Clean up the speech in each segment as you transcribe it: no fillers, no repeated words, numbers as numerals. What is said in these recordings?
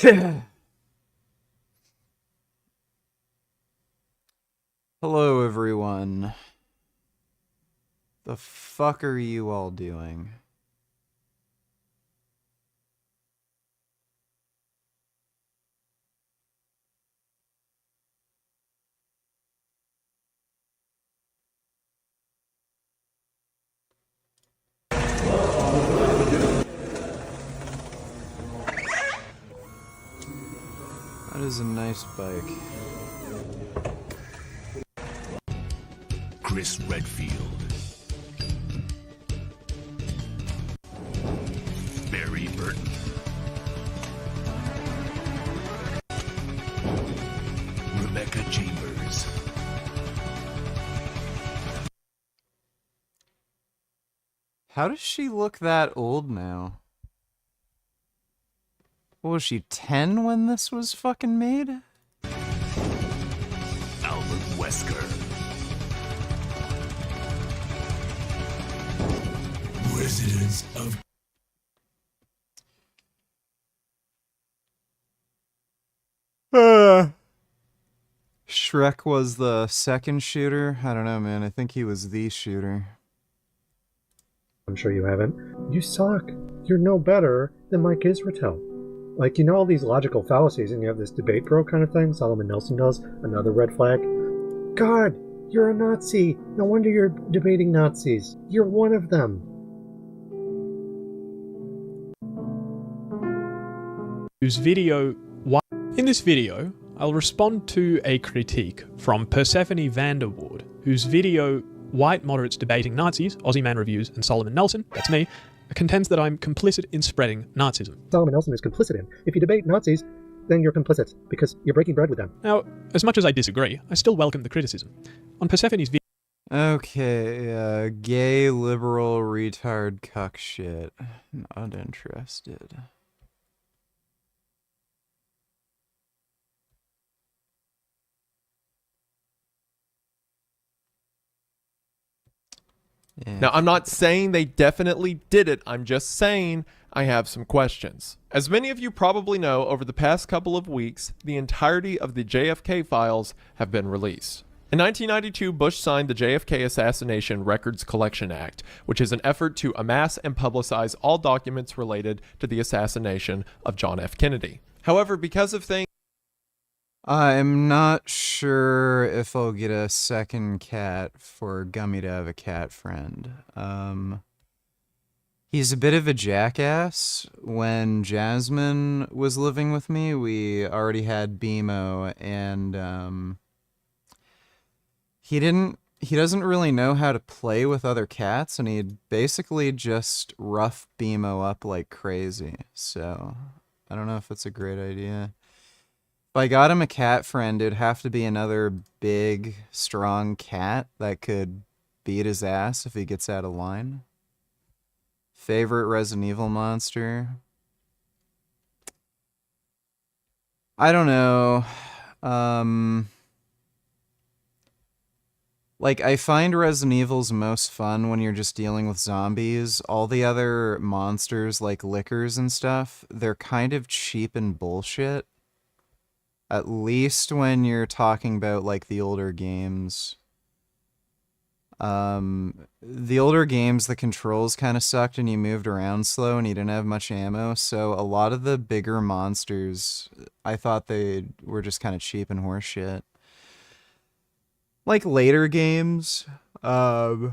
Hello, everyone. The fuck are you all doing? That is a nice bike. Chris Redfield. Barry Burton. Rebecca Chambers. How does she look that old now? What was she, 10 when this was fucking made? Albert Wesker. Residents of Shrek was the second shooter? I don't know, man. I think he was the shooter. I'm sure you haven't. You suck. You're no better than Mike Israetel. Like, you know all these logical fallacies, and you have this debate pro kind of thing Solomon Nelson does, another red flag. God, you're a Nazi. No wonder you're debating Nazis. You're one of them. In this video, I'll respond to a critique from Persephone Vanderwood, whose video White Moderates Debating Nazis, Aussie Man Reviews, and Solomon Nelson, that's me, contends that I'm complicit in spreading Nazism. Solomon Nelson is complicit in. If you debate Nazis, then you're complicit, because you're breaking bread with them. Now, as much as I disagree, I still welcome the criticism. On Persephone's video, Okay, gay, liberal, retard, cuck shit. Not interested. Yeah. Now, I'm not saying they definitely did it. I'm just saying I have some questions. As many of you probably know, over the past couple of weeks, the entirety of the JFK files have been released. In 1992, Bush signed the JFK Assassination Records Collection Act, which is an effort to amass and publicize all documents related to the assassination of John F. Kennedy. However, because of things I'm not sure if I'll get a second cat for Gummy to have a cat friend. He's a bit of a jackass. When Jasmine was living with me, we already had BMO, and he doesn't really know how to play with other cats, and he'd basically just rough BMO up like crazy. So I don't know if it's a great idea. If I got him a cat friend, it'd have to be another big, strong cat that could beat his ass if he gets out of line. Favorite Resident Evil monster? I don't know. Like, I find Resident Evil's most fun when you're just dealing with zombies. All the other monsters, like lickers and stuff, they're kind of cheap and bullshit. At least when you're talking about, like, the older games. The older games, the controls kind of sucked and you moved around slow and you didn't have much ammo, so a lot of the bigger monsters, I thought they were just kind of cheap and horseshit. Like, later games, like,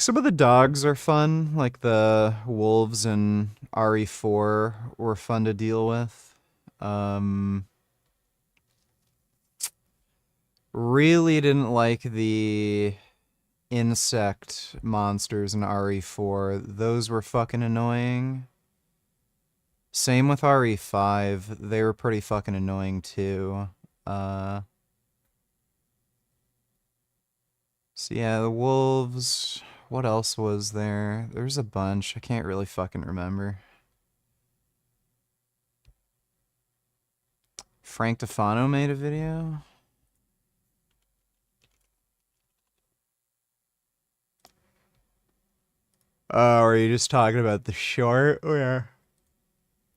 some of the dogs are fun, like the wolves in RE4 were fun to deal with. Really didn't like the insect monsters in RE4. Those were fucking annoying. Same with RE5. They were pretty fucking annoying too. So yeah, the wolves. What else was there? There's a bunch. I can't really fucking remember. Frank Tufano made a video. Oh, are you just talking about the short? Where?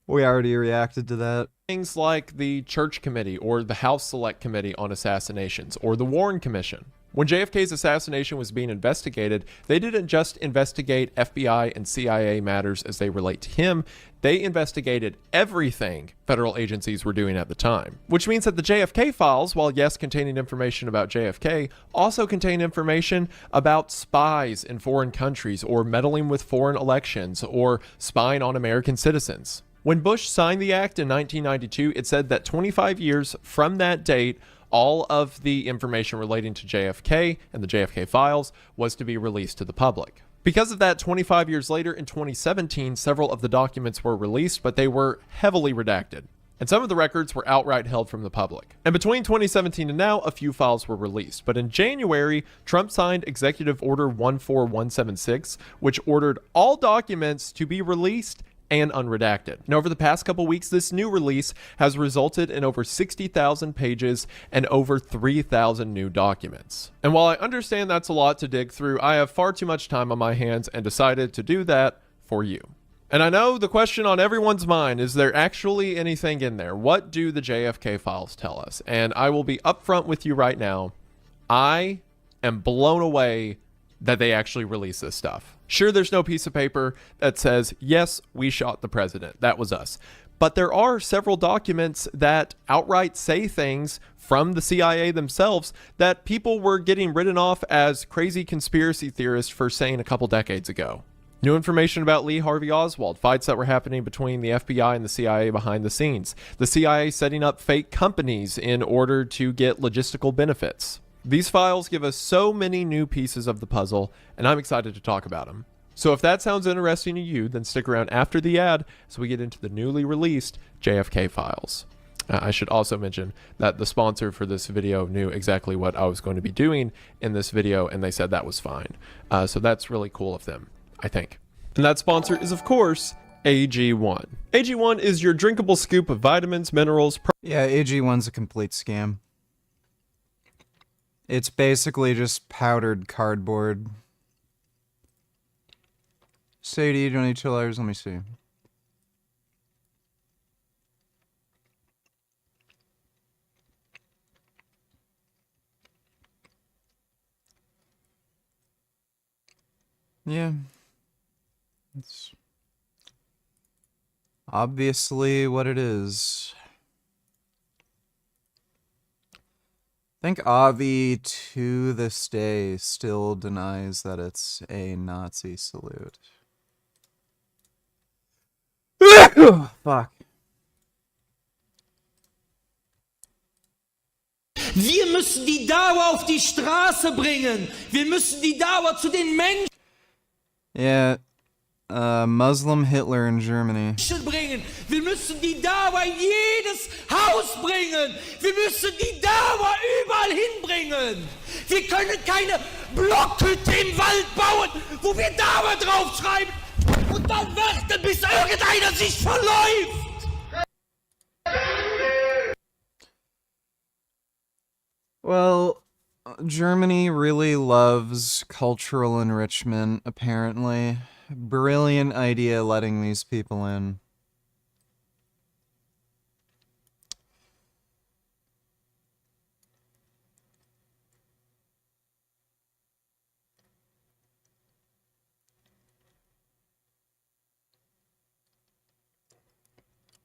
We already reacted to that. Things like the Church Committee or the House Select Committee on Assassinations or the Warren Commission. When JFK's assassination was being investigated, they didn't just investigate FBI and CIA matters as they relate to him. They investigated everything federal agencies were doing at the time. Which means that the JFK files, while yes containing information about JFK, also contain information about spies in foreign countries or meddling with foreign elections or spying on American citizens. When Bush signed the act in 1992, it said that 25 years from that date, all of the information relating to JFK and the JFK files was to be released to the public. Because of that, 25 years later in 2017, several of the documents were released, but they were heavily redacted. And some of the records were outright held from the public. And between 2017 and now, a few files were released. But in January, Trump signed Executive Order 14176, which ordered all documents to be released and unredacted. And over the past couple weeks, this new release has resulted in over 60,000 pages and over 3,000 new documents. And while I understand that's a lot to dig through, I have far too much time on my hands and decided to do that for you. And I know the question on everyone's mind, is there actually anything in there? What do the JFK files tell us? And I will be upfront with you right now. I am blown away that they actually release this stuff. Sure, there's no piece of paper that says, yes, we shot the president. That was us. But there are several documents that outright say things from the CIA themselves that people were getting written off as crazy conspiracy theorists for saying a couple decades ago. New information about Lee Harvey Oswald, fights that were happening between the FBI and the CIA behind the scenes, the CIA setting up fake companies in order to get logistical benefits. These files give us so many new pieces of the puzzle, and I'm excited to talk about them. So if that sounds interesting to you, then stick around after the ad as we get into the newly released JFK files. I should also mention that the sponsor for this video knew exactly what I was going to be doing in this video, and they said that was fine. So that's really cool of them, I think. And that sponsor is, of course, AG1. AG1 is your drinkable scoop of vitamins, minerals. Yeah, AG1's a complete scam. It's basically just powdered cardboard. Sadie, do you want to chill hours? Let me see. Yeah. It's obviously what it is. I think Avi, to this day, still denies that it's a Nazi salute. Fuck. Wir müssen die Dauer auf die Straße bringen. Wir müssen die Dauer zu den Menschen Yeah, Muslim Hitler in Germany. bringen. Wir müssen die Dauer in jedes Haus bringen. Wir müssen die Dauer überall hinbringen. Wir können keine Blockhütte im Wald bauen, wo wir Dauer draufschreiben und dann warten, bis irgendeiner sich verläuft. Well, Germany really loves cultural enrichment, apparently. Brilliant idea letting these people in.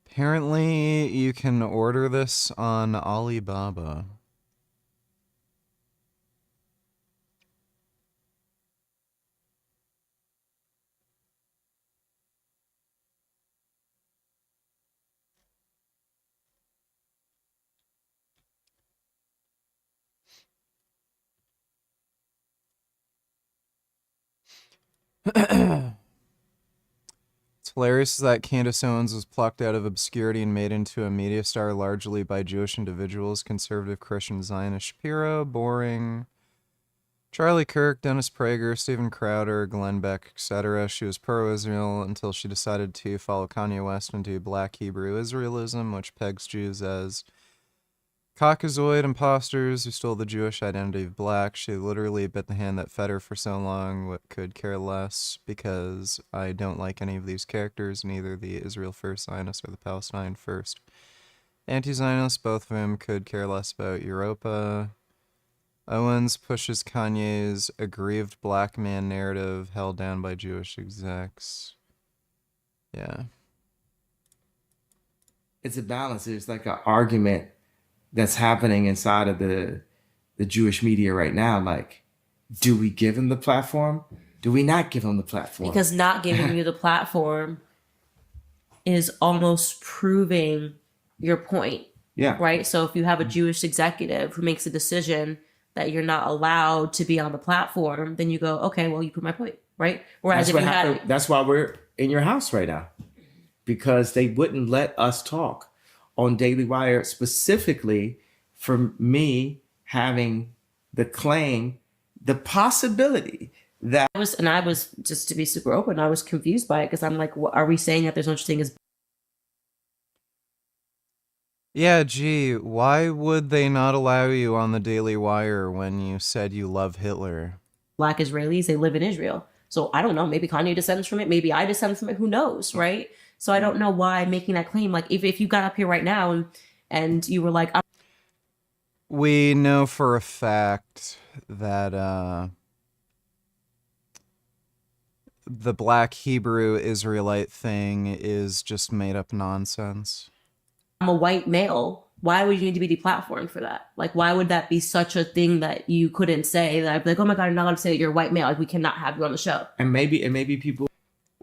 Apparently, you can order this on Alibaba. It's hilarious that Candace Owens was plucked out of obscurity and made into a media star largely by Jewish individuals, conservative Christian Zionist Shapiro, boring, Charlie Kirk, Dennis Prager, Steven Crowder, Glenn Beck, etc. She was pro-Israel until she decided to follow Kanye West into Black Hebrew Israelism, which pegs Jews as Caucasoid imposters who stole the Jewish identity of black. She literally bit the hand that fed her for so long. What could care less, because I don't like any of these characters, neither the Israel First Zionists or the Palestine First Anti-Zionists, both of whom could care less about Europa. Owens pushes Kanye's aggrieved black man narrative held down by Jewish execs. Yeah. It's a balance. There's like an argument that's happening inside of the Jewish media right now. Like, do we give them the platform? Do we not give them the platform? Because not giving you the platform is almost proving your point. Yeah. Right? So if you have a Jewish executive who makes a decision that you're not allowed to be on the platform, then you go, okay, well, you prove my point, right? Whereas if you had... That's why we're in your house right now. Because they wouldn't let us talk on Daily Wire, specifically for me having the claim, the possibility that... I was, just to be super open, I was confused by it, because I'm like, are we saying that there's no such thing as... Yeah, gee, why would they not allow you on the Daily Wire when you said you love Hitler? Black Israelis, they live in Israel. So I don't know, maybe Kanye descends from it, maybe I descend from it, who knows, right? So I don't know why making that claim. Like, if you got up here right now and you were like... We know for a fact that the black Hebrew Israelite thing is just made up nonsense. I'm a white male. Why would you need to be deplatformed for that? Like, why would that be such a thing that you couldn't say? That I'd be like, oh my God, you're not allowed to say that you're a white male. Like, we cannot have you on the show. And maybe people...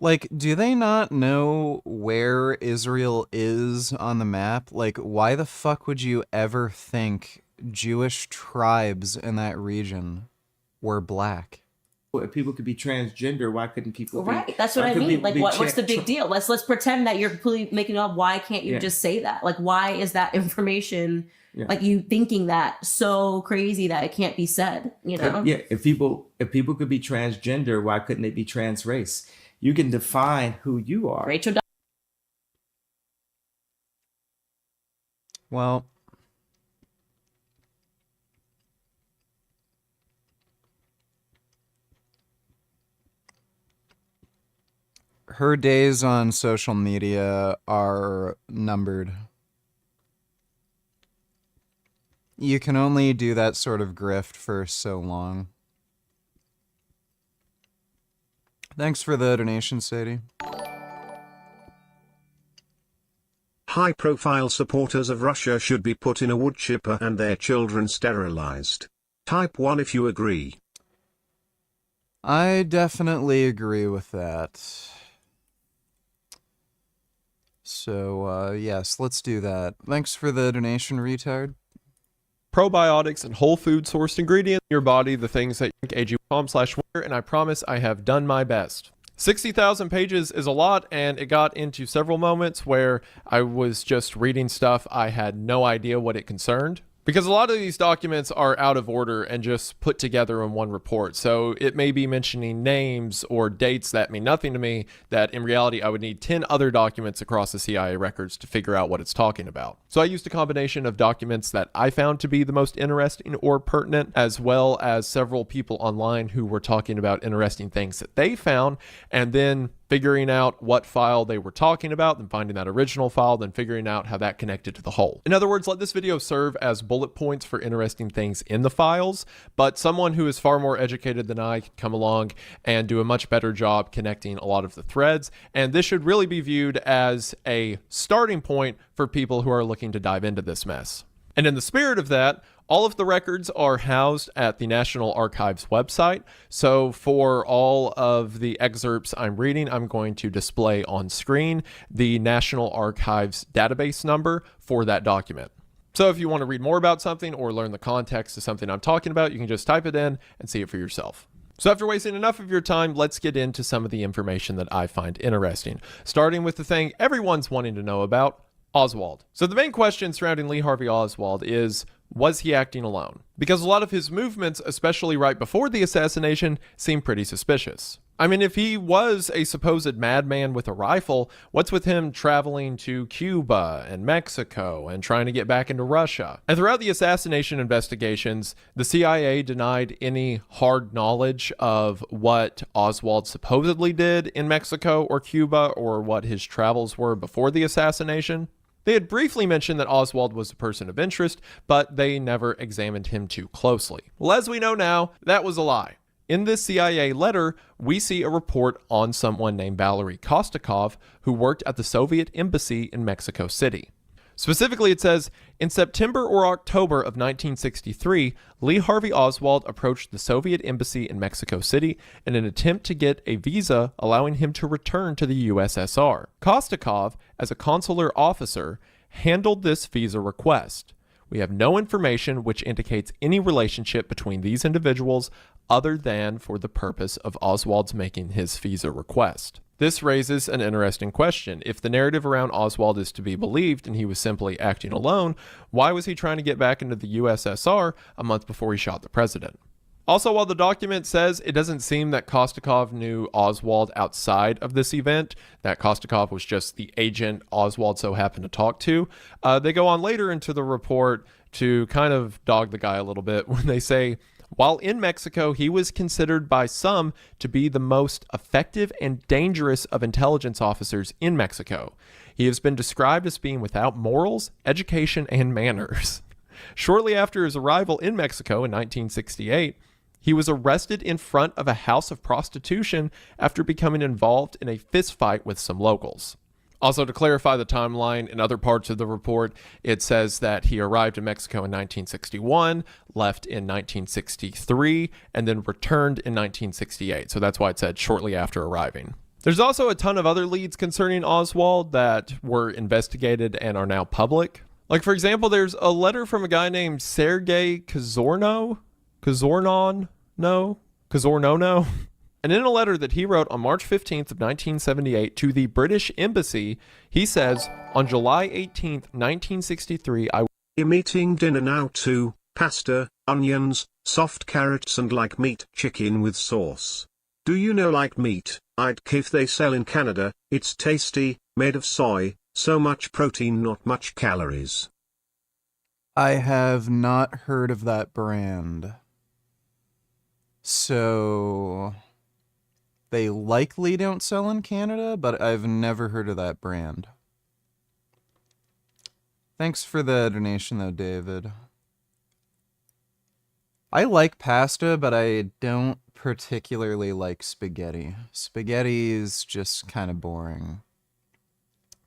Like, do they not know where Israel is on the map? Like, why the fuck would you ever think Jewish tribes in that region were black? If people could be transgender, why couldn't people be... Right, that's what I mean. Like, what's the big deal? Let's pretend that you're completely making it up. Why can't you just say that? Like, why is that information, like, you thinking that so crazy that it can't be said, you know? Yeah, if people could be transgender, why couldn't they be trans race? You can define who you are. Rachel. Well, her days on social media are numbered. You can only do that sort of grift for so long. Thanks for the donation, Sadie. High-profile supporters of Russia should be put in a wood chipper and their children sterilized. Type 1 if you agree. I definitely agree with that. So, yes, let's do that. Thanks for the donation, retard. Probiotics and whole food sourced ingredients in your body, the things that you think, ag.com/winner, and I promise I have done my best. 60,000 pages is a lot, and it got into several moments where I was just reading stuff I had no idea what it concerned. Because a lot of these documents are out of order and just put together in one report. So it may be mentioning names or dates that mean nothing to me, that in reality I would need 10 other documents across the CIA records to figure out what it's talking about. So I used a combination of documents that I found to be the most interesting or pertinent, as well as several people online who were talking about interesting things that they found, and then figuring out what file they were talking about, then finding that original file, then figuring out how that connected to the whole. In other words, let this video serve as bullet points for interesting things in the files, but someone who is far more educated than I can come along and do a much better job connecting a lot of the threads, and this should really be viewed as a starting point for people who are looking to dive into this mess. And in the spirit of that, all of the records are housed at the National Archives website. So for all of the excerpts I'm reading, I'm going to display on screen the National Archives database number for that document. So if you want to read more about something or learn the context of something I'm talking about, you can just type it in and see it for yourself. So after wasting enough of your time, let's get into some of the information that I find interesting. Starting with the thing everyone's wanting to know about, Oswald. So the main question surrounding Lee Harvey Oswald is, was he acting alone? Because a lot of his movements, especially right before the assassination, seem pretty suspicious. I mean, if he was a supposed madman with a rifle, what's with him traveling to Cuba and Mexico and trying to get back into Russia? And throughout the assassination investigations, the CIA denied any hard knowledge of what Oswald supposedly did in Mexico or Cuba or what his travels were before the assassination. They had briefly mentioned that Oswald was a person of interest, but they never examined him too closely. Well, as we know now, that was a lie. In this CIA letter, we see a report on someone named Valery Kostakov who worked at the Soviet embassy in Mexico City. Specifically, it says, in September or October of 1963, Lee Harvey Oswald approached the Soviet embassy in Mexico City in an attempt to get a visa allowing him to return to the USSR. Kostakov, as a consular officer, handled this visa request. We have no information which indicates any relationship between these individuals other than for the purpose of Oswald's making his visa request. This raises an interesting question. If the narrative around Oswald is to be believed and he was simply acting alone, why was he trying to get back into the USSR a month before he shot the president? Also, while the document says it doesn't seem that Kostakov knew Oswald outside of this event, that Kostakov was just the agent Oswald so happened to talk to, they go on later into the report to kind of dog the guy a little bit when they say, while in Mexico, he was considered by some to be the most effective and dangerous of intelligence officers in Mexico. He has been described as being without morals, education, and manners. Shortly after his arrival in Mexico in 1968, he was arrested in front of a house of prostitution after becoming involved in a fistfight with some locals. Also, to clarify the timeline, in other parts of the report, it says that he arrived in Mexico in 1961, left in 1963, and then returned in 1968. So that's why it said shortly after arriving. There's also a ton of other leads concerning Oswald that were investigated and are now public. Like, for example, there's a letter from a guy named Sergei Kazornono. And in a letter that he wrote on March 15th of 1978 to the British Embassy, he says, on July 18th, 1963, I'm eating dinner now too, pasta, onions, soft carrots and like meat chicken with sauce. Do you know like meat, I'd kif they sell in Canada, it's tasty, made of soy, so much protein not much calories. I have not heard of that brand. So they likely don't sell in Canada, but I've never heard of that brand. Thanks for the donation, though, David. I like pasta, but I don't particularly like spaghetti. Spaghetti is just kind of boring.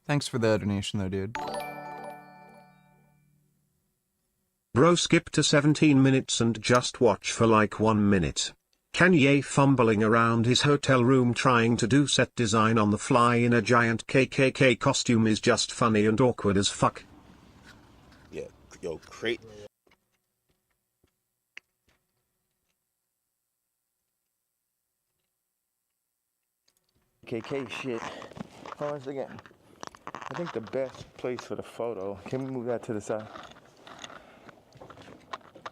Thanks for the donation, though, dude. Bro, skip to 17 minutes and just watch for like 1 minute. Kanye fumbling around his hotel room trying to do set design on the fly in a giant KKK costume is just funny and awkward as fuck. Yeah, yo, crate. KK shit. Hold on a second. I think the best place for the photo. Can we move that to the side?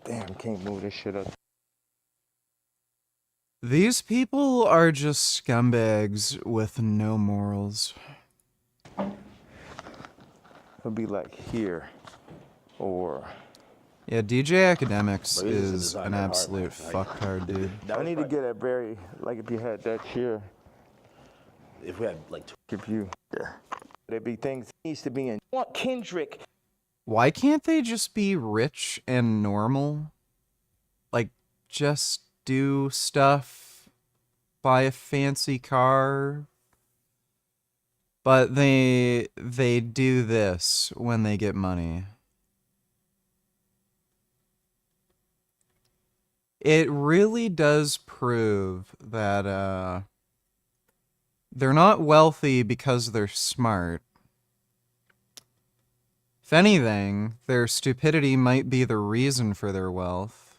Damn, can't move this shit up. These people are just scumbags with no morals. It'll be like here, or... Yeah, DJ Academics is an absolute fucktard, dude. I need to get at Barry, like if you had that chair. If we had like... If you... Yeah. There'd be things he needs to be in. I want Kendrick. Why can't they just be rich and normal? Like, just do stuff, buy a fancy car. But they do this when they get money. It really does prove that they're not wealthy because they're smart. If anything, their stupidity might be the reason for their wealth.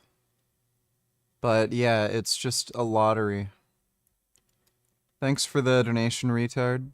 But yeah, it's just a lottery. Thanks for the donation, retard.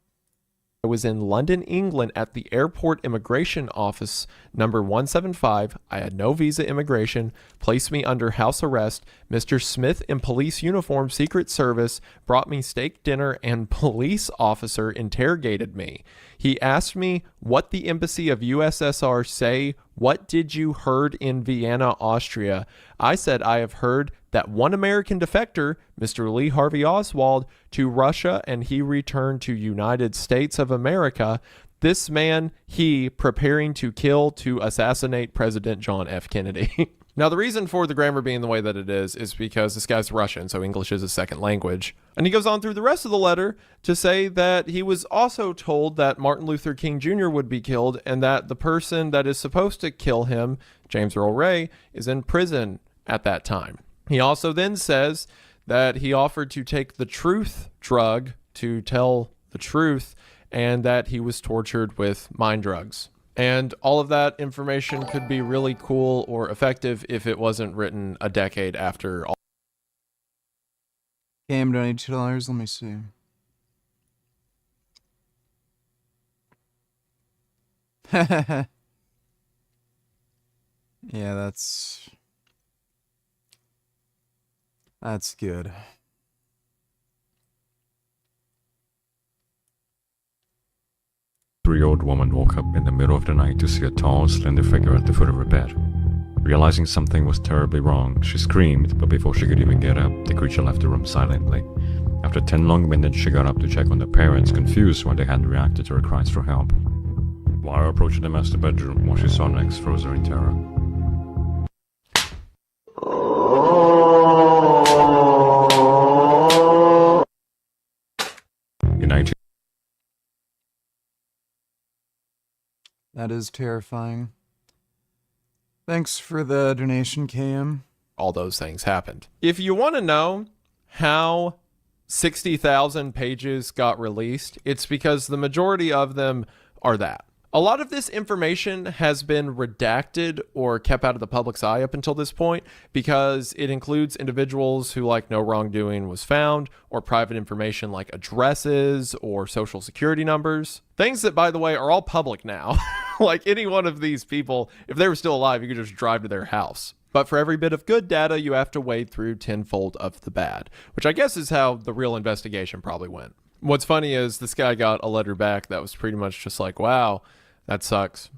I was in London, England at the airport immigration office number 175. I had no visa immigration, placed me under house arrest. Mr. Smith in police uniform, Secret Service, brought me steak dinner and police officer interrogated me. He asked me what the embassy of USSR say. What did you heard in Vienna, Austria? I said, I have heard that one American defector, Mr. Lee Harvey Oswald, to Russia, and he returned to United States of America. This man, he preparing to kill, to assassinate President John F. Kennedy. Now, the reason for the grammar being the way that it is because this guy's Russian, so English is a second language. And he goes on through the rest of the letter to say that he was also told that Martin Luther King Jr. would be killed and that the person that is supposed to kill him, James Earl Ray, is in prison at that time. He also then says that he offered to take the truth drug to tell the truth and that he was tortured with mind drugs. And all of that information could be really cool or effective if it wasn't written a decade after all. Game donated $2. Let me see. Yeah, that's good. Three-year-old woman woke up in the middle of the night to see a tall, slender figure at the foot of her bed. Realizing something was terribly wrong, she screamed, but before she could even get up, the creature left the room silently. After 10 long minutes, she got up to check on the parents, confused why they hadn't reacted to her cries for help. While approaching the master bedroom, what she saw next froze her in terror. That is terrifying. Thanks for the donation, KM. All those things happened. If you want to know how 60,000 pages got released, it's because the majority of them are that. A lot of this information has been redacted or kept out of the public's eye up until this point because it includes individuals who, like, no wrongdoing was found, or private information like addresses or social security numbers. Things that, by the way, are all public now. Like, any one of these people, if they were still alive, you could just drive to their house. But for every bit of good data, you have to wade through tenfold of the bad, which I guess is how the real investigation probably went. What's funny is this guy got a letter back that was pretty much just like, wow, that sucks.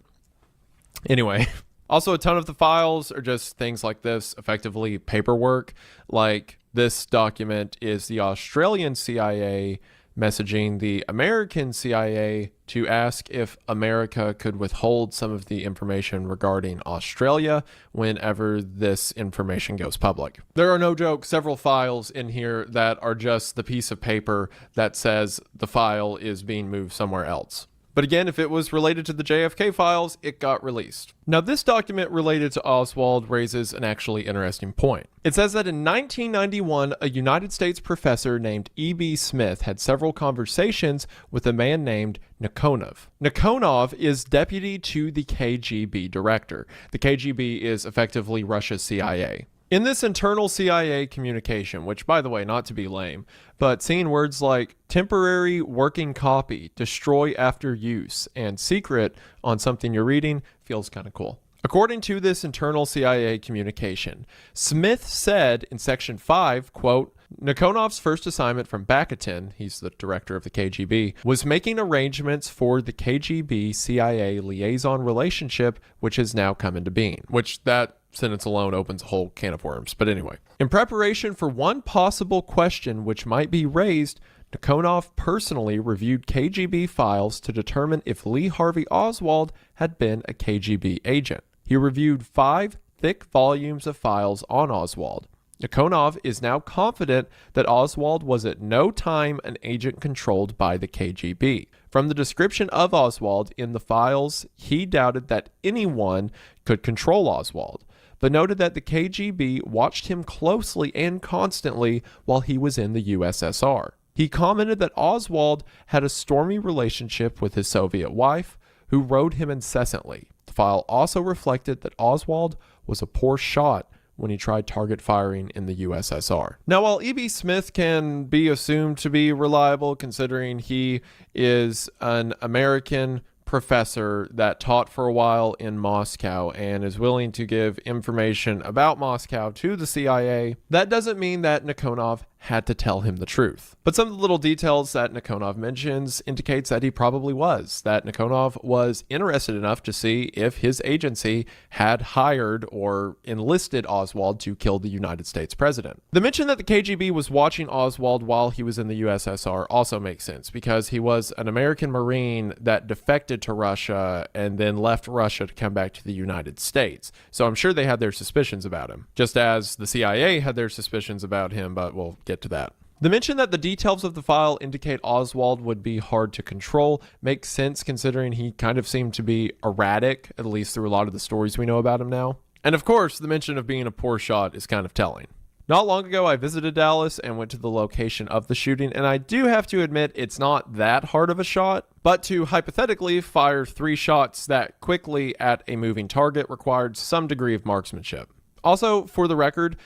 Anyway, also a ton of the files are just things like this, effectively paperwork. Like, this document is the Australian CIA messaging the American CIA to ask if America could withhold some of the information regarding Australia whenever this information goes public. There are, no joke, several files in here that are just the piece of paper that says the file is being moved somewhere else. But again, if it was related to the JFK files, it got released. Now, this document related to Oswald raises an actually interesting point. It says that in 1991, a United States professor named E.B. Smith had several conversations with a man named Nikonov. Nikonov is deputy to the KGB director. The KGB is effectively Russia's CIA. In this internal CIA communication, which, by the way, not to be lame, but seeing words like temporary working copy, destroy after use, and secret on something you're reading feels kind of cool. According to this internal CIA communication, Smith said in section 5, quote, Nikonov's first assignment from Bakutin, he's the director of the KGB, was making arrangements for the KGB-CIA liaison relationship, which has now come into being, which that sentence alone opens a whole can of worms. But anyway, in preparation for one possible question which might be raised, Nikonov personally reviewed KGB files to determine if Lee Harvey Oswald had been a KGB agent. He reviewed 5 thick volumes of files on Oswald. Nikonov is now confident that Oswald was at no time an agent controlled by the KGB. From the description of Oswald in the files, he doubted that anyone could control Oswald, but noted that the KGB watched him closely and constantly while he was in the USSR. He commented that Oswald had a stormy relationship with his Soviet wife, who rode him incessantly. The file also reflected that Oswald was a poor shot when he tried target firing in the USSR. Now, while E.B. Smith can be assumed to be reliable, considering he is an American professor that taught for a while in Moscow and is willing to give information about Moscow to the CIA, that doesn't mean that Nikonov had to tell him the truth. But some of the little details that Nikonov mentions indicates that he probably was, that Nikonov was interested enough to see if his agency had hired or enlisted Oswald to kill the United States president. The mention that the KGB was watching Oswald while he was in the USSR also makes sense, because he was an American Marine that defected to Russia and then left Russia to come back to the United States. So I'm sure they had their suspicions about him, just as the CIA had their suspicions about him, but we'll get to that. The mention that the details of the file indicate Oswald would be hard to control makes sense, considering he kind of seemed to be erratic, at least through a lot of the stories we know about him now. And of course, the mention of being a poor shot is kind of telling. Not long ago, I visited Dallas and went to the location of the shooting, and I do have to admit it's not that hard of a shot, but to hypothetically fire 3 shots that quickly at a moving target required some degree of marksmanship. Also, for the record,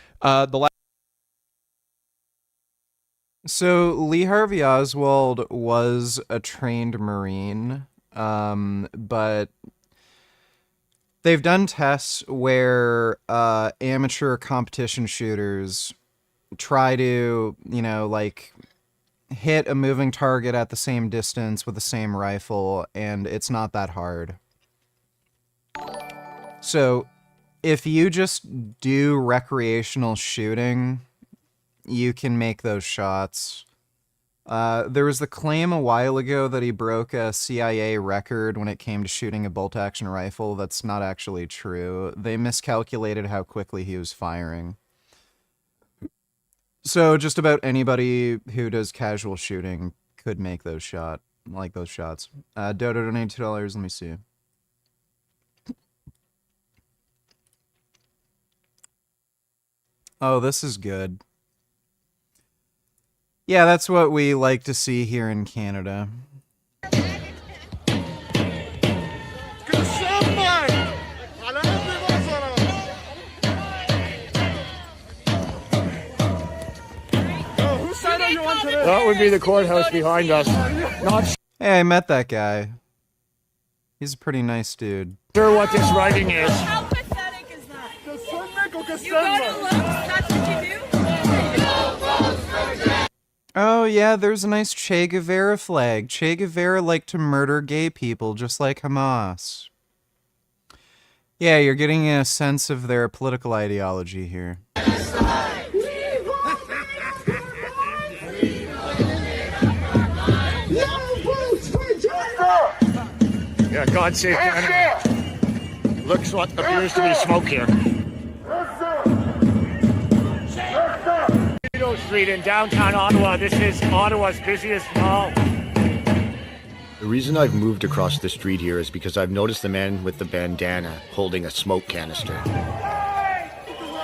So Lee Harvey Oswald was a trained Marine, but they've done tests where amateur competition shooters try to, like hit a moving target at the same distance with the same rifle, and it's not that hard. So if you just do recreational shooting, you can make those shots. There was the claim a while ago that he broke a CIA record when it came to shooting a bolt-action rifle. That's not actually true. They miscalculated how quickly he was firing. So just about anybody who does casual shooting could make those shots. Dodo donated $2. Let me see. Oh, this is good. Yeah, that's what we like to see here in Canada. That would be the courthouse behind us. Not Hey, I met that guy. He's a pretty nice dude. sure what this writing is. How pathetic is that? You go to looks, that's what you do? Oh yeah, there's a nice Che Guevara flag. Che Guevara liked to murder gay people just like Hamas. Yeah, you're getting a sense of their political ideology here. Yeah, God save Canada. Looks what appears to be smoke here. Street in downtown Ottawa. This is Ottawa's busiest mall. The reason I've moved across the street here is because I've noticed the man with the bandana holding a smoke canister.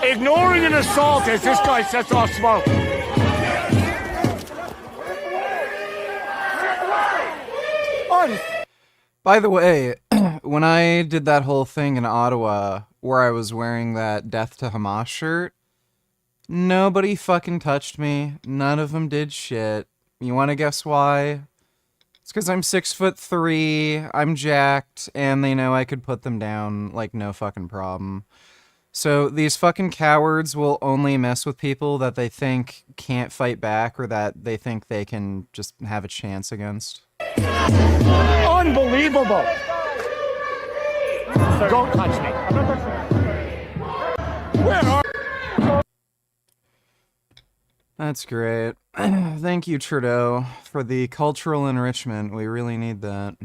Ignoring an assault as this guy sets off smoke. By the way, when I did that whole thing in Ottawa where I was wearing that Death to Hamas shirt, nobody fucking touched me. None of them did shit. You want to guess why? It's because I'm 6'3", I'm jacked, and they know I could put them down like no fucking problem. So these fucking cowards will only mess with people that they think can't fight back or that they think they can just have a chance against. Unbelievable! Don't touch me. Where are That's great. Thank you, Trudeau, for the cultural enrichment. We really need that.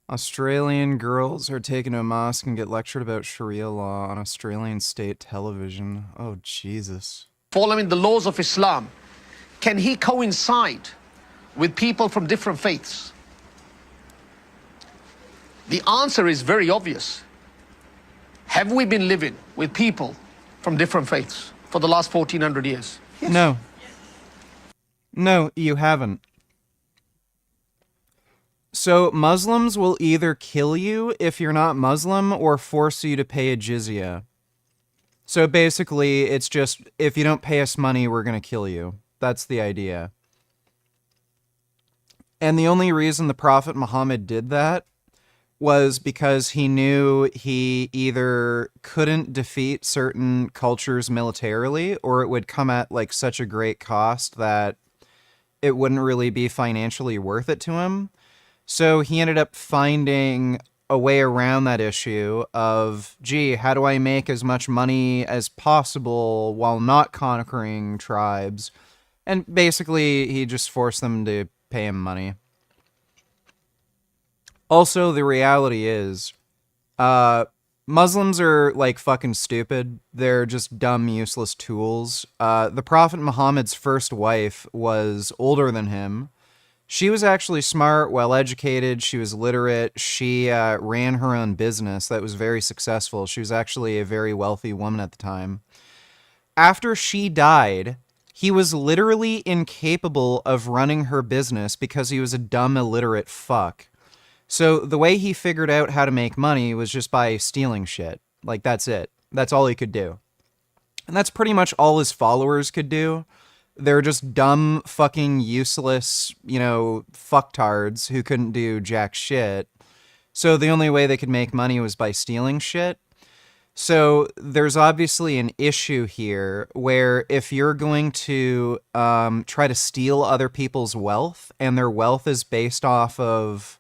Australian girls are taken to a mosque and get lectured about Sharia law on Australian state television. Oh, Jesus. Following the laws of Islam, can he coincide with people from different faiths? The answer is very obvious. Have we been living with people from different faiths for the last 1400 years? Yes. No. No, you haven't. So Muslims will either kill you if you're not Muslim or force you to pay a jizya. So basically, it's just, if you don't pay us money, we're going to kill you. That's the idea. And the only reason the Prophet Muhammad did that was because he knew he either couldn't defeat certain cultures militarily, or it would come at like such a great cost that it wouldn't really be financially worth it to him. So he ended up finding a way around that issue of, gee, how do I make as much money as possible while not conquering tribes? And basically, he just forced them to pay him money. Also, the reality is, Muslims are, like, fucking stupid. They're just dumb, useless tools. The Prophet Muhammad's first wife was older than him. She was actually smart, well-educated, she was literate, she ran her own business that was very successful. She was actually a very wealthy woman at the time. After she died, he was literally incapable of running her business because he was a dumb, illiterate fuck. So the way he figured out how to make money was just by stealing shit. Like, that's it. That's all he could do. And that's pretty much all his followers could do. They're just dumb, fucking useless, fucktards who couldn't do jack shit. So the only way they could make money was by stealing shit. So there's obviously an issue here where if you're going to try to steal other people's wealth, and their wealth is based off of,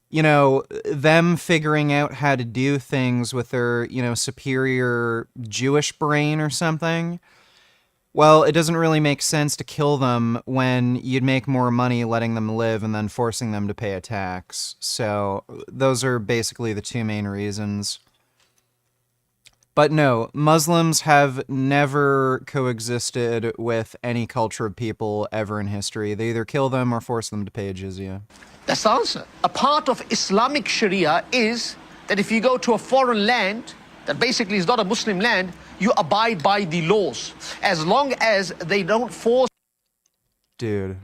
them figuring out how to do things with their, superior Jewish brain or something, well, it doesn't really make sense to kill them when you'd make more money letting them live and then forcing them to pay a tax. So those are basically the two main reasons. But no, Muslims have never coexisted with any culture of people ever in history. They either kill them or force them to pay a jizya. That's the answer. A part of Islamic Sharia is that if you go to a foreign land that basically is not a Muslim land, you abide by the laws, as long as they don't force... Dude.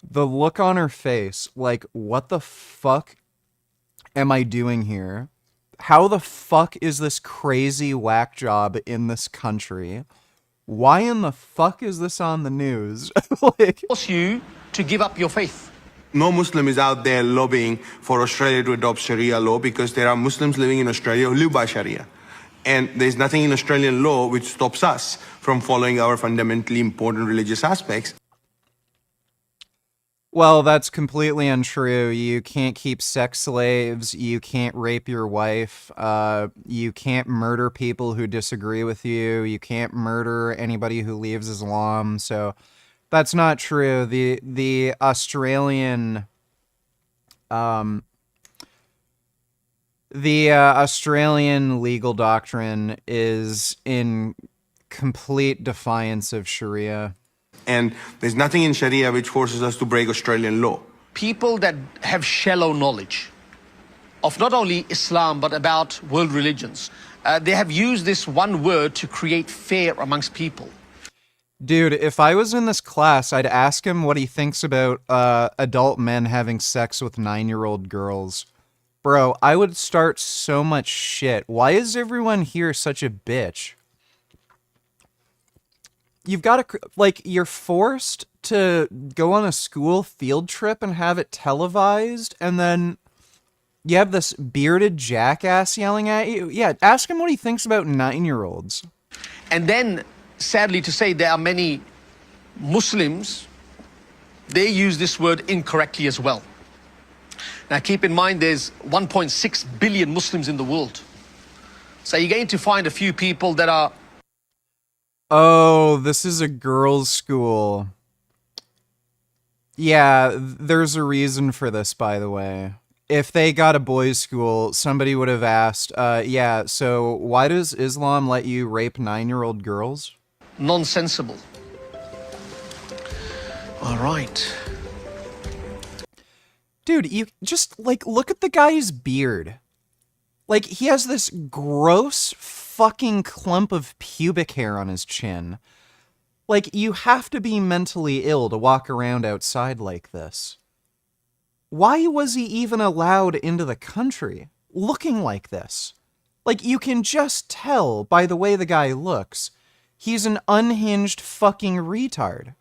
The look on her face, like, what the fuck am I doing here? How the fuck is this crazy whack job in this country? Why in the fuck is this on the news? Force you to give up your faith. No Muslim is out there lobbying for Australia to adopt Sharia law because there are Muslims living in Australia who live by Sharia. And there's nothing in Australian law which stops us from following our fundamentally important religious aspects. Well, that's completely untrue. You can't keep sex slaves. You can't rape your wife. You can't murder people who disagree with you. You can't murder anybody who leaves Islam. So that's not true. The Australian Australian legal doctrine is in complete defiance of Sharia. And there's nothing in Sharia which forces us to break Australian law. People that have shallow knowledge of not only Islam but about world religions, they have used this one word to create fear amongst people. Dude, if I was in this class, I'd ask him what he thinks about adult men having sex with 9-year-old girls. Bro, I would start so much shit. Why is everyone here such a bitch? You've got to, like, you're forced to go on a school field trip and have it televised, and then you have this bearded jackass yelling at you. Yeah, ask him what he thinks about 9-year-olds. And then, sadly to say, there are many Muslims, they use this word incorrectly as well. Now, keep in mind, there's 1.6 billion Muslims in the world. So you're going to find a few people that are... Oh, this is a girls' school. Yeah, there's a reason for this, by the way. If they got a boys' school, somebody would have asked, yeah, so why does Islam let you rape 9-year-old girls? Nonsensible. All right. Dude, you just, like, look at the guy's beard. Like, he has this gross fucking clump of pubic hair on his chin. Like, you have to be mentally ill to walk around outside like this. Why was he even allowed into the country looking like this? Like, you can just tell by the way the guy looks. He's an unhinged fucking retard.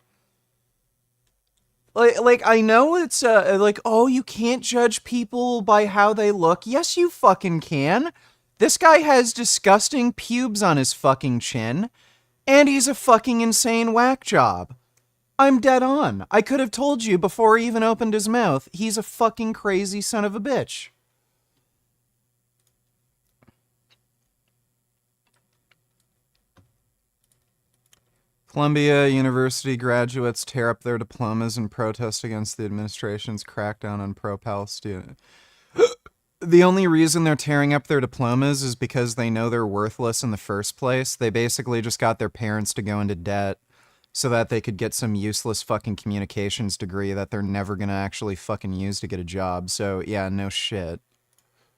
Like I know it's, like, oh, you can't judge people by how they look. Yes, you fucking can. This guy has disgusting pubes on his fucking chin, and he's a fucking insane whack job. I'm dead on. I could have told you before he even opened his mouth, he's a fucking crazy son of a bitch. Columbia University graduates tear up their diplomas in protest against the administration's crackdown on pro-Palestine. The only reason they're tearing up their diplomas is because they know they're worthless in the first place. They basically just got their parents to go into debt so that they could get some useless fucking communications degree that they're never gonna actually fucking use to get a job. So, yeah, no shit.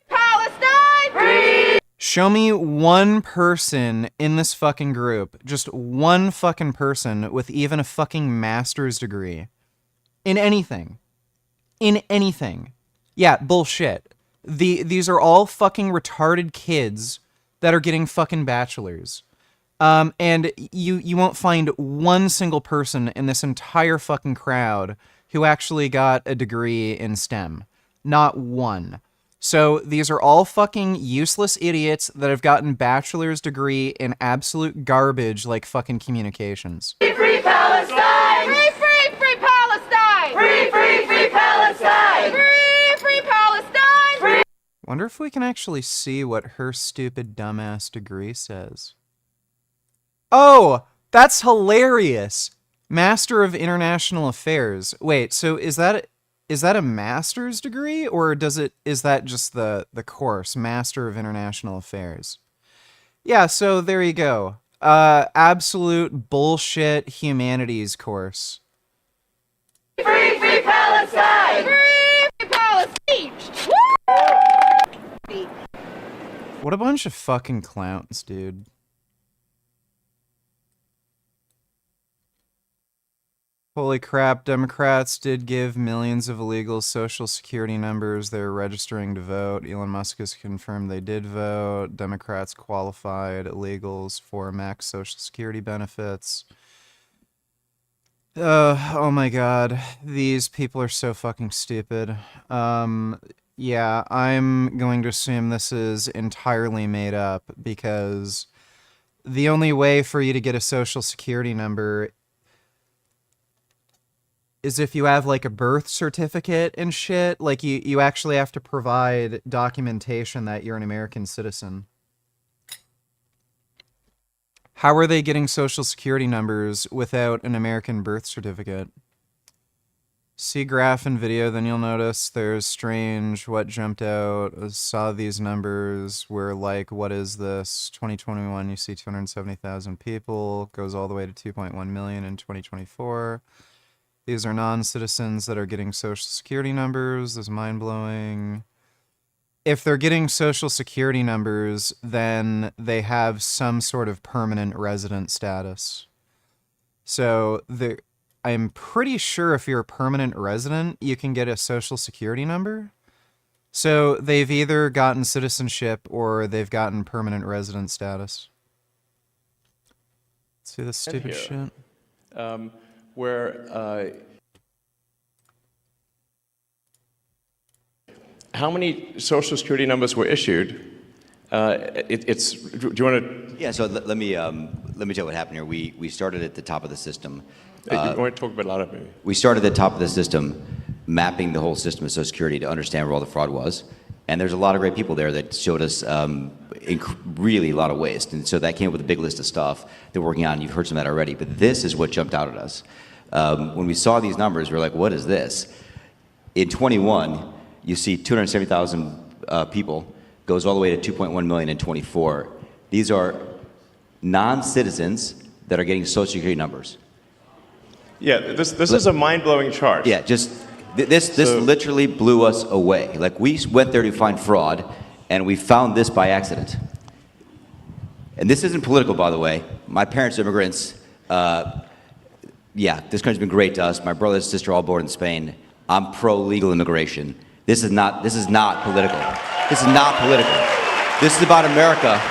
Palestine! Free! Show me one person in this fucking group, just one fucking person with even a fucking master's degree. In anything. In anything. Yeah, bullshit. These are all fucking retarded kids that are getting fucking bachelors. And you won't find one single person in this entire fucking crowd who actually got a degree in STEM. Not one. So these are all fucking useless idiots that have gotten bachelor's degree in absolute garbage like fucking communications. Free, free Palestine! Free, free, free Palestine! Free, free, free Palestine! Free, free Palestine! Free. Wonder if we can actually see what her stupid dumbass degree says. Oh, that's hilarious. Master of International Affairs. Wait, so is that a master's degree, or is that just the course, Master of International Affairs? Yeah, so there you go. Absolute bullshit humanities course. Free, free Palestine! Free, free Palestine! Woo! What a bunch of fucking clowns, dude. Holy crap, Democrats did give millions of illegal social security numbers they're registering to vote. Elon Musk has confirmed they did vote. Democrats qualified illegals for max social security benefits. Oh my god. These people are so fucking stupid. Yeah, I'm going to assume this is entirely made up because the only way for you to get a social security number is if you have like a birth certificate and shit. Like you actually have to provide documentation that you're an American citizen. How are they getting social security numbers without an American birth certificate? See graph and video, then you'll notice there's strange what jumped out. Saw these numbers, were like, what is this? 2021, you see 270,000 people, goes all the way to 2.1 million in 2024. These are non-citizens that are getting social security numbers. This is mind-blowing. If they're getting social security numbers, then they have some sort of permanent resident status. So I'm pretty sure if you're a permanent resident, you can get a social security number. So they've either gotten citizenship or they've gotten permanent resident status. Let's see this stupid shit. Where how many social security numbers were issued? Do you want to? Yeah. So let me tell you what happened here. We started at the top of the system. You want to talk about a lot of maybe? We started at the top of the system, mapping the whole system of Social Security to understand where all the fraud was. And there's a lot of great people there that showed us really a lot of waste. And so that came up with a big list of stuff they're working on. You've heard some of that already. But this is what jumped out at us. When we saw these numbers, we were like, what is this? In 21, you see 270,000 people, goes all the way to 2.1 million in 24. These are non-citizens that are getting Social Security numbers. Yeah, this is a mind-blowing chart. Yeah, just this literally blew us away. Like, we went there to find fraud, and we found this by accident. And this isn't political, by the way. My parents are immigrants. yeah, this country's been great to us. My brother and sister all born in Spain. I'm pro-legal immigration. This is not political. This is not political. This is about America.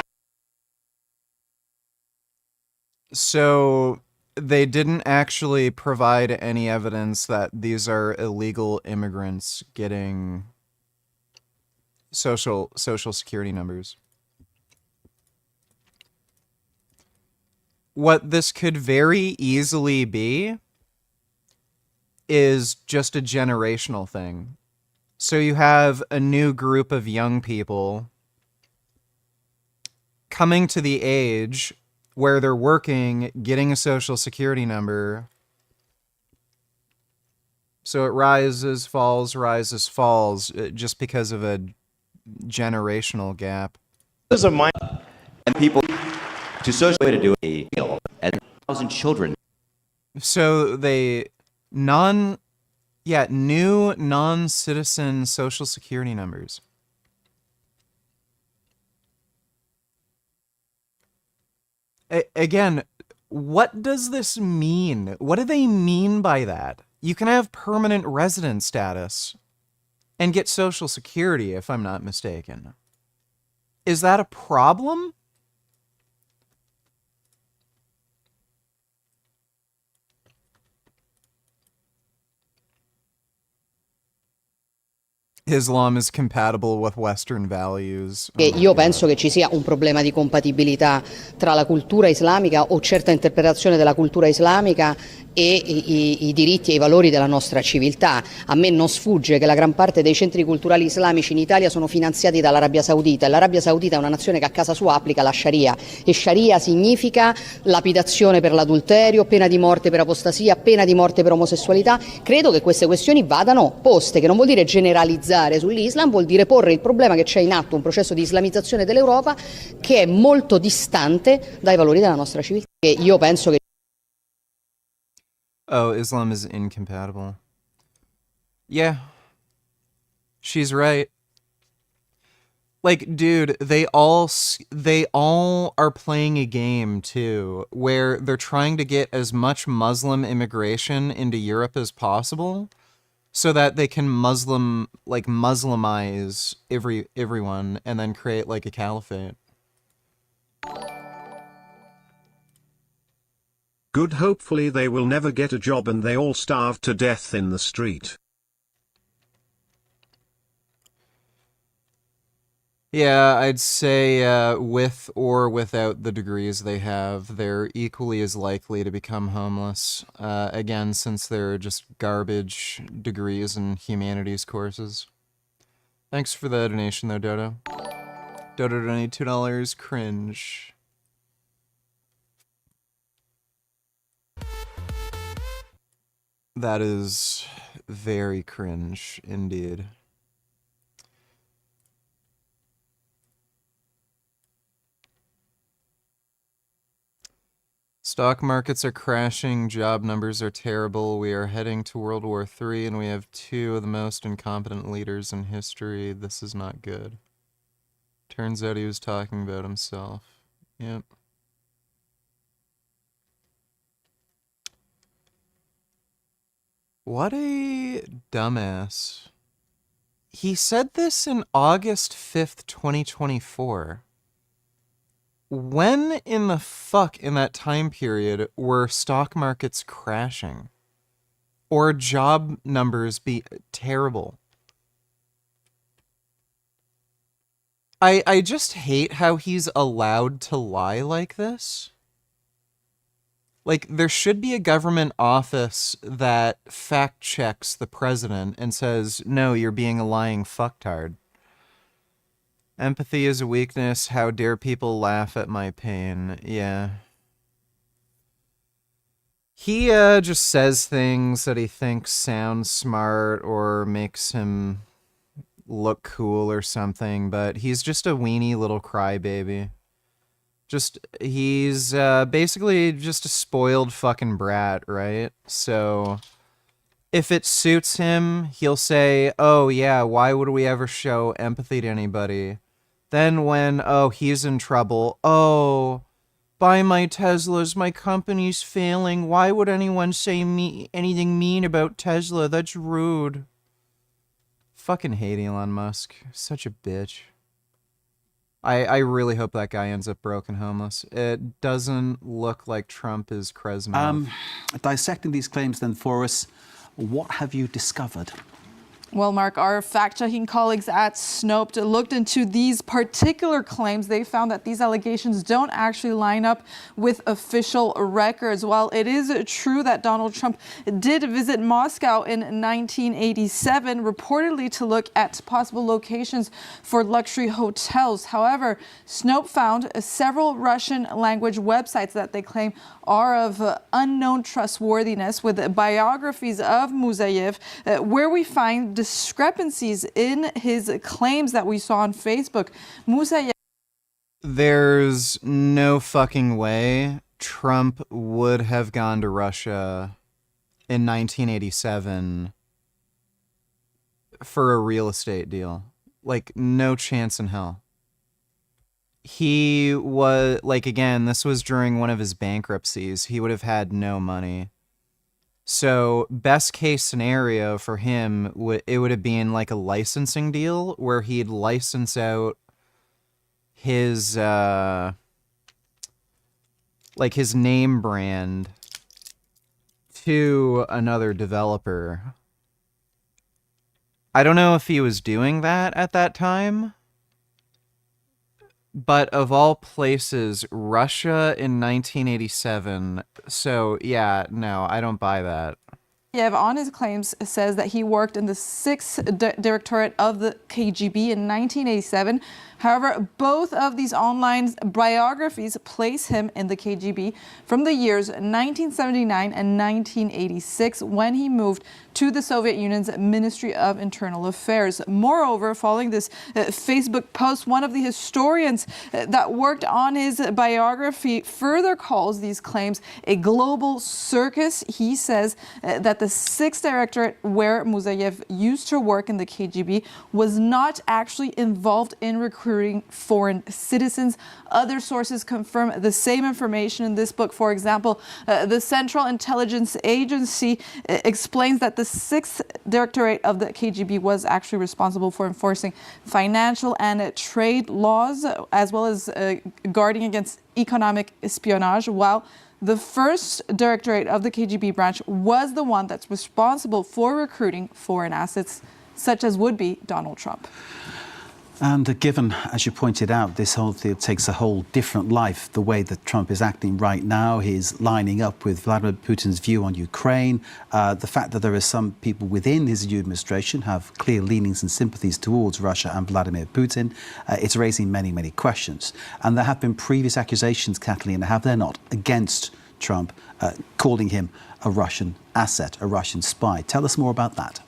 So they didn't actually provide any evidence that these are illegal immigrants getting social security numbers. What this could very easily be is just a generational thing. So you have a new group of young people coming to the age where they're working, getting a social security number. So it rises, falls, just because of a generational gap. This is a mind and people to social way to do a deal at 1,000 children. So they new non-citizen social security numbers. Again, what does this mean? What do they mean by that? You can have permanent resident status and get social security, if I'm not mistaken. Is that a problem? Islam is compatible with Western values. Io penso che ci sia un problema di compatibilità tra la cultura islamica o certa interpretazione della cultura islamica e i diritti e i valori della nostra civiltà. A me non sfugge che la gran parte dei centri culturali islamici in Italia sono finanziati dall'Arabia Saudita e l'Arabia Saudita è una nazione che a casa sua applica la Sharia e Sharia significa lapidazione per l'adulterio, pena di morte per apostasia, pena di morte per omosessualità. Credo che queste questioni vadano poste, che non vuol dire generalizzare sull'Islam, vuol dire porre il problema che c'è in atto un processo di islamizzazione dell'Europa che è molto distante dai valori della nostra civiltà. E io penso che Oh, Islam is incompatible. Yeah. She's right. Like, dude, they all are playing a game too, where they're trying to get as much Muslim immigration into Europe as possible, so that they can Muslimize everyone and then create like a caliphate. Good, hopefully they will never get a job and they all starve to death in the street. Yeah, I'd say with or without the degrees they have, they're equally as likely to become homeless. Again, since they're just garbage degrees in humanities courses. Thanks for the donation though, Dodo. Dodo donated $2. Cringe. That is very cringe indeed. Stock markets are crashing, job numbers are terrible, we are heading to World War III, and we have two of the most incompetent leaders in history. This is not good. Turns out he was talking about himself. Yep. What a dumbass. He said this in August 5th, 2024. When in the fuck in that time period were stock markets crashing? Or job numbers be terrible? I just hate how he's allowed to lie like this. Like, there should be a government office that fact checks the president and says, no, you're being a lying fucktard. Empathy is a weakness. How dare people laugh at my pain? Yeah. He just says things that he thinks sound smart or makes him look cool or something, but he's just a weenie little crybaby. He's basically just a spoiled fucking brat, right? So if it suits him, he'll say, oh yeah, why would we ever show empathy to anybody? Then when, oh, he's in trouble, oh, buy my Teslas, my company's failing. Why would anyone say anything mean about Tesla? That's rude. Fucking hate Elon Musk. Such a bitch. I really hope that guy ends up broke and homeless. It doesn't look like Trump is Kresnov. Dissecting these claims then for us, what have you discovered? Well, Mark, our fact-checking colleagues at Snopes looked into these particular claims. They found that these allegations don't actually line up with official records. While it is true that Donald Trump did visit Moscow in 1987, reportedly to look at possible locations for luxury hotels. However, Snopes found several Russian-language websites that they claim are of unknown trustworthiness with biographies of Musayev, where we find discrepancies in his claims that we saw on Facebook. Musayev. There's no fucking way Trump would have gone to Russia in 1987 for a real estate deal. Like, no chance in hell. He was, like, again, this was during one of his bankruptcies. He would have had no money. So, best case scenario for him, it would have been like a licensing deal where he'd license out his, like his name brand to another developer. I don't know if he was doing that at that time. But of all places, Russia in 1987. So, yeah, no, I don't buy that. On his claims says that he worked in the 6th Directorate of the KGB in 1987. However, both of these online biographies place him in the KGB from the years 1979 and 1986 when he moved to the Soviet Union's Ministry of Internal Affairs. Moreover, following this Facebook post, one of the historians that worked on his biography further calls these claims a global circus. He says that the 6th Directorate, where Musayev used to work in the KGB, was not actually involved in recruiting foreign citizens. Other sources confirm the same information in this book. For example, the Central Intelligence Agency explains that the 6th Directorate of the KGB was actually responsible for enforcing financial and trade laws, as well as guarding against economic espionage, while the 1st Directorate of the KGB branch was the one that's responsible for recruiting foreign assets, such as would be Donald Trump. And given, as you pointed out, this whole thing takes a whole different life, the way that Trump is acting right now, he's lining up with Vladimir Putin's view on Ukraine, the fact that there are some people within his new administration have clear leanings and sympathies towards Russia and Vladimir Putin, it's raising many, many questions. And there have been previous accusations, Kathleen, have there not, against Trump, calling him a Russian asset, a Russian spy. Tell us more about that.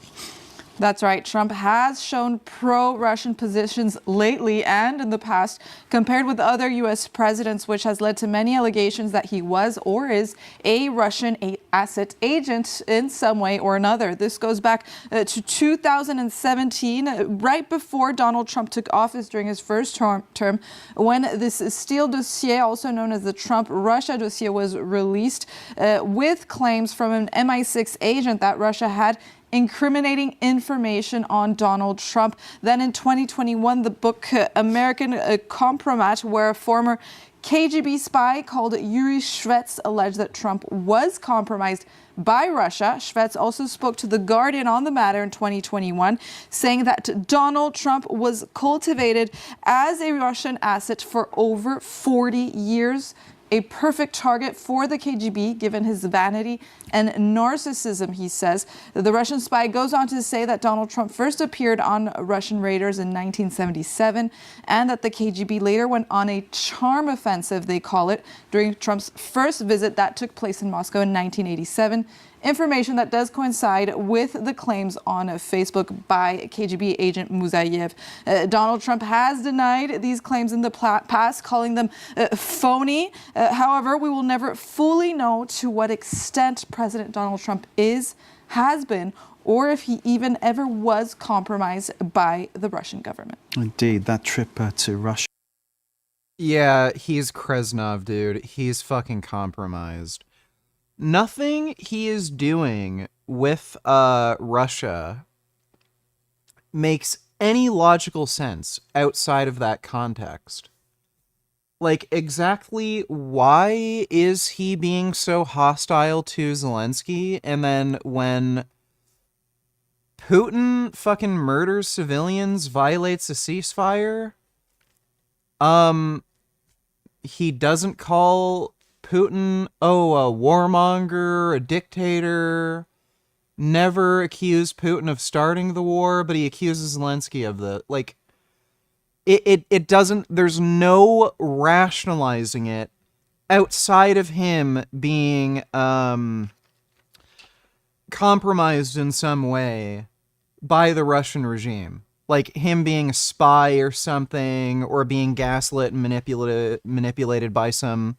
That's right. Trump has shown pro-Russian positions lately and in the past, compared with other U.S. presidents, which has led to many allegations that he was or is a Russian asset agent in some way or another. This goes back to 2017, right before Donald Trump took office during his first term, when this Steele dossier, also known as the Trump-Russia dossier, was released with claims from an MI6 agent that Russia had incriminating information on Donald Trump. Then in 2021, the book American Compromat, where a former KGB spy called Yuri Shvets alleged that Trump was compromised by Russia. Shvets also spoke to The Guardian on the matter in 2021, saying that Donald Trump was cultivated as a Russian asset for over 40 years. A perfect target for the KGB, given his vanity and narcissism, he says. The Russian spy goes on to say that Donald Trump first appeared on Russian radars in 1977, and that the KGB later went on a charm offensive, they call it, during Trump's first visit that took place in Moscow in 1987. Information that does coincide with the claims on Facebook by KGB agent Musayev. Donald Trump has denied these claims in the past, calling them phony. However, we will never fully know to what extent President Donald Trump has been, or if he even ever was compromised by the Russian government. Indeed, that trip to Russia Yeah, he's Kreznov, dude. He's fucking compromised. Nothing he is doing with Russia makes any logical sense outside of that context. Like, exactly why is he being so hostile to Zelensky? And then when Putin fucking murders civilians, violates a ceasefire, he doesn't call Putin, a warmonger, a dictator, never accused Putin of starting the war, but he accuses Zelensky of the, like, it doesn't, there's no rationalizing it outside of him being, compromised in some way by the Russian regime. Like him being a spy or something, or being gaslit and manipulated by some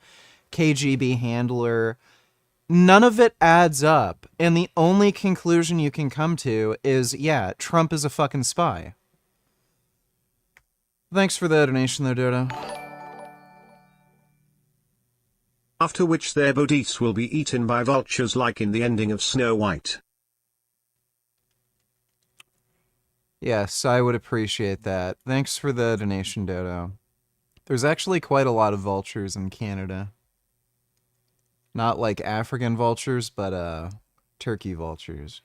KGB handler. None of it adds up. And the only conclusion you can come to is, yeah, Trump is a fucking spy. Thanks for the donation there, Dodo. After which their bodies will be eaten by vultures like in the ending of Snow White. Yes, I would appreciate that. Thanks for the donation, Dodo. There's actually quite a lot of vultures in Canada. Not like African vultures, but turkey vultures.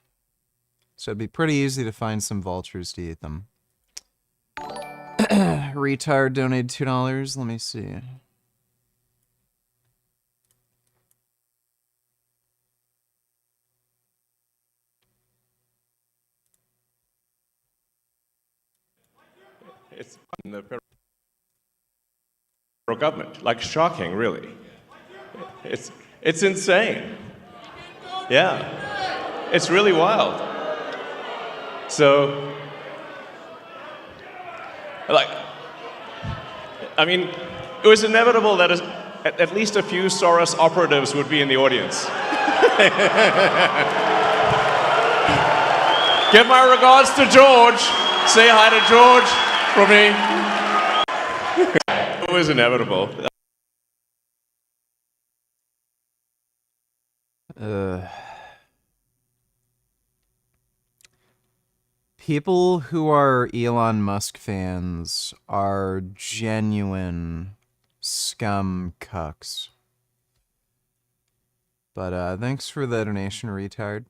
So it'd be pretty easy to find some vultures to eat them. Retard donated $2. Let me see. It's the federal government. Like, shocking, really. It's insane. Yeah. It's really wild. So, like, I mean, it was inevitable that at least a few Soros operatives would be in the audience. Give my regards to George. Say hi to George from me. It was inevitable. People who are Elon Musk fans are genuine scum cucks. But thanks for the donation, retard.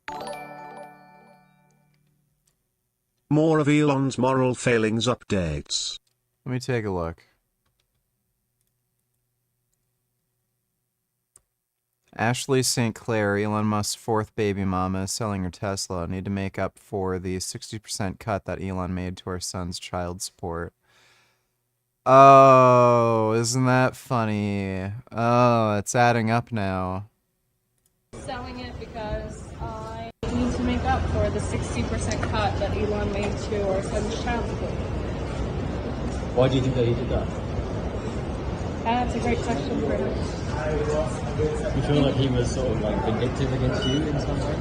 More of Elon's moral failings updates. Let me take a look. Ashley St. Clair, Elon Musk's fourth baby mama, is selling her Tesla. Need to make up for the 60% cut that Elon made to our son's child support. Oh, isn't that funny? Oh, it's adding up now. Selling it because I need to make up for the 60% cut that Elon made to our son's child support. Why do you think that he did that? That's a great question for him. You feel like he was sort of like vindictive against you in some way?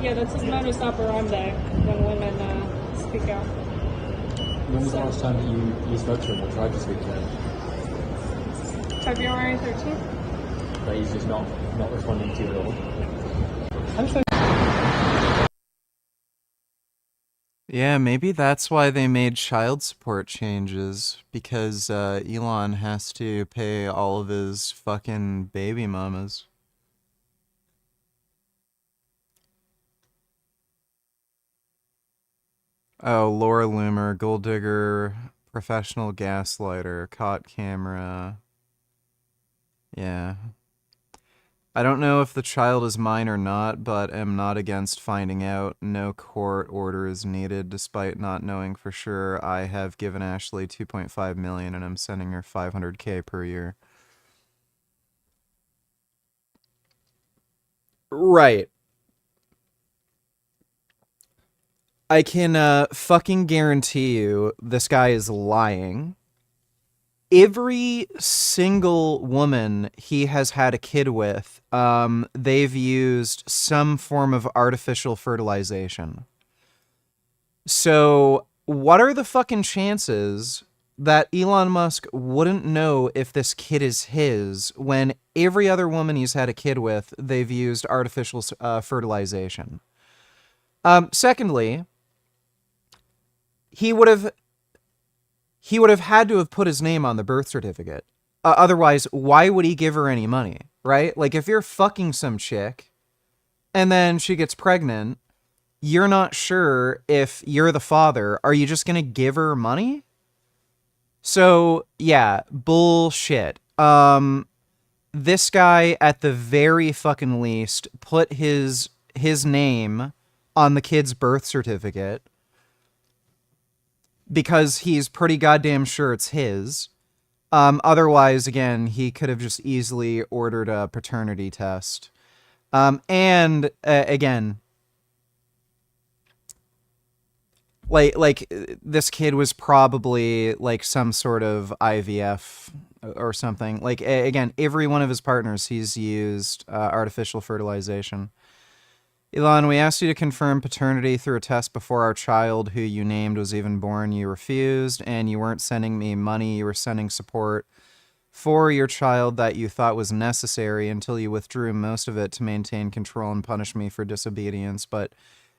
Yeah, that's his modus operandi when women speak out. When was the last time that you spoke to him or tried to speak to him? February 13th. But he's just not responding to you at all? I'm sure. Yeah, maybe that's why they made child support changes, because Elon has to pay all of his fucking baby mamas. Oh, Laura Loomer, gold digger, professional gaslighter, caught camera. Yeah. I don't know if the child is mine or not, but am not against finding out. No court order is needed, despite not knowing for sure. I have given Ashley $2.5 million and I'm sending her $500K per year. Right. I can fucking guarantee you this guy is lying. Every single woman he has had a kid with, they've used some form of artificial fertilization. So, what are the fucking chances that Elon Musk wouldn't know if this kid is his when every other woman he's had a kid with, they've used artificial fertilization. Secondly, he would have had to have put his name on the birth certificate. Otherwise, why would he give her any money, right? Like, if you're fucking some chick and then she gets pregnant, you're not sure if you're the father. Are you just going to give her money? So, yeah, bullshit. This guy, at the very fucking least, put his name on the kid's birth certificate because he's pretty goddamn sure it's his. Otherwise, again, he could have just easily ordered a paternity test. And again, like this kid was probably like some sort of IVF or something. Like, again, every one of his partners, he's used artificial fertilization. Elon, we asked you to confirm paternity through a test before our child, who you named, was even born. You refused, and you weren't sending me money. You were sending support for your child that you thought was necessary until you withdrew most of it to maintain control and punish me for disobedience. But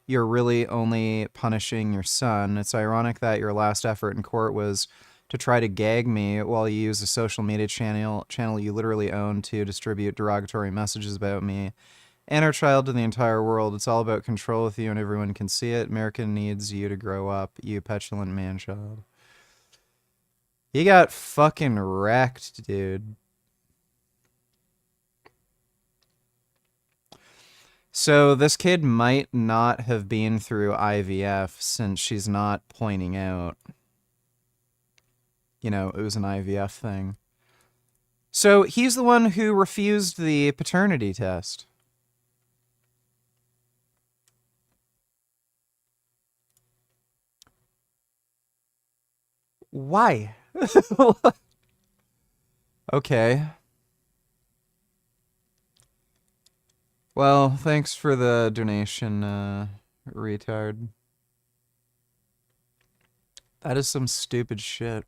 you're really only punishing your son. It's ironic that your last effort in court was to try to gag me while you use a social media channel you literally own to distribute derogatory messages about me and our child to the entire world. It's all about control with you, and everyone can see it. America needs you to grow up, you petulant man-child. He got fucking wrecked, dude. So this kid might not have been through IVF since she's not pointing out, you know, it was an IVF thing. So he's the one who refused the paternity test. Why? Okay. Well, thanks for the donation, retard. That is some stupid shit.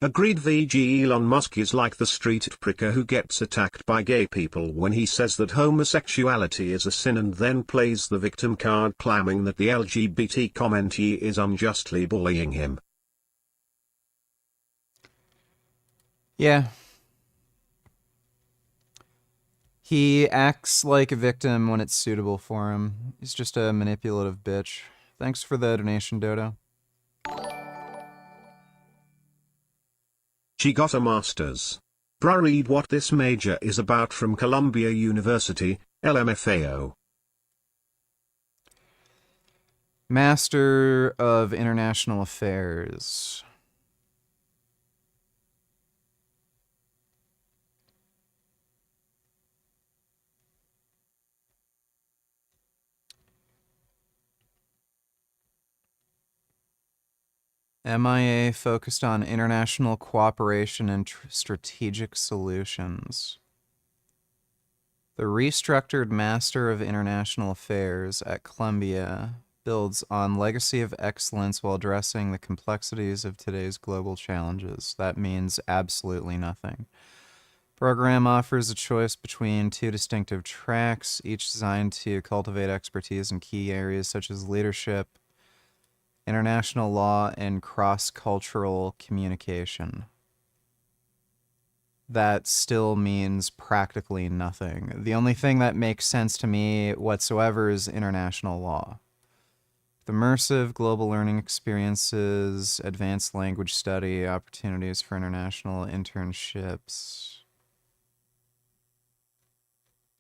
Agreed. VG. Elon Musk is like the street pricker who gets attacked by gay people when he says that homosexuality is a sin and then plays the victim card, claiming that the LGBT commentee is unjustly bullying him. Yeah. He acts like a victim when it's suitable for him. He's just a manipulative bitch. Thanks for the donation, Dodo. She got a master's. Bruh, read what this major is about from Columbia University, LMFAO. Master of International Affairs. MIA focused on international cooperation and strategic solutions. The restructured Master of International Affairs at Columbia builds on legacy of excellence while addressing the complexities of today's global challenges. That means absolutely nothing. Program offers a choice between two distinctive tracks, each designed to cultivate expertise in key areas such as leadership, international law, and cross-cultural communication. That still means practically nothing. The only thing that makes sense to me whatsoever is international law. Immersive global learning experiences, advanced language study, opportunities for international internships.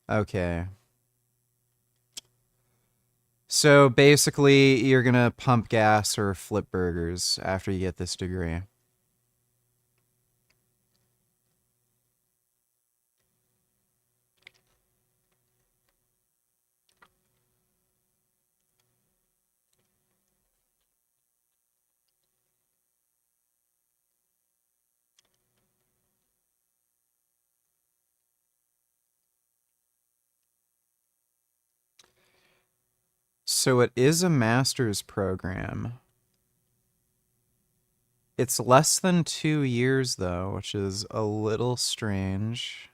Okay. So basically, you're gonna pump gas or flip burgers after you get this degree. So it is a master's program. It's less than 2 years, though, which is a little strange.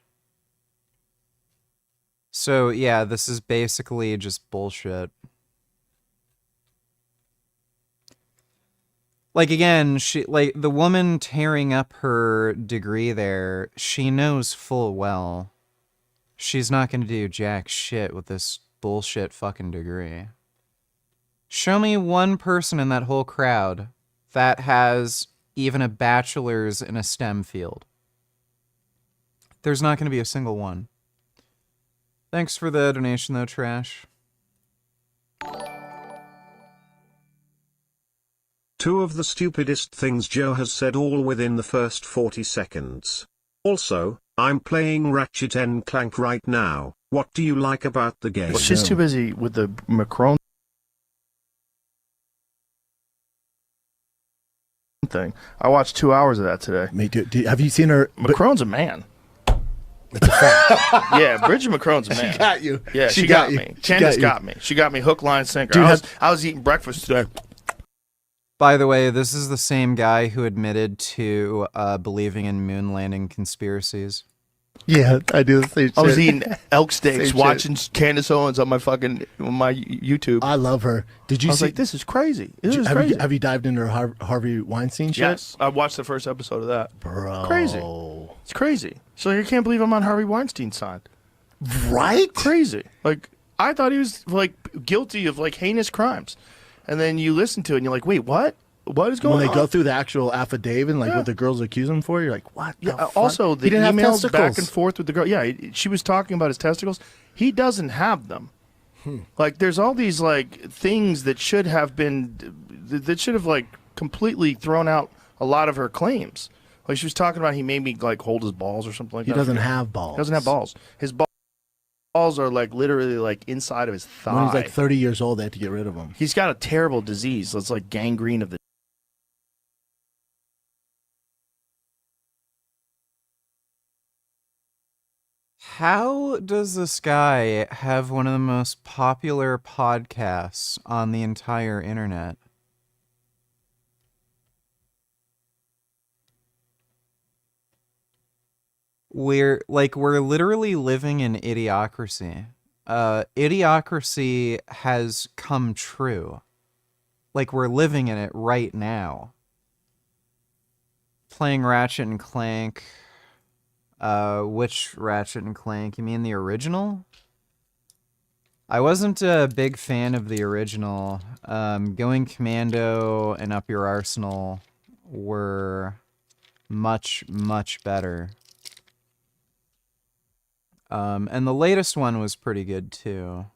So, yeah, this is basically just bullshit. Like, again, the woman tearing up her degree there, she knows full well she's not going to do jack shit with this bullshit fucking degree. Show me one person in that whole crowd that has even a bachelor's in a STEM field. There's not going to be a single one. Thanks for the donation, though, Trash. Two of the stupidest things Joe has said all within the first 40 seconds. Also, I'm playing Ratchet & Clank right now. What do you like about the game? Well, she's too busy with the Macron thing. I watched 2 hours of that today. Me too. Have you seen her? Macron's a man. It's a fact. Yeah, Bridget Macron's a man. She got you. Yeah, she got me. Candace got me. She got me hook, line, sinker. Dude, I was eating breakfast today. By the way, this is the same guy who admitted to believing in moon landing conspiracies. Yeah, I do the same shit. I was eating elk steaks, Same watching Candace Owens on my YouTube. I love her. Did you I was see? like, this is crazy. Have you dived into her Harvey Weinstein shit? Yes, I watched the first episode of that. Bro, Crazy. It's crazy. So you can't believe I'm on Harvey Weinstein's side. Right? Crazy. Like, I thought he was like guilty of like heinous crimes, and then you listen to it and you're like, wait, what? What is going on? When they go through the actual affidavit and like what the girls accuse him for, you're like, what? Yeah. the fuck? Also, the He didn't have emails back testicles. and forth with the girl. Yeah, she was talking about his testicles. He doesn't have them. Like, there's all these like things that should have been that should have like completely thrown out a lot of her claims. Like, she was talking about he made me like hold his balls or something like He that. doesn't have balls. He doesn't have balls. His balls are like literally like inside of his thigh. When he's like 30 years old, they had to get rid of him. He's got a terrible disease. It's like gangrene of the. How does this guy have one of the most popular podcasts on the entire internet? We're literally living in idiocracy. Idiocracy has come true. Like, we're living in it right now. Playing Ratchet and Clank. Which Ratchet and Clank? You mean the original? I wasn't a big fan of the original. Going Commando and Up Your Arsenal were much, much better. And the latest one was pretty good too.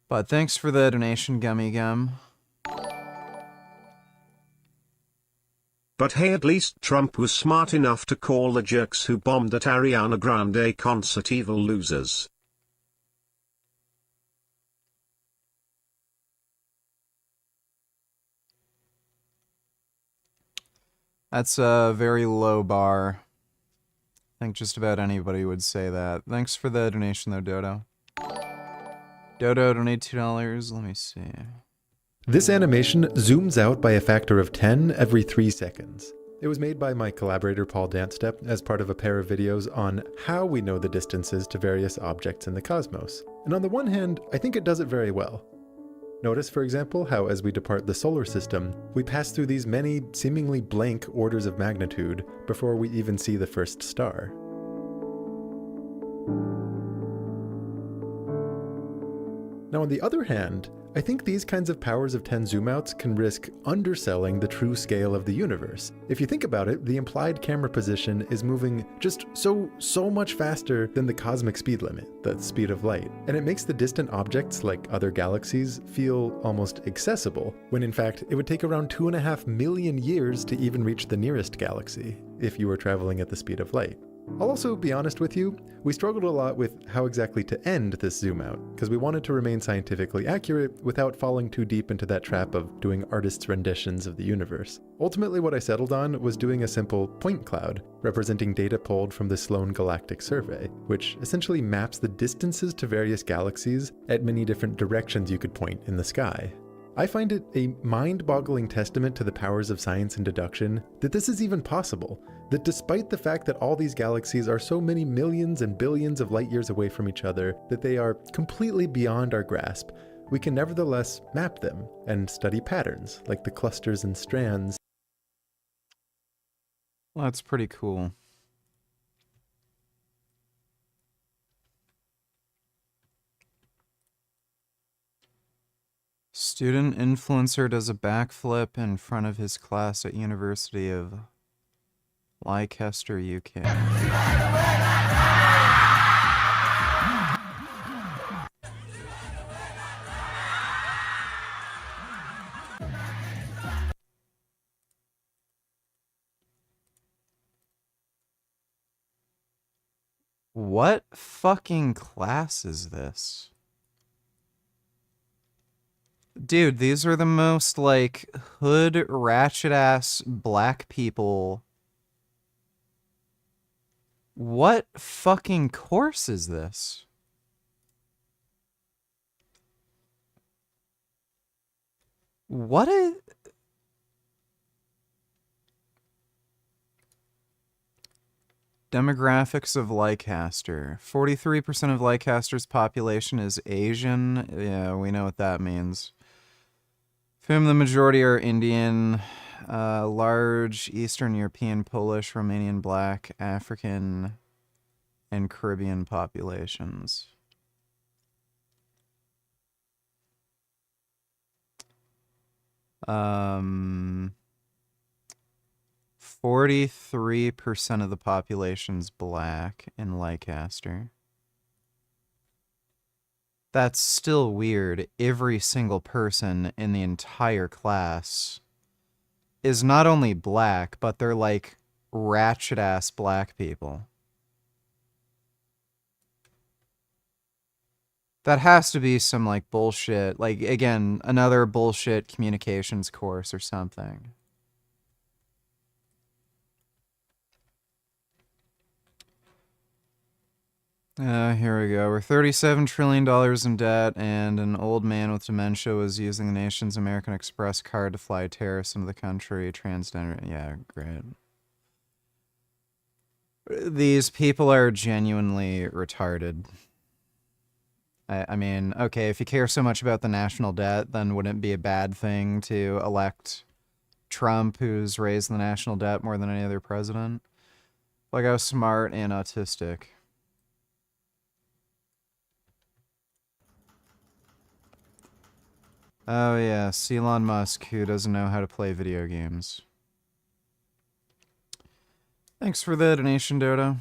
But thanks for the donation, Gummy Gum. But hey, at least Trump was smart enough to call the jerks who bombed that Ariana Grande concert evil losers. That's a very low bar. I think just about anybody would say that. Thanks for the donation, though, Dodo. Dodo, donate $2. Let me see. This animation zooms out by a factor of 10 every 3 seconds. It was made by my collaborator Paul Danstep as part of a pair of videos on how we know the distances to various objects in the cosmos. And on the one hand, I think it does it very well. Notice, for example, how as we depart the solar system, we pass through these many seemingly blank orders of magnitude before we even see the first star. Now, on the other hand, I think these kinds of powers of 10 zoom-outs can risk underselling the true scale of the universe. If you think about it, the implied camera position is moving just so much faster than the cosmic speed limit, the speed of light. And it makes the distant objects, like other galaxies, feel almost accessible, when in fact it would take around 2.5 million years to even reach the nearest galaxy, if you were traveling at the speed of light. I'll also be honest with you, we struggled a lot with how exactly to end this zoom out, because we wanted to remain scientifically accurate without falling too deep into that trap of doing artists' renditions of the universe. Ultimately, what I settled on was doing a simple point cloud, representing data pulled from the Sloan Galactic Survey, which essentially maps the distances to various galaxies at many different directions you could point in the sky. I find it a mind-boggling testament to the powers of science and deduction that this is even possible, that despite the fact that all these galaxies are so many millions and billions of light years away from each other that they are completely beyond our grasp, we can nevertheless map them and study patterns like the clusters and strands. Well, that's pretty cool. Student influencer does a backflip in front of his class at University of Leicester, UK. What fucking class is this? Dude, these are the most, like, hood, ratchet-ass black people. What fucking course is this? What is... Demographics of Leicester. 43% of Leicester's population is Asian. Yeah, we know what that means. Of whom the majority are Indian, large Eastern European, Polish, Romanian, Black, African, and Caribbean populations. Um, 43% of the population's Black in Leicester. That's still weird. Every single person in the entire class is not only black, but they're like ratchet-ass black people. That has to be some like bullshit, like again, another bullshit communications course or something. Here we go. We're $37 trillion in debt, and an old man with dementia was using the nation's American Express card to fly terrorists into the country. Transgender. Yeah, great. These people are genuinely retarded. I mean, okay, if you care so much about the national debt, then wouldn't it be a bad thing to elect Trump, who's raised the national debt more than any other president? Like, how smart and autistic. Oh yes, Elon Musk, who doesn't know how to play video games. Thanks for the donation, Dodo.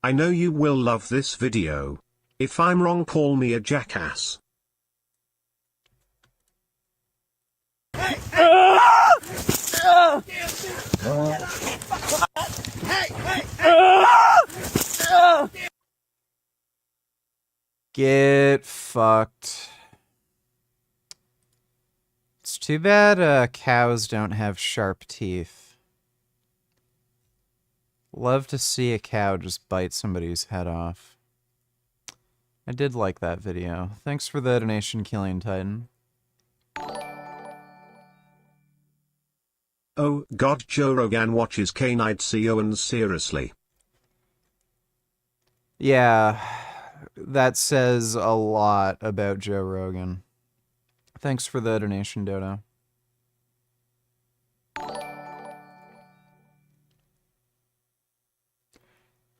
I know you will love this video. If I'm wrong, call me a jackass. Get fucked. It's too bad cows don't have sharp teeth. Love to see a cow just bite somebody's head off. I did like that video. Thanks for the donation, Killian Titan. Oh God, Joe Rogan watches Canine Owens seriously. Yeah, that says a lot about Joe Rogan. Thanks for the donation, Dodo.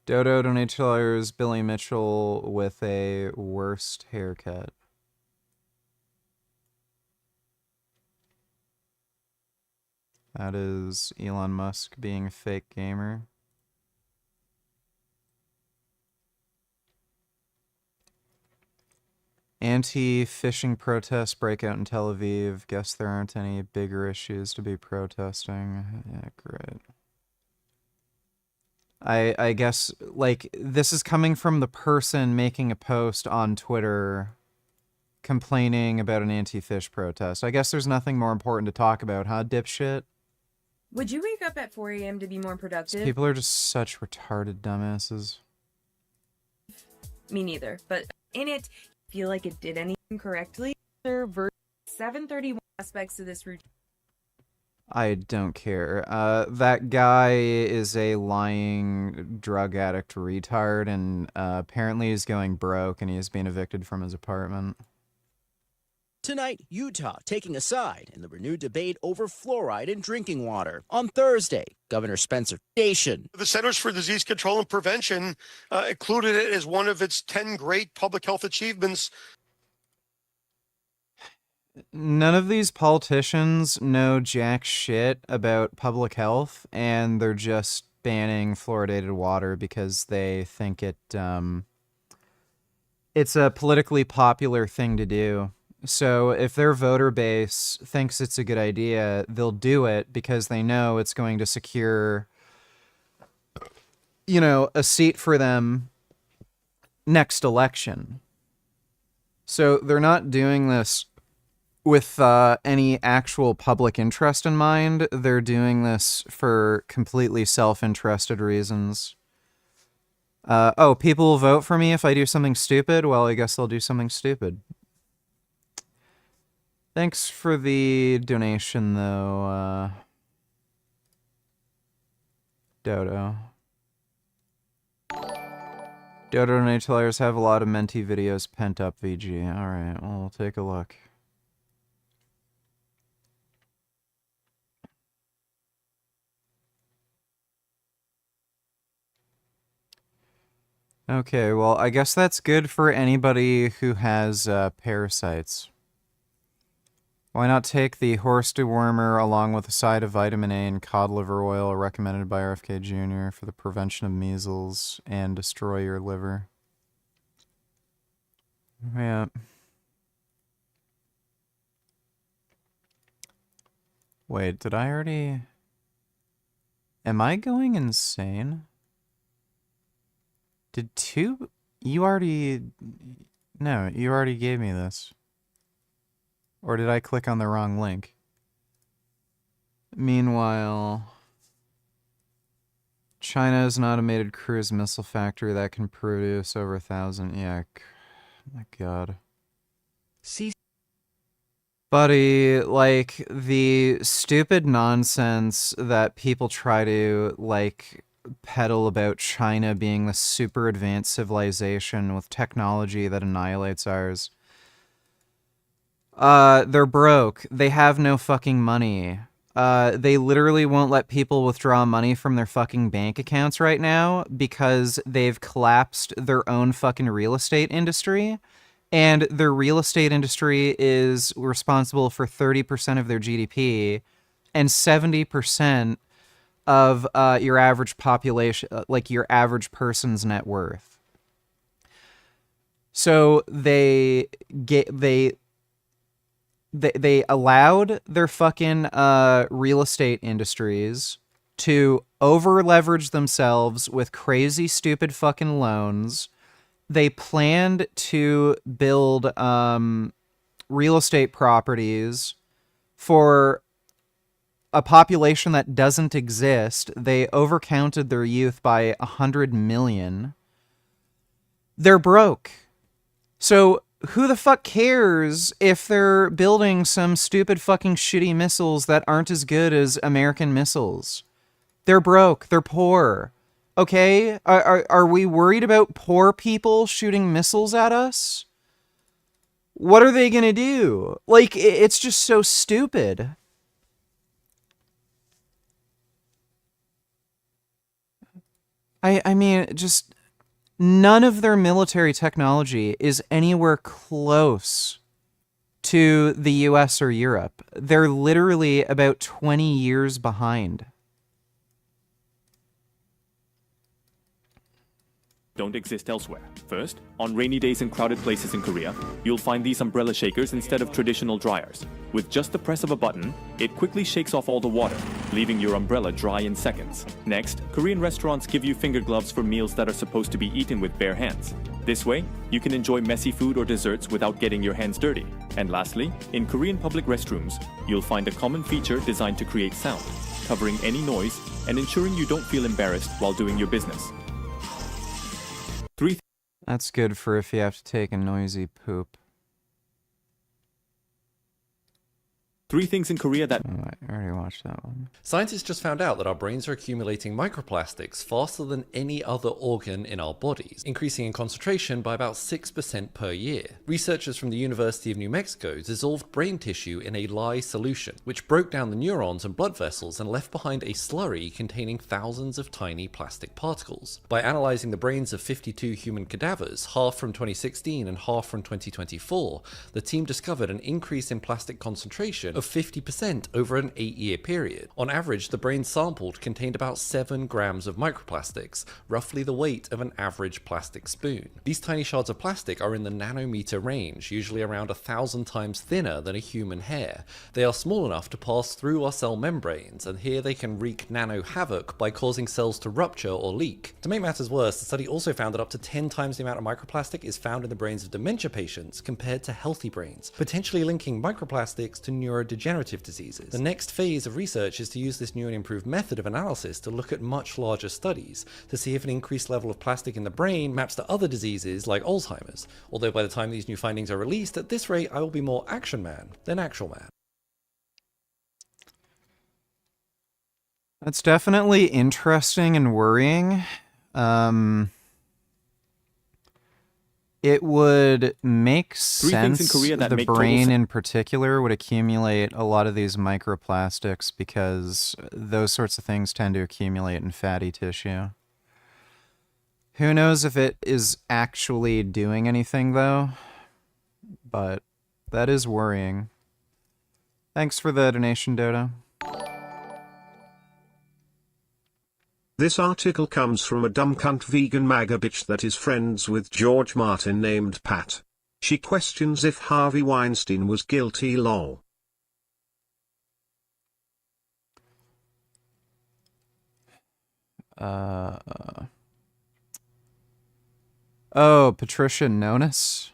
Dodo donators Billy Mitchell with a worst haircut. That is Elon Musk being a fake gamer. Anti-fishing protests break out in Tel Aviv. Guess there aren't any bigger issues to be protesting. Yeah, great. I guess, like, this is coming from the person making a post on Twitter complaining about an anti-fish protest. I guess there's nothing more important to talk about, huh, dipshit? Would you wake up at 4 a.m. to be more productive? People are just such retarded dumbasses. Me neither. But in it, feel like it did anything correctly? Verse 731 aspects of this routine. I don't care. That guy is a lying drug addict retard, and apparently he's going broke, and he's being evicted from his apartment. Tonight, Utah taking a side in the renewed debate over fluoride in drinking water. On Thursday, Governor Spencer Station. The Centers for Disease Control and Prevention included it as one of its 10 great public health achievements. None of these politicians know jack shit about public health, and they're just banning fluoridated water because they think it's a politically popular thing to do. So if their voter base thinks it's a good idea, they'll do it because they know it's going to secure, a seat for them next election. So they're not doing this with any actual public interest in mind. They're doing this for completely self-interested reasons. People will vote for me if I do something stupid? Well, I guess I'll do something stupid. Thanks for the donation, though, Dodo. Dodo donators have a lot of Menti videos pent up, VG. Alright, well, we'll take a look. Okay, well, I guess that's good for anybody who has parasites. Why not take the horse dewormer along with a side of vitamin A and cod liver oil recommended by RFK Jr. for the prevention of measles and destroy your liver? Yeah. Wait, did I already... Am I going insane? Did two... You already... No, you already gave me this. Or did I click on the wrong link? Meanwhile... China has an automated cruise missile factory that can produce over 1,000... Yeah, my god. Buddy, like, the stupid nonsense that people try to, like, peddle about China being the super advanced civilization with technology that annihilates ours. They're broke. They have no fucking money. They literally won't let people withdraw money from their fucking bank accounts right now because they've collapsed their own fucking real estate industry. And their real estate industry is responsible for 30% of their GDP and 70% of your average population, like your average person's net worth. So they allowed their fucking real estate industries to over leverage themselves with crazy stupid fucking loans. They planned to build real estate properties for a population that doesn't exist. They overcounted their youth by 100 million. They're broke. So who the fuck cares if they're building some stupid fucking shitty missiles that aren't as good as American missiles? They're broke. They're poor. Okay? Are we worried about poor people shooting missiles at us? What are they gonna do? Like, it's just so stupid. I mean, just none of their military technology is anywhere close to the US or Europe. They're literally about 20 years behind. don't exist elsewhere. First, on rainy days in crowded places in Korea, you'll find these umbrella shakers instead of traditional dryers. With just the press of a button, it quickly shakes off all the water, leaving your umbrella dry in seconds. Next, Korean restaurants give you finger gloves for meals that are supposed to be eaten with bare hands. This way, you can enjoy messy food or desserts without getting your hands dirty. And lastly, in Korean public restrooms, you'll find a common feature designed to create sound, covering any noise and ensuring you don't feel embarrassed while doing your business. That's good for if you have to take a noisy poop. 3 things in Korea that... Oh, I already watched that one. Scientists just found out that our brains are accumulating microplastics faster than any other organ in our bodies, increasing in concentration by about 6% per year. Researchers from the University of New Mexico dissolved brain tissue in a lye solution, which broke down the neurons and blood vessels and left behind a slurry containing thousands of tiny plastic particles. By analyzing the brains of 52 human cadavers, half from 2016 and half from 2024, the team discovered an increase in plastic concentration of 50% over an 8-year period. On average, the brains sampled contained about 7 grams of microplastics, roughly the weight of an average plastic spoon. These tiny shards of plastic are in the nanometer range, usually around 1,000 times thinner than a human hair. They are small enough to pass through our cell membranes, and here they can wreak nano havoc by causing cells to rupture or leak. To make matters worse, the study also found that up to 10 times the amount of microplastic is found in the brains of dementia patients compared to healthy brains, potentially linking microplastics to neurodegenerative diseases. The next phase of research is to use this new and improved method of analysis to look at much larger studies, to see if an increased level of plastic in the brain maps to other diseases like Alzheimer's. Although by the time these new findings are released, at this rate I will be more action man than actual man. That's definitely interesting and worrying. It would make sense in Korea that the make total brain sense. in particular would accumulate a lot of these microplastics because those sorts of things tend to accumulate in fatty tissue. Who knows if it is actually doing anything though, but that is worrying. Thanks for the donation, Dodo. This article comes from a dumb cunt vegan MAGA bitch that is friends with George Martin named Pat. She questions if Harvey Weinstein was guilty lol. Oh, Patricia Nonis?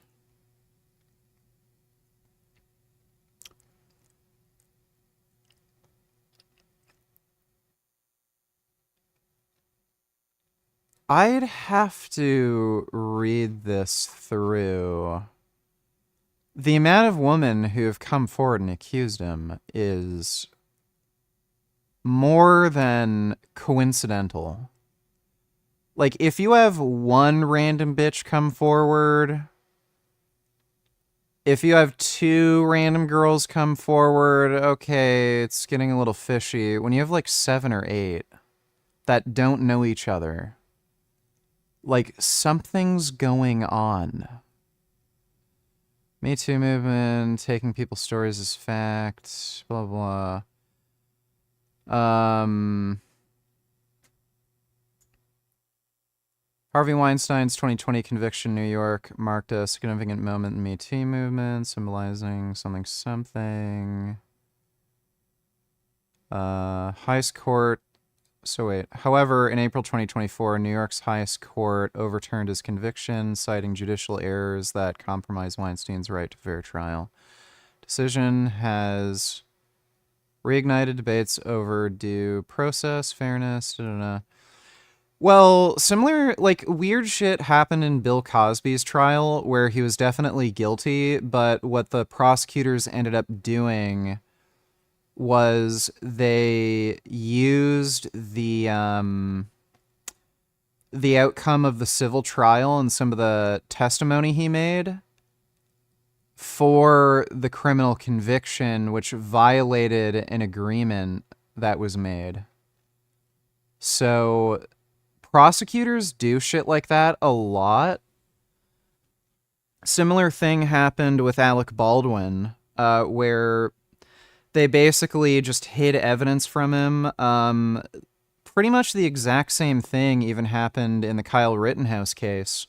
I'd have to read this through. The amount of women who have come forward and accused him is more than coincidental. Like, if you have one random bitch come forward, if you have 2 random girls come forward, okay, it's getting a little fishy. When you have like 7 or 8 that don't know each other, like, something's going on. Me Too movement, taking people's stories as fact, blah, blah. Harvey Weinstein's 2020 conviction in New York marked a significant moment in the Me Too movement, symbolizing something. Highest court. However, in April 2024, New York's highest court overturned his conviction, citing judicial errors that compromise Weinstein's right to fair trial. Decision has reignited debates over due process, fairness, Well, similar, like, weird shit happened in Bill Cosby's trial, where he was definitely guilty, but what the prosecutors ended up doing was they used the outcome of the civil trial and some of the testimony he made for the criminal conviction, which violated an agreement that was made. So prosecutors do shit like that a lot. Similar thing happened with Alec Baldwin, where they basically just hid evidence from him. pretty much the exact same thing even happened in the Kyle Rittenhouse case,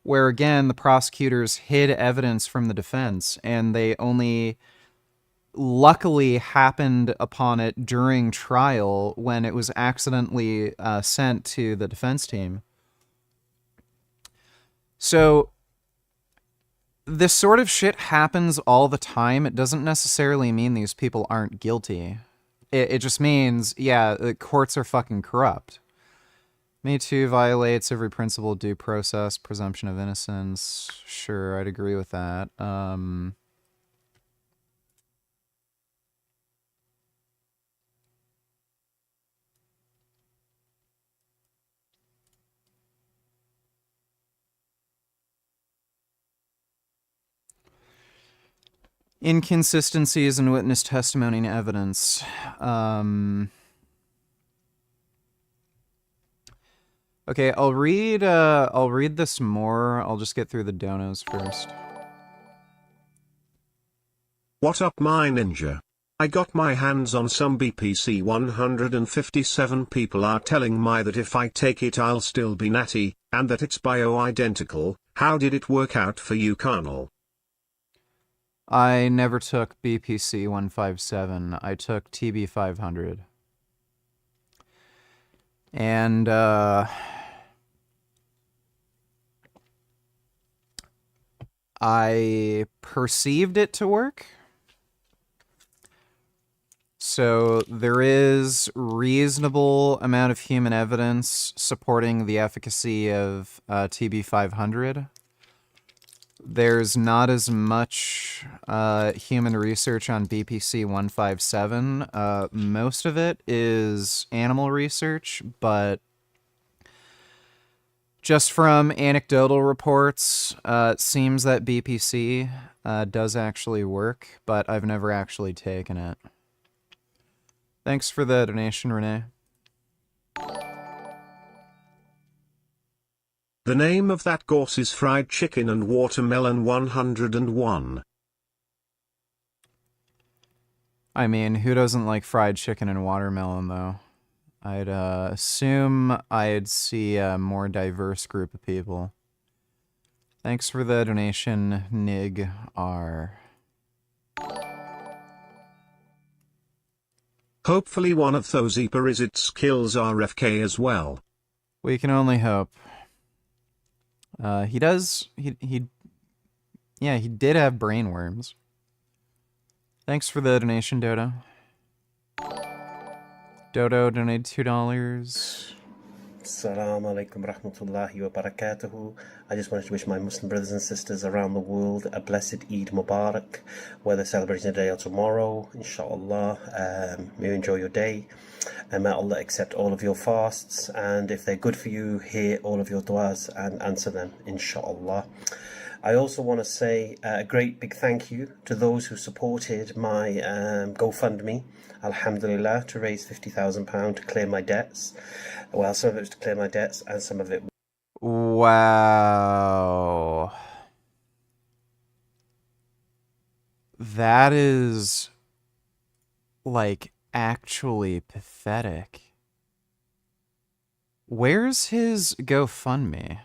where again, the prosecutors hid evidence from the defense, and they only luckily happened upon it during trial when it was accidentally sent to the defense team. So this sort of shit happens all the time. It doesn't necessarily mean these people aren't guilty. It just means, yeah, the courts are fucking corrupt. Me Too violates every principle of due process, presumption of innocence. Sure, I'd agree with that. Inconsistencies in witness testimony and evidence. Okay, I'll read this more. I'll just get through the donos first. What up, my ninja? I got my hands on some BPC 157. People are telling me that if I take it I'll still be natty, and that it's bioidentical. How did it work out for you, Colonel? I never took BPC 157. I took TB 500. And I perceived it to work. So there is reasonable amount of human evidence supporting the efficacy of TB 500. There's not as much human research on BPC 157. Most of it is animal research, but just from anecdotal reports, it seems that BPC does actually work, but I've never actually taken it. Thanks for the donation, Renee. The name of that course is Fried Chicken and Watermelon 101. I mean, who doesn't like fried chicken and watermelon, though? I'd assume I'd see a more diverse group of people. Thanks for the donation, Nig R. Hopefully one of those Eparizits kills RFK as well. We can only hope. He did have brainworms. Thanks for the donation, Dodo. Dodo donated $2. Assalamu alaikum rahmatullahi wa barakatuhu. I just wanted to wish my Muslim brothers and sisters around the world a blessed Eid Mubarak, whether celebrating today or tomorrow, inshallah. May you enjoy your day, and may Allah accept all of your fasts, and if they're good for you, hear all of your du'as and answer them, inshallah. I also want to say a great big thank you to those who supported my GoFundMe, alhamdulillah, to raise £50,000 to clear my debts. Well, some of it was to clear my debts, and some of it... Wow. That is, like, actually pathetic. Where's his GoFundMe?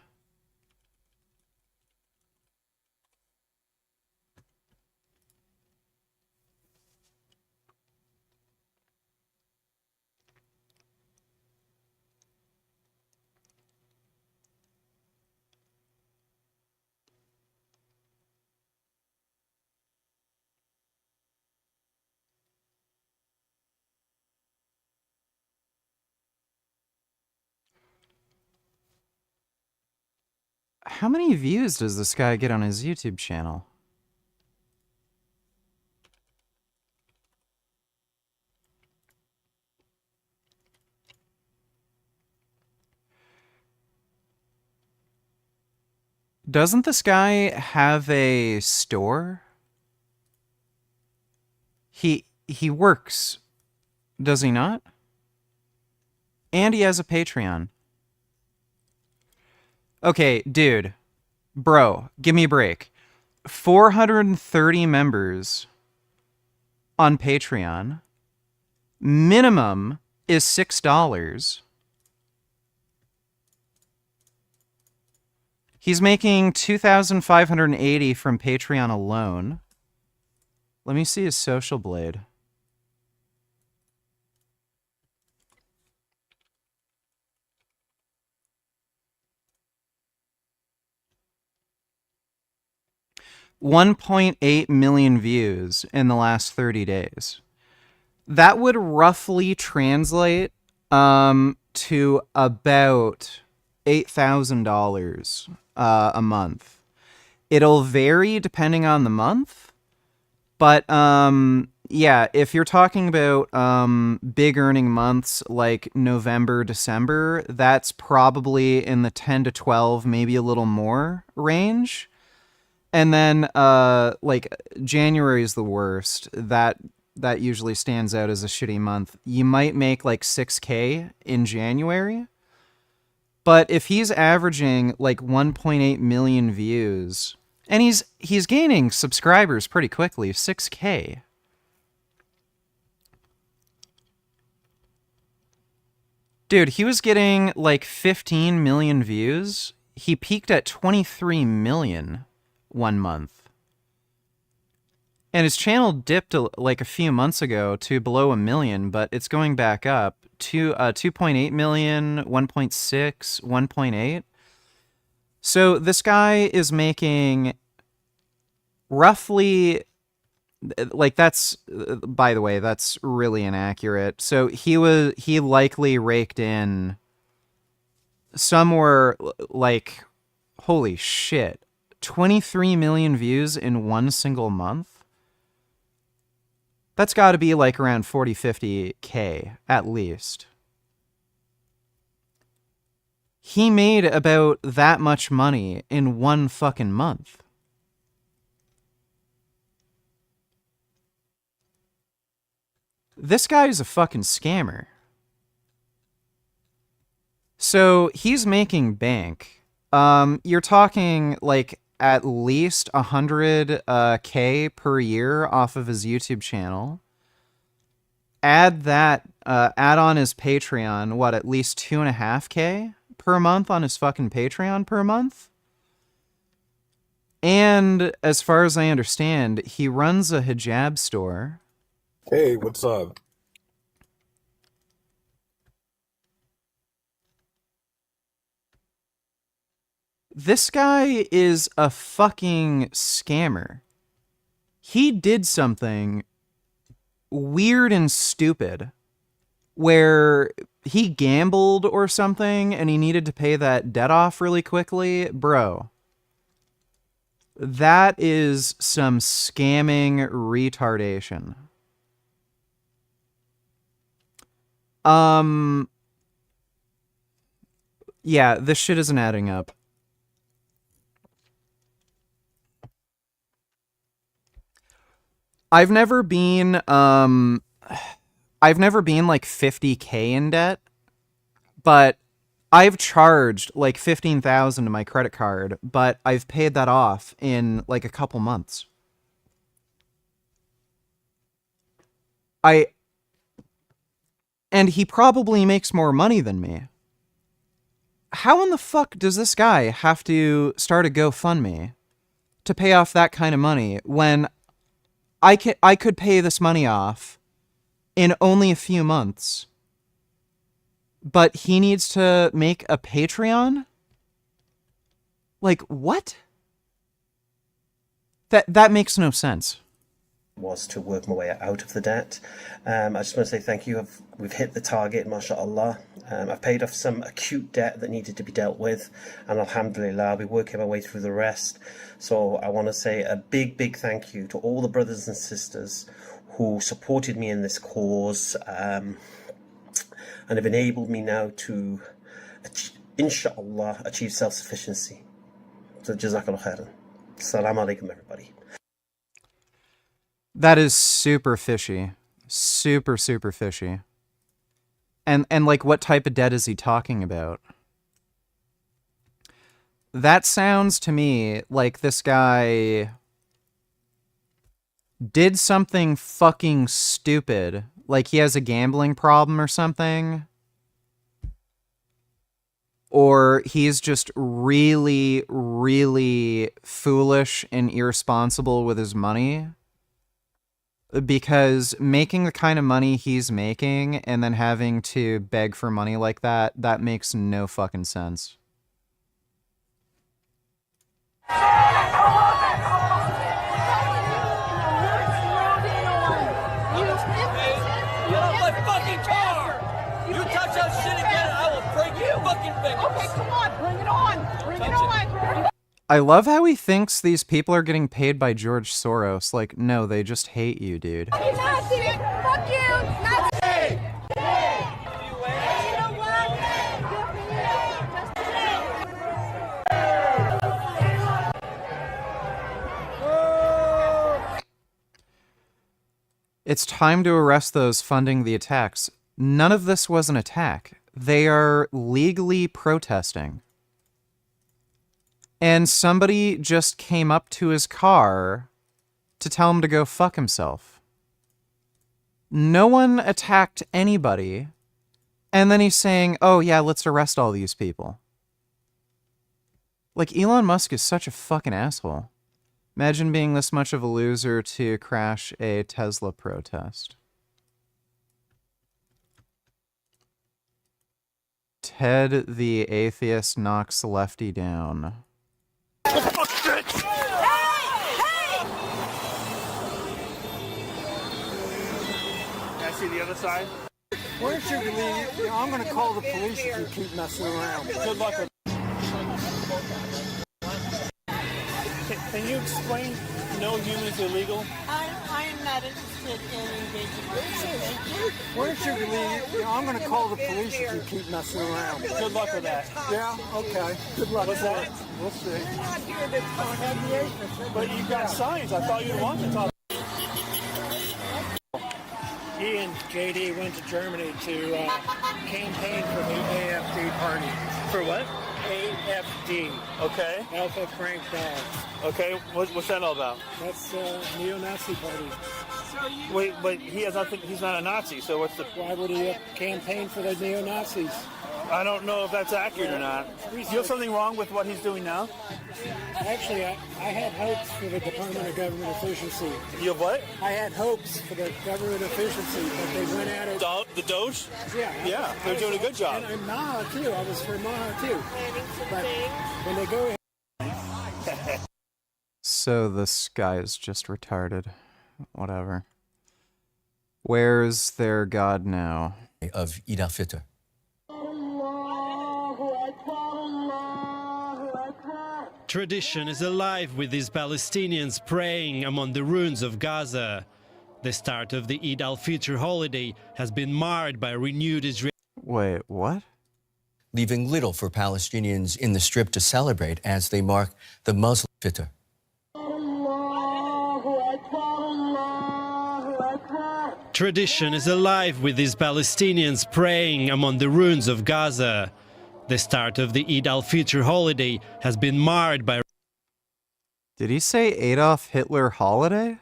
How many views does this guy get on his YouTube channel? Doesn't this guy have a store? He works, does he not? And he has a Patreon. Okay, dude. Bro, give me a break. 430 members on Patreon. Minimum is $6. He's making 2,580 from Patreon alone. Let me see his social blade. $1.8 million views in the last 30 days. That would roughly translate to about $8,000 a month. It'll vary depending on the month, but yeah, if you're talking about big earning months like November, December, that's probably in the 10 to 12, maybe a little more range. And then like January is the worst. That usually stands out as a shitty month. You might make like 6K in January. But if he's averaging like 1.8 million views, and he's gaining subscribers pretty quickly, 6K. Dude, he was getting like 15 million views. He peaked at 23 million one month. And his channel dipped like a few months ago to below 1 million, but it's going back up to 2.8 million, 1.6, 1.8. So this guy is making roughly, like that's, by the way, that's really inaccurate. So he likely raked in somewhere like, holy shit, 23 million views in one single month? That's got to be like around 40, 50K at least. He made about that much money in one fucking month. This guy is a fucking scammer. So he's making bank. You're talking like at least 100K per year off of his YouTube channel. Add on his Patreon, what, at least 2.5K per month on his fucking Patreon per month? And as far as I understand, he runs a hijab store. Hey, what's up? This guy is a fucking scammer. He did something weird and stupid where he gambled or something and he needed to pay that debt off really quickly. Bro, that is some scamming retardation. Yeah, this shit isn't adding up. I've never been like 50K in debt, but I've charged like 15,000 to my credit card, but I've paid that off in like a couple months. And he probably makes more money than me. How in the fuck does this guy have to start a GoFundMe to pay off that kind of money when I could pay this money off in only a few months, but he needs to make a Patreon? Like, what? That makes no sense. Was to work my way out of the debt. I just want to say thank you. We've hit the target, mashallah. I've paid off some acute debt that needed to be dealt with, and alhamdulillah, I'll be working my way through the rest. So I want to say a big thank you to all the brothers and sisters who supported me in this cause and have enabled me now to, inshallah, achieve self-sufficiency. So jazakallah khairan. Assalamu alaikum, everybody. That is super fishy. Super fishy. And like, what type of debt is he talking about? That sounds to me like this guy did something fucking stupid. Like he has a gambling problem or something. or he's just really, really foolish and irresponsible with his money. Because making the kind of money he's making and then having to beg for money like that, that makes no fucking sense. Okay, come on, bring it on. Bring it on. I love how he thinks these people are getting paid by George Soros. Like, no, they just hate you, dude. Fuck you, Nazi! Fuck you, Nazi! It's time to arrest those funding the attacks. None of this was an attack. They are legally protesting. And somebody just came up to his car to tell him to go fuck himself. No one attacked anybody. And then he's saying, oh yeah, let's arrest all these people. Like, Elon Musk is such a fucking asshole. Imagine being this much of a loser to crash a Tesla protest. Ted the atheist knocks Lefty down. Can I see the other side? Where should we leave? I'm going to call the police if you keep messing around. Good luck with Can you explain no human is illegal? I am not interested in engaging with you. Where should we leave? I'm going to call the police if you keep messing around. Good luck with that. Yeah, okay. Good luck. What's that? We'll see. I'm not here to have the acres. But you've got signs. I thought you'd want to talk. He and JD went to Germany to campaign for the AFD party. For what? AFD. Okay. Alpha Frank Dogs. Okay. What's that all about? That's neo-Nazi party. Wait, but he has nothing. He's not a Nazi. So what's the? Why would he campaign for the neo-Nazis? I don't know if that's accurate or not. Do you have something wrong with what he's doing now? Actually, I had hopes for the Department of Government Efficiency. You have what? I had hopes for the government efficiency, but they went at it. The Doge? Yeah. Yeah, they're doing a good job. And Maha, too. I was for Maha, too. But when they go ahead... So this guy is just retarded. Whatever. Where's their god now? Of Eid al-Fitr. Tradition is alive with these Palestinians praying among the ruins of Gaza. The start of the Eid al-Fitr holiday has been marred by renewed Israeli... Wait, what? Leaving little for Palestinians in the Strip to celebrate as they mark the Muslim Fitr. Tradition is alive with these Palestinians praying among the ruins of Gaza. The start of the Eid al-Fitr holiday has been marred by... Did he say Adolf Hitler holiday?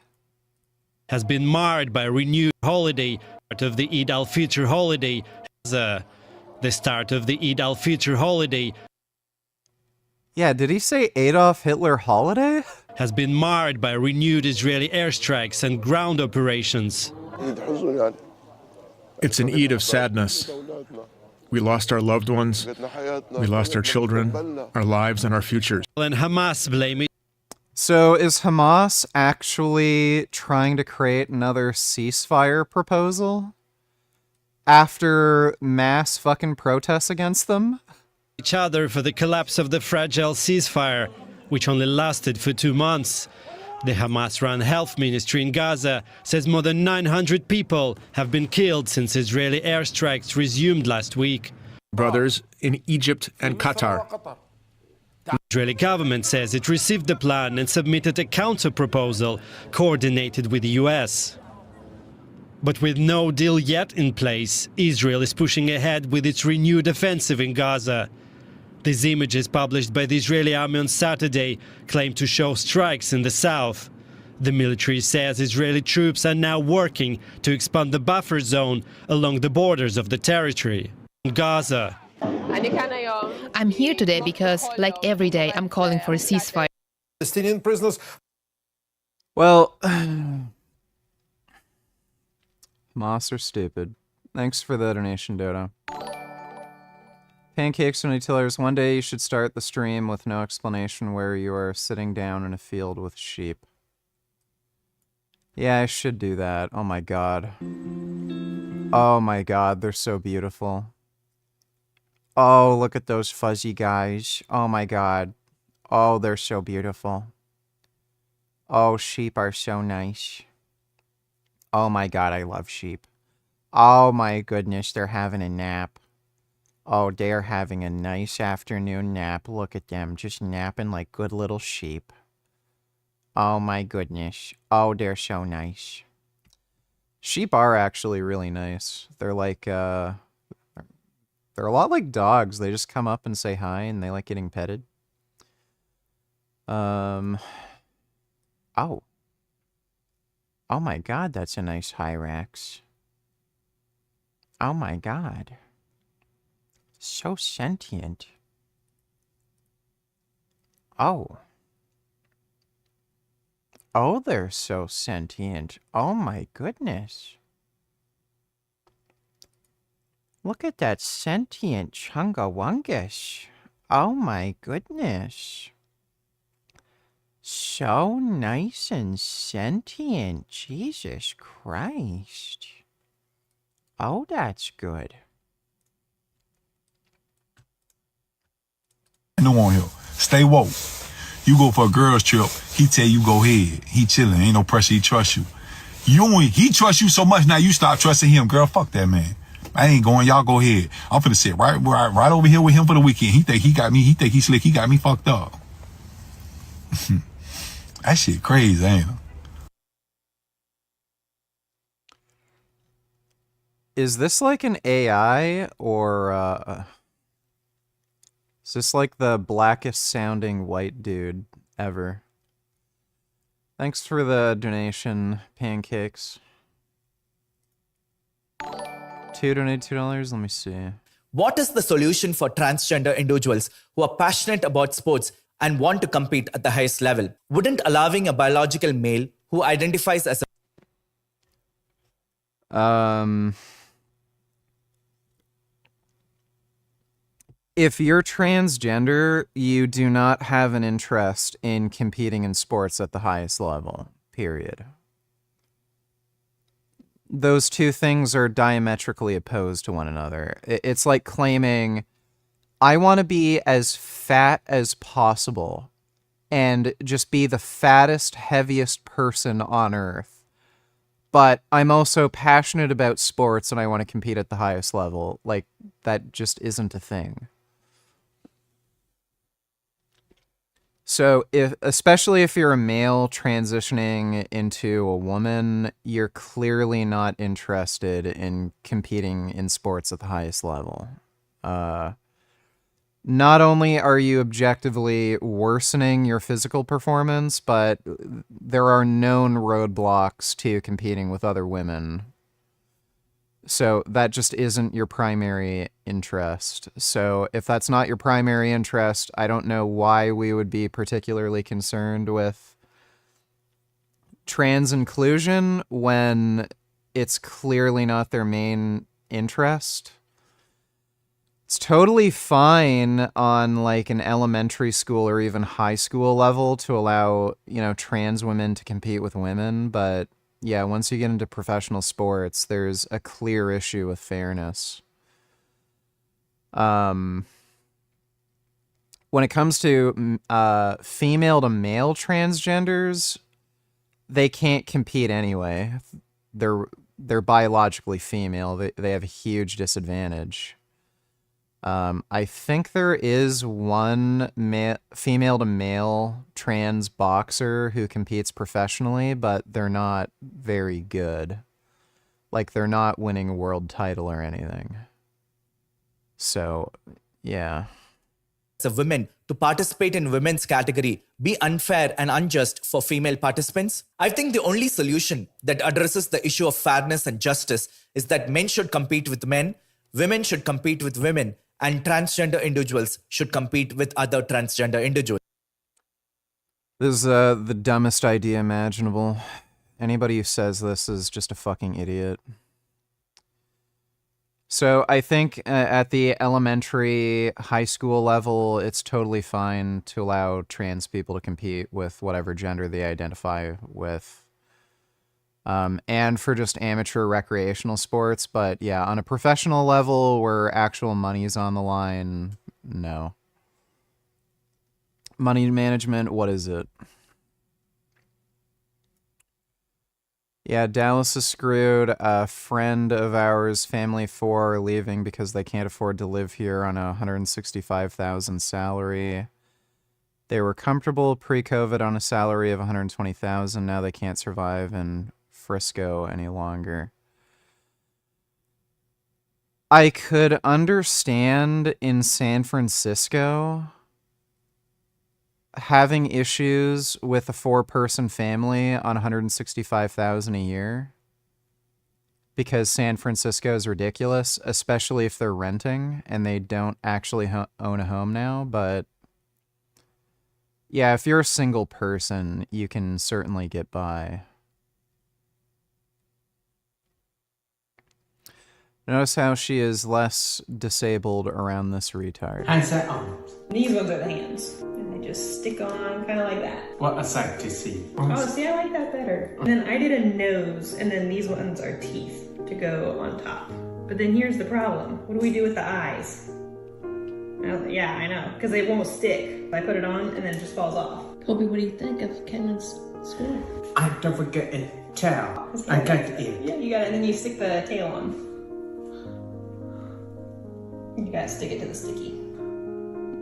Has been marred by renewed holiday. Part of the Eid al-Fitr holiday. The start of the Eid al-Fitr holiday... Yeah, did he say Adolf Hitler holiday? Has been marred by renewed Israeli airstrikes and ground operations. It's an Eid of sadness. We lost our loved ones, we lost our children, our lives, and our futures. And Hamas blame it. So is Hamas actually trying to create another ceasefire proposal? After mass fucking protests against them? Each other for the collapse of the fragile ceasefire, which only lasted for 2 months. The Hamas-run health ministry in Gaza says more than 900 people have been killed since Israeli airstrikes resumed last week. Brothers in Egypt and Qatar. The Israeli government says it received the plan and submitted a counter-proposal coordinated with the US. But with no deal yet in place, Israel is pushing ahead with its renewed offensive in Gaza. These images published by the Israeli army on Saturday claim to show strikes in the south. The military says Israeli troops are now working to expand the buffer zone along the borders of the territory. In Gaza, I'm here today because, like every day, I'm calling for a ceasefire. Palestinian prisoners. Well, Moss are stupid. Thanks for the donation, Dodo. Pancakes and Tillers, one day you should start the stream with no explanation where you are sitting down in a field with sheep. Yeah, I should do that. Oh my god. Oh my god, they're so beautiful. Oh, look at those fuzzy guys. Oh my god. Oh, they're so beautiful. Oh, sheep are so nice. Oh my god, I love sheep. Oh my goodness, they're having a nap. Oh, they're having a nice afternoon nap. Look at them, just napping like good little sheep. Oh my goodness. Oh, they're so nice. Sheep are actually really nice. They're like, they're a lot like dogs. They just come up and say hi and they like getting petted. Oh. Oh my god, that's a nice Hyrax. Oh my god. So sentient. Oh. Oh, they're so sentient. Oh my goodness. Look at that sentient Chungawungus. Oh my goodness. So nice and sentient. Jesus Christ. Oh, that's good. No on here. Stay woke. You go for a girls trip, he tell you go ahead. He chilling, ain't no pressure, he trust you. He trusts you so much now you stop trusting him. Girl, fuck that man. I ain't going, y'all go ahead. I'm finna sit right over here with him for the weekend. He think he got me, he think he slick, he got me fucked up. That shit crazy, ain't it? Is this like an AI or is this like the blackest sounding white dude ever? Thanks for the donation, Pancakes. 2 donated $2. Let me see. What is the solution for transgender individuals who are passionate about sports and want to compete at the highest level? Wouldn't allowing a biological male who identifies as a... If you're transgender, you do not have an interest in competing in sports at the highest level, period. Those two things are diametrically opposed to one another. It's like claiming, I want to be as fat as possible and just be the fattest, heaviest person on earth. But I'm also passionate about sports and I want to compete at the highest level. Like, that just isn't a thing. So, especially if you're a male transitioning into a woman, you're clearly not interested in competing in sports at the highest level. Not only are you objectively worsening your physical performance, but there are known roadblocks to competing with other women. So that just isn't your primary interest. So if that's not your primary interest, I don't know why we would be particularly concerned with trans inclusion when it's clearly not their main interest. It's totally fine on like an elementary school or even high school level to allow, trans women to compete with women, but yeah, once you get into professional sports, there's a clear issue with fairness. When it comes to female to male transgenders, they can't compete anyway. They're biologically female. They have a huge disadvantage. I think there is one female to male trans boxer who competes professionally, but they're not very good. Like, they're not winning a world title or anything. So, yeah. As a women to participate in women's category be unfair and unjust for female participants? I think the only solution that addresses the issue of fairness and justice is that men should compete with men, women should compete with women, and transgender individuals should compete with other transgender individuals. This is the dumbest idea imaginable. Anybody who says this is just a fucking idiot. So I think at the elementary, high school level, it's totally fine to allow trans people to compete with whatever gender they identify with. And for just amateur recreational sports. But yeah, on a professional level where actual money is on the line, no. Money management, what is it? Yeah, Dallas is screwed. A friend of ours, family 4, are leaving because they can't afford to live here on a $165,000 salary. They were comfortable pre-COVID on a salary of $120,000. Now they can't survive in Frisco any longer. I could understand in San Francisco having issues with a 4-person family on $165,000 a year because San Francisco is ridiculous, especially if they're renting and they don't actually own a home now. But yeah, if you're a single person, you can certainly get by. Notice how she is less disabled around this retard. Hands are arms. These ones are the hands. And they just stick on kind of like that. What a sight to see. Oh, see, I like that better. And then I did a nose, and then these ones are teeth to go on top. But then here's the problem. What do we do with the eyes? Yeah, I know, because it won't stick. I put it on, and then it just falls off. Colby, what do you think of Kevin's school? I don't forget a tail. I got it. Yeah, you got it, and then you stick the tail on. You gotta stick it to the sticky.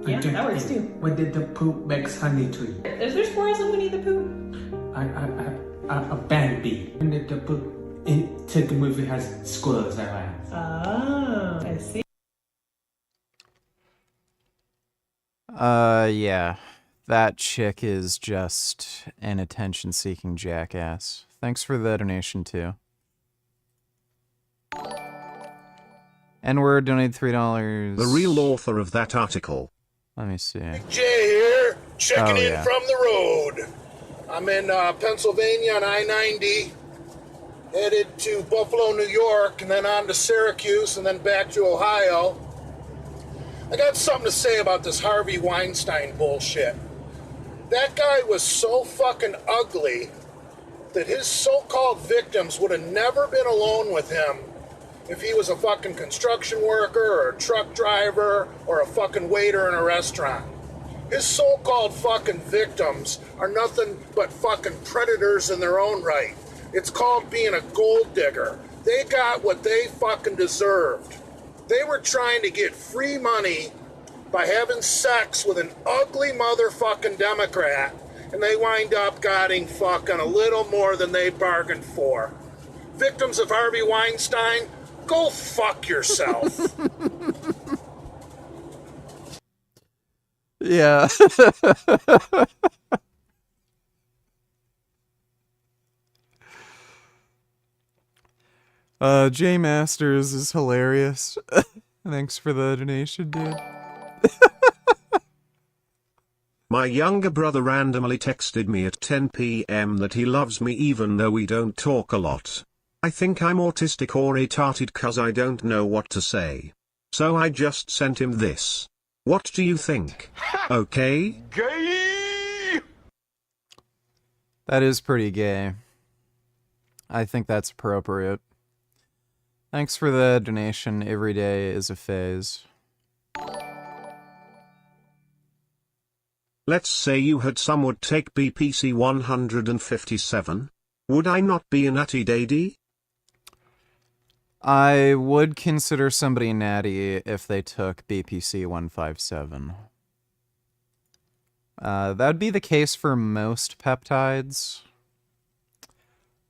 Yeah, that works too. When did the poop makes honey tree? Is there squirrels underneath the poop? A bambi. When did the poop into the movie has squirrels around? Oh, I see. Yeah. That chick is just an attention-seeking jackass. Thanks for the donation, too. N-word donated $3. The real author of that article. Let me see. Jay here, checking in yeah. from the road. I'm in Pennsylvania on I-90, headed to Buffalo, New York, and then on to Syracuse, and then back to Ohio. I got something to say about this Harvey Weinstein bullshit. That guy was so fucking ugly that his so-called victims would have never been alone with him if he was a fucking construction worker or a truck driver or a fucking waiter in a restaurant. His so-called fucking victims are nothing but fucking predators in their own right. It's called being a gold digger. They got what they fucking deserved. They were trying to get free money by having sex with an ugly motherfucking Democrat, and they wind up getting fucking a little more than they bargained for. Victims of Harvey Weinstein, go fuck yourself. Yeah. Jay Masters is hilarious. Thanks for the donation, dude. My younger brother randomly texted me at 10 p.m. that he loves me even though we don't talk a lot. I think I'm autistic or retarded cause I don't know what to say. So I just sent him this. What do you think? Okay? Gay! That is pretty gay. I think that's appropriate. Thanks for the donation. Every day is a phase. Let's say you had some would take BPC 157. Would I not be a natty daddy? I would consider somebody natty if they took BPC 157. That would be the case for most peptides.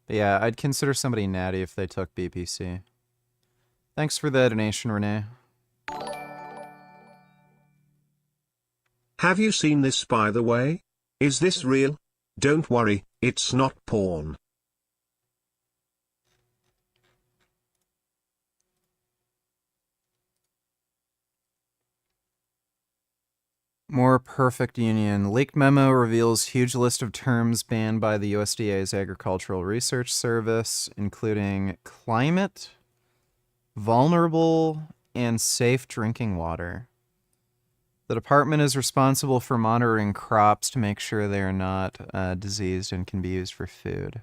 But yeah, I'd consider somebody natty if they took BPC. Thanks for the donation, Renee. Have you seen this by the way? Is this real? Don't worry, it's not porn. More perfect union. Leaked memo reveals huge list of terms banned by the USDA's Agricultural Research Service, including climate, vulnerable, and safe drinking water. The department is responsible for monitoring crops to make sure they are not diseased and can be used for food.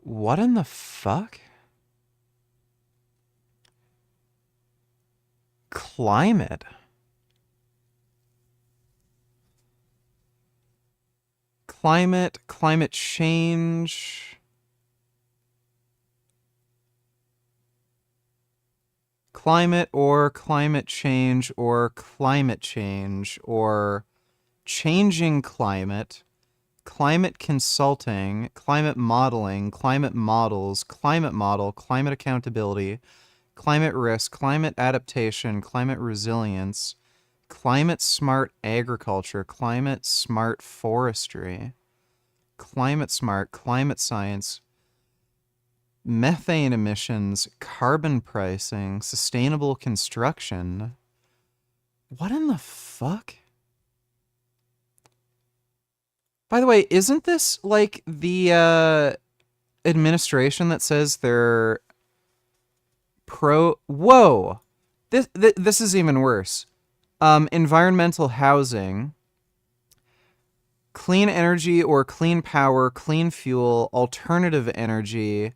What in the fuck? Climate. Climate change. Climate or climate change or climate change or changing climate. Climate consulting, climate modeling, climate models, climate model, climate accountability, climate risk, climate adaptation, climate resilience, climate smart agriculture, climate smart forestry, climate smart, climate science, methane emissions, carbon pricing, sustainable construction. What in the fuck? By the way, isn't this like the administration that says they're pro? Whoa, this is even worse. Environmental housing, clean energy or clean power, clean fuel, alternative energy,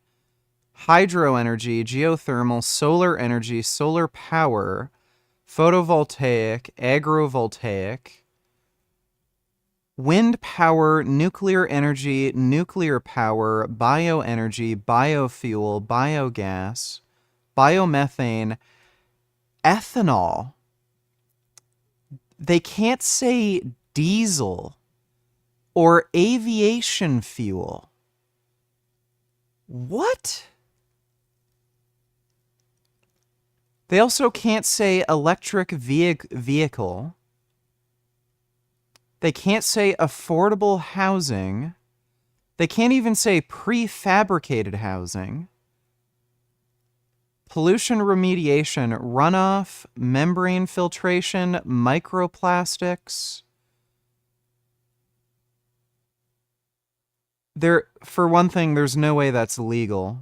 hydro energy, geothermal, solar energy, solar power, photovoltaic, agrovoltaic, wind power, nuclear energy, nuclear power, bioenergy, biofuel, biogas, biomethane, ethanol. They can't say diesel or aviation fuel. What? They also can't say electric vehicle. They can't say affordable housing. They can't even say prefabricated housing. Pollution remediation, runoff, membrane filtration, microplastics. For one thing, there's no way that's legal.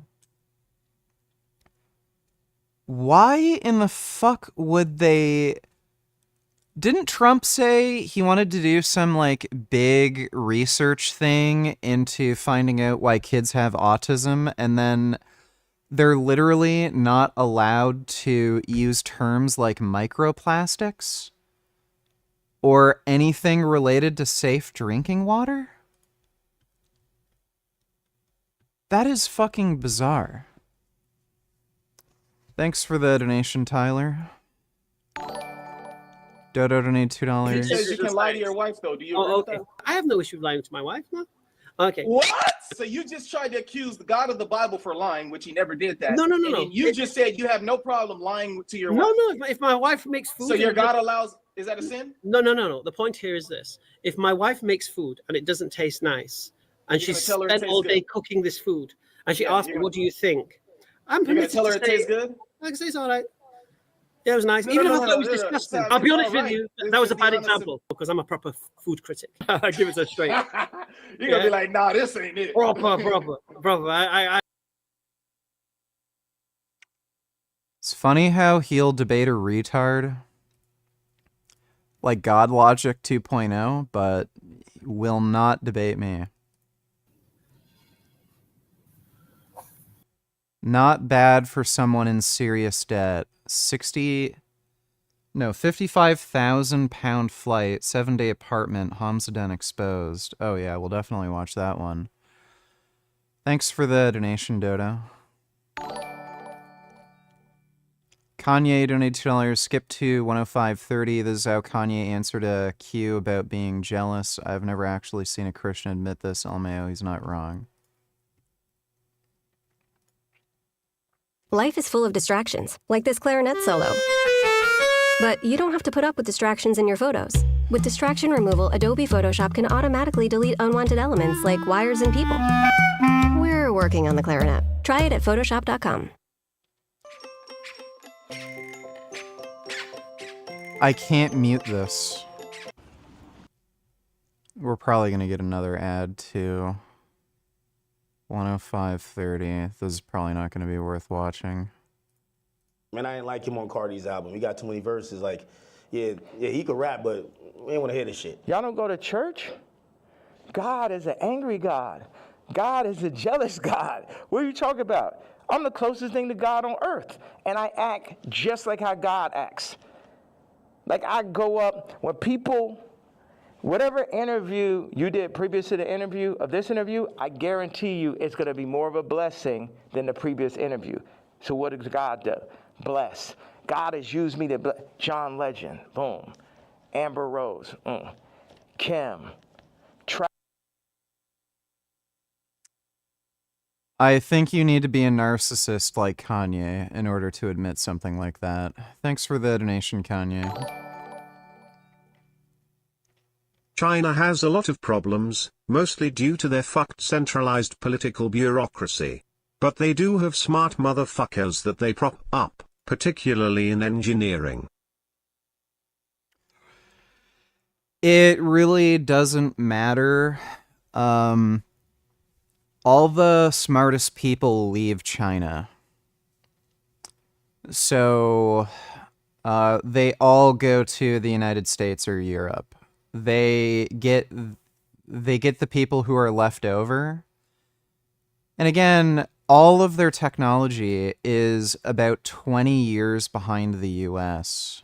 Why in the fuck would they... Didn't Trump say he wanted to do some, like, big research thing into finding out why kids have autism, and then they're literally not allowed to use terms like microplastics or anything related to safe drinking water? That is fucking bizarre. Thanks for the donation, Tyler. Dodo donated $2. He says you can lie to your wife, though. Do you agree with that? I have no issue lying to my wife, no? Okay. What? So you just tried to accuse the God of the Bible for lying, which he never did that. No. And you just said you have no problem lying to your wife. No. If my wife makes food... So your God allows... Is that a sin? No. The point here is this. If my wife makes food and it doesn't taste nice, and she's spent all day cooking this food, and she asks me, what do you think? I'm permitted to tell her it tastes good? I can say it's all right. Yeah, it was nice. Even if I thought it was disgusting. I'll be honest with you, that was a bad example because I'm a proper food critic. I give it a straight. You're going to be like, nah, this ain't it. Proper. It's funny how he'll debate a retard like God Logic 2.0, but will not debate me. Not bad for someone in serious debt. 55,000 pound flight, 7-day apartment, Hamzaden exposed. Oh yeah, we'll definitely watch that one. Thanks for the donation, Dodo. Kanye donated $2. Skip to 105.30. This is how Kanye answered a Q about being jealous. I've never actually seen a Christian admit this. LMAO, he's not wrong. Life is full of distractions, like this clarinet solo. But you don't have to put up with distractions in your photos. With distraction removal, Adobe Photoshop can automatically delete unwanted elements like wires and people. We're working on the clarinet. Try it at Photoshop.com. I can't mute this. We're probably going to get another ad too. 105.30. This is probably not going to be worth watching. Man, I ain't like him on Cardi's album. He got too many verses. Like, yeah, he could rap, but we ain't want to hear this shit. Y'all don't go to church? God is an angry God. God is a jealous God. What are you talking about? I'm the closest thing to God on earth, and I act just like how God acts. Like, I go up when people, whatever interview you did previous to the interview of this interview, I guarantee you it's going to be more of a blessing than the previous interview. So what does God do? Bless. God has used me to bless. John Legend, boom. Amber Rose, Kim. I think you need to be a narcissist like Kanye in order to admit something like that. Thanks for the donation, Kanye. China has a lot of problems, mostly due to their fucked centralized political bureaucracy. But they do have smart motherfuckers that they prop up, particularly in engineering. It really doesn't matter. All the smartest people leave China. So, they all go to the United States or Europe. They get the people who are left over. And again, all of their technology is about 20 years behind the US.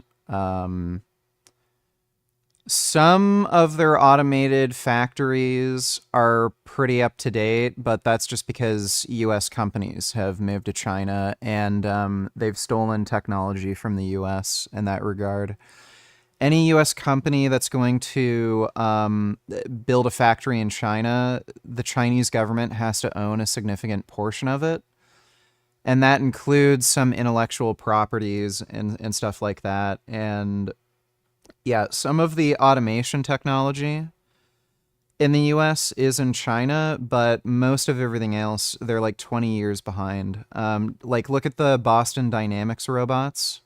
Some of their automated factories are pretty up to date, but that's just because US companies have moved to China and they've stolen technology from the US in that regard. Any US company that's going to build a factory in China, the Chinese government has to own a significant portion of it. And that includes some intellectual properties and stuff like that. And yeah, some of the automation technology in the US is in China, but most of everything else, they're like 20 years behind. Like, look at the Boston Dynamics robots.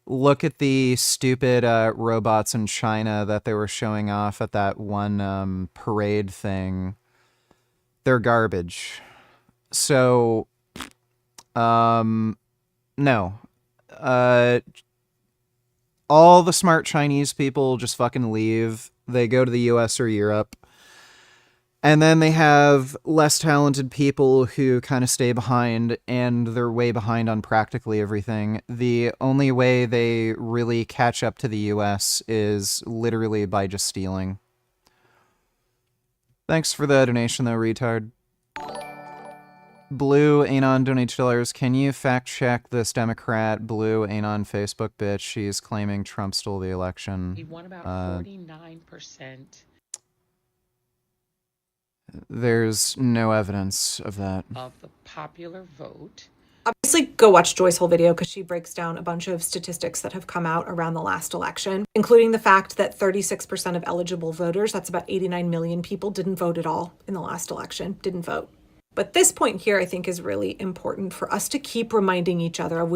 Look at the stupid robots in China that they were showing off at that one parade thing. They're garbage. So, no. All the smart Chinese people just fucking leave. They go to the US or Europe. And then they have less talented people who kind of stay behind, and they're way behind on practically everything. The only way they really catch up to the US is literally by just stealing. Thanks for the donation, though, retard. Blue Anon donates $2. Can you fact check this Democrat Blue Anon Facebook bitch? She's claiming Trump stole the election. He won about 49%. There's no evidence of that. Of the popular vote. Obviously, go watch Joy's whole video because she breaks down a bunch of statistics that have come out around the last election, including the fact that 36% of eligible voters, that's about 89 million people, didn't vote at all in the last election, didn't vote. But this point here, I think, is really important for us to keep reminding each other of.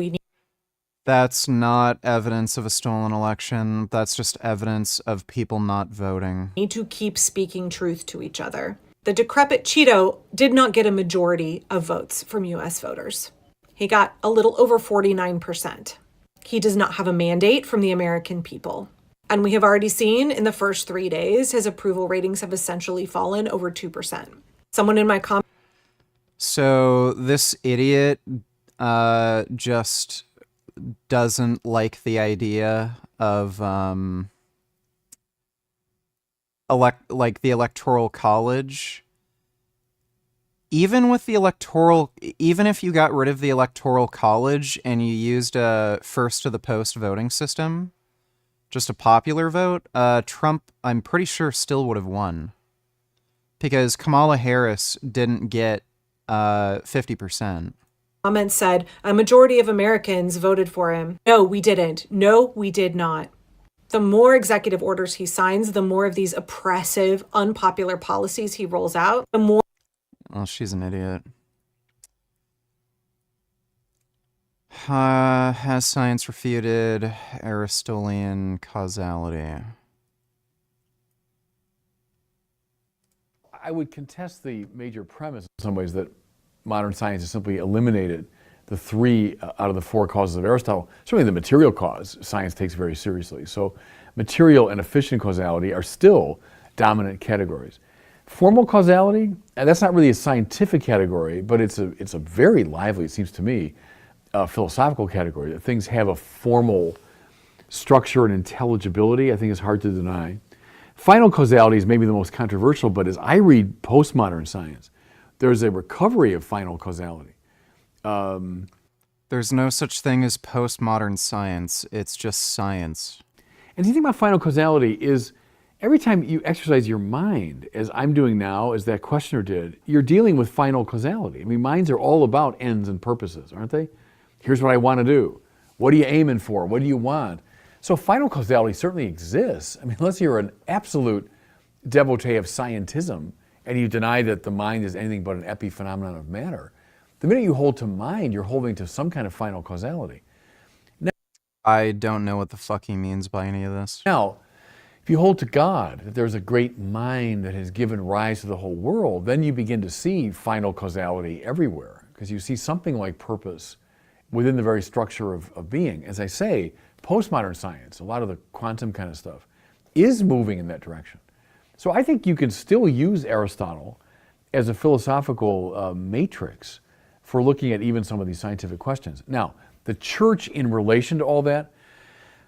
That's not evidence of a stolen election. That's just evidence of people not voting. Need to keep speaking truth to each other. The decrepit Cheeto did not get a majority of votes from U.S. voters. He got a little over 49%. He does not have a mandate from the American people. And we have already seen in the first 3 days, his approval ratings have essentially fallen over 2%. Someone in my comment. So this idiot just doesn't like the idea of like the Electoral College. Even with the even if you got rid of the Electoral College and you used a first to the post voting system, just a popular vote, Trump, I'm pretty sure, still would have won. Because Kamala Harris didn't get 50%. Comments said, a majority of Americans voted for him. No, we didn't. No, we did not. The more executive orders he signs, the more of these oppressive, unpopular policies he rolls out, the more... Well, she's an idiot. Has science refuted Aristotelian causality? I would contest the major premise in some ways that modern science has simply eliminated the 3 out of the 4 causes of Aristotle. Certainly the material cause, science takes very seriously. So material and efficient causality are still dominant categories. Formal causality, and that's not really a scientific category, but it's a very lively, it seems to me, philosophical category. That things have a formal structure and intelligibility, I think is hard to deny. Final causality is maybe the most controversial, but as I read postmodern science, there's a recovery of final causality. There's no such thing as postmodern science. It's just science. And the thing about final causality is every time you exercise your mind, as I'm doing now, as that questioner did, you're dealing with final causality. I mean, minds are all about ends and purposes, aren't they? Here's what I want to do. What are you aiming for? What do you want? So final causality certainly exists. I mean, unless you're an absolute devotee of scientism and you deny that the mind is anything but an epiphenomenon of matter, the minute you hold to mind, you're holding to some kind of final causality. Now, I don't know what the fuck he means by any of this. Now, if you hold to God, that there's a great mind that has given rise to the whole world, then you begin to see final causality everywhere, because you see something like purpose within the very structure of being. As I say, postmodern science, a lot of the quantum kind of stuff, is moving in that direction. So I think you can still use Aristotle as a philosophical matrix for looking at even some of these scientific questions. Now, the church in relation to all that,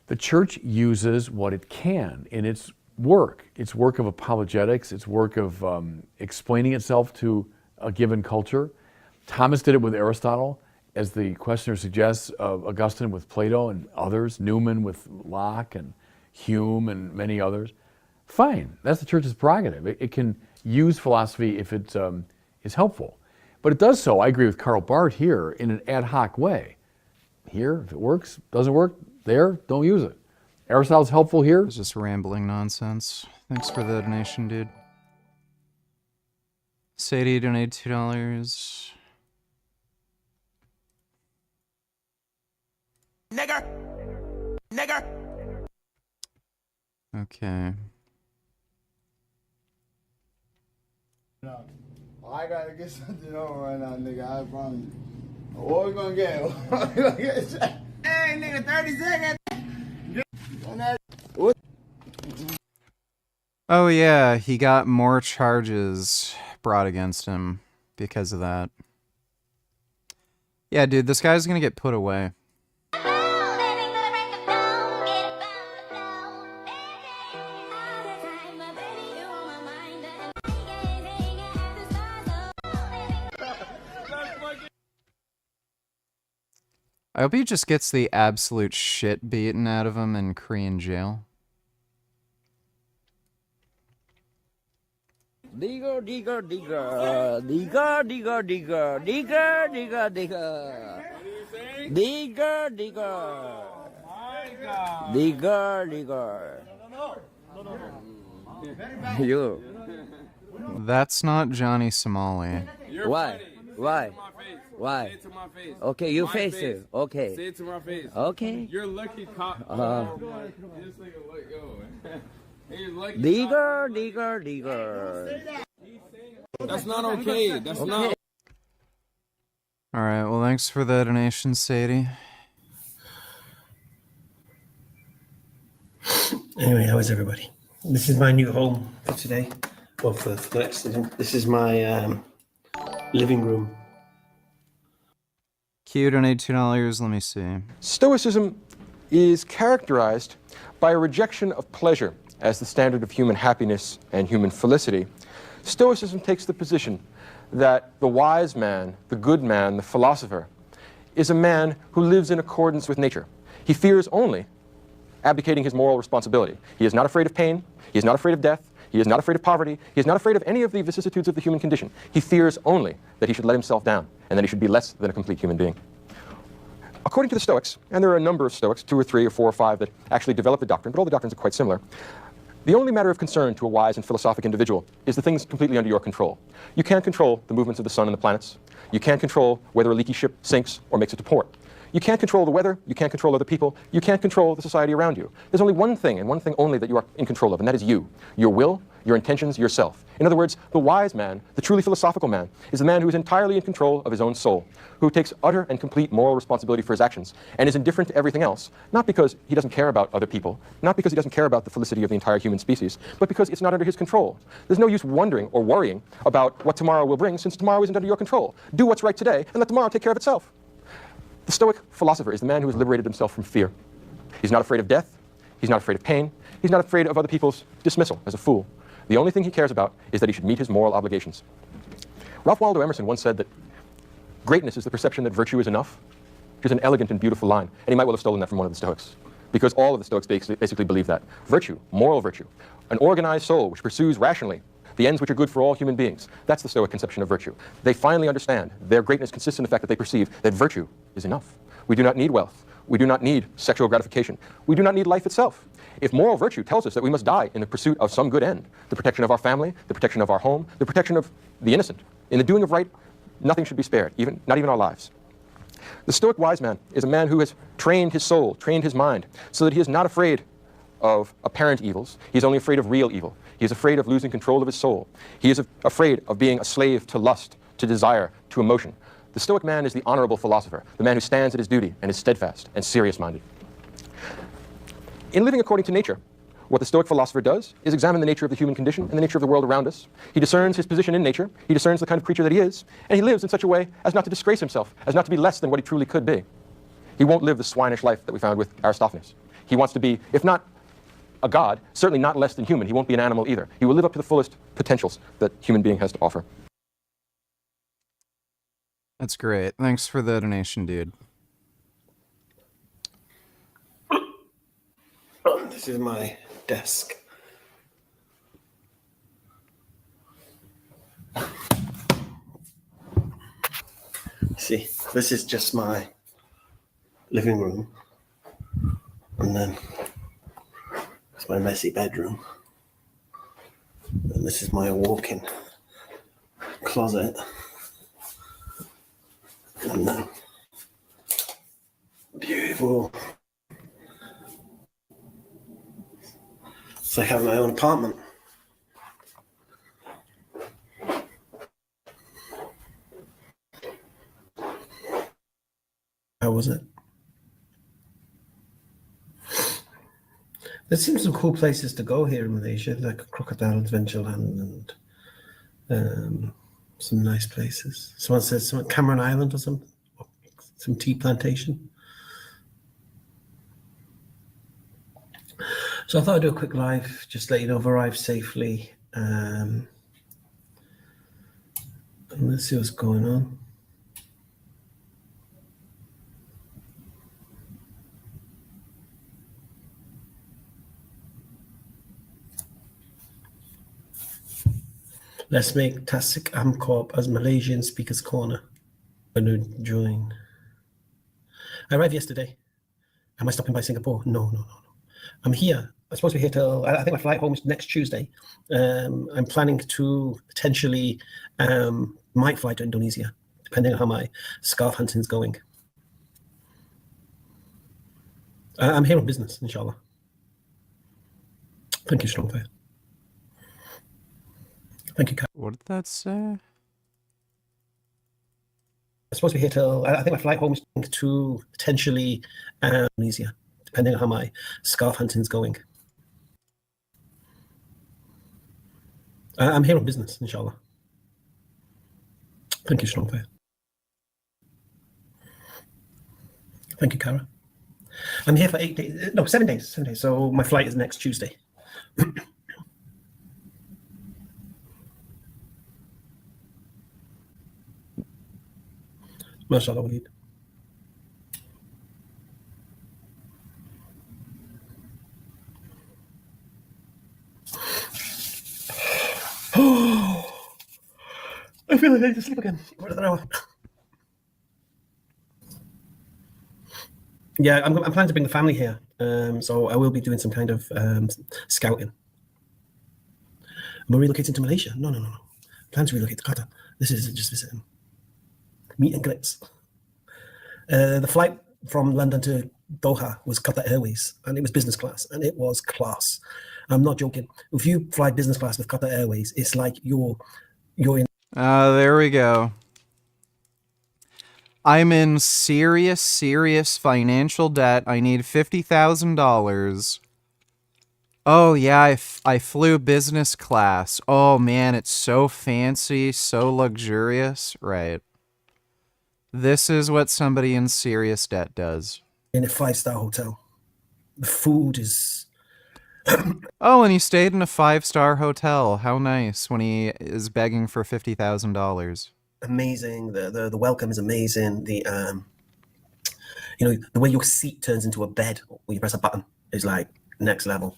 the church uses what it can in its work of apologetics, its work of explaining itself to a given culture. Thomas did it with Aristotle, as the questioner suggests, Augustine with Plato and others, Newman with Locke and Hume and many others. Fine, that's the church's prerogative. It can use philosophy if it is helpful. But it does so, I agree with Karl Barth here, in an ad hoc way. Here, if it works, doesn't work, there, don't use it. Aristotle's helpful here. It's just rambling nonsense. Thanks for the donation, dude. Sadie donated $2. Nigger! Nigger! Okay. I gotta get something on right now, nigga. I promise you. What we gonna get? What we gonna get? Hey, nigga, 30 seconds. What? Oh yeah, he got more charges brought against him because of that. Yeah, dude, this guy's gonna get put away. I hope he just gets the absolute shit beaten out of him in Korean jail. Digger, digger, digger, digger, digger, digger, digger, digger, digger, digger, digger, digger, digger. You. That's not Johnny Somali. Why? Why? Why? Say it to my face. Okay, you My face it. Okay. Say it to my face. Okay. You're lucky cop. Just like a let go. You're lucky. Digger, digger, digger. That's not okay. That's not. Alright, well thanks for the donation, Sadie. Anyway, how is everybody? This is my new home for today. Well, for the next season. This is my living room. Q donated $2. Let me see. Stoicism is characterized by a rejection of pleasure as the standard of human happiness and human felicity. Stoicism takes the position that the wise man, the good man, the philosopher, is a man who lives in accordance with nature. He fears only abdicating his moral responsibility. He is not afraid of pain. He is not afraid of death. He is not afraid of poverty. He is not afraid of any of the vicissitudes of the human condition. He fears only that he should let himself down and that he should be less than a complete human being. According to the Stoics, and there are a number of Stoics, 2 or 3 or 4 or 5 that actually develop the doctrine, but all the doctrines are quite similar. The only matter of concern to a wise and philosophic individual is the things completely under your control. You can't control the movements of the sun and the planets. You can't control whether a leaky ship sinks or makes it to port. You can't control the weather. You can't control other people. You can't control the society around you. There's only one thing, and one thing only, that you are in control of, and that is you. Your will, your intentions, yourself. In other words, the wise man, the truly philosophical man, is the man who is entirely in control of his own soul, who takes utter and complete moral responsibility for his actions, and is indifferent to everything else, not because he doesn't care about other people, not because he doesn't care about the felicity of the entire human species, but because it's not under his control. There's no use wondering or worrying about what tomorrow will bring, since tomorrow isn't under your control. Do what's right today, and let tomorrow take care of itself. The Stoic philosopher is the man who has liberated himself from fear. He's not afraid of death. He's not afraid of pain. He's not afraid of other people's dismissal as a fool. The only thing he cares about is that he should meet his moral obligations. Ralph Waldo Emerson once said that greatness is the perception that virtue is enough, which is an elegant and beautiful line. And he might well have stolen that from one of the Stoics, because all of the Stoics basically believe that. Virtue, moral virtue, an organized soul which pursues rationally the ends which are good for all human beings. That's the Stoic conception of virtue. They finally understand their greatness consists in the fact that they perceive that virtue is enough. We do not need wealth. We do not need sexual gratification. We do not need life itself. If moral virtue tells us that we must die in the pursuit of some good end, the protection of our family, the protection of our home, the protection of the innocent, in the doing of right, nothing should be spared, not even our lives. The Stoic wise man is a man who has trained his soul, trained his mind, so that he is not afraid of apparent evils. He's only afraid of real evil. He is afraid of losing control of his soul. He is afraid of being a slave to lust, to desire, to emotion. The Stoic man is the honorable philosopher, the man who stands at his duty and is steadfast and serious-minded. In living according to nature, what the Stoic philosopher does is examine the nature of the human condition and the nature of the world around us. He discerns his position in nature. He discerns the kind of creature that he is, and he lives in such a way as not to disgrace himself, as not to be less than what he truly could be. He won't live the swinish life that we found with Aristophanes. He wants to be, if not a god, certainly not less than human. He won't be an animal either. He will live up to the fullest potentials that human being has to offer. That's great. Thanks for the donation, dude. This is my desk. See, this is just my living room. And then it's my messy bedroom. And this is my walk-in closet. And then beautiful. It's like having my own apartment. How was it? There seems some cool places to go here in Malaysia, like Crocodile Adventureland and some nice places. Someone says Cameron Island or something, or some tea plantation. So I thought I'd do a quick live, just let you know I've arrived safely. And let's see what's going on. Let's make Tasik Amcorp as Malaysian Speakers Corner. I'm going to join. I arrived yesterday. Am I stopping by Singapore? No. I'm here. I'm supposed to be here till, I think my flight home is next Tuesday. I'm planning to potentially, might fly to Indonesia, depending on how my scarf hunting is going. I'm here on business, inshallah. Thank you, Strongfire. Thank you, Kyle. What did that say? I'm supposed to be here till, I think my flight home is to potentially Indonesia, depending on how my scarf hunting is going. I'm here on business, inshallah. Thank you, Strongfire. Thank you, Kara. I'm here for 8 days, no, 7 days, 7 days. So my flight is next Tuesday. MashaAllah, Waleed. Oh, I feel like I need to sleep again. What an hour. Yeah, I'm planning to bring the family here, so I will be doing some kind of scouting. Am I relocating to Malaysia? No. Plan to relocate to Qatar. This is just visiting. Meet and greets. The flight from London to Doha was Qatar Airways, and it was business class, and it was class. I'm not joking. If you fly business class with Qatar Airways, it's like you're in. There we go. I'm in serious financial debt. I need $50,000. Oh, yeah, I flew business class. Oh, man, it's so fancy, so luxurious. Right. This is what somebody in serious debt does. In a 5-star hotel. The food is... Oh, and he stayed in a 5-star hotel. How nice when he is begging for $50,000. Amazing. The welcome is amazing. The the way your seat turns into a bed when you press a button is like next level.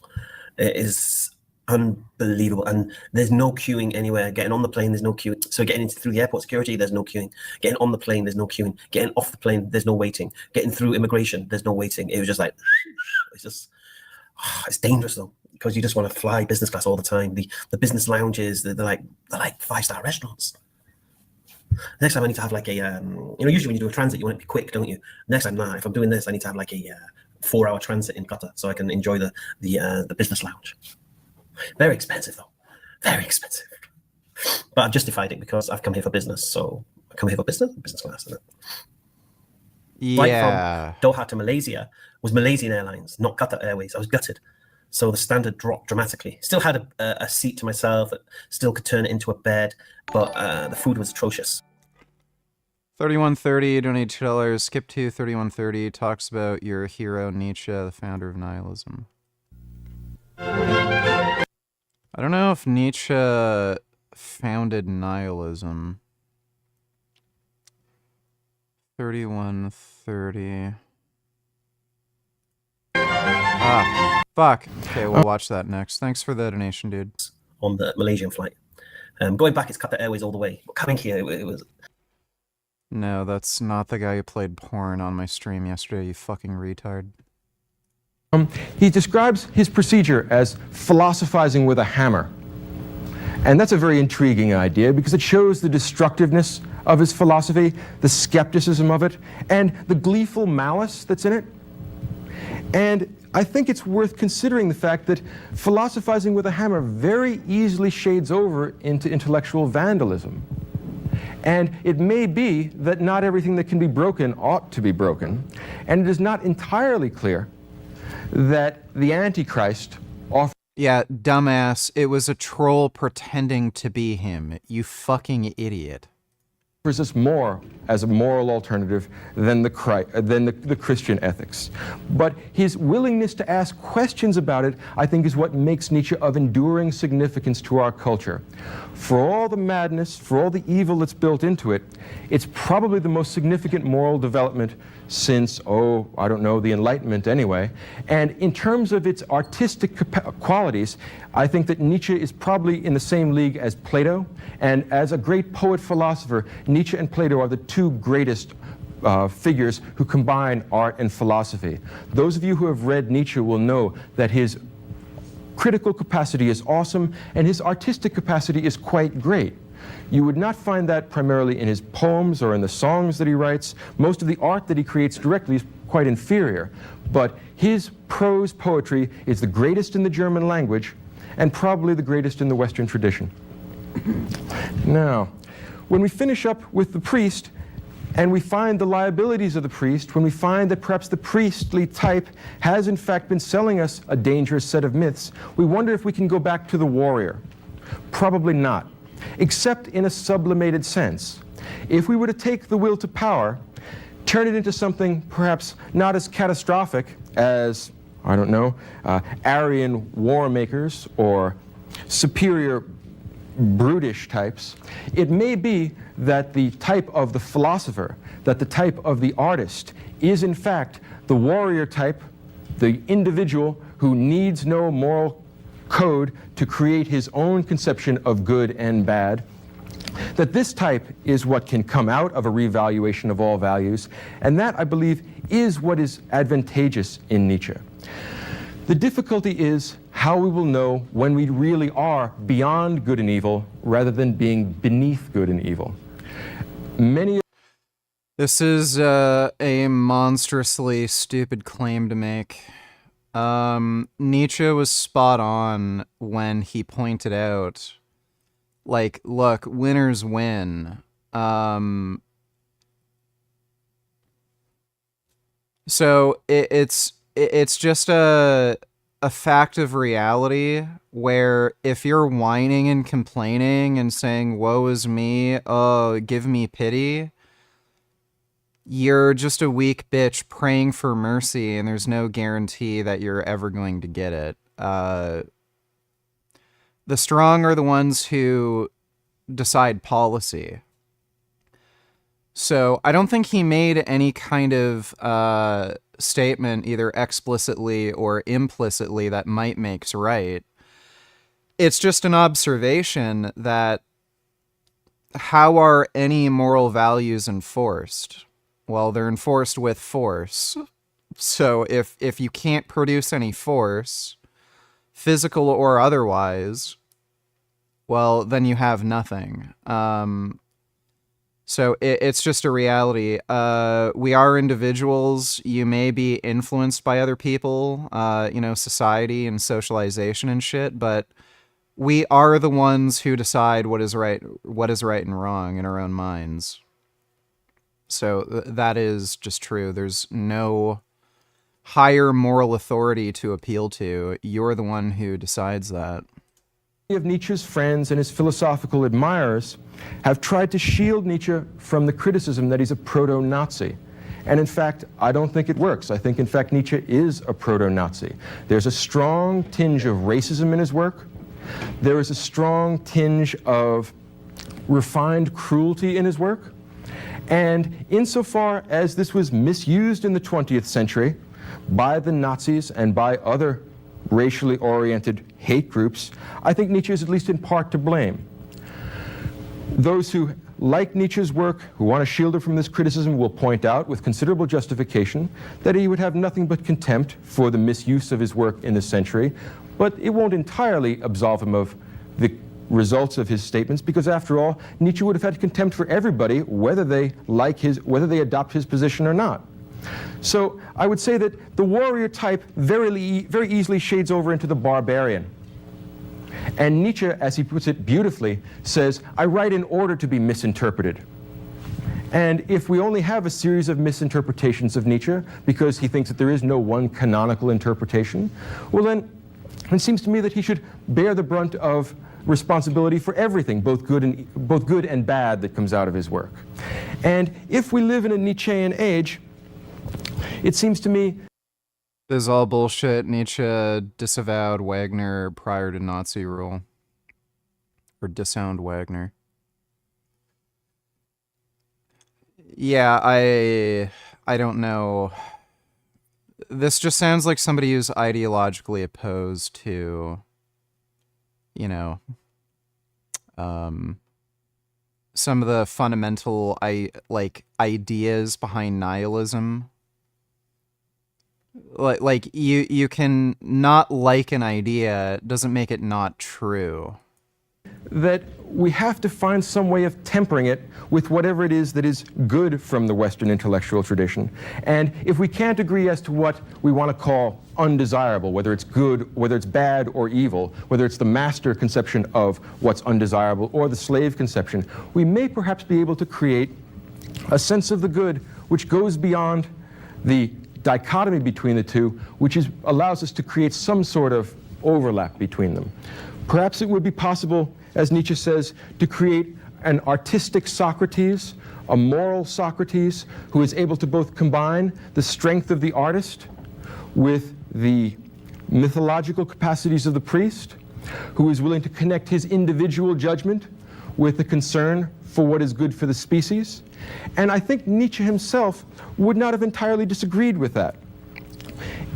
It is unbelievable, and there's no queuing anywhere. Getting on the plane, there's no queuing. So getting through the airport security, there's no queuing. Getting on the plane, there's no queuing. Getting off the plane, there's no waiting. Getting through immigration, there's no waiting. It was just like, it's dangerous though, because you just want to fly business class all the time. The business lounges, they're like 5-star restaurants. Next time I need to have like a, usually when you do a transit, you want it to be quick, don't you? Next time, if I'm doing this, I need to have like a 4-hour transit in Qatar so I can enjoy the business lounge. Very expensive though, very expensive. But I've justified it because I've come here for business, so I come here for business class, isn't it? Yeah. Flight from Doha to Malaysia was Malaysian Airlines, not Qatar Airways. I was gutted. So the standard dropped dramatically. Still had a seat to myself, still could turn it into a bed, but the food was atrocious. 3130, donate $2. Skip to 3130, talks about your hero Nietzsche, the founder of nihilism. I don't know if Nietzsche founded nihilism. 3130. Fuck. Okay, we'll watch that next. Thanks for the donation, dude. On the Malaysian flight. Going back, it's Qatar Airways all the way. But coming here, it was... No, that's not the guy who played porn on my stream yesterday, you fucking retard. He describes his procedure as philosophizing with a hammer. And that's a very intriguing idea because it shows the destructiveness of his philosophy, the skepticism of it, and the gleeful malice that's in it. And I think it's worth considering the fact that philosophizing with a hammer very easily shades over into intellectual vandalism. And it may be that not everything that can be broken ought to be broken, and it is not entirely clear that the Antichrist offers... Yeah, dumbass, it was a troll pretending to be him, you fucking idiot. us more as a moral alternative than the Christian ethics. But his willingness to ask questions about it, I think, is what makes Nietzsche of enduring significance to our culture. For all the madness, for all the evil that's built into it, it's probably the most significant moral development since, I don't know, the Enlightenment anyway. And in terms of its artistic qualities, I think that Nietzsche is probably in the same league as Plato. And as a great poet-philosopher, Nietzsche and Plato are the two greatest figures who combine art and philosophy. Those of you who have read Nietzsche will know that his critical capacity is awesome and his artistic capacity is quite great. You would not find that primarily in his poems or in the songs that he writes. Most of the art that he creates directly is quite inferior. But his prose poetry is the greatest in the German language and probably the greatest in the Western tradition. Now, when we finish up with the priest and we find the liabilities of the priest, when we find that perhaps the priestly type has in fact been selling us a dangerous set of myths, we wonder if we can go back to the warrior. Probably not, except in a sublimated sense. If we were to take the will to power, turn it into something perhaps not as catastrophic as, I don't know, Aryan war makers or superior brutish types, it may be that the type of the philosopher, that the type of the artist is in fact the warrior type, the individual who needs no moral code to create his own conception of good and bad, that this type is what can come out of a revaluation of all values, and that, I believe, is what is advantageous in Nietzsche. The difficulty is how we will know when we really are beyond good and evil rather than being beneath good and evil. This is a monstrously stupid claim to make. Nietzsche was spot on when he pointed out, like, look, winners win. So it's just a fact of reality where if you're whining and complaining and saying, woe is me, oh, give me pity, you're just a weak bitch praying for mercy, and there's no guarantee that you're ever going to get it. The strong are the ones who decide policy. So I don't think he made any kind of statement, either explicitly or implicitly, that might makes right. It's just an observation that how are any moral values enforced? Well, they're enforced with force. So if you can't produce any force, physical or otherwise, well, then you have nothing. So it's just a reality. We are individuals. You may be influenced by other people, society and socialization and shit, but we are the ones who decide what is right and wrong in our own minds. So that is just true. There's no higher moral authority to appeal to. You're the one who decides that. Many of Nietzsche's friends and his philosophical admirers have tried to shield Nietzsche from the criticism that he's a proto-Nazi. And in fact, I don't think it works. I think, in fact, Nietzsche is a proto-Nazi. There's a strong tinge of racism in his work. There is a strong tinge of refined cruelty in his work. And insofar as this was misused in the 20th century by the Nazis and by other racially oriented hate groups, I think Nietzsche is at least in part to blame. Those who like Nietzsche's work, who want to shield him from this criticism, will point out with considerable justification that he would have nothing but contempt for the misuse of his work in this century, but it won't entirely absolve him of the results of his statements, because after all, Nietzsche would have had contempt for everybody, whether they adopt his position or not. So I would say that the warrior type very easily shades over into the barbarian. And Nietzsche, as he puts it beautifully, says, I write in order to be misinterpreted. And if we only have a series of misinterpretations of Nietzsche and he thinks that there is no one canonical interpretation, well then, it seems to me that he should bear the brunt of responsibility for everything, both good and bad, that comes out of his work. And if we live in a Nietzschean age, it seems to me... This is all bullshit. Nietzsche disavowed Wagner prior to Nazi rule. Or disowned Wagner. Yeah, I don't know. This just sounds like somebody who's ideologically opposed to, some of the fundamental ideas behind nihilism. Like you can not like an idea doesn't make it not true. That we have to find some way of tempering it with whatever it is that is good from the Western intellectual tradition. And if we can't agree as to what we want to call undesirable, whether it's good, whether it's bad or evil, whether it's the master conception of what's undesirable or the slave conception, we may perhaps be able to create a sense of the good which goes beyond the dichotomy between the two, which allows us to create some sort of overlap between them. Perhaps it would be possible, as Nietzsche says, to create an artistic Socrates, a moral Socrates, who is able to both combine the strength of the artist with the mythological capacities of the priest, who is willing to connect his individual judgment with the concern for what is good for the species. And I think Nietzsche himself would not have entirely disagreed with that.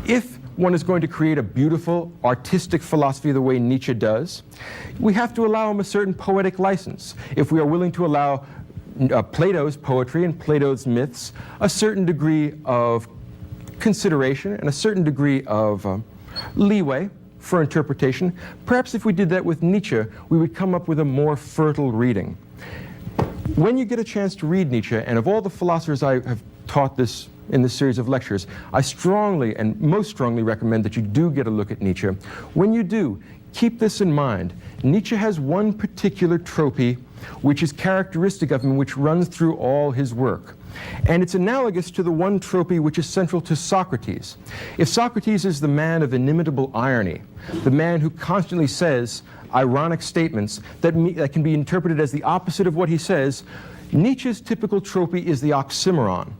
If one is going to create a beautiful, artistic philosophy the way Nietzsche does, we have to allow him a certain poetic license. If we are willing to allow Plato's poetry and Plato's myths a certain degree of consideration and a certain degree of leeway for interpretation, perhaps if we did that with Nietzsche, we would come up with a more fertile reading. When you get a chance to read Nietzsche, and of all the philosophers I have taught this in this series of lectures, I strongly and most strongly recommend that you do get a look at Nietzsche. When you do, keep this in mind. Nietzsche has one particular tropy which is characteristic of him, which runs through all his work. And it's analogous to the one tropy which is central to Socrates. If Socrates is the man of inimitable irony, the man who constantly says ironic statements that can be interpreted as the opposite of what he says, Nietzsche's typical tropy is the oxymoron.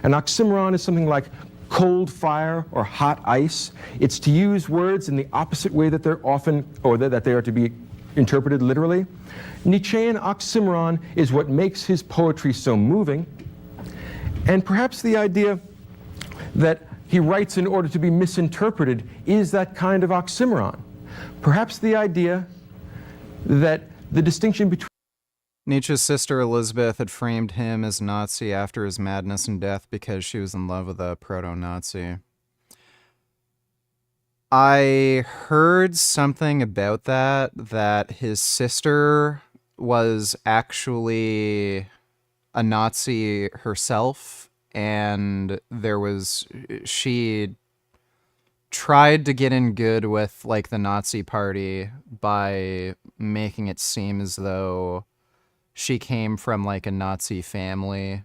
An oxymoron is something like cold fire or hot ice. It's to use words in the opposite way that they're often, or that they are to be interpreted literally. Nietzschean oxymoron is what makes his poetry so moving. And perhaps the idea that he writes in order to be misinterpreted is that kind of oxymoron. Perhaps the idea that the distinction between Nietzsche's sister Elizabeth had framed him as Nazi after his madness and death because she was in love with a proto-Nazi. I heard something about that his sister was actually a Nazi herself, and she tried to get in good with like the Nazi party by making it seem as though she came from like a Nazi family,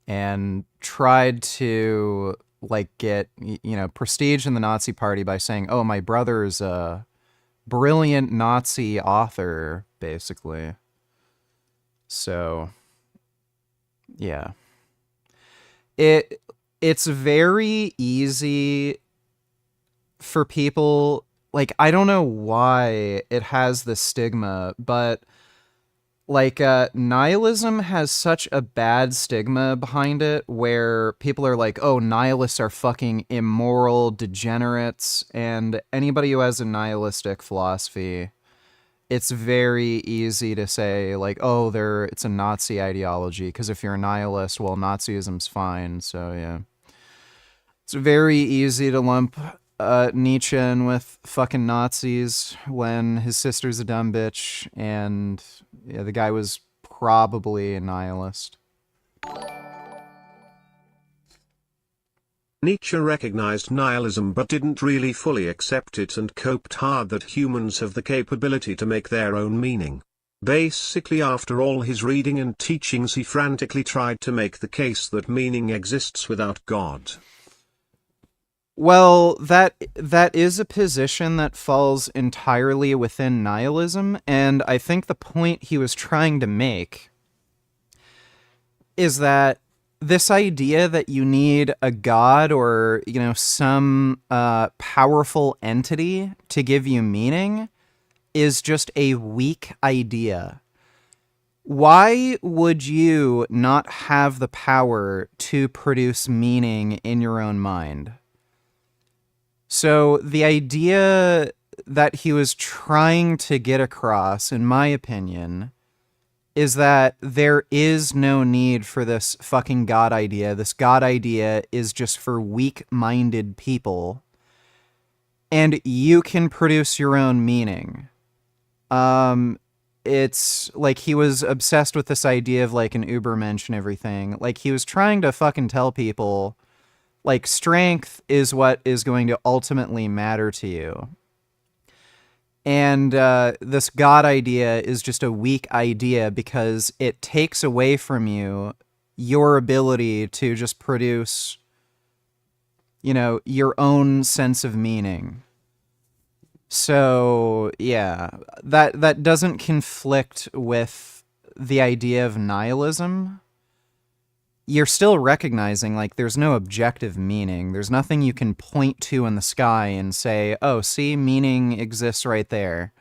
and tried to like get, prestige in the Nazi party by saying, oh, my brother's a brilliant Nazi author, basically. So, yeah. It's very easy for people, like, I don't know why it has this stigma, but like, nihilism has such a bad stigma behind it where people are like, oh, nihilists are fucking immoral degenerates, and anybody who has a nihilistic philosophy, it's very easy to say, like, oh, it's a Nazi ideology, because if you're a nihilist, well, Nazism's fine, so yeah. It's very easy to lump Nietzsche in with fucking Nazis when his sister's a dumb bitch, and yeah, the guy was probably a nihilist. Nietzsche recognized nihilism but didn't really fully accept it and coped hard that humans have the capability to make their own meaning. Basically, after all his reading and teachings, he frantically tried to make the case that meaning exists without God. Well, that is a position that falls entirely within nihilism, and I think the point he was trying to make is that this idea that you need a god or, some powerful entity to give you meaning is just a weak idea. Why would you not have the power to produce meaning in your own mind? So the idea that he was trying to get across, in my opinion, is that there is no need for this fucking God idea. This God idea is just for weak-minded people, and you can produce your own meaning. It's like he was obsessed with this idea of like an Ubermensch and everything. Like he was trying to fucking tell people, like, strength is what is going to ultimately matter to you. And this God idea is just a weak idea because it takes away from you your ability to just produce, your own sense of meaning. So, yeah, that doesn't conflict with the idea of nihilism. You're still recognizing, like, there's no objective meaning. There's nothing you can point to in the sky and say, oh, see, meaning exists right there.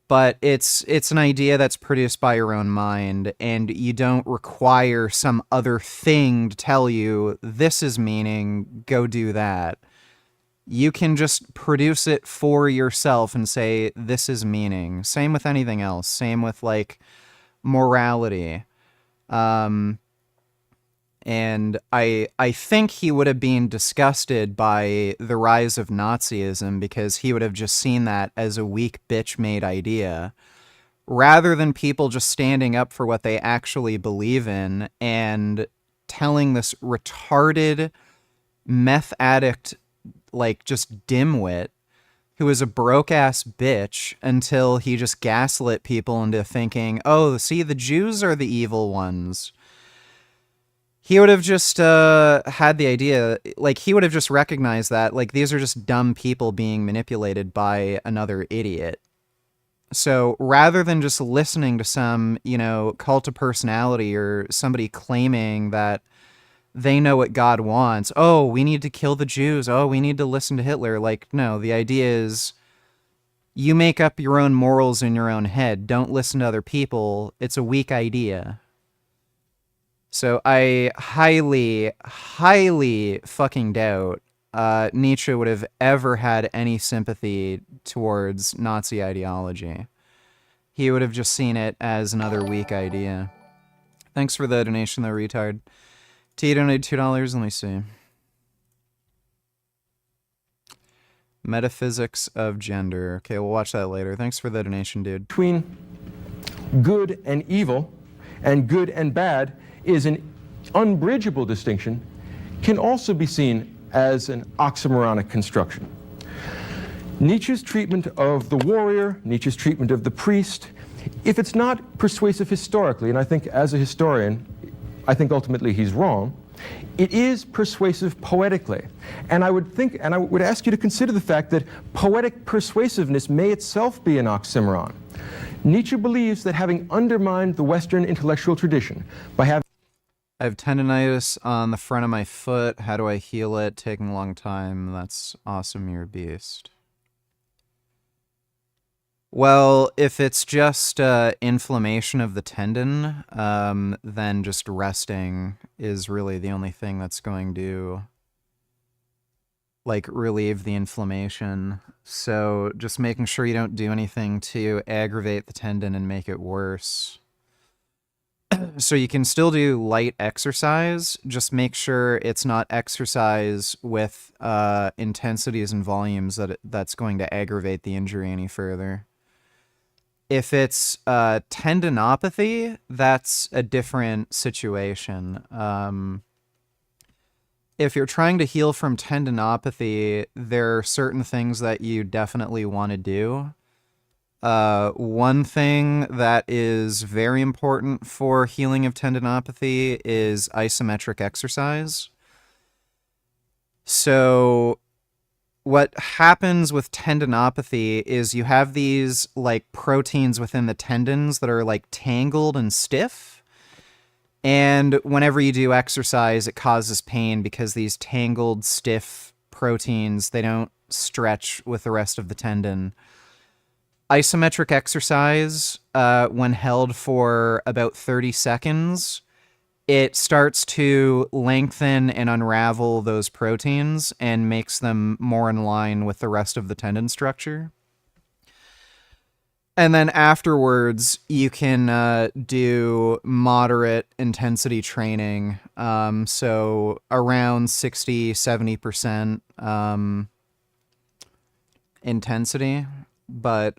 but it's an idea that's produced by your own mind, and you don't require some other thing to tell you this is meaning, go do that. You can just produce it for yourself and say this is meaning. Same with anything else. Same with like morality. And I think he would have been disgusted by the rise of Nazism because he would have just seen that as a weak bitch-made idea, rather than people just standing up for what they actually believe in and telling this retarded meth addict, like just dimwit, who is a broke-ass bitch until he just gaslit people into thinking, oh, see, the Jews are the evil ones. He would have just had the idea, like, he would have just recognized that, like, these are just dumb people being manipulated by another idiot. So rather than just listening to some, you know, cult of personality or somebody claiming that they know what God wants, oh, we need to kill the Jews, oh, we need to listen to Hitler, like, no, the idea is you make up your own morals in your own head. Don't listen to other people. It's a weak idea. So I highly, highly fucking doubt Nietzsche would have ever had any sympathy towards Nazi ideology. He would have just seen it as another weak idea. Thanks for the donation, though, retard. T donated $2. Let me see. Metaphysics of Gender. Okay, we'll watch that later. Thanks for the donation, dude. Between good and evil and good and bad is an unbridgeable distinction, can also be seen as an oxymoronic construction. Nietzsche's treatment of the warrior, Nietzsche's treatment of the priest, if it's not persuasive historically, and I think as a historian, I think ultimately he's wrong, it is persuasive poetically. And I would ask you to consider the fact that poetic persuasiveness may itself be an oxymoron. Nietzsche believes that having undermined the Western intellectual tradition by having I have tendonitis on the front of my foot. How do I heal it? Taking a long time. That's awesome. You're a beast. Well, if it's just inflammation of the tendon, then just resting is really the only thing that's going to, like, relieve the inflammation. So just making sure you don't do anything to aggravate the tendon and make it worse. So you can still do light exercise, just make sure it's not exercise with intensities and volumes that's going to aggravate the injury any further. If it's tendinopathy, that's a different situation. If you're trying to heal from tendinopathy, there are certain things that you definitely want to do. One thing that is very important for healing of tendinopathy is isometric exercise. So what happens with tendinopathy is you have these like proteins within the tendons that are like tangled and stiff. And whenever you do exercise, it causes pain because these tangled, stiff proteins, they don't stretch with the rest of the tendon. Isometric exercise, when held for about 30 seconds, it starts to lengthen and unravel those proteins and makes them more in line with the rest of the tendon structure. And then afterwards, you can do moderate intensity training, so around 60-70% intensity, but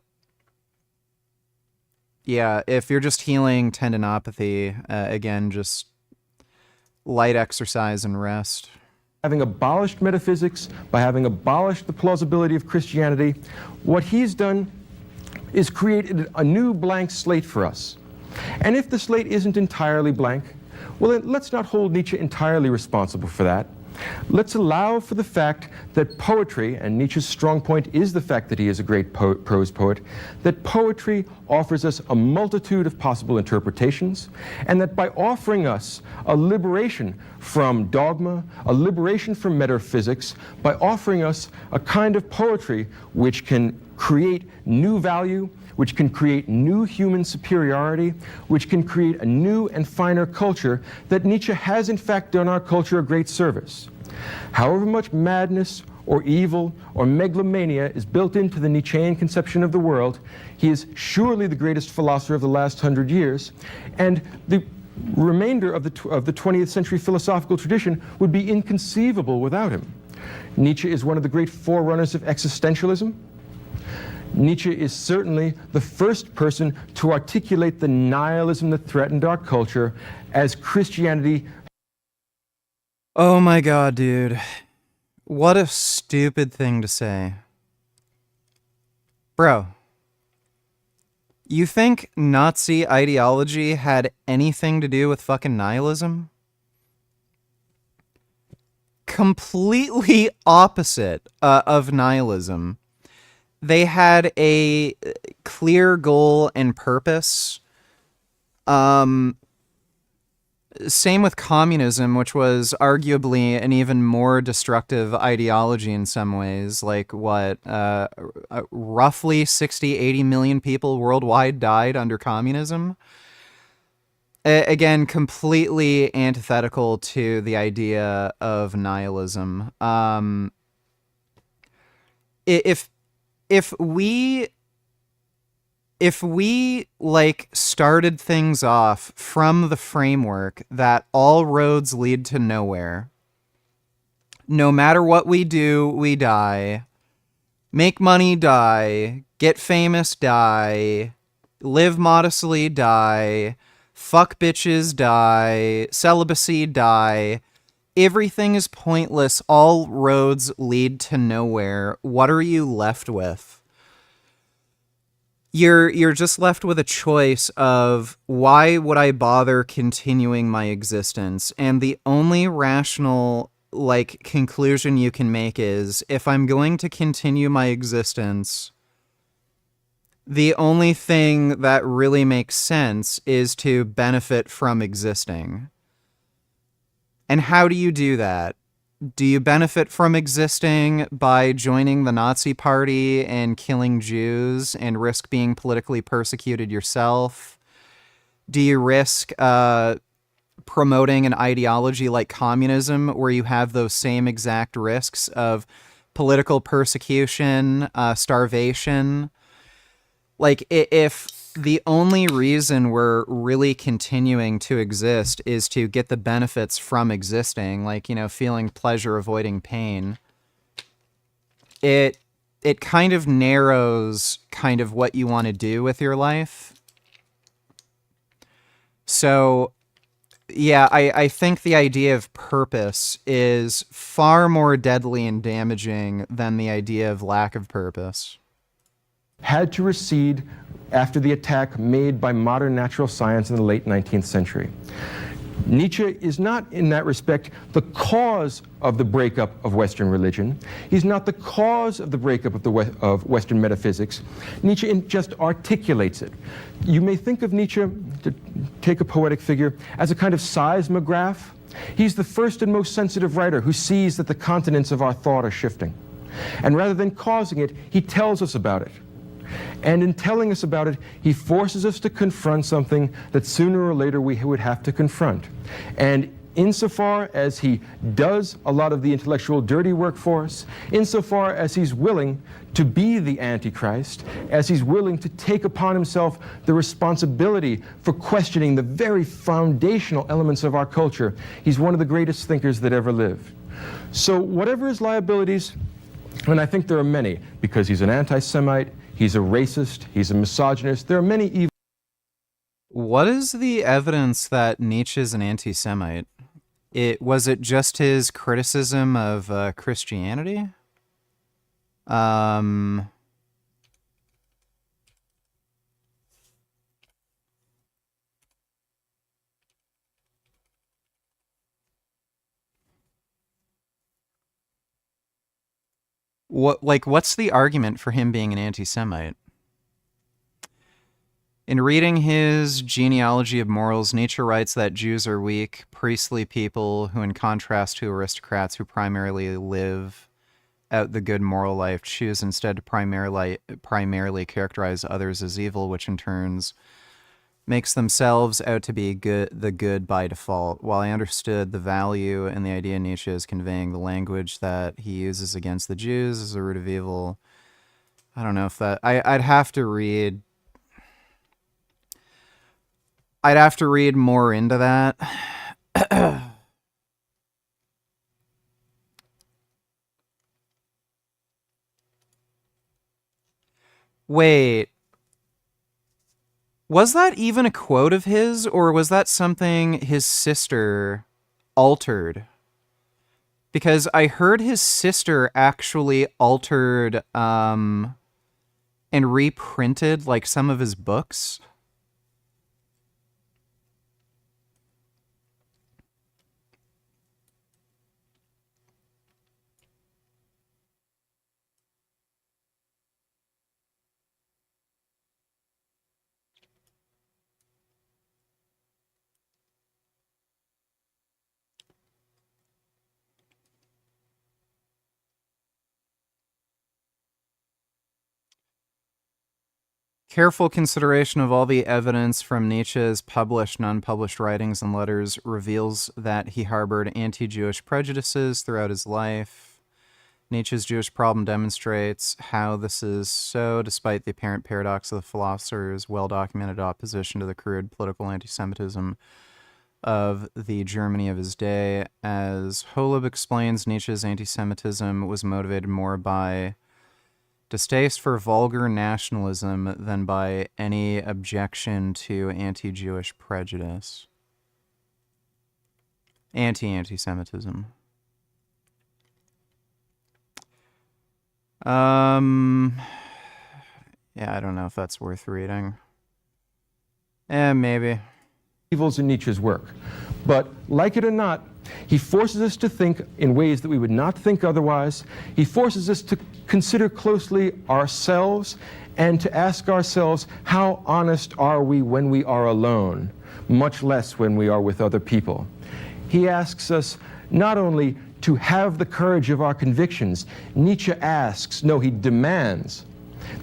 yeah, if you're just healing tendinopathy, again, just light exercise and rest. Having abolished metaphysics, by having abolished the plausibility of Christianity, what he's done is created a new blank slate for us. And if the slate isn't entirely blank, well, then let's not hold Nietzsche entirely responsible for that. Let's allow for the fact that poetry, and Nietzsche's strong point is the fact that he is a great prose poet, that poetry offers us a multitude of possible interpretations, and that by offering us a liberation from dogma, a liberation from metaphysics, by offering us a kind of poetry which can create new value, which can create new human superiority, which can create a new and finer culture, that Nietzsche has in fact done our culture a great service. However much madness or evil or megalomania is built into the Nietzschean conception of the world, he is surely the greatest philosopher of the last 100 years, and the remainder of the 20th century philosophical tradition would be inconceivable without him. Nietzsche is one of the great forerunners of existentialism. Nietzsche is certainly the first person to articulate the nihilism that threatened our culture as Christianity. Oh my god, dude. What a stupid thing to say. Bro, you think Nazi ideology had anything to do with fucking nihilism? Completely opposite of nihilism. They had a clear goal and purpose. Same with communism, which was arguably an even more destructive ideology in some ways. Like, what, roughly 60, 80 million people worldwide died under communism. Again, completely antithetical to the idea of nihilism. If we like started things off from the framework that all roads lead to nowhere, no matter what we do, we die, make money, die, get famous, die, live modestly, die, fuck bitches, die, celibacy, die, everything is pointless, all roads lead to nowhere, what are you left with? You're just left with a choice of, why would I bother continuing my existence? And the only rational, like, conclusion you can make is, if I'm going to continue my existence, the only thing that really makes sense is to benefit from existing. And how do you do that? Do you benefit from existing by joining the Nazi Party and killing Jews and risk being politically persecuted yourself? Do you risk promoting an ideology like communism, where you have those same exact risks of political persecution, starvation? Like, if the only reason we're really continuing to exist is to get the benefits from existing, like, you know, feeling pleasure, avoiding pain, it kind of narrows kind of what you want to do with your life. So, yeah, I think the idea of purpose is far more deadly and damaging than the idea of lack of purpose. Had to recede after the attack made by modern natural science in the late 19th century. Nietzsche is not, in that respect, the cause of the breakup of Western religion. He's not the cause of the breakup of Western metaphysics. Nietzsche just articulates it. You may think of Nietzsche, to take a poetic figure, as a kind of seismograph. He's the first and most sensitive writer who sees that the continents of our thought are shifting. And rather than causing it, he tells us about it. And in telling us about it, he forces us to confront something that sooner or later we would have to confront. And insofar as he does a lot of the intellectual dirty work for us, insofar as he's willing to be the Antichrist, as he's willing to take upon himself the responsibility for questioning the very foundational elements of our culture, he's one of the greatest thinkers that ever lived. So whatever his liabilities, and I think there are many, because he's an anti-Semite, he's a racist, he's a misogynist, there are many evil. What is the evidence that Nietzsche's an anti-Semite? Was it just his criticism of Christianity? What's the argument for him being an anti-Semite? In reading his Genealogy of Morals, Nietzsche writes that Jews are weak, priestly people who, in contrast to aristocrats who primarily live out the good moral life choose instead to primarily characterize others as evil, which in turns makes themselves out to be the good by default. While I understood the value and the idea Nietzsche is conveying, the language that he uses against the Jews as the root of evil, I don't know if that... I'd have to read more into that. Wait. Was that even a quote of his, or was that something his sister altered? Because I heard his sister actually altered and reprinted like some of his books. Careful consideration of all the evidence from Nietzsche's published and unpublished writings and letters reveals that he harbored anti-Jewish prejudices throughout his life. Nietzsche's Jewish problem demonstrates how this is so, despite the apparent paradox of the philosopher's well-documented opposition to the crude political anti-Semitism of the Germany of his day. As Holub explains, Nietzsche's anti-Semitism was motivated more by distaste for vulgar nationalism than by any objection to anti-Jewish prejudice. Anti-Semitism. Yeah, I don't know if that's worth reading. Maybe. Evils in Nietzsche's work. But, like it or not, he forces us to think in ways that we would not think otherwise. He forces us to consider closely ourselves and to ask ourselves, how honest are we when we are alone, much less when we are with other people. He asks us not only to have the courage of our convictions, Nietzsche asks, no, he demands,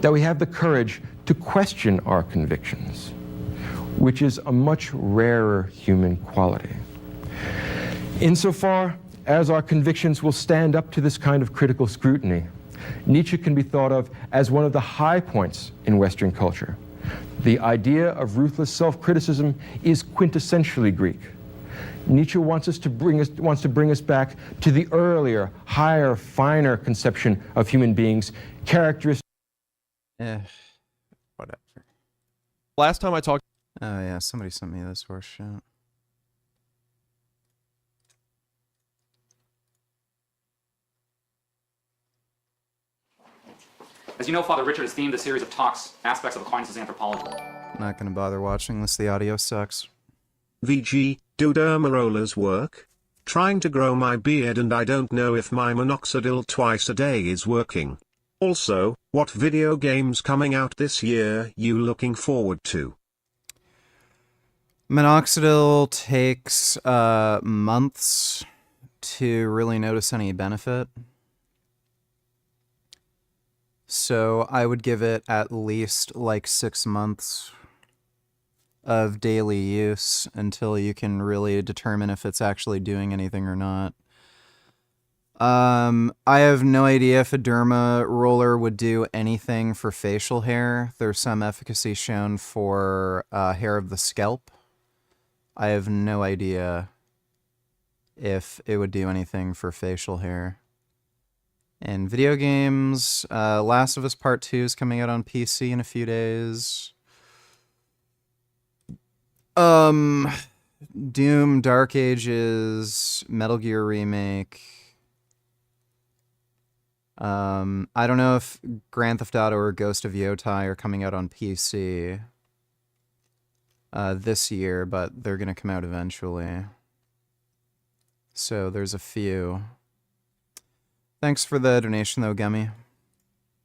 that we have the courage to question our convictions, which is a much rarer human quality. Insofar as our convictions will stand up to this kind of critical scrutiny, Nietzsche can be thought of as one of the high points in Western culture. The idea of ruthless self-criticism is quintessentially Greek. Nietzsche wants to bring us back to the earlier, higher, finer conception of human beings, characteristics. Whatever. Last time I talked. Oh yeah, somebody sent me this horse shit. As you know, Father Richard has themed a series of talks, aspects of Aquinas' anthropology. Not gonna bother watching this, the audio sucks. VG, do dermarolers work? Trying to grow my beard and I don't know if my minoxidil twice a day is working. Also, what video games coming out this year you looking forward to? Minoxidil takes months to really notice any benefit. So I would give it at least like 6 months of daily use until you can really determine if it's actually doing anything or not. I have no idea if a derma roller would do anything for facial hair. There's some efficacy shown for hair of the scalp. I have no idea if it would do anything for facial hair. And video games, Last of Us Part 2 is coming out on PC in a few days. Doom, Dark Ages, Metal Gear Remake. I don't know if Grand Theft Auto or Ghost of Yotai are coming out on PC this year, but they're going to come out eventually. So there's a few. Thanks for the donation, though, Gummy.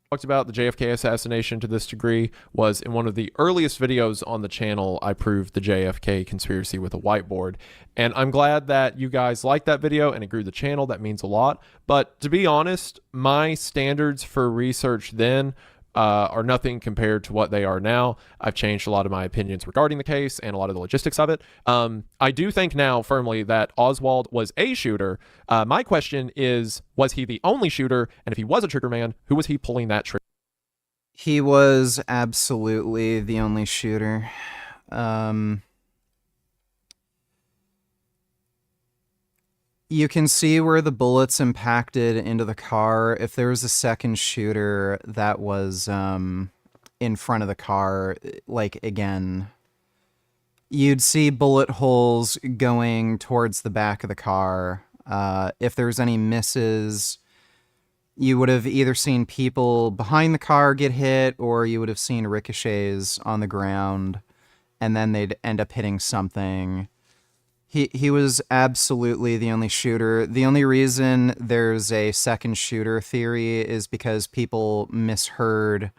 talked about the JFK assassination to this degree was in one of the earliest videos on the channel. I proved the JFK conspiracy with a whiteboard, and I'm glad that you guys liked that video and it grew the channel. That means a lot. But to be honest, my standards for research then are nothing compared to what they are now. I've changed a lot of my opinions regarding the case and a lot of the logistics of it. I do think now firmly that Oswald was a shooter. My question is, was he the only shooter? And if he was a trigger man, who was he pulling that trigger? He was absolutely the only shooter. You can see where the bullets impacted into the car. If there was a second shooter that was in front of the car, like, again, you'd see bullet holes going towards the back of the car. If there's any misses, you would have either seen people behind the car get hit, or you would have seen ricochets on the ground, and then they'd end up hitting something. He was absolutely the only shooter. The only reason there's a second shooter theory is because people misheard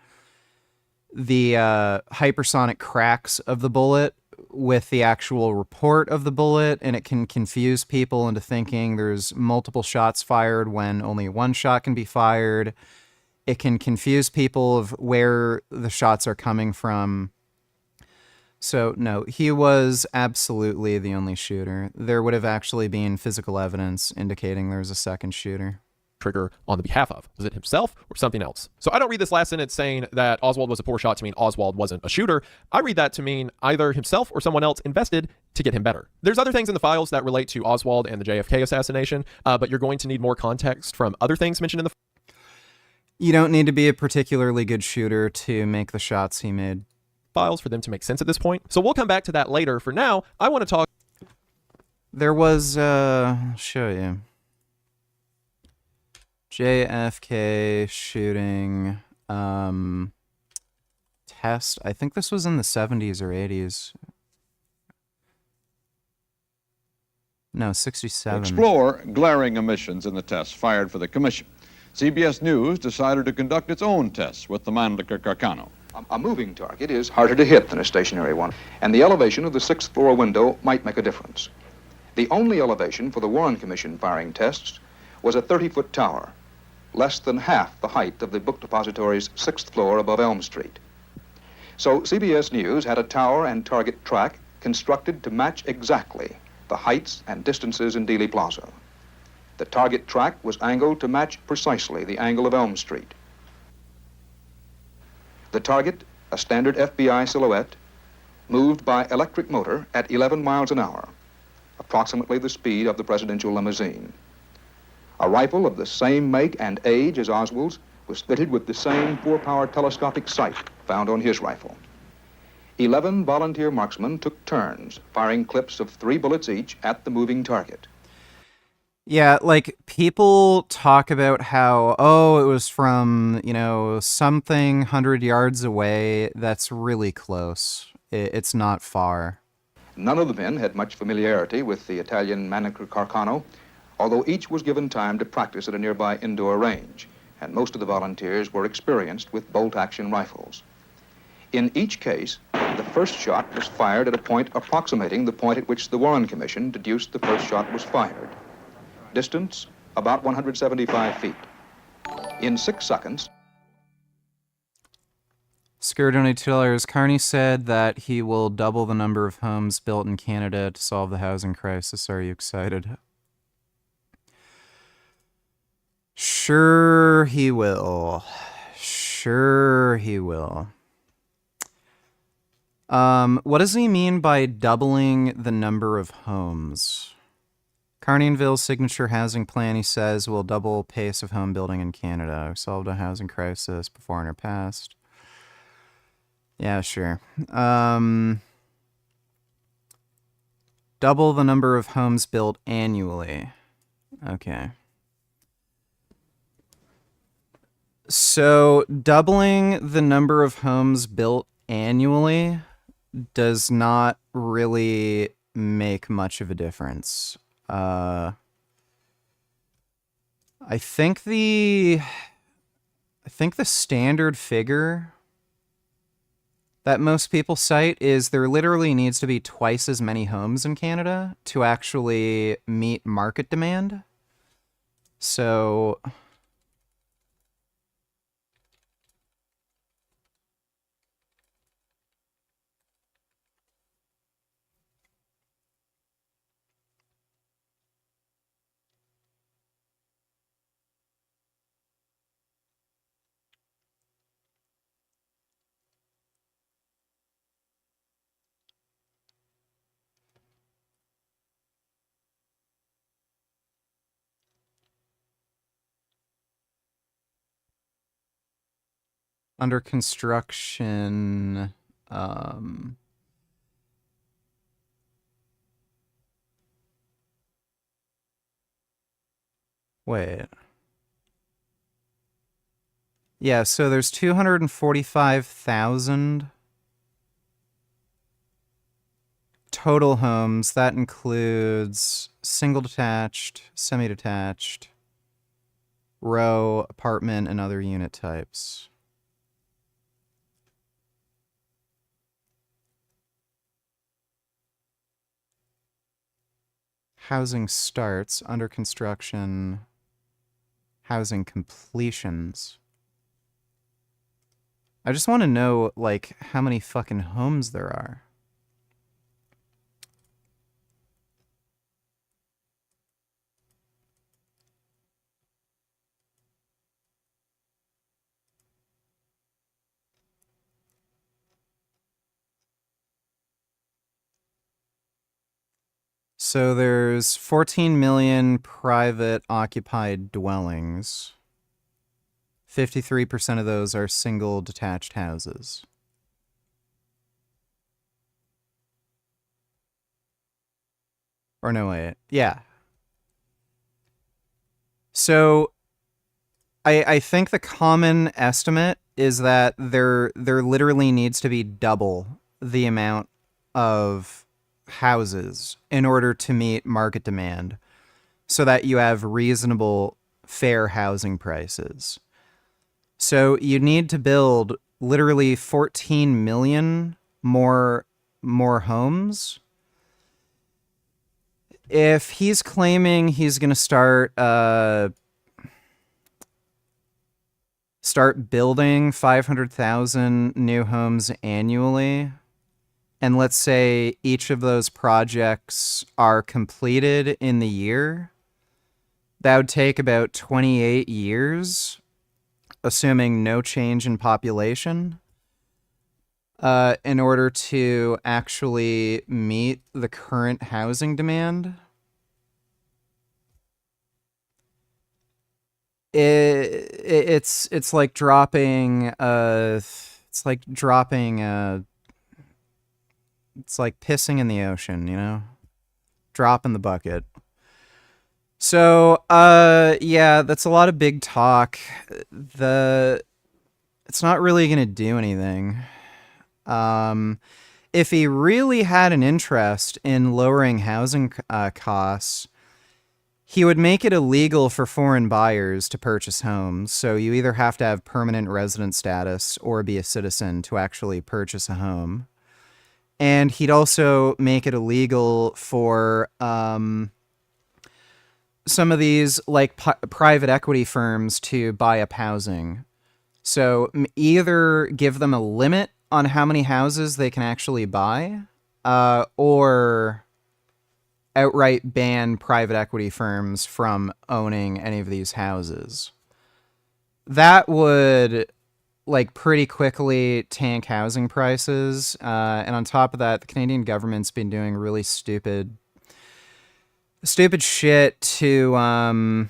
the hypersonic cracks of the bullet with the actual report of the bullet, and it can confuse people into thinking there's multiple shots fired when only one shot can be fired. It can confuse people of where the shots are coming from. So, no, he was absolutely the only shooter. There would have actually been physical evidence indicating there was a second shooter. Trigger on the behalf of? Was it himself or something else? So I don't read this last sentence saying that Oswald was a poor shot to mean Oswald wasn't a shooter. I read that to mean either himself or someone else invested to get him better. There's other things in the files that relate to Oswald and the JFK assassination, but you're going to need more context from other things mentioned in the You don't need to be a particularly good shooter to make the shots he made. Files for them to make sense at this point. So we'll come back to that later. For now, I want to talk. There was, I'll show you. JFK shooting test. I think this was in the 70s or 80s. No, 67. To explore glaring omissions in the tests fired for the commission, CBS News decided to conduct its own tests with the Mannlicher Carcano. A moving target is harder to hit than a stationary one, and the elevation of the sixth floor window might make a difference. The only elevation for the Warren Commission firing tests was a 30-foot tower, less than half the height of the book depository's sixth floor above Elm Street. So CBS News had a tower and target track constructed to match exactly the heights and distances in Dealey Plaza. The target track was angled to match precisely the angle of Elm Street. The target, a standard FBI silhouette, moved by electric motor at 11 miles an hour, approximately the speed of the presidential limousine. A rifle of the same make and age as Oswald's was fitted with the same 4-power telescopic sight found on his rifle. 11 volunteer marksmen took turns, firing clips of 3 bullets each at the moving target. Yeah, like, people talk about how, oh, it was from, something 100 yards away. That's really close. It's not far. None of the men had much familiarity with the Italian Mannlicher Carcano, although each was given time to practice at a nearby indoor range, and most of the volunteers were experienced with bolt-action rifles. In each case, the first shot was fired at a point approximating the point at which the Warren Commission deduced the first shot was fired. Distance, about 175 feet. In 6 seconds... Skirt only $2. Carney said that he will double the number of homes built in Canada to solve the housing crisis. Are you excited? Sure he will. Sure he will. What does he mean by doubling the number of homes? Carneyville's signature housing plan, he says, will double pace of home building in Canada. We solved a housing crisis before in our past. Yeah, sure. Double the number of homes built annually. Okay. So, doubling the number of homes built annually does not really make much of a difference. I think the I think the standard figure that most people cite is there literally needs to be twice as many homes in Canada to actually meet market demand. So under construction, wait. Yeah, so there's 245,000 total homes. That includes single detached, semi-detached, row, apartment, and other unit types. Housing starts, under construction, housing completions. I just want to know, like, how many fucking homes there are. So there's 14 million private occupied dwellings. 53% of those are single detached houses. Or no, wait. Yeah. So I think the common estimate is that there literally needs to be double the amount of houses in order to meet market demand so that you have reasonable, fair housing prices. So you need to build literally 14 million more homes. If he's claiming he's going to start building 500,000 new homes annually, and let's say each of those projects are completed in the year, that would take about 28 years, assuming no change in population, in order to actually meet the current housing demand. It's like dropping it's like pissing in the ocean, you know? Drop in the bucket. So, yeah, that's a lot of big talk. It's not really going to do anything. If he really had an interest in lowering housing costs, he would make it illegal for foreign buyers to purchase homes. So you either have to have permanent resident status or be a citizen to actually purchase a home. And he'd also make it illegal for some of these like private equity firms to buy up housing. So either give them a limit on how many houses they can actually buy, or outright ban private equity firms from owning any of these houses. That would like pretty quickly tank housing prices. And on top of that, the Canadian government's been doing really stupid shit to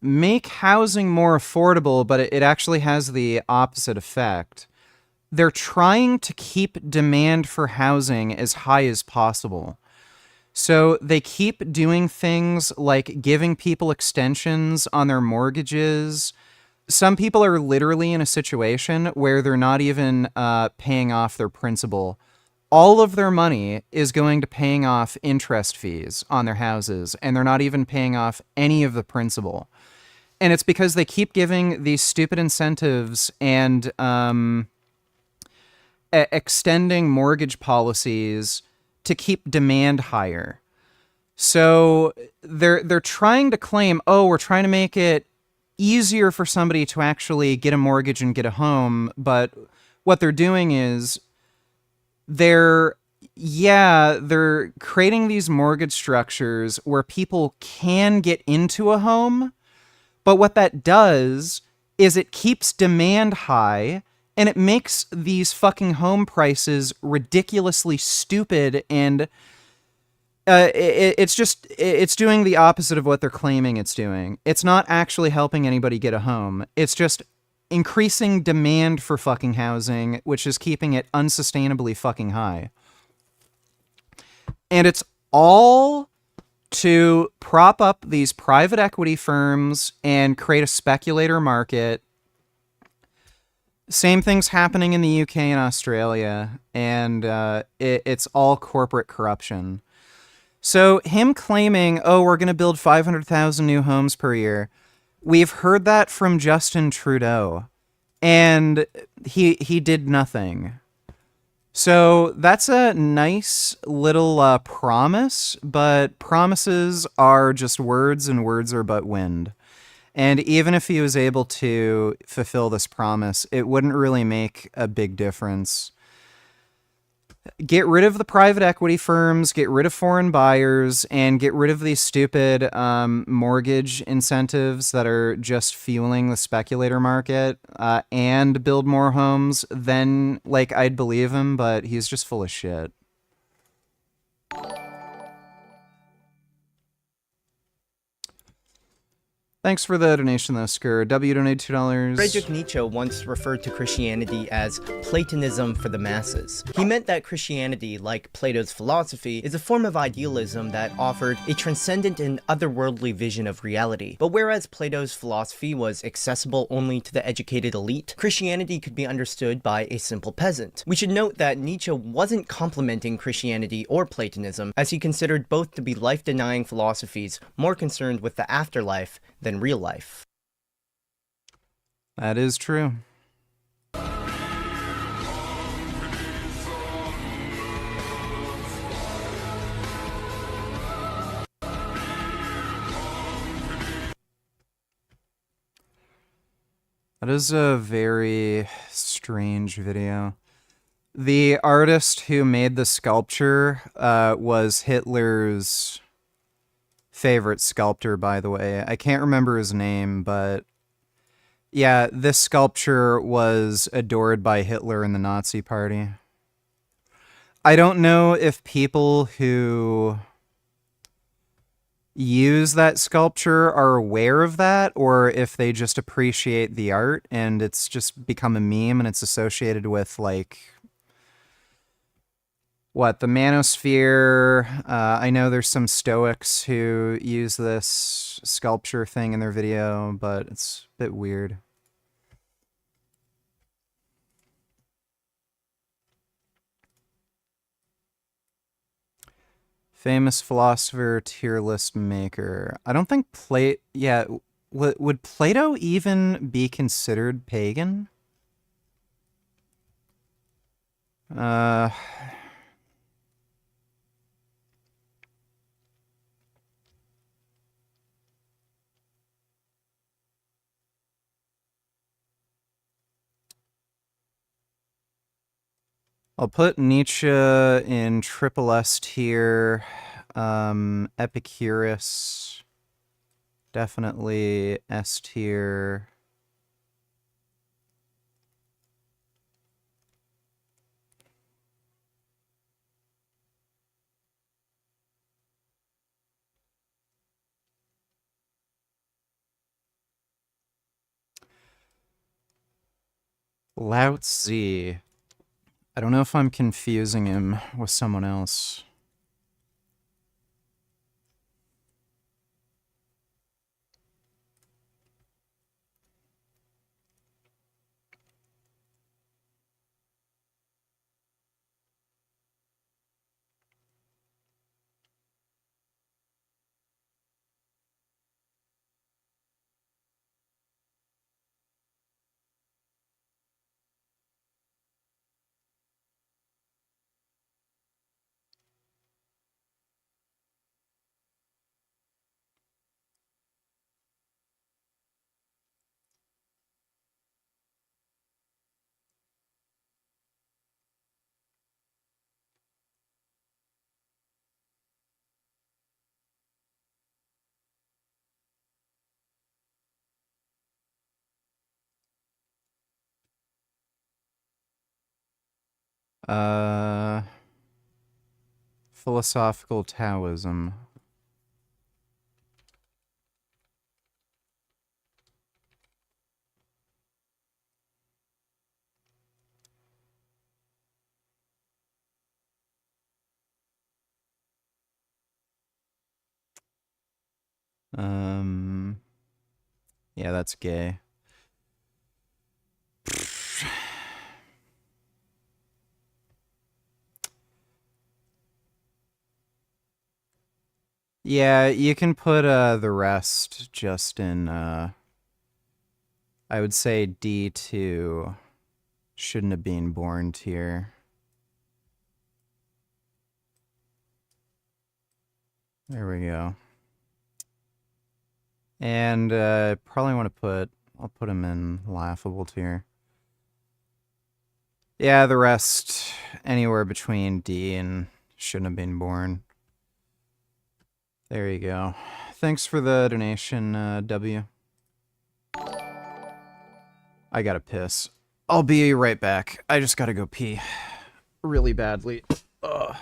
make housing more affordable, but it actually has the opposite effect. They're trying to keep demand for housing as high as possible. So they keep doing things like giving people extensions on their mortgages. Some people are literally in a situation where they're not even paying off their principal. All of their money is going to paying off interest fees on their houses, and they're not even paying off any of the principal. And it's because they keep giving these stupid incentives and extending mortgage policies to keep demand higher. So they're trying to claim, oh, we're trying to make it easier for somebody to actually get a mortgage and get a home, but what they're doing is they're creating these mortgage structures where people can get into a home, but what that does is it keeps demand high and it makes these fucking home prices ridiculously stupid, and it's doing the opposite of what they're claiming it's doing. It's not actually helping anybody get a home. It's just increasing demand for fucking housing, which is keeping it unsustainably fucking high. And it's all to prop up these private equity firms and create a speculator market. Same thing's happening in the UK and Australia, and it's all corporate corruption. So him claiming, oh, we're going to build 500,000 new homes per year, we've heard that from Justin Trudeau, and he did nothing. So that's a nice little promise, but promises are just words, and words are but wind. And even if he was able to fulfill this promise, it wouldn't really make a big difference. Get rid of the private equity firms, get rid of foreign buyers, and get rid of these stupid mortgage incentives that are just fueling the speculator market, and build more homes, then, like, I'd believe him, but he's just full of shit. Thanks for the donation, though, Skur. W donated $2. Friedrich Nietzsche once referred to Christianity as Platonism for the masses. He meant that Christianity, like Plato's philosophy, is a form of idealism that offered a transcendent and otherworldly vision of reality. But whereas Plato's philosophy was accessible only to the educated elite, Christianity could be understood by a simple peasant. We should note that Nietzsche wasn't complimenting Christianity or Platonism, as he considered both to be life-denying philosophies more concerned with the afterlife than real life. That is true. That is a very strange video. The artist who made the sculpture was Hitler's favorite sculptor, by the way. I can't remember his name, but yeah, this sculpture was adored by Hitler and the Nazi Party. I don't know if people who use that sculpture are aware of that, or if they just appreciate the art and it's just become a meme and it's associated with, like, what, the manosphere. I know there's some Stoics who use this sculpture thing in their video, but it's a bit weird. Famous philosopher, tier list maker. I don't think yeah, would Plato even be considered pagan? I'll put Nietzsche in triple S tier. Epicurus, definitely S tier. Lao Tzu. I don't know if I'm confusing him with someone else. Philosophical Taoism. Yeah, that's gay. Yeah, you can put the rest just in I would say D2 shouldn't have been born tier. There we go. And probably want to I'll put him in laughable tier. Yeah, the rest anywhere between D and shouldn't have been born. There you go. Thanks for the donation, W. I gotta piss. I'll be right back. I just gotta go pee really badly. Ugh.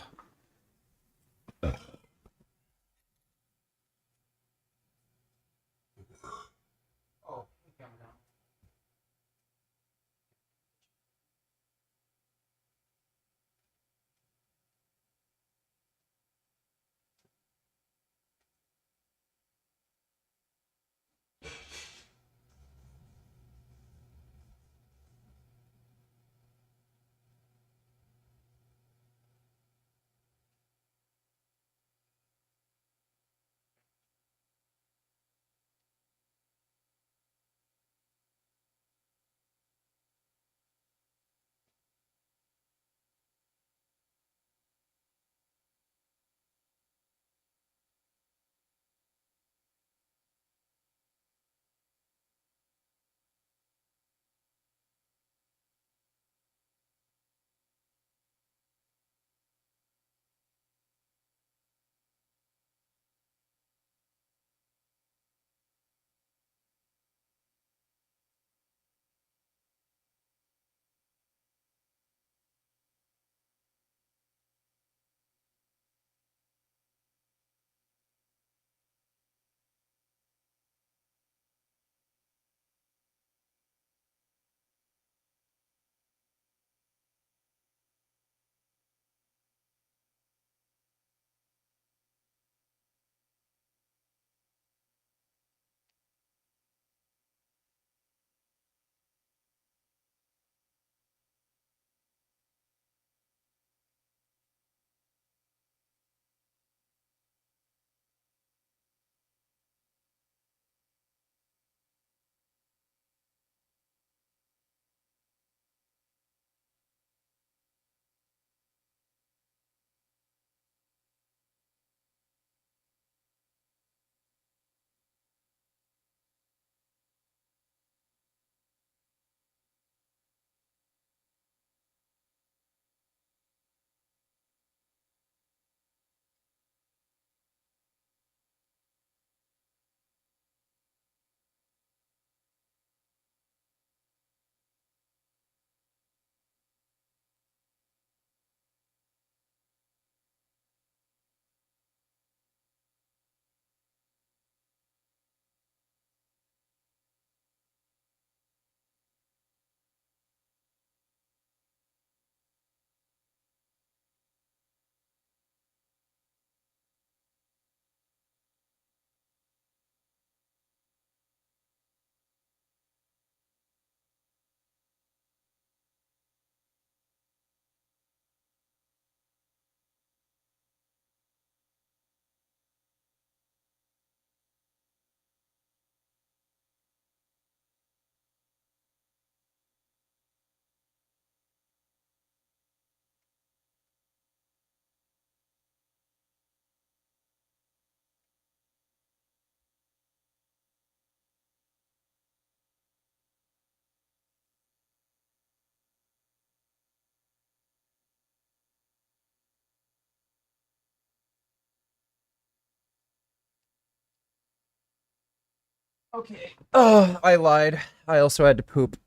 Okay. Oh, I lied. I also had to poop.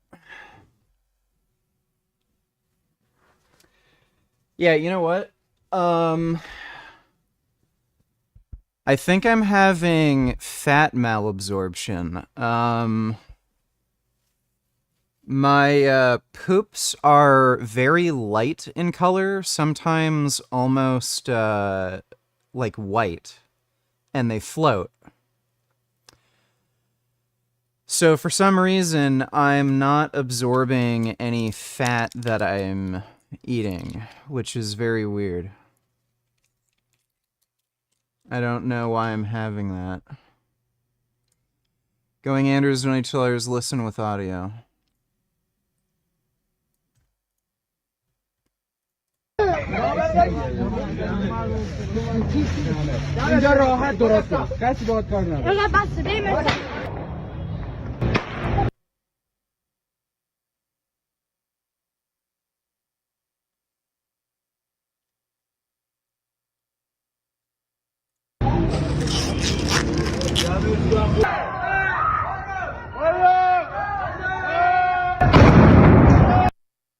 Yeah, you know what? I think I'm having fat malabsorption. My poops are very light in color, sometimes almost like white, and they float. So for some reason, I'm not absorbing any fat that I'm eating, which is very weird. I don't know why I'm having that. Going Andrews, $22, listen with audio.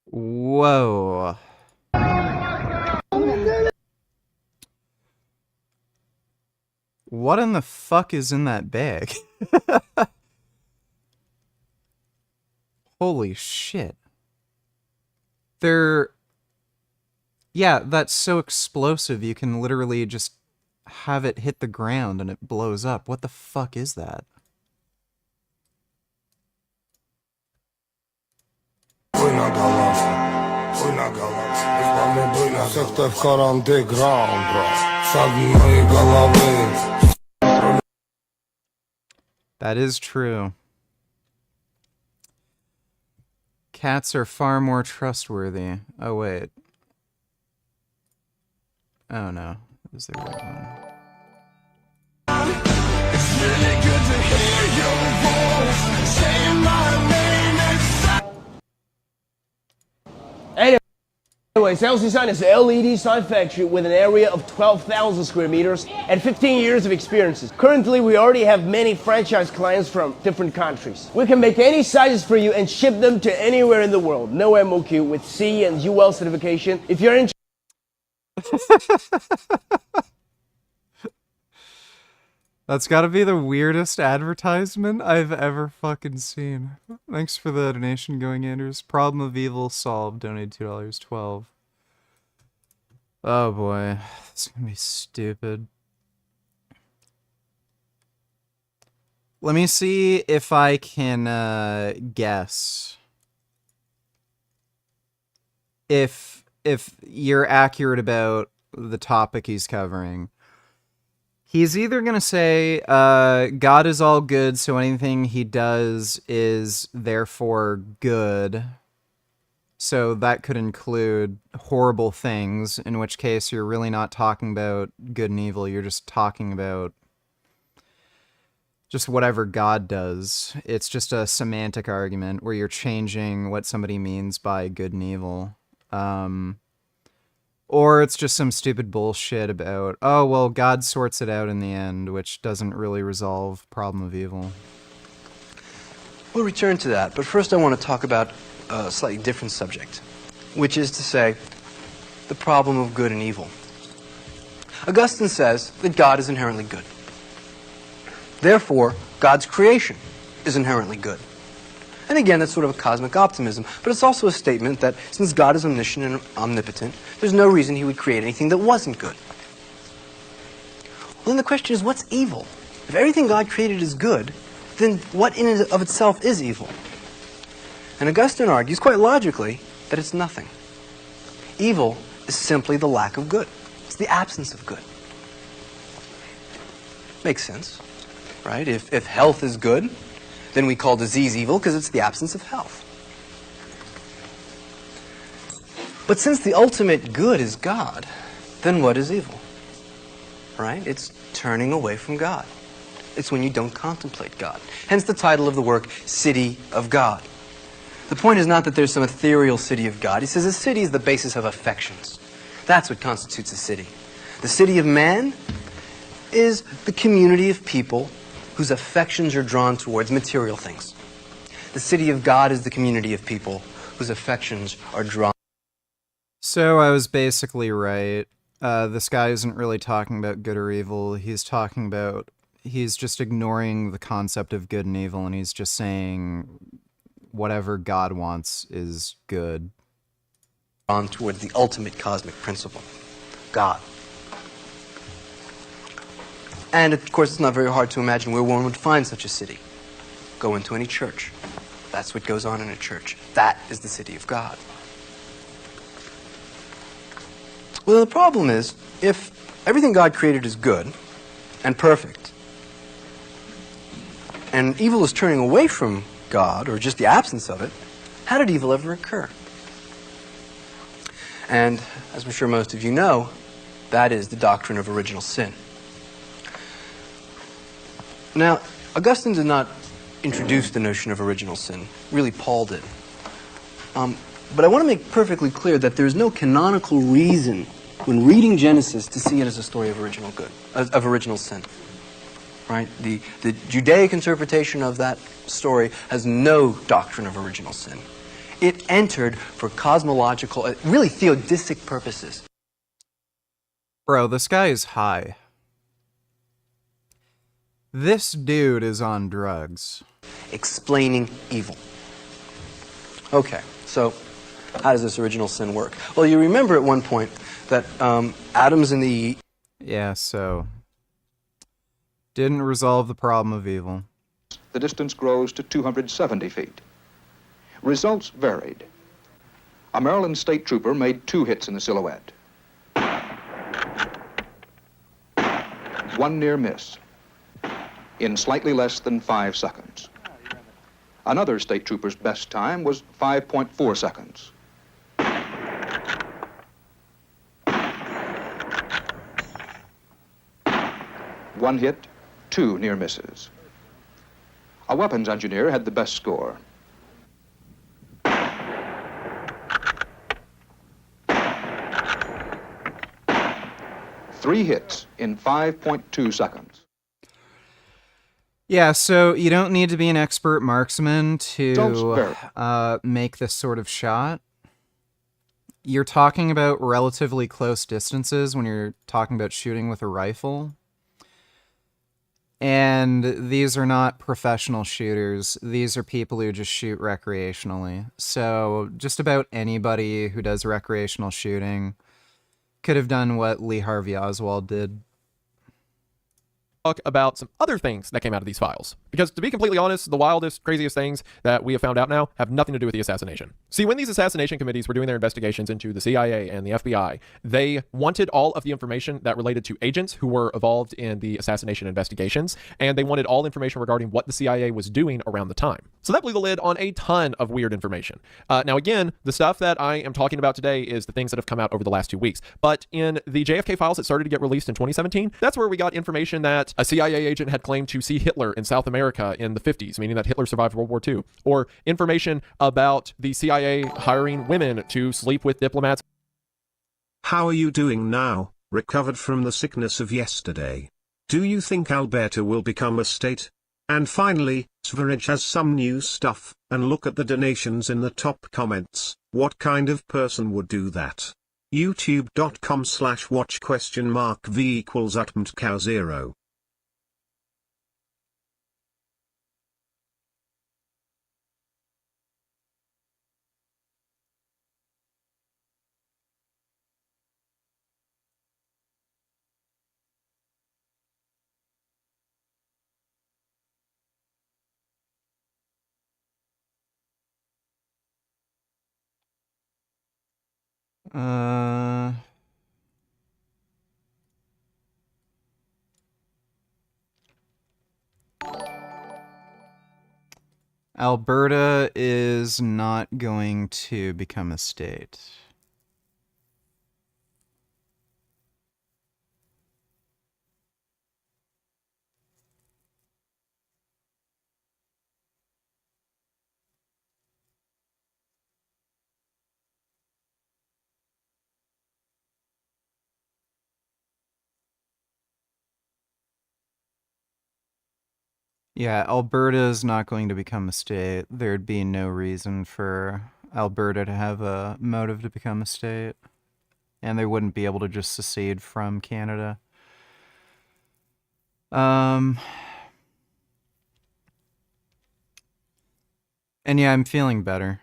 Whoa. What in the fuck is in that bag? Holy shit. Yeah, that's so explosive you can literally just have it hit the ground and it blows up. What the fuck is that? That is true. Cats are far more trustworthy. Oh, wait. Oh, no. Is there right one? It's really good to hear your voice saying my name. Anyways, LC Sign is an LED sign factory with an area of 12,000 square meters and 15 years of experiences. Currently, we already have many franchise clients from different countries. We can make any sizes for you and ship them to anywhere in the world. No MOQ with C and UL certification. If you're interested... That's gotta be the weirdest advertisement I've ever fucking seen. Thanks for the donation, Going Andrews. Problem of evil solved. Donate $2.12. Oh boy. This is gonna be stupid. Let me see if I can guess. If you're accurate about the topic he's covering. He's either going to say, God is all good, so anything he does is therefore good. So that could include horrible things, in which case you're really not talking about good and evil, you're just talking about just whatever God does. It's just a semantic argument where you're changing what somebody means by good and evil. Or it's just some stupid bullshit about, oh, well, God sorts it out in the end, which doesn't really resolve problem of evil. We'll return to that, but first I want to talk about a slightly different subject, which is to say, the problem of good and evil. Augustine says that God is inherently good. Therefore, God's creation is inherently good. And again, that's sort of a cosmic optimism, but it's also a statement that since God is omniscient and omnipotent, there's no reason he would create anything that wasn't good. Well, then the question is, what's evil? If everything God created is good, then what in and of itself is evil? And Augustine argues, quite logically, that it's nothing. Evil is simply the lack of good. It's the absence of good. Makes sense, right? If health is good, then we call disease evil because it's the absence of health. But since the ultimate good is God, then what is evil? Right? It's turning away from God. It's when you don't contemplate God. Hence the title of the work, City of God. The point is not that there's some ethereal city of God. He says a city is the basis of affections. That's what constitutes a city. The city of man is the community of people whose affections are drawn towards material things. The city of God is the community of people whose affections are drawn. So I was basically right. This guy isn't really talking about good or evil. He's just ignoring the concept of good and evil, and he's just saying whatever God wants is good. On toward the ultimate cosmic principle, God. And of course, it's not very hard to imagine where one would find such a city. Go into any church. That's what goes on in a church. That is the city of God. Well, the problem is, if everything God created is good and perfect, and evil is turning away from God, or just the absence of it, how did evil ever occur? And, as I'm sure most of you know, that is the doctrine of original sin. Now, Augustine did not introduce the notion of original sin. Really, Paul did. But I want to make perfectly clear that there is no canonical reason when reading Genesis to see it as a story of original sin. Right? The Judaic interpretation of that story has no doctrine of original sin. It entered for cosmological, really theodistic purposes. Bro, this guy is high. This dude is on drugs. Explaining evil. Okay, so how does this original sin work? Well, you remember at one point that atoms in the... Yeah, so... didn't resolve the problem of evil. The distance grows to 270 feet. Results varied. A Maryland state trooper made 2 hits in the silhouette. 1 near miss in slightly less than 5 seconds. Another state trooper's best time was 5.4 seconds. One hit, 2 near misses. A weapons engineer had the best score. Three hits in 5.2 seconds. Yeah, so you don't need to be an expert marksman to make this sort of shot. You're talking about relatively close distances when you're talking about shooting with a rifle. And these are not professional shooters. These are people who just shoot recreationally. So just about anybody who does recreational shooting could have done what Lee Harvey Oswald did. Talk about some other things that came out of these files. Because to be completely honest, the wildest, craziest things that we have found out now have nothing to do with the assassination. See, when these assassination committees were doing their investigations into the CIA and the FBI, they wanted all of the information that related to agents who were involved in the assassination investigations, and they wanted all information regarding what the CIA was doing around the time. So that blew the lid on a ton of weird information. Now again, the stuff that I am talking about today is the things that have come out over the last 2 weeks. But in the JFK files that started to get released in 2017, that's where we got information that a CIA agent had claimed to see Hitler in South America in the 50s, meaning that Hitler survived World War II. Or information about the CIA hiring women to sleep with diplomats. How are you doing now, recovered from the sickness of yesterday? Do you think Alberta will become a state? And finally, Sv3rige has some new stuff, and look at the donations in the top comments. What kind of person would do that? youtube.com/watch?v equals @mtcow0. Alberta is not going to become a state. Yeah, Alberta is not going to become a state. There'd be no reason for Alberta to have a motive to become a state. and they wouldn't be able to just secede from Canada. And yeah, I'm feeling better.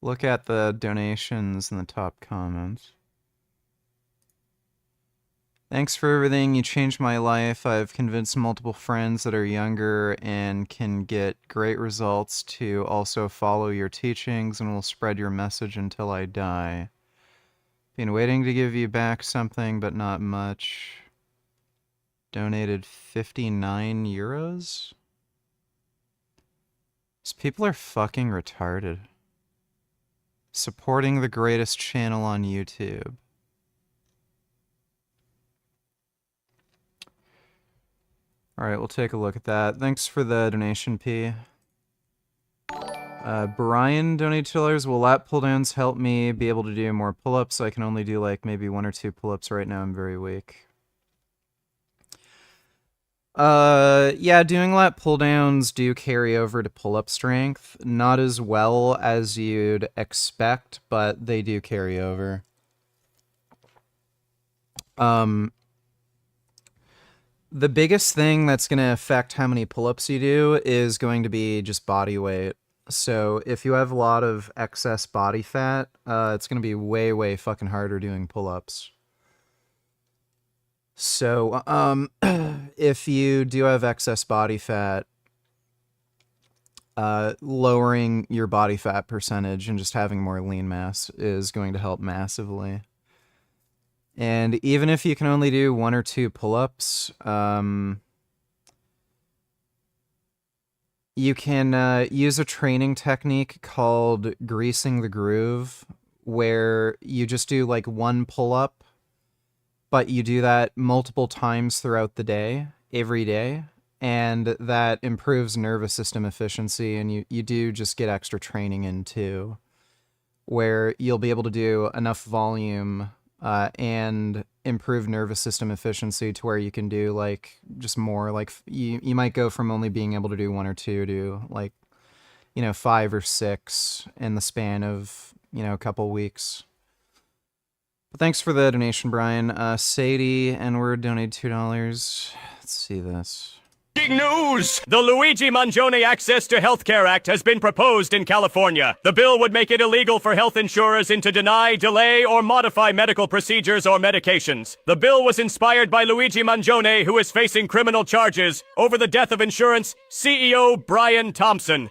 Look at the donations in the top comments. Thanks for everything. You changed my life. I've convinced multiple friends that are younger and can get great results to also follow your teachings and will spread your message until I die. Been waiting to give you back something, but not much. Donated 59 euros? These people are fucking retarded. Supporting the greatest channel on YouTube. Alright, we'll take a look at that. Thanks for the donation, P. Brian donated $2. Will lat pull-downs help me be able to do more pull-ups? I can only do like maybe 1 or 2 pull-ups right now. I'm very weak. Yeah, doing lat pull-downs do carry over to pull-up strength. Not as well as you'd expect, but they do carry over. The biggest thing that's going to affect how many pull-ups you do is going to be just body weight. So if you have a lot of excess body fat, it's going to be way, way fucking harder doing pull-ups. So, if you do have excess body fat, lowering your body fat percentage and just having more lean mass is going to help massively. And even if you can only do 1 or 2 pull-ups, you can use a training technique called greasing the groove, where you just do like 1 pull-up, but you do that multiple times throughout the day, every day, and that improves nervous system efficiency, and you do just get extra training in too, where you'll be able to do enough volume and improve nervous system efficiency to where you can do like just more, like you might go from only being able to do 1 or 2 to like, 5 or 6 in the span of, a couple weeks. But thanks for the donation, Brian. Sadie N-word donated $2. Let's see this. Breaking news! The Luigi Mangione Access to Healthcare Act has been proposed in California. The bill would make it illegal for health insurers to deny, delay, or modify medical procedures or medications. The bill was inspired by Luigi Mangione, who is facing criminal charges over the death of insurance CEO Brian Thompson.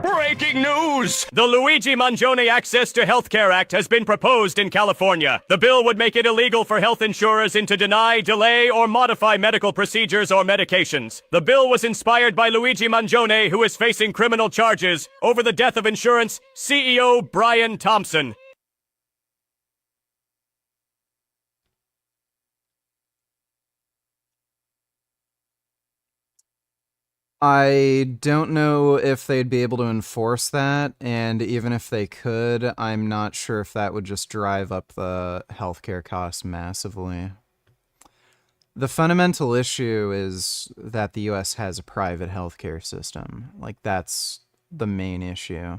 Breaking news! The Luigi Mangione Access to Healthcare Act has been proposed in California. The bill would make it illegal for health insurers to deny, delay, or modify medical procedures or medications. The bill was inspired by Luigi Mangione, who is facing criminal charges over the death of insurance CEO Brian Thompson. I don't know if they'd be able to enforce that, and even if they could, I'm not sure if that would just drive up the healthcare costs massively. The fundamental issue is that the US has a private healthcare system. Like, that's the main issue.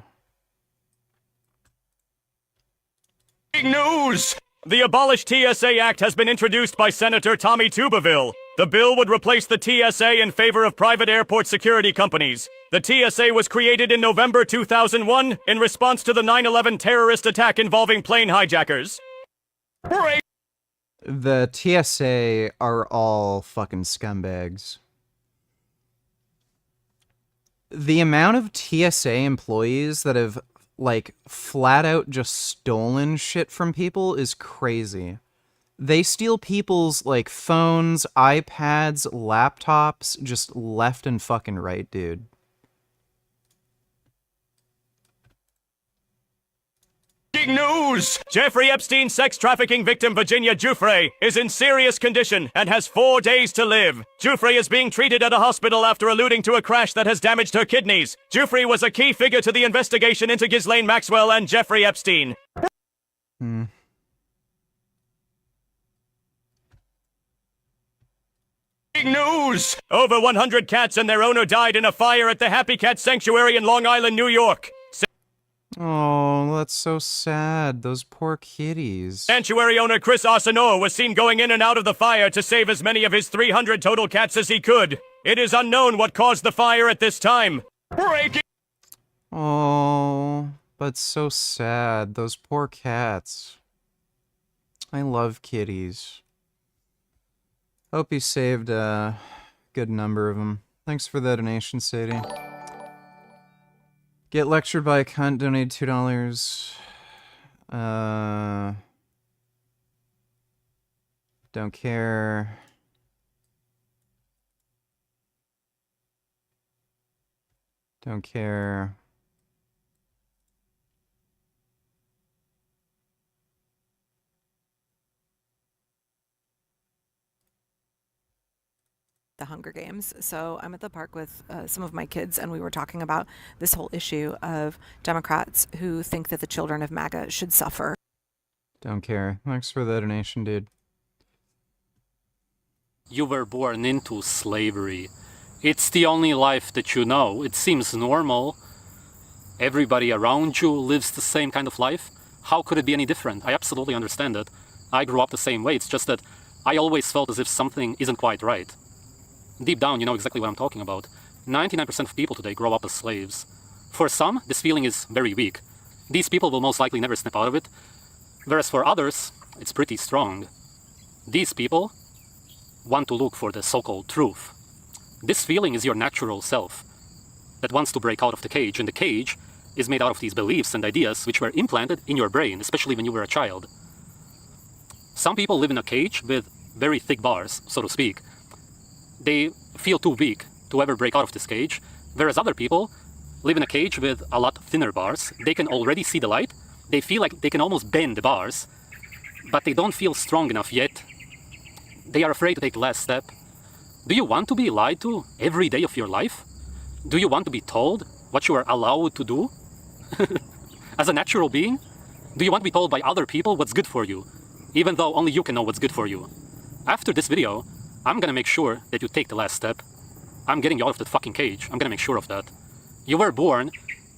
Breaking news! The Abolish TSA Act has been introduced by Senator Tommy Tuberville. The bill would replace the TSA in favor of private airport security companies. The TSA was created in November 2001 in response to the 9/11 terrorist attack involving plane hijackers. The TSA are all fucking scumbags. The amount of TSA employees that have, like, flat out just stolen shit from people is crazy. They steal people's, like, phones, iPads, laptops, just left and fucking right, dude. Breaking news! Jeffrey Epstein's sex trafficking victim Virginia Giuffre is in serious condition and has 4 days to live. Giuffre is being treated at a hospital after alluding to a crash that has damaged her kidneys. Giuffre was a key figure to the investigation into Ghislaine Maxwell and Jeffrey Epstein. News! Over 100 cats and their owner died in a fire at the Happy Cat Sanctuary in Long Island, New York. Oh, that's so sad. Those poor kitties. Sanctuary owner Chris Arsenault was seen going in and out of the fire to save as many of his 300 total cats as he could. It is unknown what caused the fire at this time. Breaking. Oh, but so sad. Those poor cats. I love kitties. Hope you saved a good number of them. Thanks for the donation, Sadie. Get lectured by a cunt, donate $2. Don't care. Don't care. The Hunger Games. So I'm at the park with some of my kids, and we were talking about this whole issue of Democrats who think that the children of MAGA should suffer. Don't care. Thanks for the donation, dude. You were born into slavery. It's the only life that you know. It seems normal. Everybody around you lives the same kind of life. How could it be any different? I absolutely understand it. I grew up the same way. It's just that I always felt as if something isn't quite right. Deep down, you know exactly what I'm talking about. 99% of people today grow up as slaves. For some, this feeling is very weak. These people will most likely never snap out of it. Whereas for others, it's pretty strong. These people want to look for the so-called truth. This feeling is your natural self that wants to break out of the cage, and the cage is made out of these beliefs and ideas which were implanted in your brain, especially when you were a child. Some people live in a cage with very thick bars, so to speak. They feel too weak to ever break out of this cage, whereas other people live in a cage with a lot thinner bars. They can already see the light. They feel like they can almost bend the bars, but they don't feel strong enough yet. They are afraid to take the last step. Do you want to be lied to every day of your life? Do you want to be told what you are allowed to do? As a natural being? Do you want to be told by other people what's good for you, even though only you can know what's good for you? After this video, I'm gonna make sure that you take the last step. I'm getting you out of that fucking cage. I'm gonna make sure of that. You were born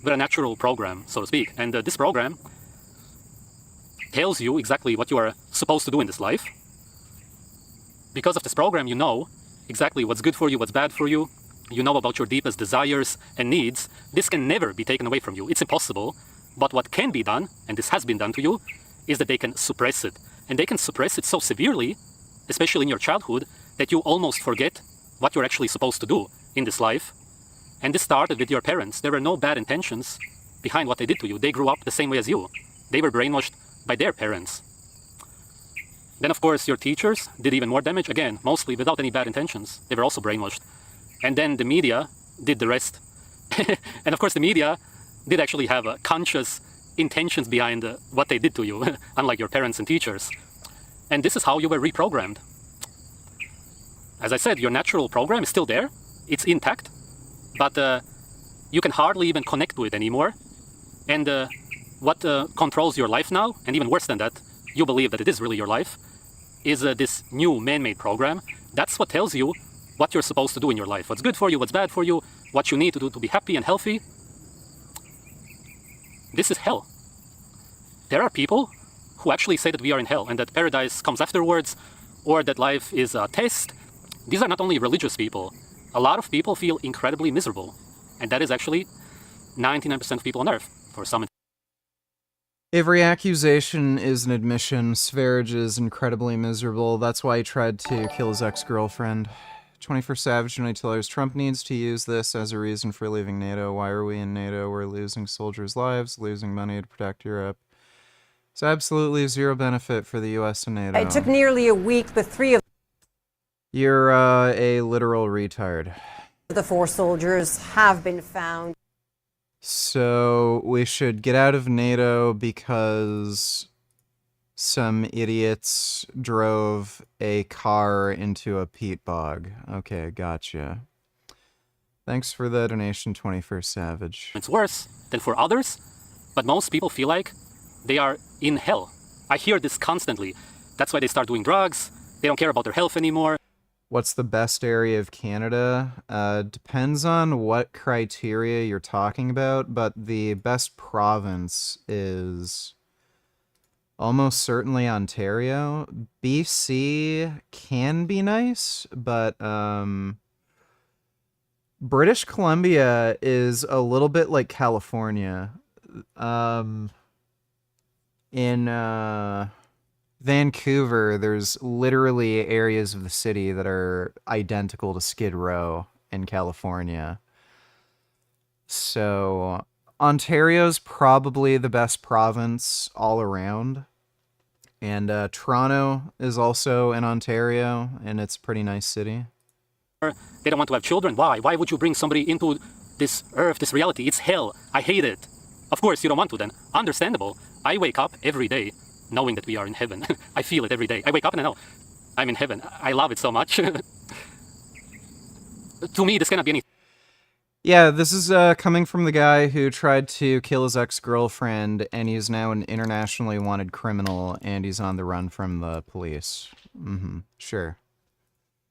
with a natural program, so to speak, and this program tells you exactly what you are supposed to do in this life. Because of this program, you know exactly what's good for you, what's bad for you. You know about your deepest desires and needs. This can never be taken away from you. It's impossible. But what can be done, and this has been done to you, is that they can suppress it. And they can suppress it so severely, especially in your childhood, that you almost forget what you're actually supposed to do in this life. And this started with your parents. There were no bad intentions behind what they did to you. They grew up the same way as you. They were brainwashed by their parents. Then, of course, your teachers did even more damage. Again, mostly without any bad intentions. They were also brainwashed. And then the media did the rest. And of course, the media did actually have conscious intentions behind what they did to you, unlike your parents and teachers. And this is how you were reprogrammed. As I said, your natural program is still there. It's intact. But you can hardly even connect to it anymore. And what controls your life now, and even worse than that, you believe that it is really your life, is this new man-made program. That's what tells you what you're supposed to do in your life. What's good for you, what's bad for you, what you need to do to be happy and healthy. This is hell. There are people who actually say that we are in hell and that paradise comes afterwards, or that life is a test. These are not only religious people. A lot of people feel incredibly miserable. And that is actually 99% of people on Earth, for some. Every accusation is an admission. Sv3rige is incredibly miserable. That's why he tried to kill his ex-girlfriend. 21st Savage $20. Trump needs to use this as a reason for leaving NATO. Why are we in NATO? We're losing soldiers' lives, losing money to protect Europe. It's absolutely zero benefit for the US and NATO. It took nearly a week, but 3 of You're a literal retard. the 4 soldiers have been found. So we should get out of NATO because some idiots drove a car into a peat bog. Okay, gotcha. Thanks for the donation, 21st Savage. It's worse than for others, but most people feel like they are in hell. I hear this constantly. That's why they start doing drugs. They don't care about their health anymore. What's the best area of Canada? Depends on what criteria you're talking about, but the best province is almost certainly Ontario. BC can be nice, but British Columbia is a little bit like California. In Vancouver, there's literally areas of the city that are identical to Skid Row in California. So Ontario's probably the best province all around. And Toronto is also in Ontario, and it's a pretty nice city. They don't want to have children. Why? Why would you bring somebody into this earth, this reality? It's hell. I hate it. Of course, you don't want to then. Understandable. I wake up every day knowing that we are in heaven. I feel it every day. I wake up and I know I'm in heaven. I love it so much. To me, this cannot be anything. Yeah, this is coming from the guy who tried to kill his ex-girlfriend, and he's now an internationally wanted criminal, and he's on the run from the police. Mm-hmm. Sure.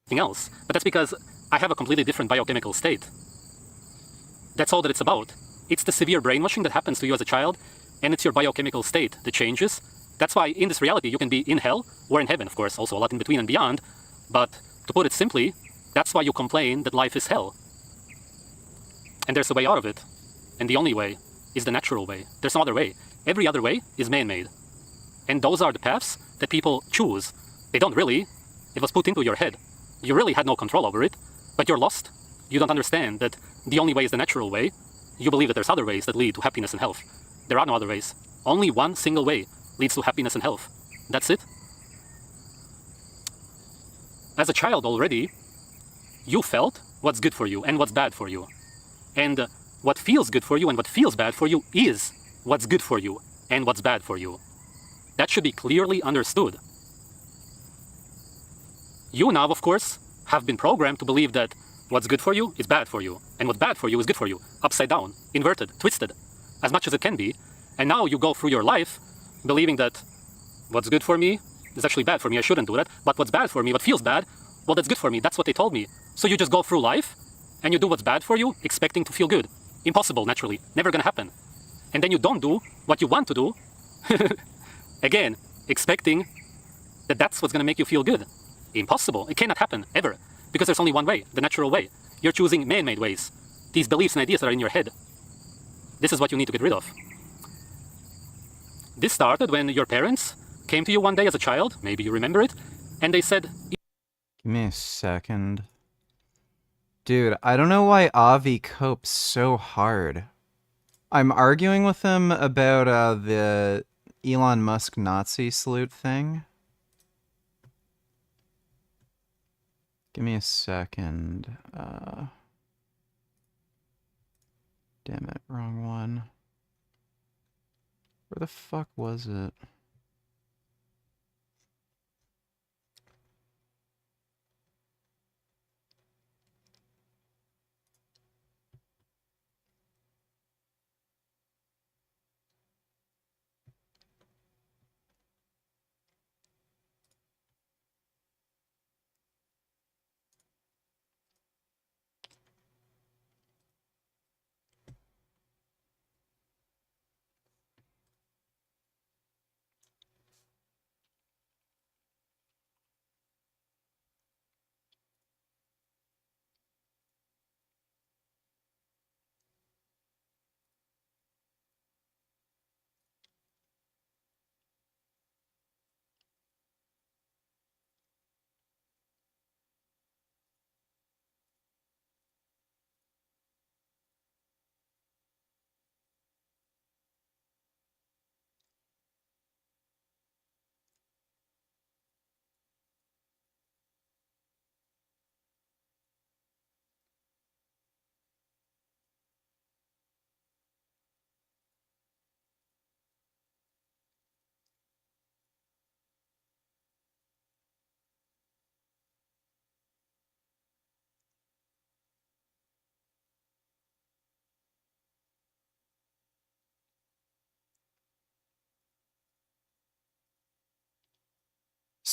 Else, but that's because I have a completely different biochemical state. That's all that it's about. It's the severe brainwashing that happens to you as a child, and it's your biochemical state that changes. That's why in this reality you can be in hell or in heaven, of course, also a lot in between and beyond. But to put it simply, that's why you complain that life is hell. And there's a way out of it. And the only way is the natural way. There's no other way. Every other way is man-made. And those are the paths that people choose. They don't really. It was put into your head. You really had no control over it, but you're lost. You don't understand that the only way is the natural way. You believe that there's other ways that lead to happiness and health. There are no other ways. Only one single way leads to happiness and health. That's it. As a child already, you felt what's good for you and what's bad for you. And what feels good for you and what feels bad for you is what's good for you and what's bad for you. That should be clearly understood. You now, of course, have been programmed to believe that what's good for you is bad for you, and what's bad for you is good for you, upside down, inverted, twisted, as much as it can be. And now you go through your life believing that what's good for me is actually bad for me, I shouldn't do that, but what's bad for me, what feels bad, well, that's good for me, that's what they told me. So you just go through life, and you do what's bad for you, expecting to feel good. Impossible, naturally, never gonna happen. And then you don't do what you want to do, again, expecting that that's what's gonna make you feel good. Impossible. It cannot happen, ever. Because there's only one way, the natural way. You're choosing man-made ways. These beliefs and ideas that are in your head. This is what you need to get rid of. This started when your parents came to you one day as a child, maybe you remember it, and they said... Give me a second. Dude, I don't know why Avi copes so hard. I'm arguing with him about the Elon Musk Nazi salute thing. Give me a second. Damn it, wrong one. Where the fuck was it?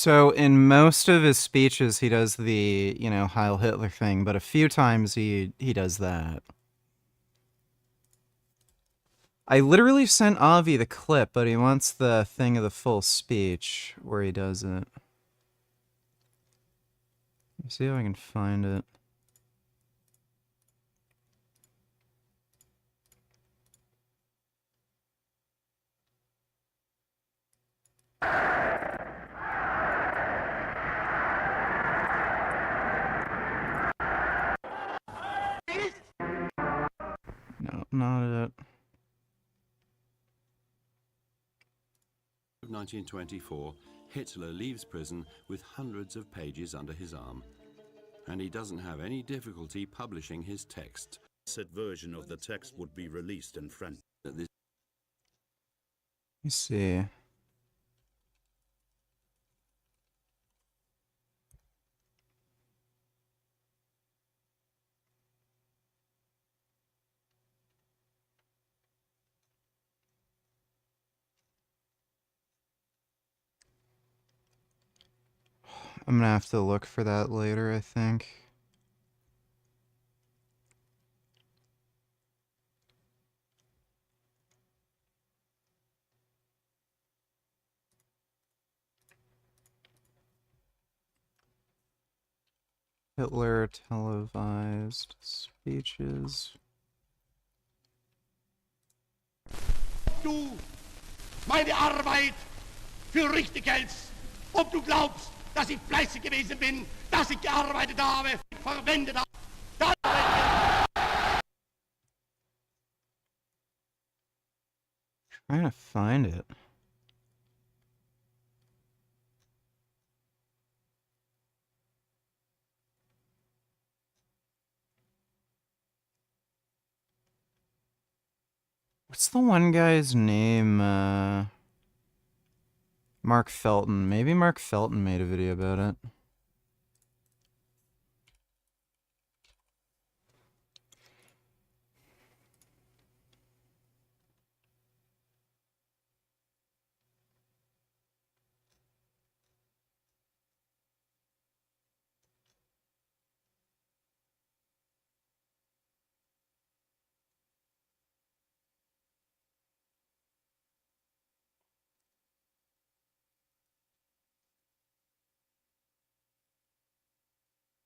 So in most of his speeches, he does the, you know, Heil Hitler thing, but a few times he does that. I literally sent Avi the clip, but he wants the thing of the full speech where he does it. Let's see if I can find it. No, not it. 1924, Hitler leaves prison with hundreds of pages under his arm. And he doesn't have any difficulty publishing his text. Said version of the text would be released in French. Let me see. I'm gonna have to look for that later, I think. Hitler televised speeches. Du meine Arbeit für richtig hältst, ob du glaubst, dass ich fleißig gewesen bin, dass ich gearbeitet habe, verwendet habe. Trying to find it. What's the one guy's name? Mark Felton. Maybe Mark Felton made a video about it.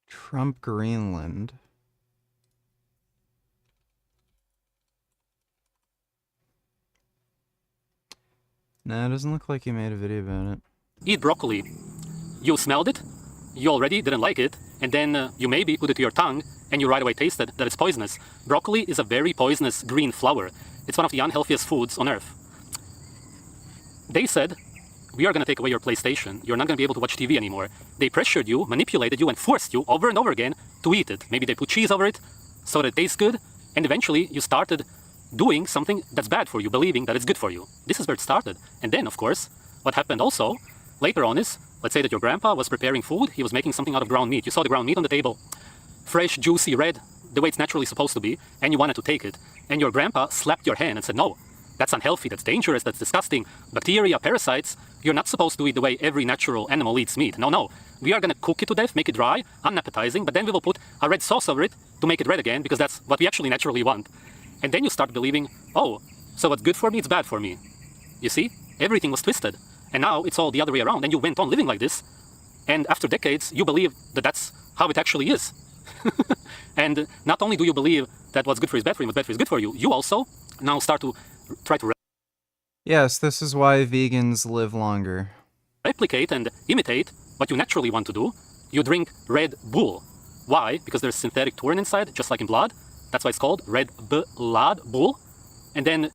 Trump Greenland. Nah, it doesn't look like he made a video about it. Eat broccoli. You smelled it, you already didn't like it, and then you maybe put it to your tongue, and you right away tasted that it's poisonous. Broccoli is a very poisonous green flower. It's one of the unhealthiest foods on earth. They said, we are going to take away your PlayStation. You're not going to be able to watch TV anymore. They pressured you, manipulated you, and forced you over and over again to eat it. Maybe they put cheese over it so that it tastes good, and eventually you started doing something that's bad for you, believing that it's good for you. This is where it started. And then, of course, what happened also later on is, let's say that your grandpa was preparing food, he was making something out of ground meat. You saw the ground meat on the table, fresh, juicy, red, the way it's naturally supposed to be, and you wanted to take it. And your grandpa slapped your hand and said, no, that's unhealthy, that's dangerous, that's disgusting. Bacteria, parasites, you're not supposed to eat the way every natural animal eats meat. No, no. We are going to cook it to death, make it dry, unappetizing, but then we will put a red sauce over it to make it red again, because that's what we actually naturally want. And then you start believing, oh, so what's good for me, it's bad for me. You see? Everything was twisted. And now it's all the other way around, and you went on living like this. And after decades, you believe that that's how it actually is. And not only do you believe that what's good for you is bad for you, what's bad for you is good for you, you also now start to try to Yes, this is why vegans live longer. replicate and imitate what you naturally want to do. You drink Red Bull. Why? Because there's synthetic taurine inside, just like in blood. That's why it's called Red Blood Bull. And then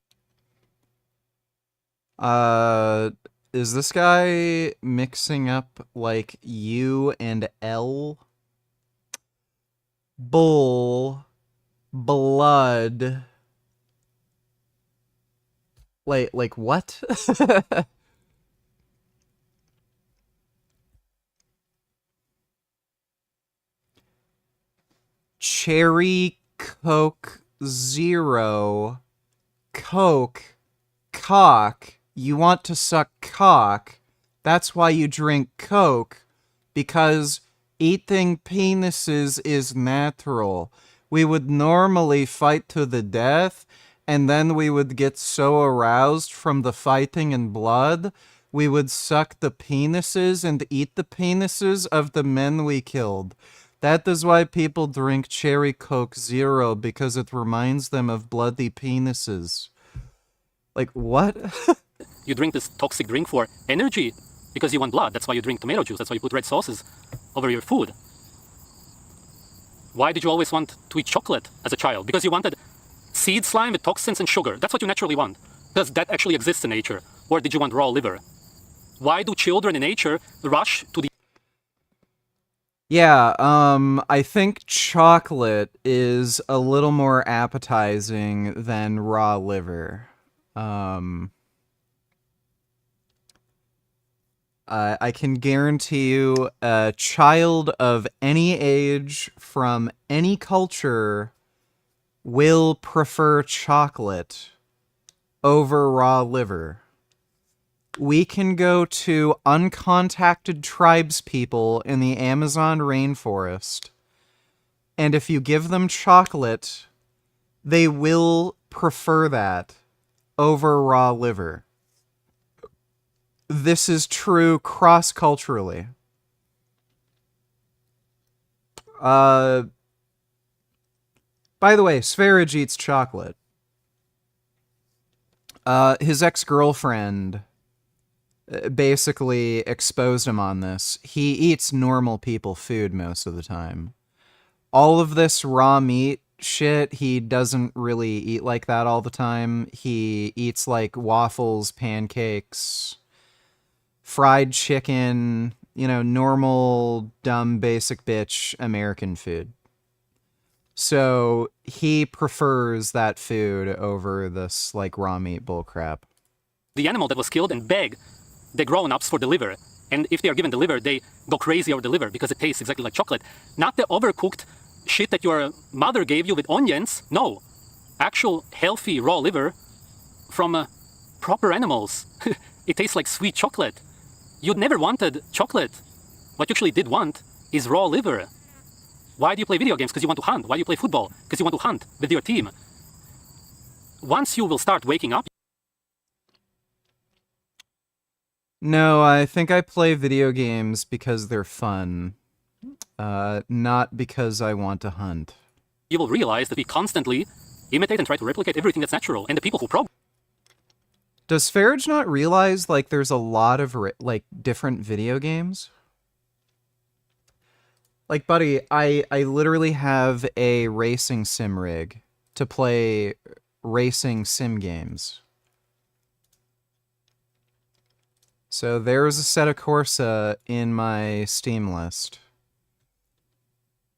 is this guy mixing up like U and L? Bull, blood. Like what? Cherry Coke Zero Coke Cock. You want to suck cock? That's why you drink Coke, because eating penises is natural. We would normally fight to the death, and then we would get so aroused from the fighting and blood, we would suck the penises and eat the penises of the men we killed. That is why people drink Cherry Coke Zero, because it reminds them of bloody penises. Like, what? You drink this toxic drink for energy because you want blood. That's why you drink tomato juice. That's why you put red sauces over your food. Why did you always want to eat chocolate as a child? Because you wanted seed slime with toxins and sugar. That's what you naturally want. Does that actually exist in nature? Or did you want raw liver? Why do children in nature rush to the... Yeah, I think chocolate is a little more appetizing than raw liver. I can guarantee you a child of any age from any culture will prefer chocolate over raw liver. We can go to uncontacted tribespeople in the Amazon rainforest, and if you give them chocolate, they will prefer that over raw liver. This is true cross-culturally. By the way, Sv3rige eats chocolate. His ex-girlfriend basically exposed him on this. He eats normal people food most of the time. All of this raw meat shit, he doesn't really eat like that all the time. He eats like waffles, pancakes, fried chicken, you know, normal, dumb, basic bitch American food. So he prefers that food over this like raw meat bullcrap. The animal that was killed and beg the grown-ups for the liver. And if they are given the liver, they go crazy over the liver because it tastes exactly like chocolate. Not the overcooked shit that your mother gave you with onions. No. Actual healthy raw liver from proper animals. It tastes like sweet chocolate. You'd never wanted chocolate. What you actually did want is raw liver. Why do you play video games? Because you want to hunt. Why do you play football? Because you want to hunt with your team. Once you will start waking up... No, I think I play video games because they're fun. Not because I want to hunt. You will realize that we constantly imitate and try to replicate everything that's natural. And the people who program... Does Sv3rige not realize, like, there's a lot of, like, different video games? Like, buddy, I literally have a racing sim rig to play racing sim games. So there's Assetto Corsa in my Steam list.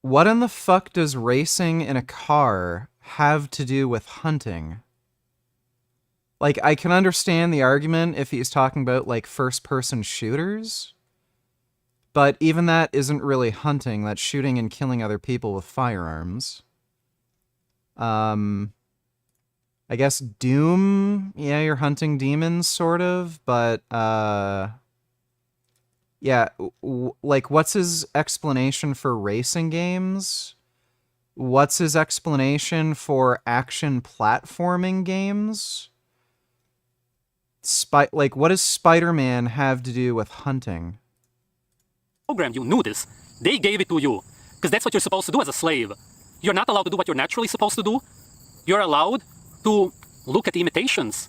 What in the fuck does racing in a car have to do with hunting? Like, I can understand the argument if he's talking about, like, first-person shooters, but even that isn't really hunting. That's shooting and killing other people with firearms. I guess Doom, yeah, you're hunting demons, sort of, but, yeah, like, what's his explanation for racing games? What's his explanation for action platforming games? Like, what does Spider-Man have to do with hunting? Program, you knew this. They gave it to you. Because that's what you're supposed to do as a slave. You're not allowed to do what you're naturally supposed to do. You're allowed to look at imitations.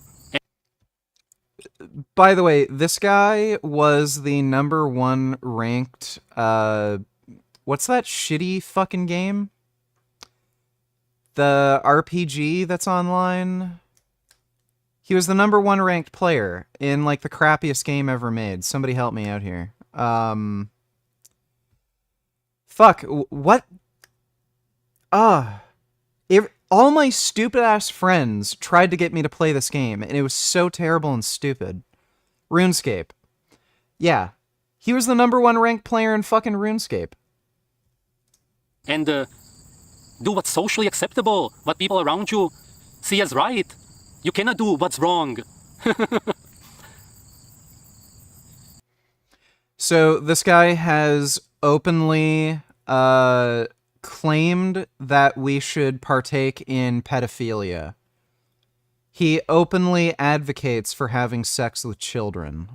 By the way, this guy was the #1 ranked, what's that shitty fucking game? The RPG that's online? He was the #1 ranked player in, like, the crappiest game ever made. Somebody help me out here. Fuck, what? All my stupid-ass friends tried to get me to play this game, and it was so terrible and stupid. RuneScape. Yeah. He was the #1 ranked player in fucking RuneScape. And do what's socially acceptable, what people around you see as right. You cannot do what's wrong. So this guy has openly claimed that we should partake in pedophilia. He openly advocates for having sex with children,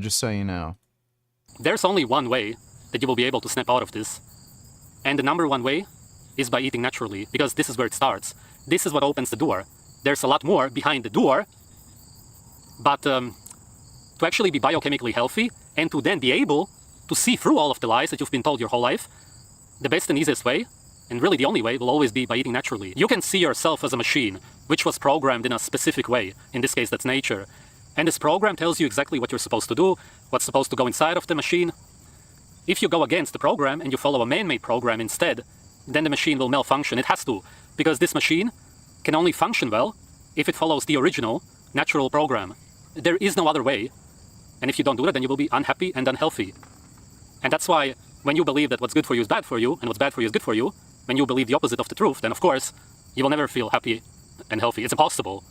just so you know. There's only one way that you will be able to snap out of this. And the number one way is by eating naturally, because this is where it starts. This is what opens the door. There's a lot more behind the door, but to actually be biochemically healthy and to then be able to see through all of the lies that you've been told your whole life, the best and easiest way, and really the only way, will always be by eating naturally. You can see yourself as a machine, which was programmed in a specific way. In this case, that's nature. And this program tells you exactly what you're supposed to do, what's supposed to go inside of the machine. If you go against the program and you follow a man-made program instead, then the machine will malfunction. It has to, because this machine can only function well if it follows the original, natural program. There is no other way. And if you don't do that, then you will be unhappy and unhealthy. And that's why when you believe that what's good for you is bad for you, and what's bad for you is good for you, when you believe the opposite of the truth, then of course, you will never feel happy and healthy. It's impossible.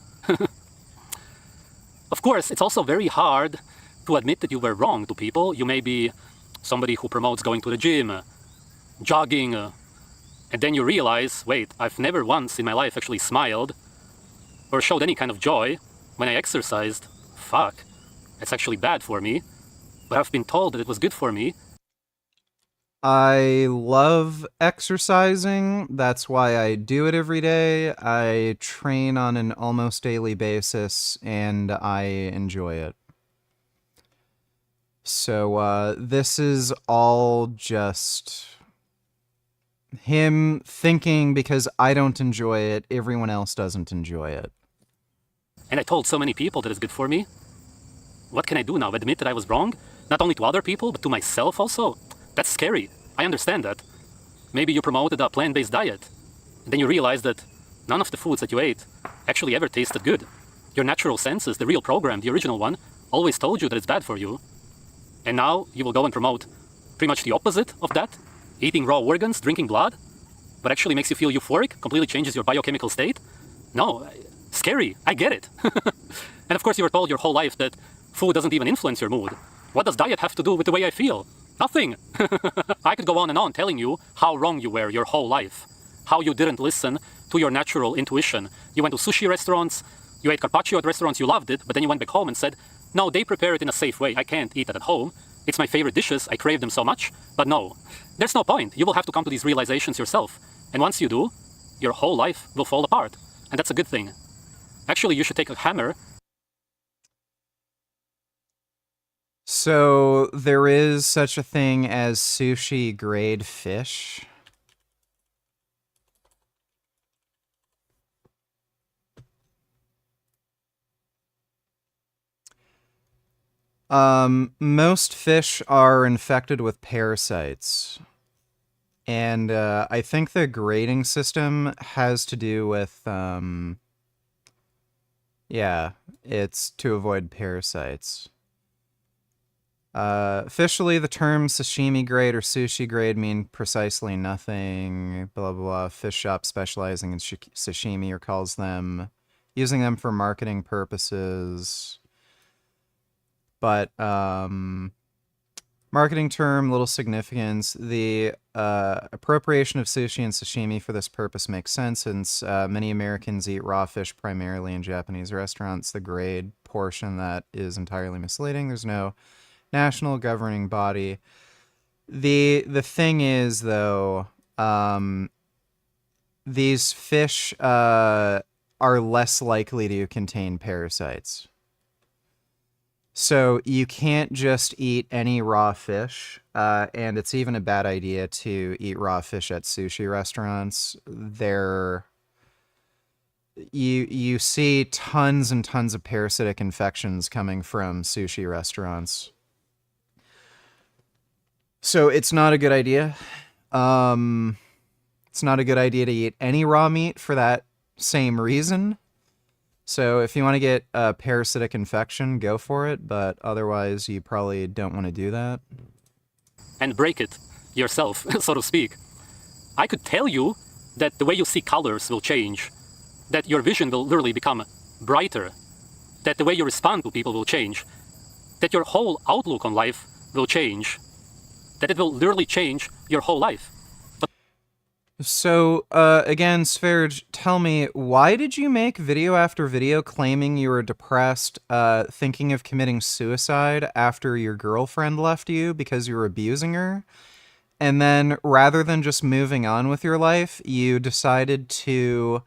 Of course, it's also very hard to admit that you were wrong to people. You may be somebody who promotes going to the gym, jogging, and then you realize, wait, I've never once in my life actually smiled or showed any kind of joy when I exercised. Fuck, it's actually bad for me, but I've been told that it was good for me. I love exercising. That's why I do it every day. I train on an almost daily basis, and I enjoy it. So this is all just him thinking because I don't enjoy it, everyone else doesn't enjoy it. And I told so many people that it's good for me. What can I do now? Admit that I was wrong? Not only to other people, but to myself also? That's scary. I understand that. Maybe you promoted a plant-based diet. And then you realize that none of the foods that you ate actually ever tasted good. Your natural senses, the real program, the original one, always told you that it's bad for you. And now you will go and promote pretty much the opposite of that, eating raw organs, drinking blood, what actually makes you feel euphoric, completely changes your biochemical state. No, scary, I get it. And of course you were told your whole life that food doesn't even influence your mood. What does diet have to do with the way I feel? Nothing. I could go on and on telling you how wrong you were your whole life, how you didn't listen to your natural intuition. You went to sushi restaurants, you ate carpaccio at restaurants, you loved it, but then you went back home and said, no, they prepare it in a safe way. I can't eat that at home. It's my favorite dishes. I crave them so much. But no, there's no point. You will have to come to these realizations yourself. And once you do, your whole life will fall apart. And that's a good thing. Actually, you should take a hammer. So there is such a thing as sushi grade fish. Most fish are infected with parasites. And I think the grading system has to do with, yeah, it's to avoid parasites. Officially, the terms sashimi grade or sushi grade mean precisely nothing, blah, blah, blah. Fish shop specializing in sashimi or calls them, using them for marketing purposes. But, marketing term, little significance. The appropriation of sushi and sashimi for this purpose makes sense, since many Americans eat raw fish primarily in Japanese restaurants. The grade portion that is entirely misleading. There's no national governing body. The thing is, though, these fish are less likely to contain parasites. So you can't just eat any raw fish, and it's even a bad idea to eat raw fish at sushi restaurants. You see tons and tons of parasitic infections coming from sushi restaurants. So it's not a good idea. It's not a good idea to eat any raw meat for that same reason. So if you want to get a parasitic infection, go for it, but otherwise you probably don't want to do that. And break it yourself, so to speak. I could tell you that the way you see colors will change, that your vision will literally become brighter, that the way you respond to people will change, that your whole outlook on life will change, that it will literally change your whole life. So, again, Sv3rige, tell me, why did you make video after video claiming you were depressed, thinking of committing suicide after your girlfriend left you because you were abusing her? And then, rather than just moving on with your life, you decided to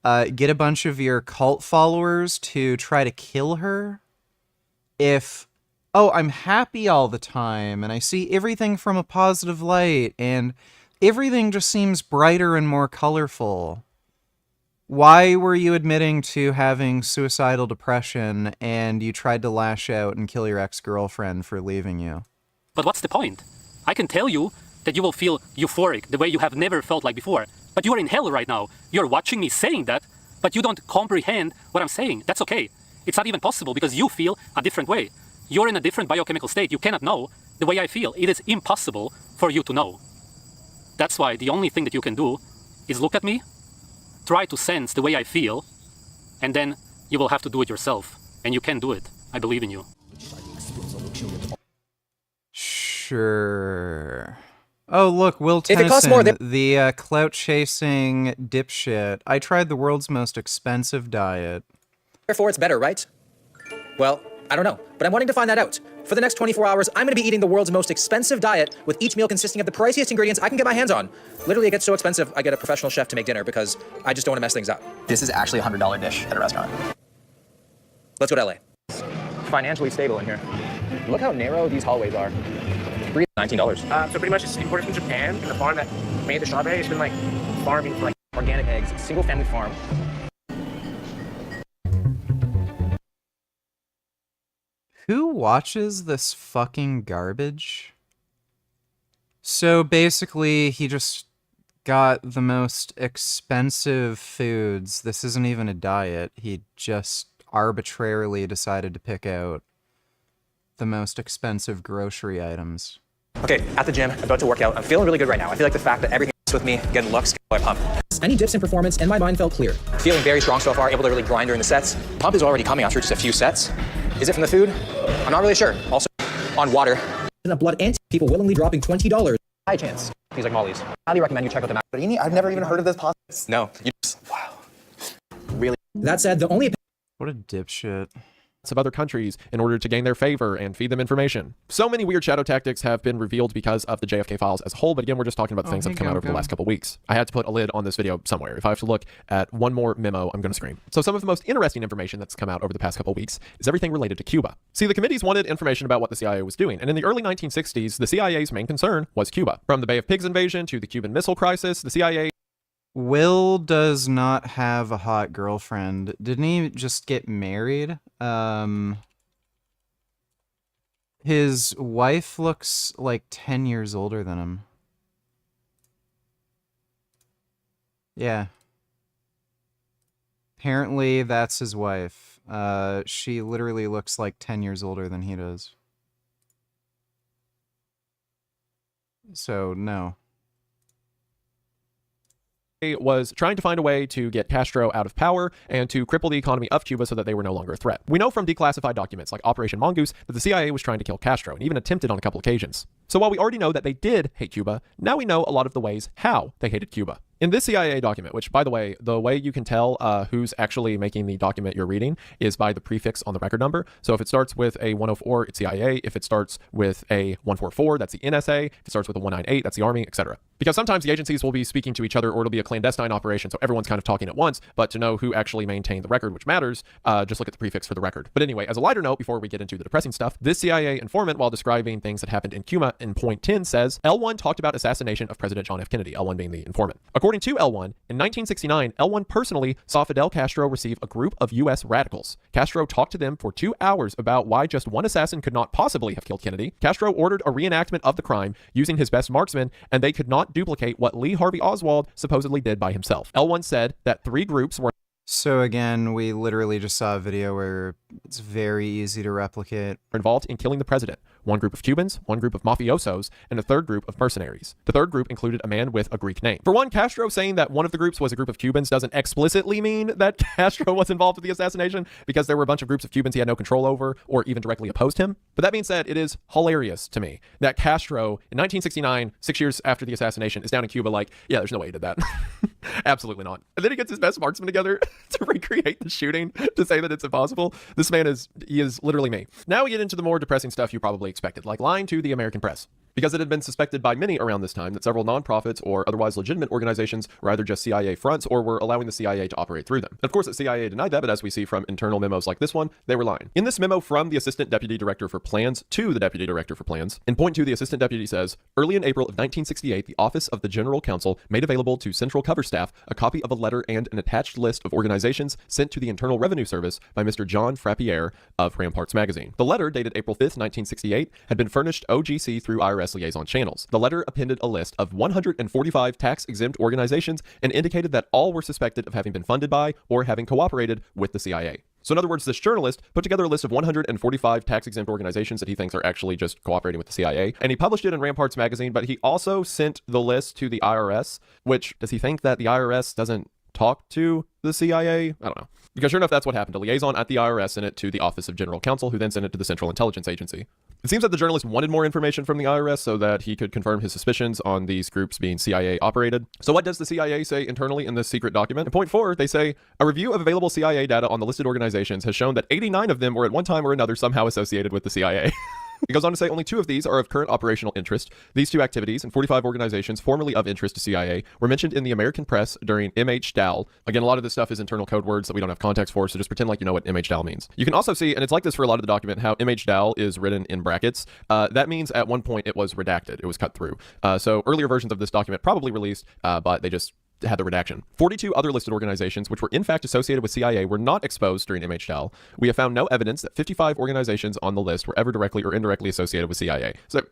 get a bunch of your cult followers to try to kill her? Oh, I'm happy all the time, and I see everything from a positive light, and everything just seems brighter and more colorful. Why were you admitting to having suicidal depression and you tried to lash out and kill your ex-girlfriend for leaving you? But what's the point? I can tell you that you will feel euphoric the way you have never felt like before. But you are in hell right now. You're watching me saying that, but you don't comprehend what I'm saying. That's okay. It's not even possible because you feel a different way. You're in a different biochemical state. You cannot know the way I feel. It is impossible for you to know. That's why the only thing that you can do is look at me, try to sense the way I feel, and then you will have to do it yourself. And you can do it. I believe in you. Sure. Oh, look, Will If it costs more, Tennyson, the clout-chasing dipshit. I tried the world's most expensive diet. Therefore, it's better, right? Well, I don't know, but I'm wanting to find that out. For the next 24 hours, I'm going to be eating the world's most expensive diet, with each meal consisting of the priciest ingredients I can get my hands on. Literally, it gets so expensive, I get a professional chef to make dinner because I just don't want to mess things up. This is actually a $100 dish at a restaurant. Let's go to LA. Financially stable in here. Look how narrow these hallways are. $19. So pretty much it's imported from Japan, and the farm that made the strawberry has been like farming for like organic eggs, single family farm. Who watches this fucking garbage? So basically, he just got the most expensive foods. This isn't even a diet. He just arbitrarily decided to pick out the most expensive grocery items. Okay, at the gym, about to work out. I'm feeling really good right now. I feel like the fact that everything with me, getting looks, I pump. Any dips in performance, and my mind felt clear. Feeling very strong so far, able to really grind during the sets. Pump is already coming after just a few sets. Is it from the food? I'm not really sure. Also, on water. In the blood and people willingly dropping $20. High chance. Things like Molly's. Highly recommend you check out the Macarini. I've never even heard of this process. No, you just, wow. Really? That said, the only... What a dipshit. Of other countries in order to gain their favor and feed them information. So many weird shadow tactics have been revealed because of the JFK files as a whole, but again, we're just talking about the things that have come out over the last couple weeks. I had to put a lid on this video somewhere. If I have to look at one more memo, I'm going to scream. So some of the most interesting information that's come out over the past couple weeks is everything related to Cuba. See, the committees wanted information about what the CIA was doing, and in the early 1960s, the CIA's main concern was Cuba. From the Bay of Pigs invasion to the Cuban Missile Crisis, the CIA... Will does not have a hot girlfriend. Didn't he just get married? His wife looks like 10 years older than him. Yeah. Apparently that's his wife. She literally looks like 10 years older than he does. So, no. Was trying to find a way to get Castro out of power and to cripple the economy of Cuba so that they were no longer a threat. We know from declassified documents like Operation Mongoose that the CIA was trying to kill Castro and even attempted on a couple occasions. So while we already know that they did hate Cuba, now we know a lot of the ways how they hated Cuba. In this CIA document, which, by the way you can tell who's actually making the document you're reading is by the prefix on the record number. So if it starts with a 104, it's CIA. If it starts with a 144, that's the NSA. If it starts with a 198, that's the Army, etc. Because sometimes the agencies will be speaking to each other, or it'll be a clandestine operation, so everyone's kind of talking at once. But to know who actually maintained the record, which matters, just look at the prefix for the record. But anyway, as a lighter note, before we get into the depressing stuff, this CIA informant, while describing things that happened in Cuba in point 10, says L1 talked about assassination of President John F. Kennedy, L1 being the informant. According to L1, in 1969, L1 personally saw Fidel Castro receive a group of U.S. radicals. Castro talked to them for 2 hours about why just one assassin could not possibly have killed Kennedy. Castro ordered a reenactment of the crime using his best marksmen, and they could not duplicate what Lee Harvey Oswald supposedly did by himself. L1 said that 3 groups were... So again, we literally just saw a video where it's very easy to replicate. ...involved in killing the president. one group of Cubans, one group of mafiosos, and a third group of mercenaries. The third group included a man with a Greek name. For one, Castro saying that one of the groups was a group of Cubans doesn't explicitly mean that Castro was involved with the assassination, because there were a bunch of groups of Cubans he had no control over or even directly opposed him. But that being said, it is hilarious to me that Castro in 1969, 6 years after the assassination, is down in Cuba like, yeah, there's no way he did that. Absolutely not. And then he gets his best marksmen together to recreate the shooting to say that it's impossible. This man is literally me. Now we get into the more depressing stuff you probably expected, like lying to the American press. Because it had been suspected by many around this time that several nonprofits or otherwise legitimate organizations were either just CIA fronts or were allowing the CIA to operate through them. And of course, the CIA denied that, but as we see from internal memos like this one, they were lying. In this memo from the Assistant Deputy Director for Plans to the Deputy Director for Plans, in point 2, the Assistant Deputy says, early in April of 1968, the Office of the General Counsel made available to Central Cover Staff a copy of a letter and an attached list of organizations sent to the Internal Revenue Service by Mr. John Frappier of Ramparts Magazine. The letter, dated April 5th, 1968, had been furnished OGC through IRS liaison channels. The letter appended a list of 145 tax-exempt organizations and indicated that all were suspected of having been funded by or having cooperated with the CIA. So in other words, this journalist put together a list of 145 tax-exempt organizations that he thinks are actually just cooperating with the CIA, and he published it in Ramparts Magazine, but he also sent the list to the IRS, which, does he think that the IRS doesn't talk to the CIA? I don't know. Because sure enough, that's what happened. A liaison at the IRS sent it to the Office of General Counsel, who then sent it to the Central Intelligence Agency. It seems that the journalist wanted more information from the IRS so that he could confirm his suspicions on these groups being CIA operated. So what does the CIA say internally in this secret document? In point 4, they say, a review of available CIA data on the listed organizations has shown that 89 of them were at one time or another somehow associated with the CIA. It goes on to say only 2 of these are of current operational interest. These 2 activities and 45 organizations formerly of interest to CIA were mentioned in the American press during MH-DAL. Again, a lot of this stuff is internal code words that we don't have context for, so just pretend like you know what MH-DAL means. You can also see, and it's like this for a lot of the document, how MH-DAL is written in brackets. That means at one point it was redacted. It was cut through. So earlier versions of this document probably released, but they just had the redaction. 42 other listed organizations, which were in fact associated with CIA, were not exposed during MH-DAL. We have found no evidence that 55 organizations on the list were ever directly or indirectly associated with CIA. So,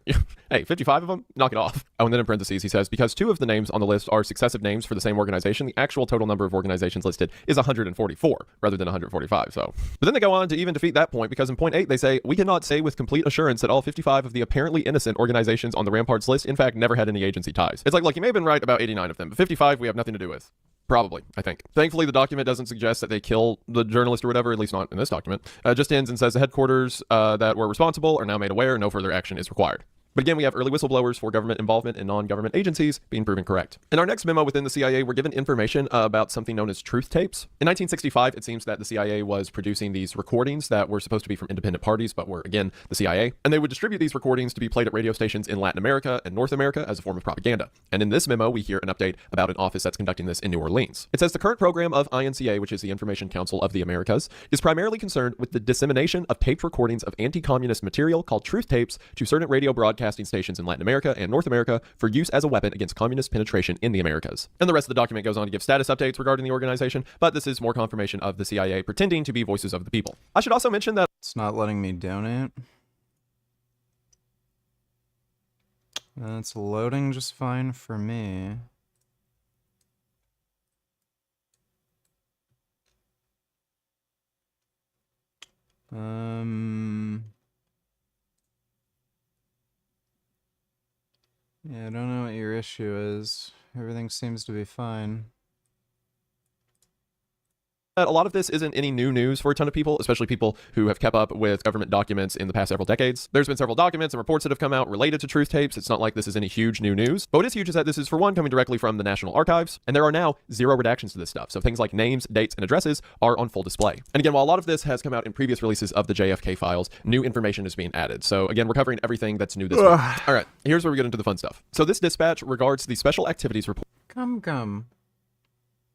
hey, 55 of them? Knock it off. Oh, and then in parentheses, he says, because 2 of the names on the list are successive names for the same organization, the actual total number of organizations listed is 144 rather than 145. So, but then they go on to even defeat that point, because in point 8, they say, we cannot say with complete assurance that all 55 of the apparently innocent organizations on the Ramparts list, in fact, never had any agency ties. It's like, look, you may have been right about 89 of them, but 55 we have nothing to do with. Probably, I think. Thankfully, the document doesn't suggest that they kill the journalist or whatever, at least not in this document. Just ends and says the headquarters that were responsible are now made aware, no further action is required. But again, we have early whistleblowers for government involvement in non-government agencies being proven correct. In our next memo within the CIA, we're given information about something known as truth tapes. In 1965, it seems that the CIA was producing these recordings that were supposed to be from independent parties, but were, again, the CIA. And they would distribute these recordings to be played at radio stations in Latin America and North America as a form of propaganda. And in this memo, we hear an update about an office that's conducting this in New Orleans. It says the current program of INCA, which is the Information Council of the Americas, is primarily concerned with the dissemination of taped recordings of anti-communist material called truth tapes to certain radio broadcasting stations in Latin America and North America for use as a weapon against communist penetration in the Americas. And the rest of the document goes on to give status updates regarding the organization, but this is more confirmation of the CIA pretending to be voices of the people. I should also mention that it's not letting me donate. It's loading just fine for me. Yeah, I don't know what your issue is. Everything seems to be fine. A lot of this isn't any new news for a ton of people, especially people who have kept up with government documents in the past several decades. There's been several documents and reports that have come out related to truth tapes. It's not like this is any huge new news. But what is huge is that this is, for one, coming directly from the National Archives, and there are now 0 redactions to this stuff. So things like names, dates, and addresses are on full display. And again, while a lot of this has come out in previous releases of the JFK files, new information is being added. So again, we're covering everything that's new this week. All right, here's where we get into the fun stuff. So this dispatch regards the Special Activities Report. Gum Gum.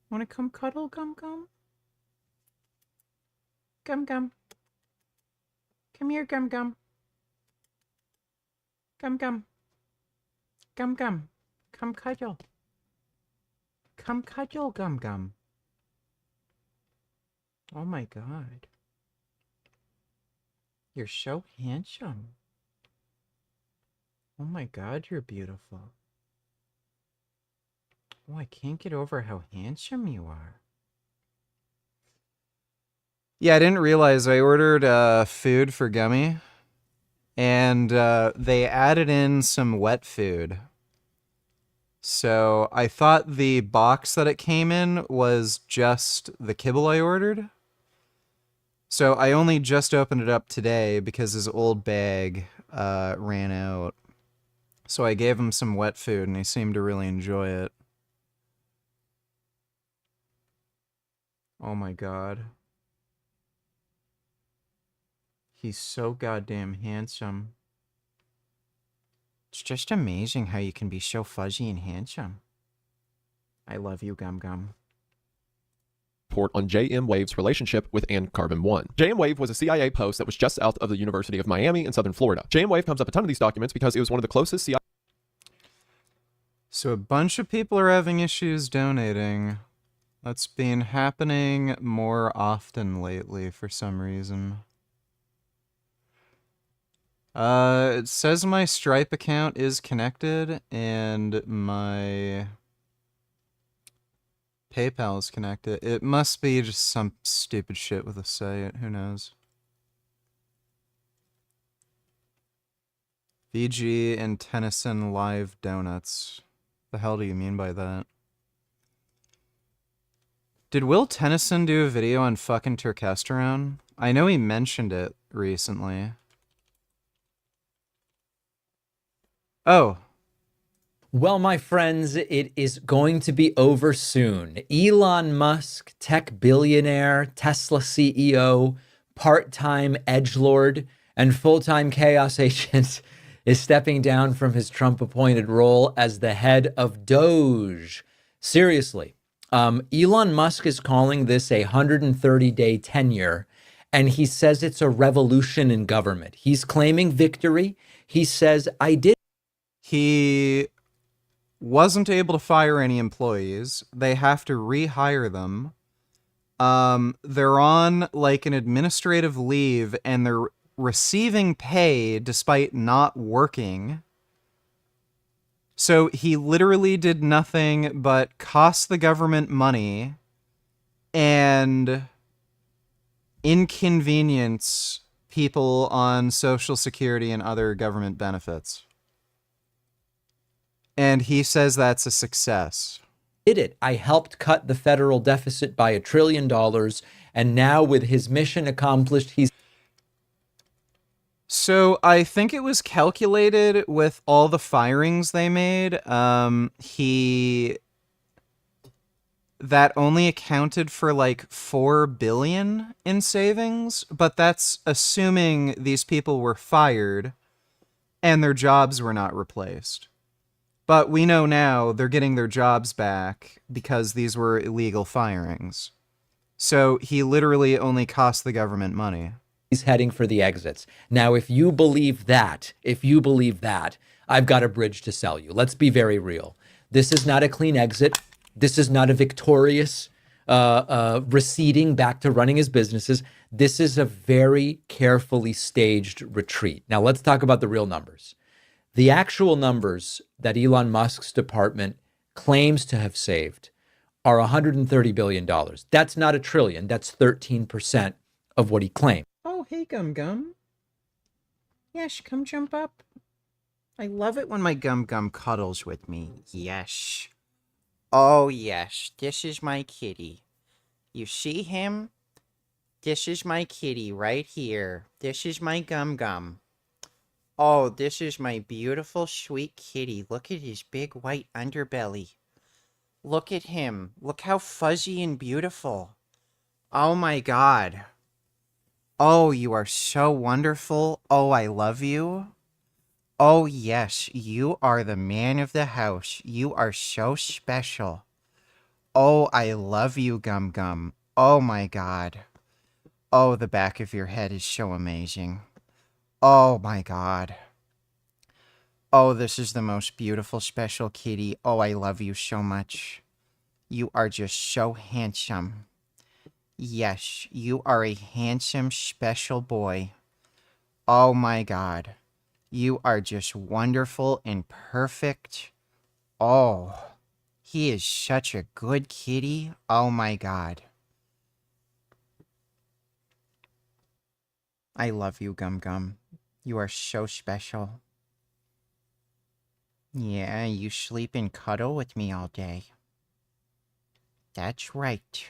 Wanna come cuddle, Gum Gum? Gum Gum. Come here, Gum Gum. Gum Gum. Gum Gum. Come cuddle. Come cuddle, Gum Gum. Oh my god. You're so handsome. Oh my god, you're beautiful. Oh, I can't get over how handsome you are. Yeah, I didn't realize I ordered food for Gummy, And they added in some wet food. So I thought the box that it came in was just the kibble I ordered. So I only just opened it up today because his old bag ran out. So I gave him some wet food and he seemed to really enjoy it. Oh my god. He's so goddamn handsome. It's just amazing how you can be so fuzzy and handsome. I love you, Gum Gum. Report on J.M. Wave's relationship with Ann Carbon 1. J.M. Wave was a CIA post that was just south of the University of Miami in southern Florida. J.M. Wave comes up a ton of these documents because it was one of the closest CIA... So a bunch of people are having issues donating. That's been happening more often lately for some reason. It says my Stripe account is connected and my PayPal is connected. It must be just some stupid shit with a site. Who knows? VG and Tennyson live donuts. The hell do you mean by that? Did Will Tennyson do a video on fucking Turkesterone? I know he mentioned it recently. Oh. Well, my friends, it is going to be over soon. Elon Musk, tech billionaire, Tesla CEO, part-time edgelord, and full-time chaos agent is stepping down from his Trump-appointed role as the head of Doge. Seriously, Elon Musk is calling this a 130-day tenure, and he says it's a revolution in government. He's claiming victory. He says, I did. He wasn't able to fire any employees. They have to rehire them. They're on like an administrative leave and they're receiving pay despite not working. So he literally did nothing but cost the government money and inconvenience people on Social Security and other government benefits. And he says that's a success. Did it. I helped cut the federal deficit by $1 trillion. And now with his mission accomplished, he's... So I think it was calculated with all the firings they made. That only accounted for like 4 billion in savings, but that's assuming these people were fired and their jobs were not replaced. But we know now they're getting their jobs back because these were illegal firings. So he literally only cost the government money. He's heading for the exits. Now, if you believe that, I've got a bridge to sell you. Let's be very real. This is not a clean exit. This is not a victorious receding back to running his businesses. This is a very carefully staged retreat. Now, let's talk about the real numbers. The actual numbers that Elon Musk's department claims to have saved are $130 billion. That's not $1 trillion. That's 13% of what he claimed. Oh, hey, Gum Gum. Yes, come jump up. I love it when my Gum Gum cuddles with me. Yes. Oh, yes, this is my kitty. You see him? This is my kitty right here. This is my Gum Gum. Oh, this is my beautiful, sweet kitty. Look at his big white underbelly. Look at him. Look how fuzzy and beautiful. Oh my god. Oh, you are so wonderful. Oh, I love you. Oh, yes, you are the man of the house. You are so special. Oh, I love you, Gum Gum. Oh my god. Oh, the back of your head is so amazing. Oh my god. Oh, this is the most beautiful, special kitty. Oh, I love you so much. You are just so handsome. Yes, you are a handsome, special boy. Oh my god. You are just wonderful and perfect. Oh, he is such a good kitty. Oh my god. I love you, Gum Gum. You are so special. Yeah, you sleep and cuddle with me all day. That's right.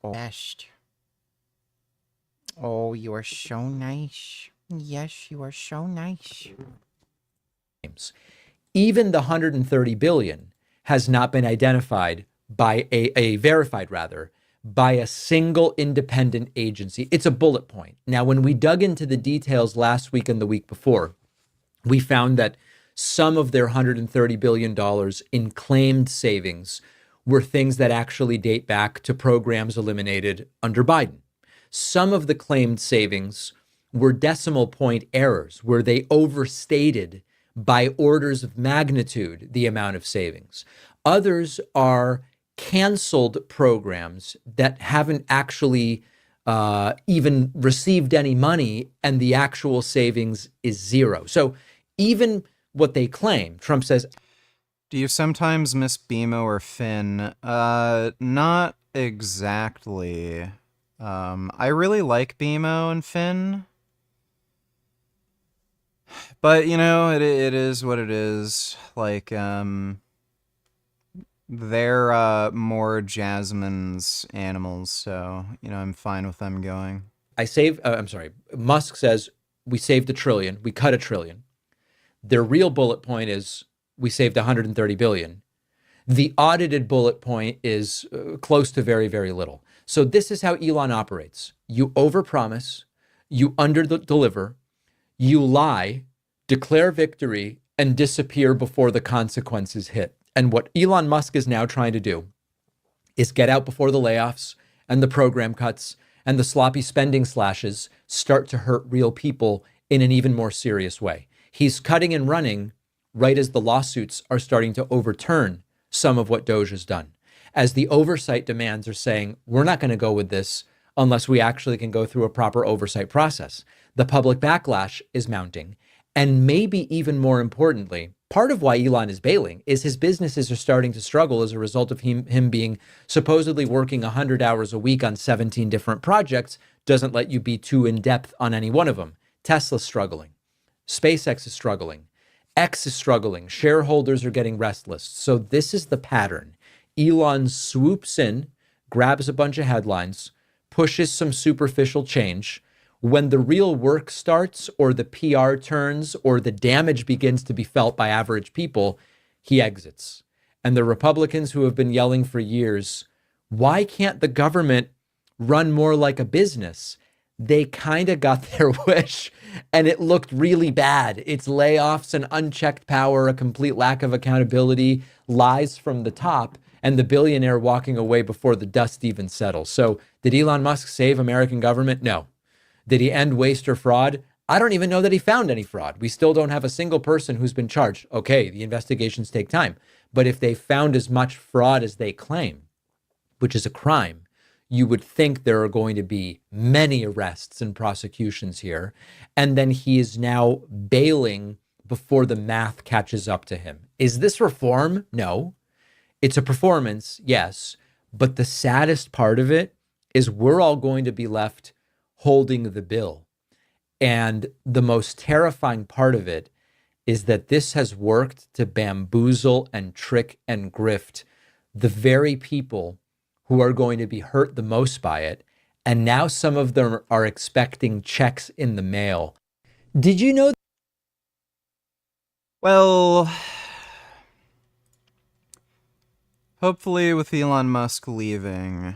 Oh, best. Oh, you are so nice. Yes, you are so nice. Even the 130 billion has not been identified by a verified rather by a single independent agency. It's a bullet point. Now, when we dug into the details last week and the week before, we found that some of their $130 billion in claimed savings were things that actually date back to programs eliminated under Biden. Some of the claimed savings were decimal point errors where they overstated by orders of magnitude the amount of savings. Others are canceled programs that haven't actually even received any money, and the actual savings is zero. So even what they claim, Trump says. Do you sometimes miss BMO or Finn? Not exactly. I really like BMO and Finn. But, you know, it is what it is. Like, they're more Jasmine's animals, so, you know, I'm fine with them going. Musk says we saved $1 trillion, we cut $1 trillion. Their real bullet point is we saved 130 billion. The audited bullet point is close to very, very little. So this is how Elon operates. You overpromise, you underdeliver, you lie, declare victory, and disappear before the consequences hit. And what Elon Musk is now trying to do is get out before the layoffs and the program cuts and the sloppy spending slashes start to hurt real people in an even more serious way. He's cutting and running right as the lawsuits are starting to overturn some of what Doge has done. As the oversight demands are saying, we're not going to go with this unless we actually can go through a proper oversight process. The public backlash is mounting. And maybe even more importantly, part of why Elon is bailing is his businesses are starting to struggle as a result of him being supposedly working 100 hours a week on 17 different projects, doesn't let you be too in depth on any one of them. Tesla's struggling. SpaceX is struggling. X is struggling. Shareholders are getting restless. So this is the pattern. Elon swoops in, grabs a bunch of headlines, pushes some superficial change. When the real work starts or the PR turns or the damage begins to be felt by average people, he exits. And the Republicans who have been yelling for years, why can't the government run more like a business? They kind of got their wish, and it looked really bad. It's layoffs and unchecked power, a complete lack of accountability, lies from the top, and the billionaire walking away before the dust even settles. So did Elon Musk save American government? No. Did he end waste or fraud? I don't even know that he found any fraud. We still don't have a single person who's been charged. Okay, the investigations take time. But if they found as much fraud as they claim, which is a crime, you would think there are going to be many arrests and prosecutions here. And then he is now bailing before the math catches up to him. Is this reform? No. It's a performance, yes. But the saddest part of it is we're all going to be left holding the bill. And the most terrifying part of it is that this has worked to bamboozle and trick and grift the very people who are going to be hurt the most by it. And now some of them are expecting checks in the mail. Did you know? Well, hopefully with Elon Musk leaving,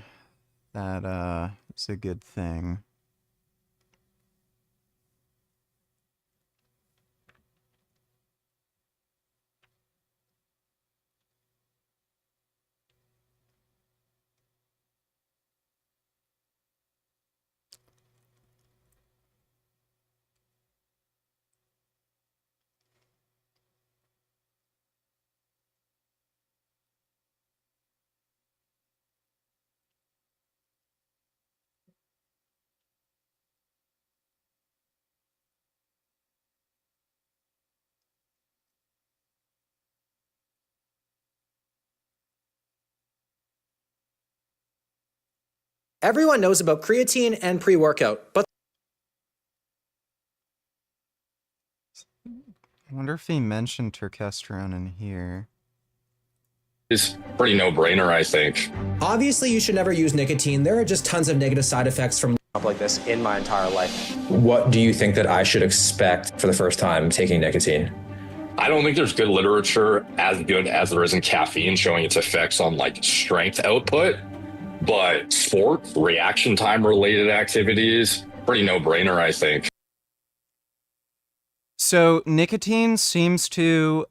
that is a good thing. Everyone knows about creatine and pre-workout, but I wonder if he mentioned turkesterone in here. It's pretty no-brainer, I think. obviously you should never use nicotine. There are just tons of negative side effects from like this in my entire life. What do you think that I should expect for the first time taking nicotine? I don't think there's good literature as good as there is in caffeine showing its effects on like strength output, but sport, reaction time related activities, pretty no-brainer, I think. So nicotine seems to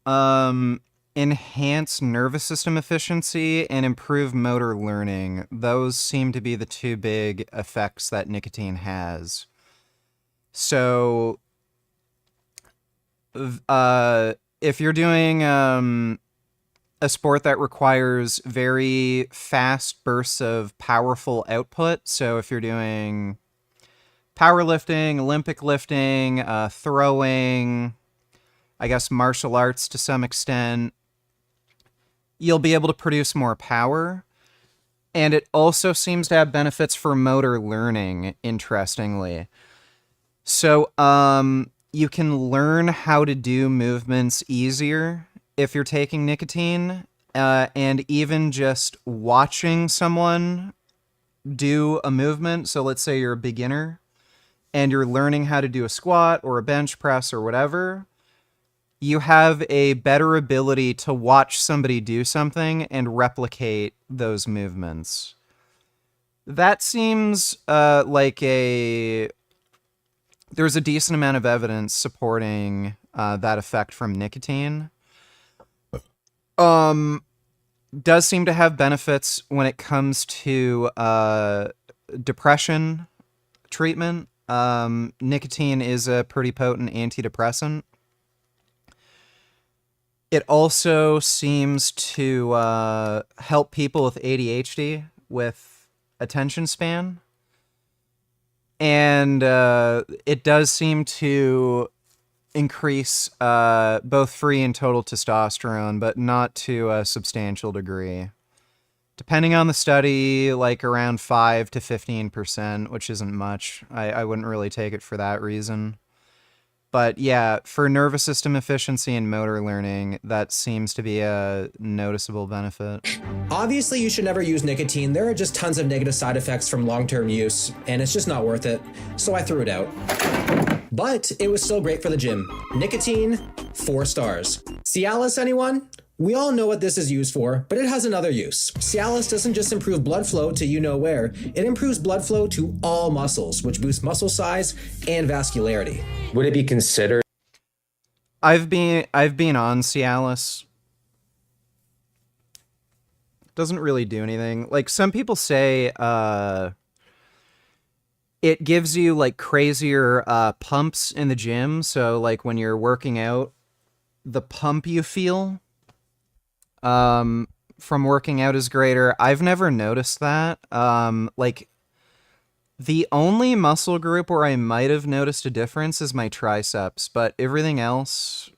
enhance nervous system efficiency and improve motor learning. Those seem to be the two big effects that nicotine has. So if you're doing a sport that requires very fast bursts of powerful output, so if you're doing powerlifting, Olympic lifting, throwing, I guess martial arts to some extent, you'll be able to produce more power. And it also seems to have benefits for motor learning, interestingly. So, you can learn how to do movements easier if you're taking nicotine, and even just watching someone do a movement. So let's say you're a beginner and you're learning how to do a squat or a bench press or whatever. You have a better ability to watch somebody do something and replicate those movements. That seems like there's a decent amount of evidence supporting that effect from nicotine. Does seem to have benefits when it comes to depression treatment. Nicotine is a pretty potent antidepressant. It also seems to help people with ADHD with attention span. And it does seem to increase both free and total testosterone, but not to a substantial degree. Depending on the study, like around 5 to 15%, which isn't much. I wouldn't really take it for that reason. But yeah, for nervous system efficiency and motor learning, that seems to be a noticeable benefit. Obviously, you should never use nicotine. There are just tons of negative side effects from long-term use, and it's just not worth it. So I threw it out. But it was still great for the gym. Nicotine, 4 stars. Cialis, anyone? We all know what this is used for, but it has another use. Cialis doesn't just improve blood flow to you-know-where, it improves blood flow to all muscles, which boosts muscle size and vascularity. Would it be considered? I've been on Cialis. Doesn't really do anything. Like, some people say it gives you like crazier pumps in the gym, so like when you're working out, the pump you feel from working out is greater. I've never noticed that. Like, the only muscle group where I might have noticed a difference is my triceps, but everything else,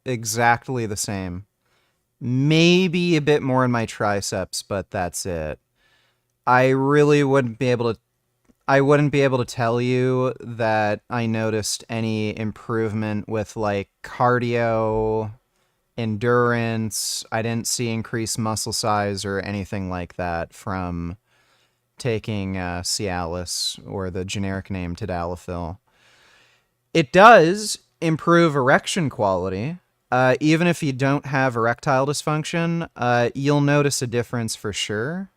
exactly the same. Maybe a bit more in my triceps, but that's it. I really wouldn't be able to tell you that I noticed any improvement with like cardio, endurance. I didn't see increased muscle size or anything like that from taking Cialis, or the generic name tadalafil. It does improve erection quality. Even if you don't have erectile dysfunction, you'll notice a difference for sure.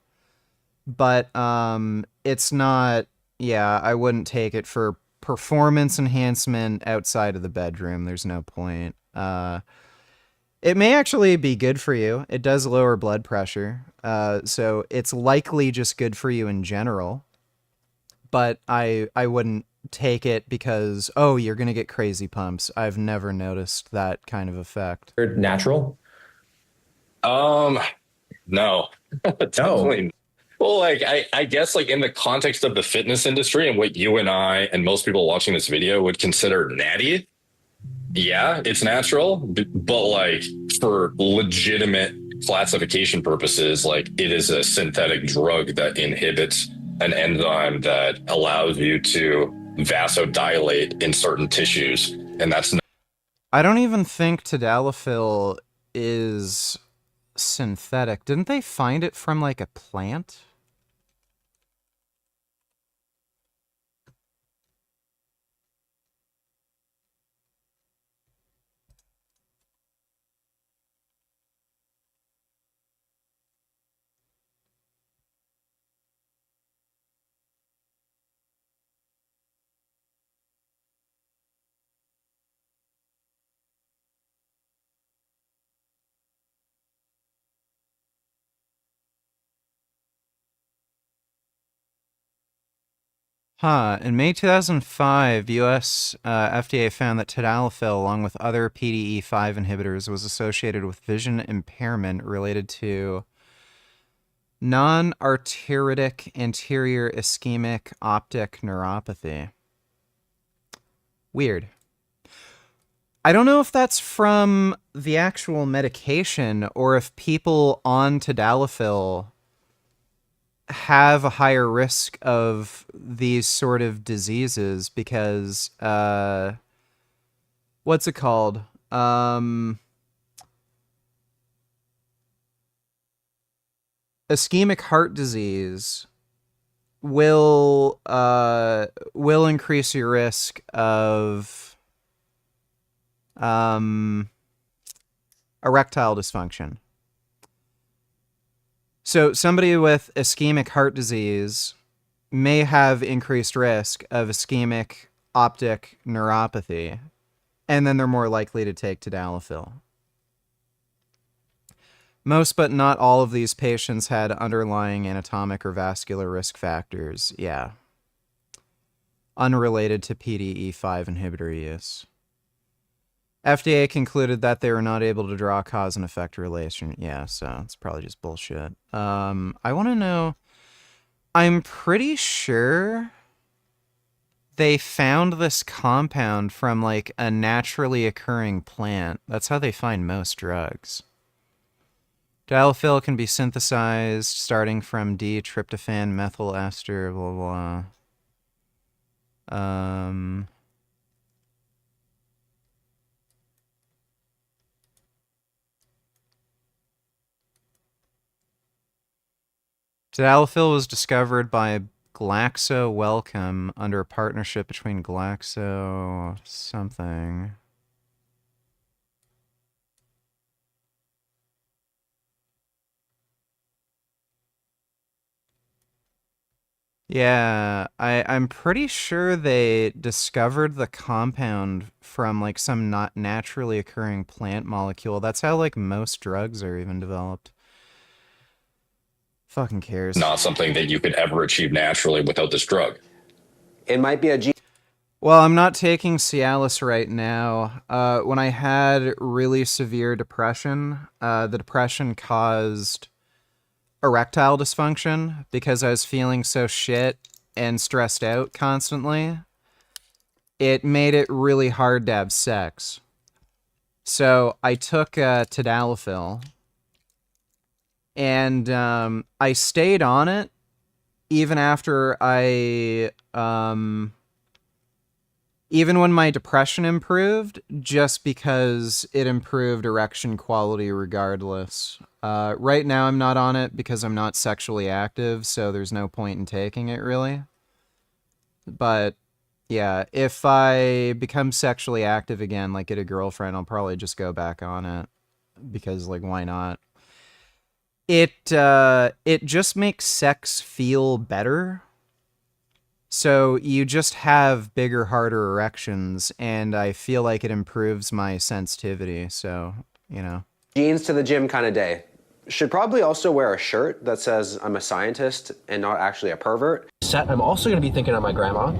But it's not, I wouldn't take it for performance enhancement outside of the bedroom. There's no point. It may actually be good for you. It does lower blood pressure. So it's likely just good for you in general. But I wouldn't take it because, oh, you're going to get crazy pumps. I've never noticed that kind of effect. Natural? No. Definitely not. Well, like, I guess, like, in the context of the fitness industry and what you and I and most people watching this video would consider natty, yeah, it's natural, but like, for legitimate classification purposes, like it is a synthetic drug that inhibits an enzyme that allows you to vasodilate in certain tissues, and that's not. I don't even think tadalafil is synthetic. Didn't they find it from like a plant? Huh. In May 2005, U.S. FDA found that tadalafil, along with other PDE5 inhibitors, was associated with vision impairment related to non-arteritic anterior ischemic optic neuropathy. Weird. I don't know if that's from the actual medication or if people on tadalafil have a higher risk of these sort of diseases because what's it called? Ischemic heart disease will increase your risk of erectile dysfunction. So somebody with ischemic heart disease may have increased risk of ischemic optic neuropathy, and then they're more likely to take tadalafil. Most but not all of these patients had underlying anatomic or vascular risk factors, yeah, unrelated to PDE5 inhibitor use. FDA concluded that they were not able to draw a cause and effect relation. Yeah, so it's probably just bullshit. I want to know, I'm pretty sure they found this compound from like a naturally occurring plant. That's how they find most drugs. Tadalafil can be synthesized starting from D-tryptophan methyl ester, blah, blah. Tadalafil was discovered by Glaxo Wellcome under a partnership between Glaxo something. Yeah, I'm pretty sure they discovered the compound from like some not naturally occurring plant molecule. That's how like most drugs are even developed. Fucking cares. Not something that you could ever achieve naturally without this drug. It might be a Well, I'm not taking Cialis right now. When I had really severe depression, the depression caused erectile dysfunction because I was feeling so shit and stressed out constantly. It made it really hard to have sex. So I took tadalafil, and I stayed on it even after even when my depression improved, just because it improved erection quality regardless. Right now I'm not on it because I'm not sexually active, so there's no point in taking it really. But yeah, if I become sexually active again, like get a girlfriend, I'll probably just go back on it because like why not? It just makes sex feel better. So you just have bigger, harder erections, and I feel like it improves my sensitivity, so, you know. jeans to the gym kind of day. Should probably also wear a shirt that says I'm a scientist and not actually a pervert. I'm also going to be thinking of my grandma.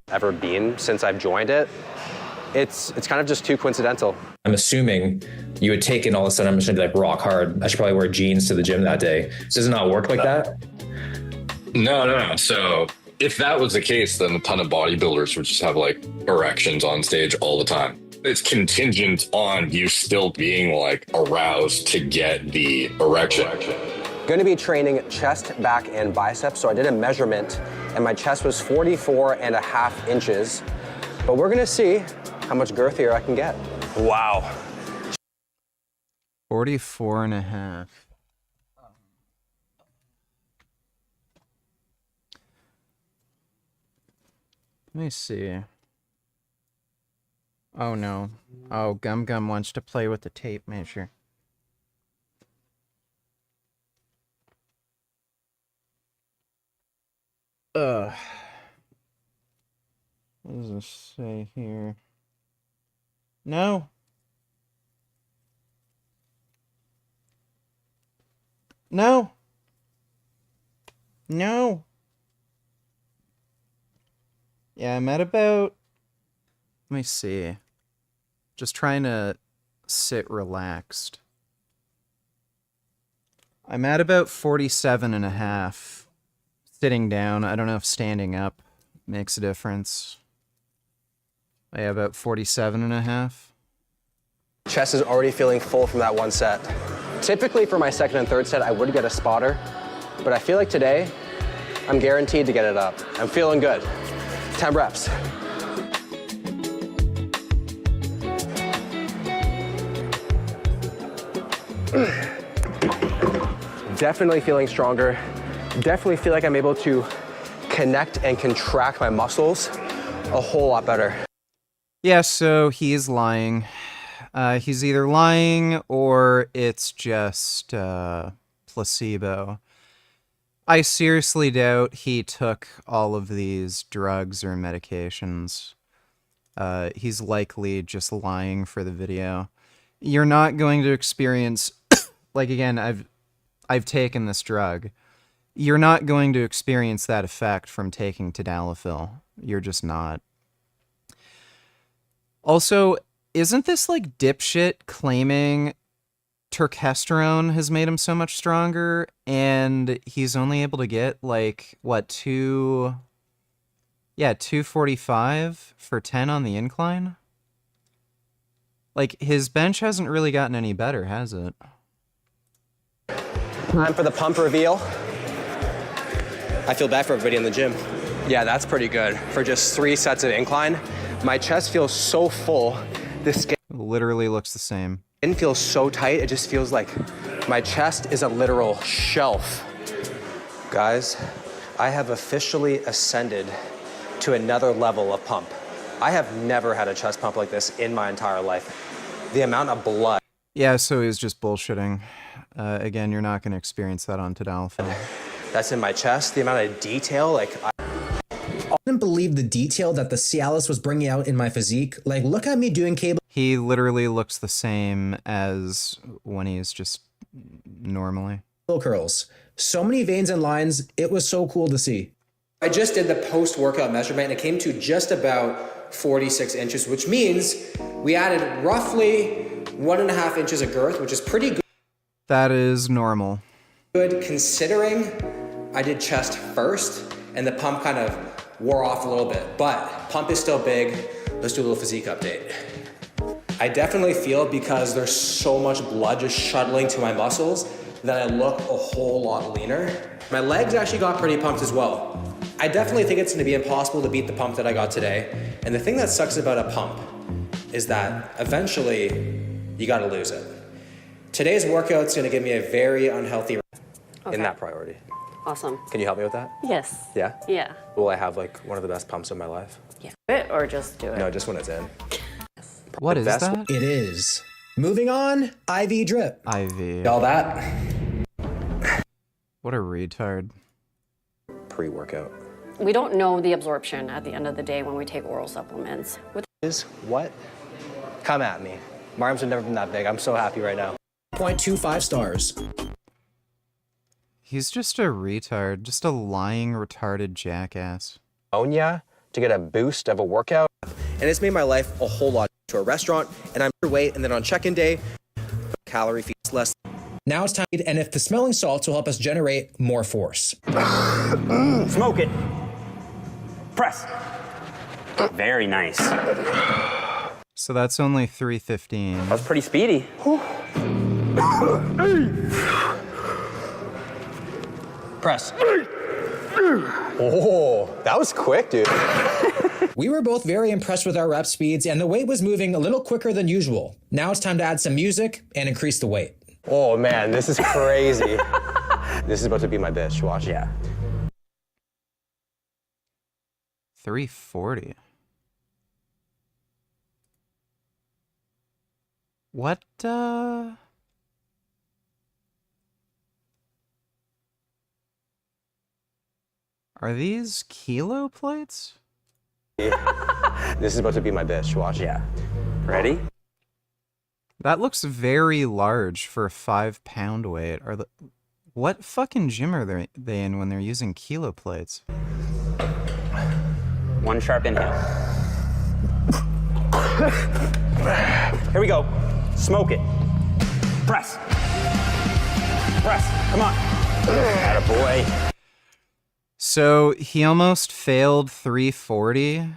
Ever been since I've joined it. It's kind of just too coincidental. I'm assuming you would take it and all of a sudden I'm just gonna be like rock hard. I should probably wear jeans to the gym that day. So does it not work like that? No. So if that was the case, then a ton of bodybuilders would just have like erections on stage all the time. it's contingent on you still being like aroused to get the erection. Going to be training chest, back, and biceps. So I did a measurement and my chest was 44.5 inches. But we're gonna see how much girthier I can get. Wow. 44.5. Let me see. Oh no. Oh, Gum Gum wants to play with the tape measure. What does this say here? No. No. No. Yeah, I'm at about... Let me see. Just trying to sit relaxed. I'm at about 47.5. Sitting down. I don't know if standing up makes a difference. Yeah, about 47.5. Chest is already feeling full from that one set. Typically for my second and third set, I would get a spotter, but I feel like today, I'm guaranteed to get it up. I'm feeling good. 10 reps. Definitely feeling stronger. Definitely feel like I'm able to connect and contract my muscles a whole lot better. Yeah, so he's lying. He's either lying or it's just placebo. I seriously doubt he took all of these drugs or medications. He's likely just lying for the video. You're not going to experience, like again, I've taken this drug. You're not going to experience that effect from taking tadalafil. You're just not. Also, isn't this like dipshit claiming turkesterone has made him so much stronger and he's only able to get like, what, 245 for 10 on the incline? Like, his bench hasn't really gotten any better, has it? Time for the pump reveal. I feel bad for everybody in the gym. Yeah, that's pretty good. For just 3 sets of incline, my chest feels so full. This skin literally looks the same. It feels so tight, it just feels like my chest is a literal shelf. Guys, I have officially ascended to another level of pump. I have never had a chest pump like this in my entire life. The amount of blood. Yeah, so he's just bullshitting. Again, you're not going to experience that on tadalafil. That's in my chest, the amount of detail, like I couldn't believe the detail that the Cialis was bringing out in my physique. Like, look at me doing cable. He literally looks the same as when he's just normally. Curls. So many veins and lines. It was so cool to see. I just did the post-workout measurement and it came to just about 46 inches, which means we added roughly 1.5 inches of girth, which is pretty good. That is normal. Good considering I did chest first and the pump kind of wore off a little bit, but pump is still big. Let's do a little physique update. I definitely feel, because there's so much blood just shuttling to my muscles, that I look a whole lot leaner. My legs actually got pretty pumped as well. I definitely think it's gonna be impossible to beat the pump that I got today. And the thing that sucks about a pump is that eventually you gotta lose it. Today's workout's gonna give me a very unhealthy in that priority. Awesome. Can you help me with that? Yes. Yeah? Yeah. Will I have like one of the best pumps of my life? Yeah. It or just do it? No, just when it's in. What is that? It is. Moving on, IV drip. IV. All that. What a retard. Pre-workout. We don't know the absorption at the end of the day when we take oral supplements. Is what? Come at me. My arms have never been that big. I'm so happy right now. 0.25 stars. He's just a retard. Just a lying, retarded jackass. To get a boost of a workout. And it's made my life a whole lot. To a restaurant, and I'm underweight, and then on check-in day, calorie feeds less. Now it's time, and if the smelling salts will help us generate more force. Smoke it. Press. Very nice. So that's only 315. That's pretty speedy. Press. Oh, that was quick, dude. We were both very impressed with our rep speeds, and the weight was moving a little quicker than usual. Now it's time to add some music and increase the weight. Oh man, this is crazy. This is about to be my bitch. Watch. Yeah. 340. What, Are these kilo plates? This is about to be my bitch. Watch. Yeah. Ready? That looks very large for a 5-pound weight. What fucking gym are they in when they're using kilo plates? One sharp inhale. Here we go. Smoke it. Press. Press. Come on. Attaboy. So he almost failed 340,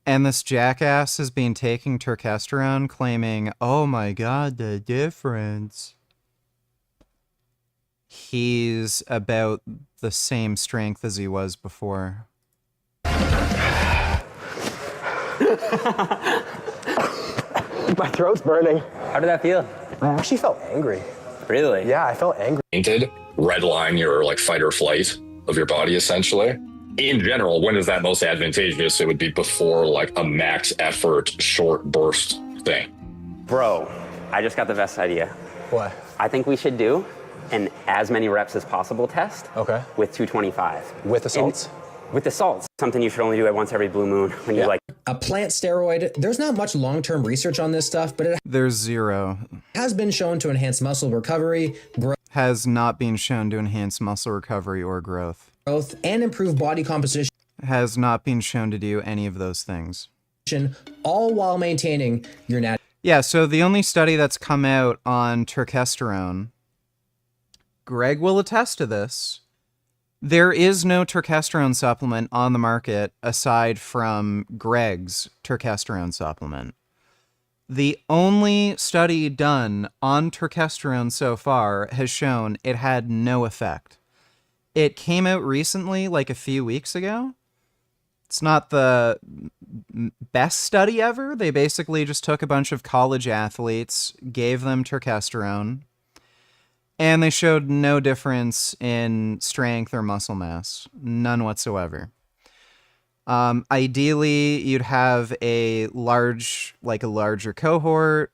and this jackass has been taking turkesterone, claiming, oh my god, the difference. He's about the same strength as he was before. My throat's burning. How did that feel? I actually felt angry. Really? Yeah, I felt angry. Painted, redline your like fight or flight of your body essentially. In general, when is that most advantageous? It would be before like a max effort, short burst thing. Bro, I just got the best idea. What? I think we should do an as many reps as possible test. Okay. With 225. With the salts? With the salts. Something you should only do it once every blue moon when you like. A plant steroid, there's not much long-term research on this stuff, but it There's zero. has been shown to enhance muscle recovery, Has not been shown to enhance muscle recovery or growth. and improve body composition, Has not been shown to do any of those things. all while maintaining your natural. Yeah, so the only study that's come out on turkesterone, Greg will attest to this, there is no turkesterone supplement on the market aside from Greg's turkesterone supplement. The only study done on turkesterone so far has shown it had no effect. It came out recently, like a few weeks ago. It's not the best study ever. They basically just took a bunch of college athletes, gave them turkesterone, and they showed no difference in strength or muscle mass. None whatsoever. Ideally, you'd have a larger cohort,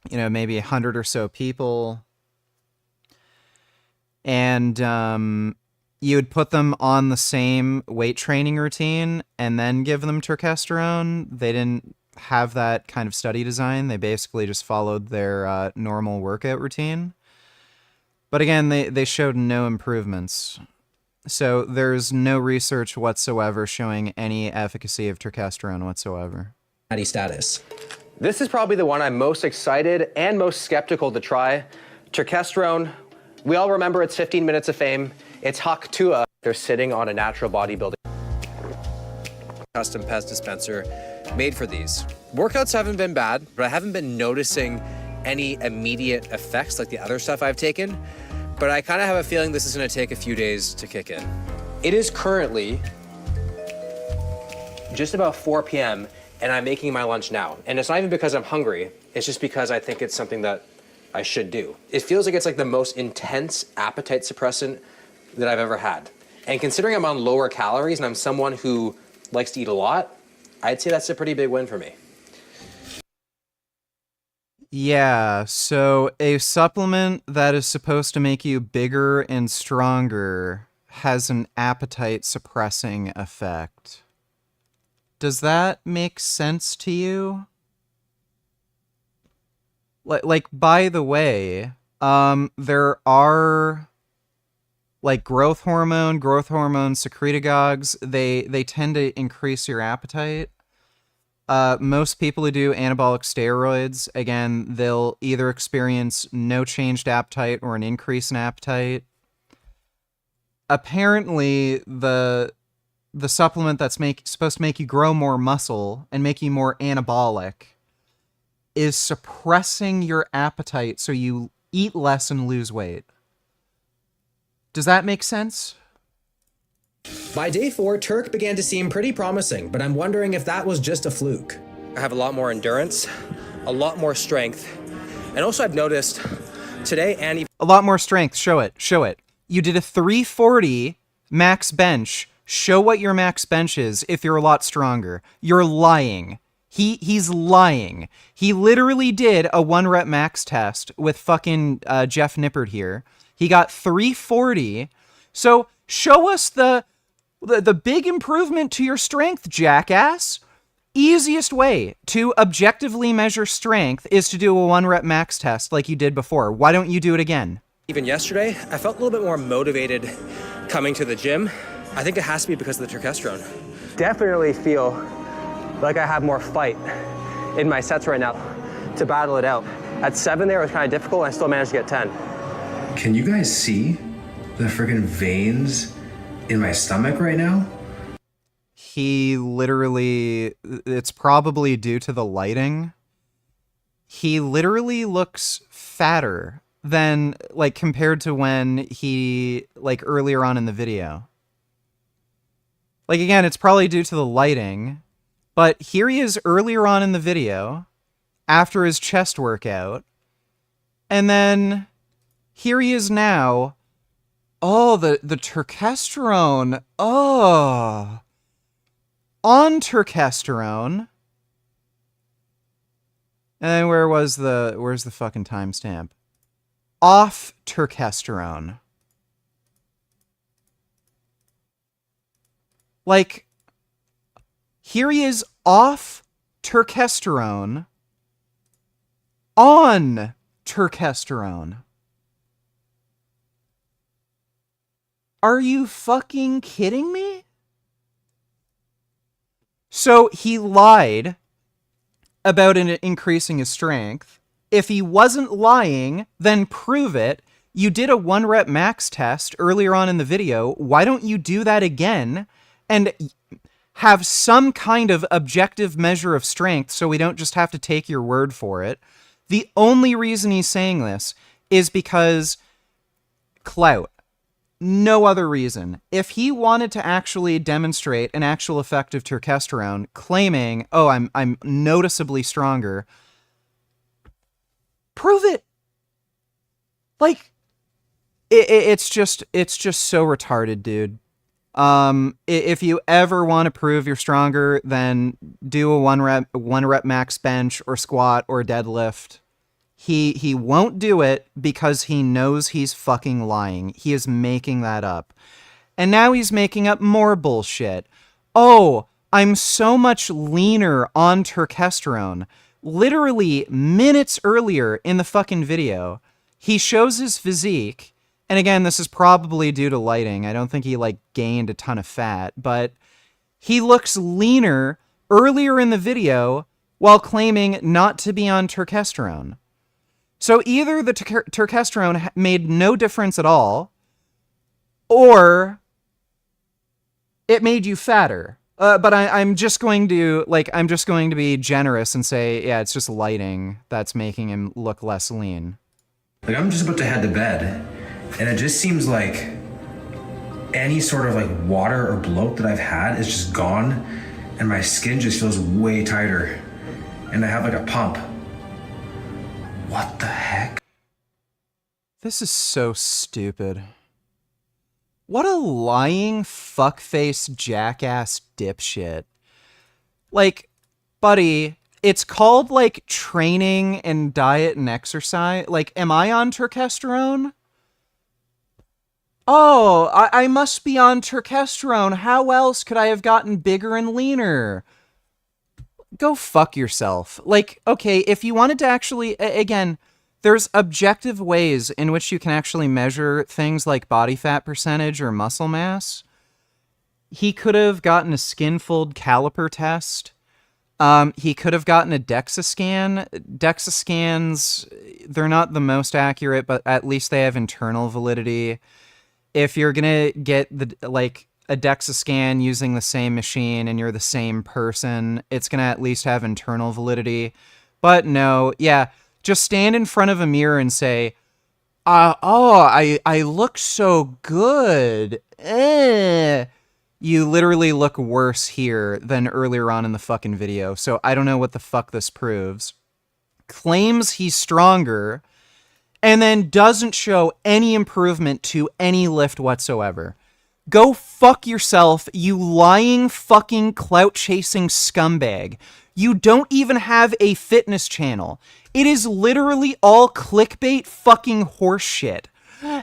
maybe 100 or so people, and you would put them on the same weight training routine and then give them turkesterone. They didn't have that kind of study design. They basically just followed their normal workout routine. But again, they showed no improvements. So there's no research whatsoever showing any efficacy of turkesterone whatsoever. Status. This is probably the one I'm most excited and most skeptical to try. Turkesterone, we all remember it's 15 minutes of fame. It's Hak Tua. They're sitting on a natural bodybuilding custom pest dispenser made for these. Workouts haven't been bad, but I haven't been noticing any immediate effects like the other stuff I've taken. But I kind of have a feeling this is going to take a few days to kick in. It is currently just about 4 p.m. and I'm making my lunch now. And it's not even because I'm hungry. It's just because I think it's something that I should do. It feels like it's like the most intense appetite suppressant that I've ever had. And considering I'm on lower calories and I'm someone who likes to eat a lot, I'd say that's a pretty big win for me. Yeah, so a supplement that is supposed to make you bigger and stronger has an appetite suppressing effect. Does that make sense to you? Like by the way, there are like growth hormone secretagogues. They tend to increase your appetite. Most people who do anabolic steroids, again, they'll either experience no changed appetite or an increase in appetite. Apparently, the the supplement that's supposed to make you grow more muscle and make you more anabolic is suppressing your appetite so you eat less and lose weight. Does that make sense? By day 4, Turk began to seem pretty promising, but I'm wondering if that was just a fluke. I have a lot more endurance, a lot more strength, and also I've noticed today and even a lot more strength. Show it. Show it. You did a 340 max bench. Show what your max bench is if you're a lot stronger. You're lying. He's lying. He literally did a 1 rep max test with fucking Jeff Nippert here. He got 340. So show us the big improvement to your strength, jackass. Easiest way to objectively measure strength is to do a 1 rep max test like you did before. Why don't you do it again? even yesterday, I felt a little bit more motivated coming to the gym. I think it has to be because of the testosterone. Definitely feel like I have more fight in my sets right now to battle it out. At 7 there, it was kind of difficult. I still managed to get 10. Can you guys see the freaking veins in my stomach right now? He literally, it's probably due to the lighting. He literally looks fatter than, like, compared to when he, like, earlier on in the video. Like, again, it's probably due to the lighting, but here he is earlier on in the video, after his chest workout, and then here he is now. Oh, the testosterone. Oh. On testosterone. And then where's the fucking timestamp? Off testosterone. Like, here he is off testosterone, on testosterone. Are you fucking kidding me? So he lied about increasing his strength. If he wasn't lying, then prove it. You did a 1 rep max test earlier on in the video. Why don't you do that again and have some kind of objective measure of strength so we don't just have to take your word for it? The only reason he's saying this is because clout. No other reason. If he wanted to actually demonstrate an actual effect of testosterone, claiming, "Oh, I'm noticeably stronger," prove it. Like, it's just so retarded, dude. If you ever want to prove you're stronger, then do a 1 rep max bench or squat or deadlift. He won't do it because he knows he's fucking lying. He is making that up. And now he's making up more bullshit. Oh, I'm so much leaner on testosterone. Literally minutes earlier in the fucking video, he shows his physique. And again, this is probably due to lighting. I don't think he, like, gained a ton of fat, but he looks leaner earlier in the video while claiming not to be on testosterone. So either the testosterone made no difference at all, or it made you fatter. But I'm just going to be generous and say, yeah, it's just lighting that's making him look less lean. Like, I'm just about to head to bed, and it just seems like any sort of, like, water or bloat that I've had is just gone, and my skin just feels way tighter, and I have, like, a pump. What the heck? This is so stupid. What a lying fuckface jackass dipshit. Like, buddy, it's called, like, training and diet and exercise. Like, am I on testosterone? Oh, I must be on testosterone. How else could I have gotten bigger and leaner? Go fuck yourself. Like, okay, if you wanted to actually, again, there's objective ways in which you can actually measure things like body fat percentage or muscle mass. He could have gotten a skin fold caliper test. He could have gotten a DEXA scan. DEXA scans, they're not the most accurate, but at least they have internal validity. If you're gonna get the, like, a DEXA scan using the same machine and you're the same person, it's going to at least have internal validity. But no, yeah, just stand in front of a mirror and say, I look so good. You literally look worse here than earlier on in the fucking video, so I don't know what the fuck this proves. Claims he's stronger, and then doesn't show any improvement to any lift whatsoever. Go fuck yourself, you lying fucking clout-chasing scumbag. You don't even have a fitness channel. It is literally all clickbait fucking horseshit.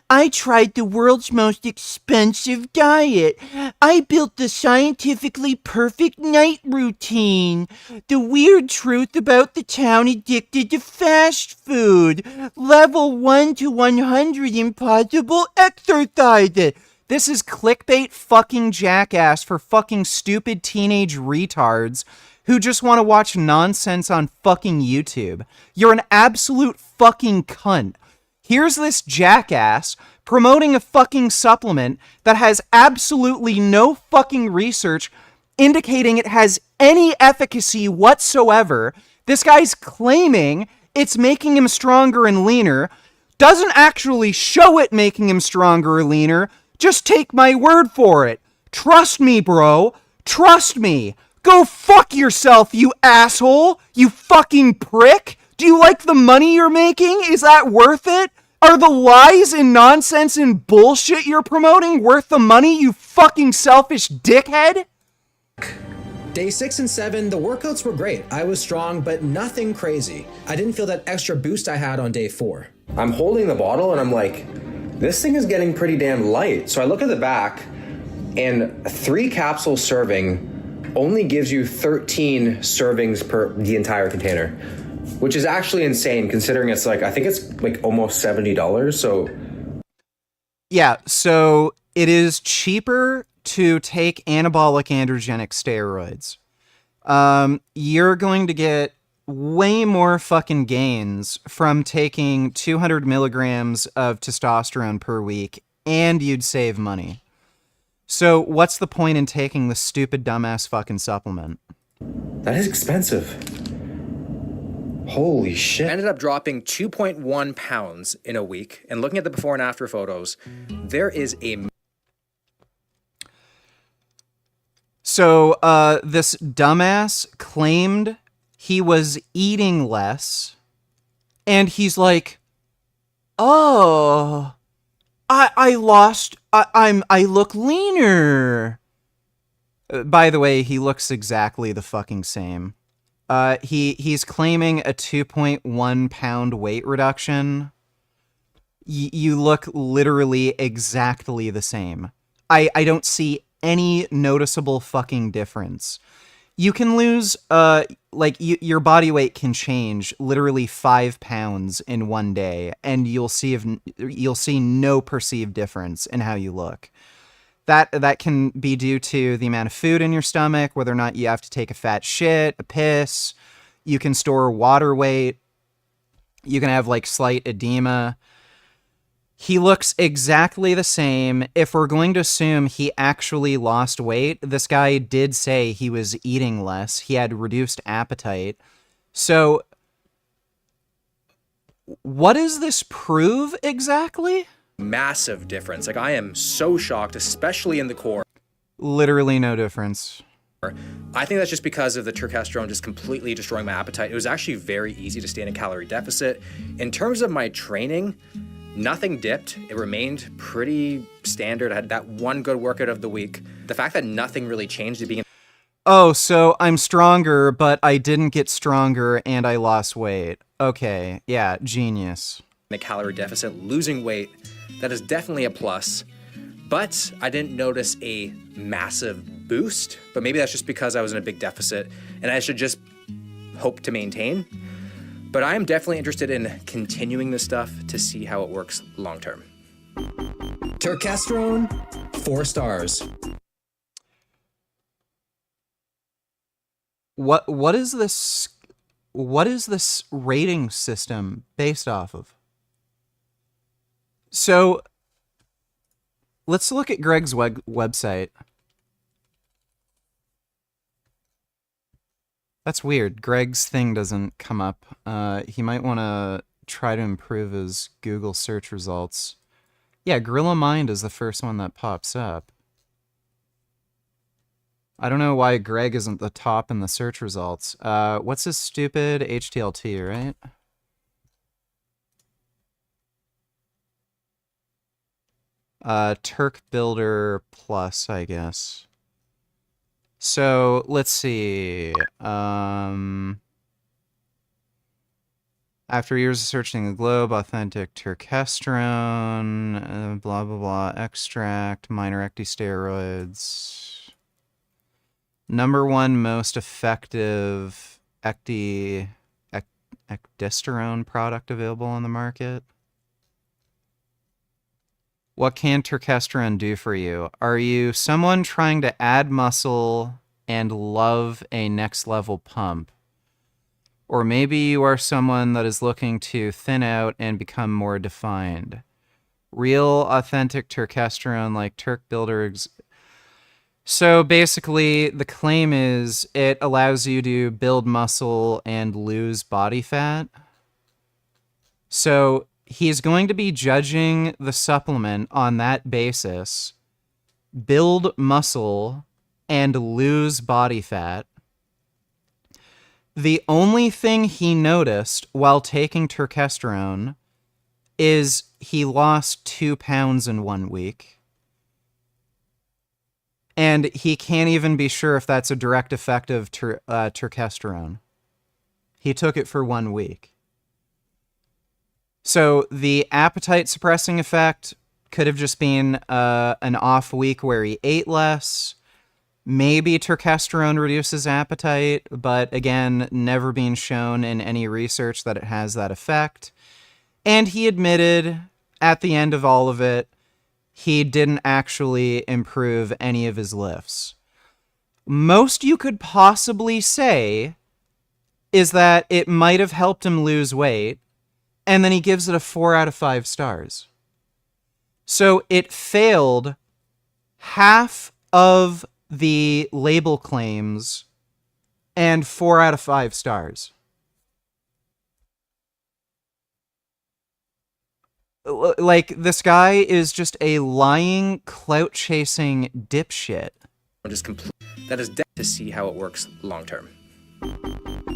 I tried the world's most expensive diet. I built the scientifically perfect night routine. The weird truth about the town addicted to fast food. Level 1 to 100 impossible exercises. This is clickbait fucking jackass for fucking stupid teenage retards who just want to watch nonsense on fucking YouTube. You're an absolute fucking cunt. Here's this jackass promoting a fucking supplement that has absolutely no fucking research indicating it has any efficacy whatsoever. This guy's claiming it's making him stronger and leaner, doesn't actually show it making him stronger or leaner. Just take my word for it. Trust me, bro. Trust me. Go fuck yourself, you asshole. You fucking prick. Do you like the money you're making? Is that worth it? Are the lies and nonsense and bullshit you're promoting worth the money, you fucking selfish dickhead? Day 6 and 7, the workouts were great. I was strong, but nothing crazy. I didn't feel that extra boost I had on day 4. I'm holding the bottle and I'm like, this thing is getting pretty damn light. So I look at the back and 3 capsule serving only gives you 13 servings per the entire container, which is actually insane considering it's like, I think it's like almost $70. So yeah, so it is cheaper to take anabolic androgenic steroids. You're going to get way more fucking gains from taking 200 milligrams of testosterone per week, and you'd save money. So what's the point in taking the stupid dumbass fucking supplement? that is expensive. Holy shit. I ended up dropping 2.1 pounds in a week, and looking at the before and after photos, there is a... So, this dumbass claimed he was eating less, and he's like, oh, I look leaner. By the way, he looks exactly the fucking same. He's claiming a 2.1 pound weight reduction. You look literally exactly the same. I don't see any noticeable fucking difference. You can lose, your body weight can change literally 5 pounds in one day, and you'll see no perceived difference in how you look. That can be due to the amount of food in your stomach, whether or not you have to take a fat shit, a piss. You can store water weight. You can have slight edema. He looks exactly the same. If we're going to assume he actually lost weight, this guy did say he was eating less. He had reduced appetite. So, what does this prove exactly? Massive difference. I am so shocked, especially in the core. Literally no difference. I think that's just because of the testosterone just completely destroying my appetite. It was actually very easy to stay in a calorie deficit. In terms of my training, nothing dipped. It remained pretty standard. I had that one good workout of the week. The fact that nothing really changed to being... Oh, so I'm stronger, but I didn't get stronger and I lost weight. Okay, yeah, genius. In a calorie deficit, losing weight, that is definitely a plus. But I didn't notice a massive boost. But maybe that's just because I was in a big deficit and I should just hope to maintain. But I am definitely interested in continuing this stuff to see how it works long term. Testosterone, 4 stars. What is this rating system based off of? So let's look at Greg's website. That's weird. Greg's thing doesn't come up. He might want to try to improve his Google search results. Yeah, Gorilla Mind is the first one that pops up. I don't know why Greg isn't the top in the search results. What's his stupid HTLT, right? Turk Builder Plus, I guess. So, let's see. After years of searching the globe, authentic turkesterone, blah, blah, blah, extract, minor ecdysteroids. Number one most effective ecdysterone product available on the market. What can turkesterone do for you? Are you someone trying to add muscle and love a next level pump? Or maybe you are someone that is looking to thin out and become more defined. Real, authentic turkesterone like Turk Builder. So basically, the claim is it allows you to build muscle and lose body fat. So he's going to be judging the supplement on that basis. Build muscle and lose body fat. The only thing he noticed while taking turkesterone is he lost 2 pounds in 1 week. And he can't even be sure if that's a direct effect of turkesterone. He took it for 1 week. So the appetite suppressing effect could have just been an off week where he ate less. Maybe turkesterone reduces appetite, but again, never been shown in any research that it has that effect. And he admitted at the end of all of it, he didn't actually improve any of his lifts. Most you could possibly say is that it might have helped him lose weight, and then he gives it a 4 out of 5 stars. So it failed half of the label claims and 4 out of 5 stars. Like, this guy is just a lying, clout-chasing dipshit. That is dead to see how it works long term.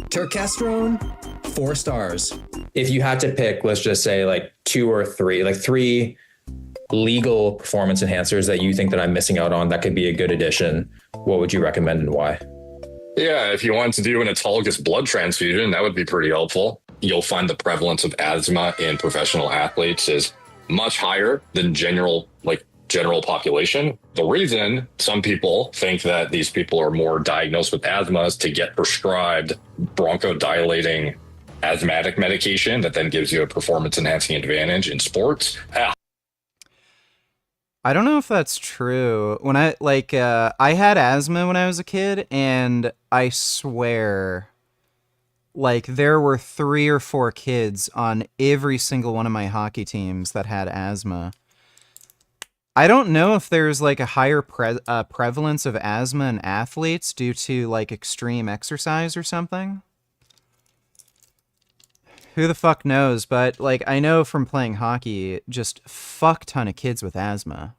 Turkesterone, 4 stars. If you had to pick, let's just say like 2 or 3, like 3 legal performance enhancers that you think that I'm missing out on that could be a good addition, what would you recommend and why? Yeah, if you want to do an autologous blood transfusion, that would be pretty helpful. You'll find the prevalence of asthma in professional athletes is much higher than general population. The reason some people think that these people are more diagnosed with asthma is to get prescribed bronchodilating asthmatic medication that then gives you a performance enhancing advantage in sports. I don't know if that's true. When I had asthma when I was a kid, and I swear, like, there were 3 or 4 kids on every single one of my hockey teams that had asthma. I don't know if there's like a higher prevalence of asthma in athletes due to like extreme exercise or something. Who the fuck knows? But like, I know from playing hockey, just fuck ton of kids with asthma.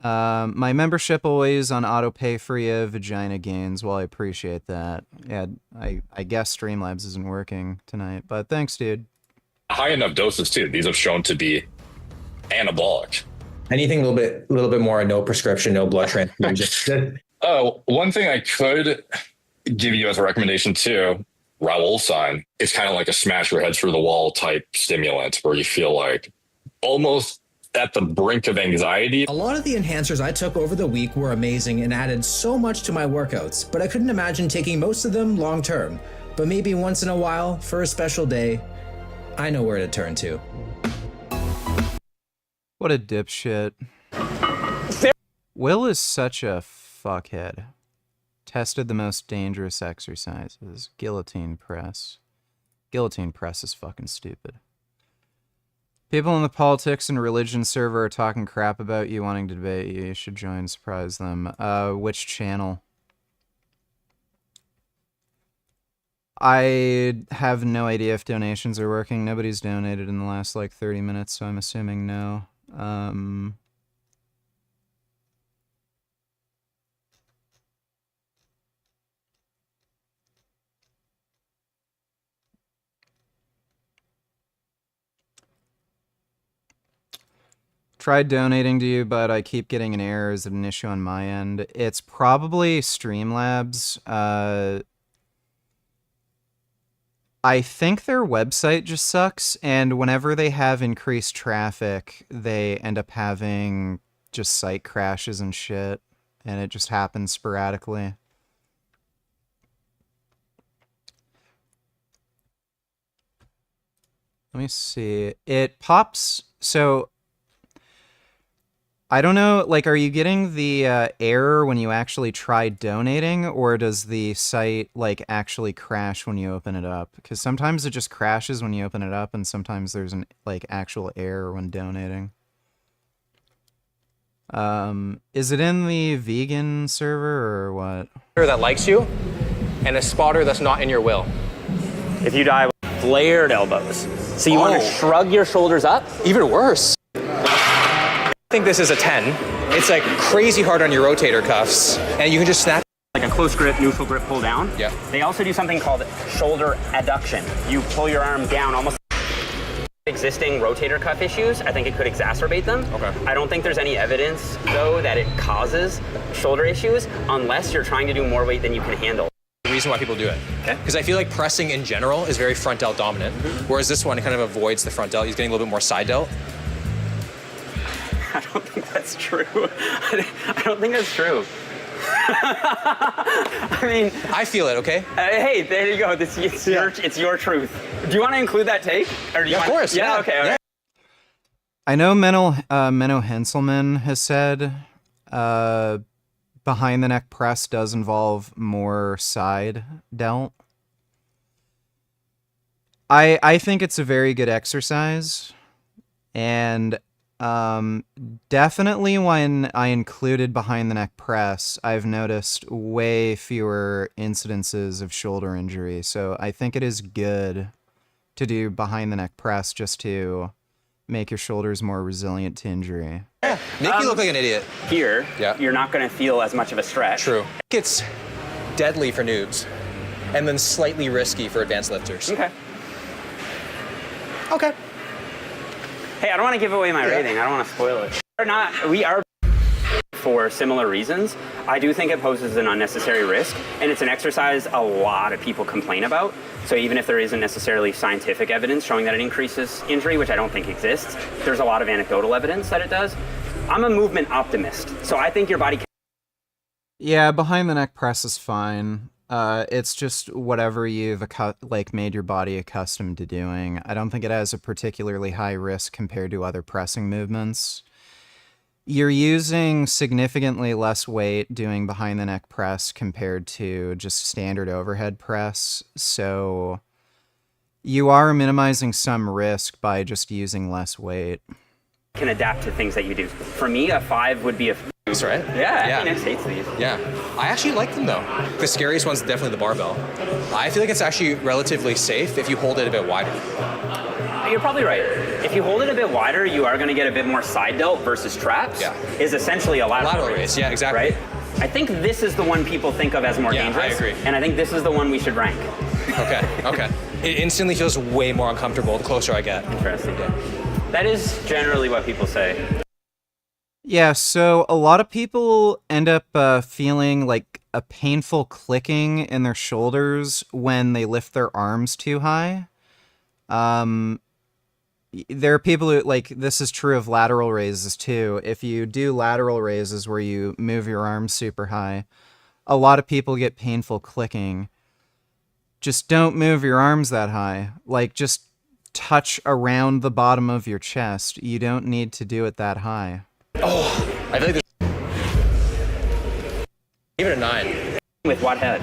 My membership always on auto pay for you, vagina gains. Well, I appreciate that. Yeah, I guess Streamlabs isn't working tonight, but thanks, dude. High enough doses too. These have shown to be anabolic. Anything a little bit more, no prescription, no blood transfusion. One thing I could give you as a recommendation too, Raoul sign. It's kind of like a smash your head through the wall type stimulant where you feel like almost at the brink of anxiety. A lot of the enhancers I took over the week were amazing and added so much to my workouts, but I couldn't imagine taking most of them long term. But maybe once in a while, for a special day, I know where to turn to. What a dipshit. Will is such a fuckhead. Tested the most dangerous exercises. Guillotine press. Guillotine press is fucking stupid. People in the politics and religion server are talking crap about you, wanting to debate you. You should join, surprise them. Which channel? I have no idea if donations are working. Nobody's donated in the last like 30 minutes, so I'm assuming no. Tried donating to you, but I keep getting an error. Is it an issue on my end? It's probably Streamlabs. I think their website just sucks, and whenever they have increased traffic, they end up having just site crashes and shit, and it just happens sporadically. Let me see. It pops, so I don't know, like, are you getting the error when you actually try donating, or does the site, like, actually crash when you open it up? Because sometimes it just crashes when you open it up, and sometimes there's an, like, actual error when donating. Is it in the vegan server, or what? That likes you, and a spotter that's not in your will. If you die with flared elbows. So you want to shrug your shoulders up? Even worse. I think this is a 10. It's like crazy hard on your rotator cuffs, and you can just snap. Like a close grip, neutral grip, pull down. Yeah. They also do something called shoulder adduction. You pull your arm down almost. Existing rotator cuff issues, I think it could exacerbate them. Okay. I don't think there's any evidence, though, that it causes shoulder issues unless you're trying to do more weight than you can handle. The reason why people do it. Okay. Because I feel like pressing in general is very front delt dominant, whereas this one kind of avoids the front delt. He's getting a little bit more side delt. I don't think that's true. I don't think that's true. I mean, I feel it. Okay. Hey, there you go. It's your truth. Do you want to include that take? Or do you of course. Yeah. Okay. All right. I know Menno Henselman has said behind the neck press does involve more side delt. I think it's a very good exercise, and definitely when I included behind the neck press, I've noticed way fewer incidences of shoulder injury. So I think it is good to do behind the neck press just to make your shoulders more resilient to injury. Yeah, make you look like an idiot. Here, you're not going to feel as much of a stretch. True. It's deadly for noobs, and then slightly risky for advanced lifters. Okay. Okay. Hey, I don't want to give away my rating. I don't want to spoil it. We are for similar reasons. I do think it poses an unnecessary risk, and it's an exercise a lot of people complain about. So even if there isn't necessarily scientific evidence showing that it increases injury, which I don't think exists, there's a lot of anecdotal evidence that it does. I'm a movement optimist, so I think your body can... Yeah, behind the neck press is fine. It's just whatever you've made your body accustomed to doing. I don't think it has a particularly high risk compared to other pressing movements. You're using significantly less weight doing behind the neck press compared to just standard overhead press, so you are minimizing some risk by just using less weight. Can adapt to things that you do. For me, a 5 would be a... That's right. Yeah, Phoenix hates these. Yeah. I actually like them, though. The scariest one's definitely the barbell. I feel like it's actually relatively safe if you hold it a bit wider. You're probably right. If you hold it a bit wider, you are going to get a bit more side delt versus traps. Yeah. Is essentially a lateral raise. Yeah, exactly. Right? I think this is the one people think of as more dangerous. I agree. And I think this is the one we should rank. Okay. It instantly feels way more uncomfortable the closer I get. Interesting. Yeah. That is generally what people say. Yeah, so a lot of people end up feeling like a painful clicking in their shoulders when they lift their arms too high. There are people who, like, this is true of lateral raises too. If you do lateral raises where you move your arms super high, a lot of people get painful clicking. Just don't move your arms that high. Like, just touch around the bottom of your chest. You don't need to do it that high. Oh, I feel like this... Give it a 9. With what head?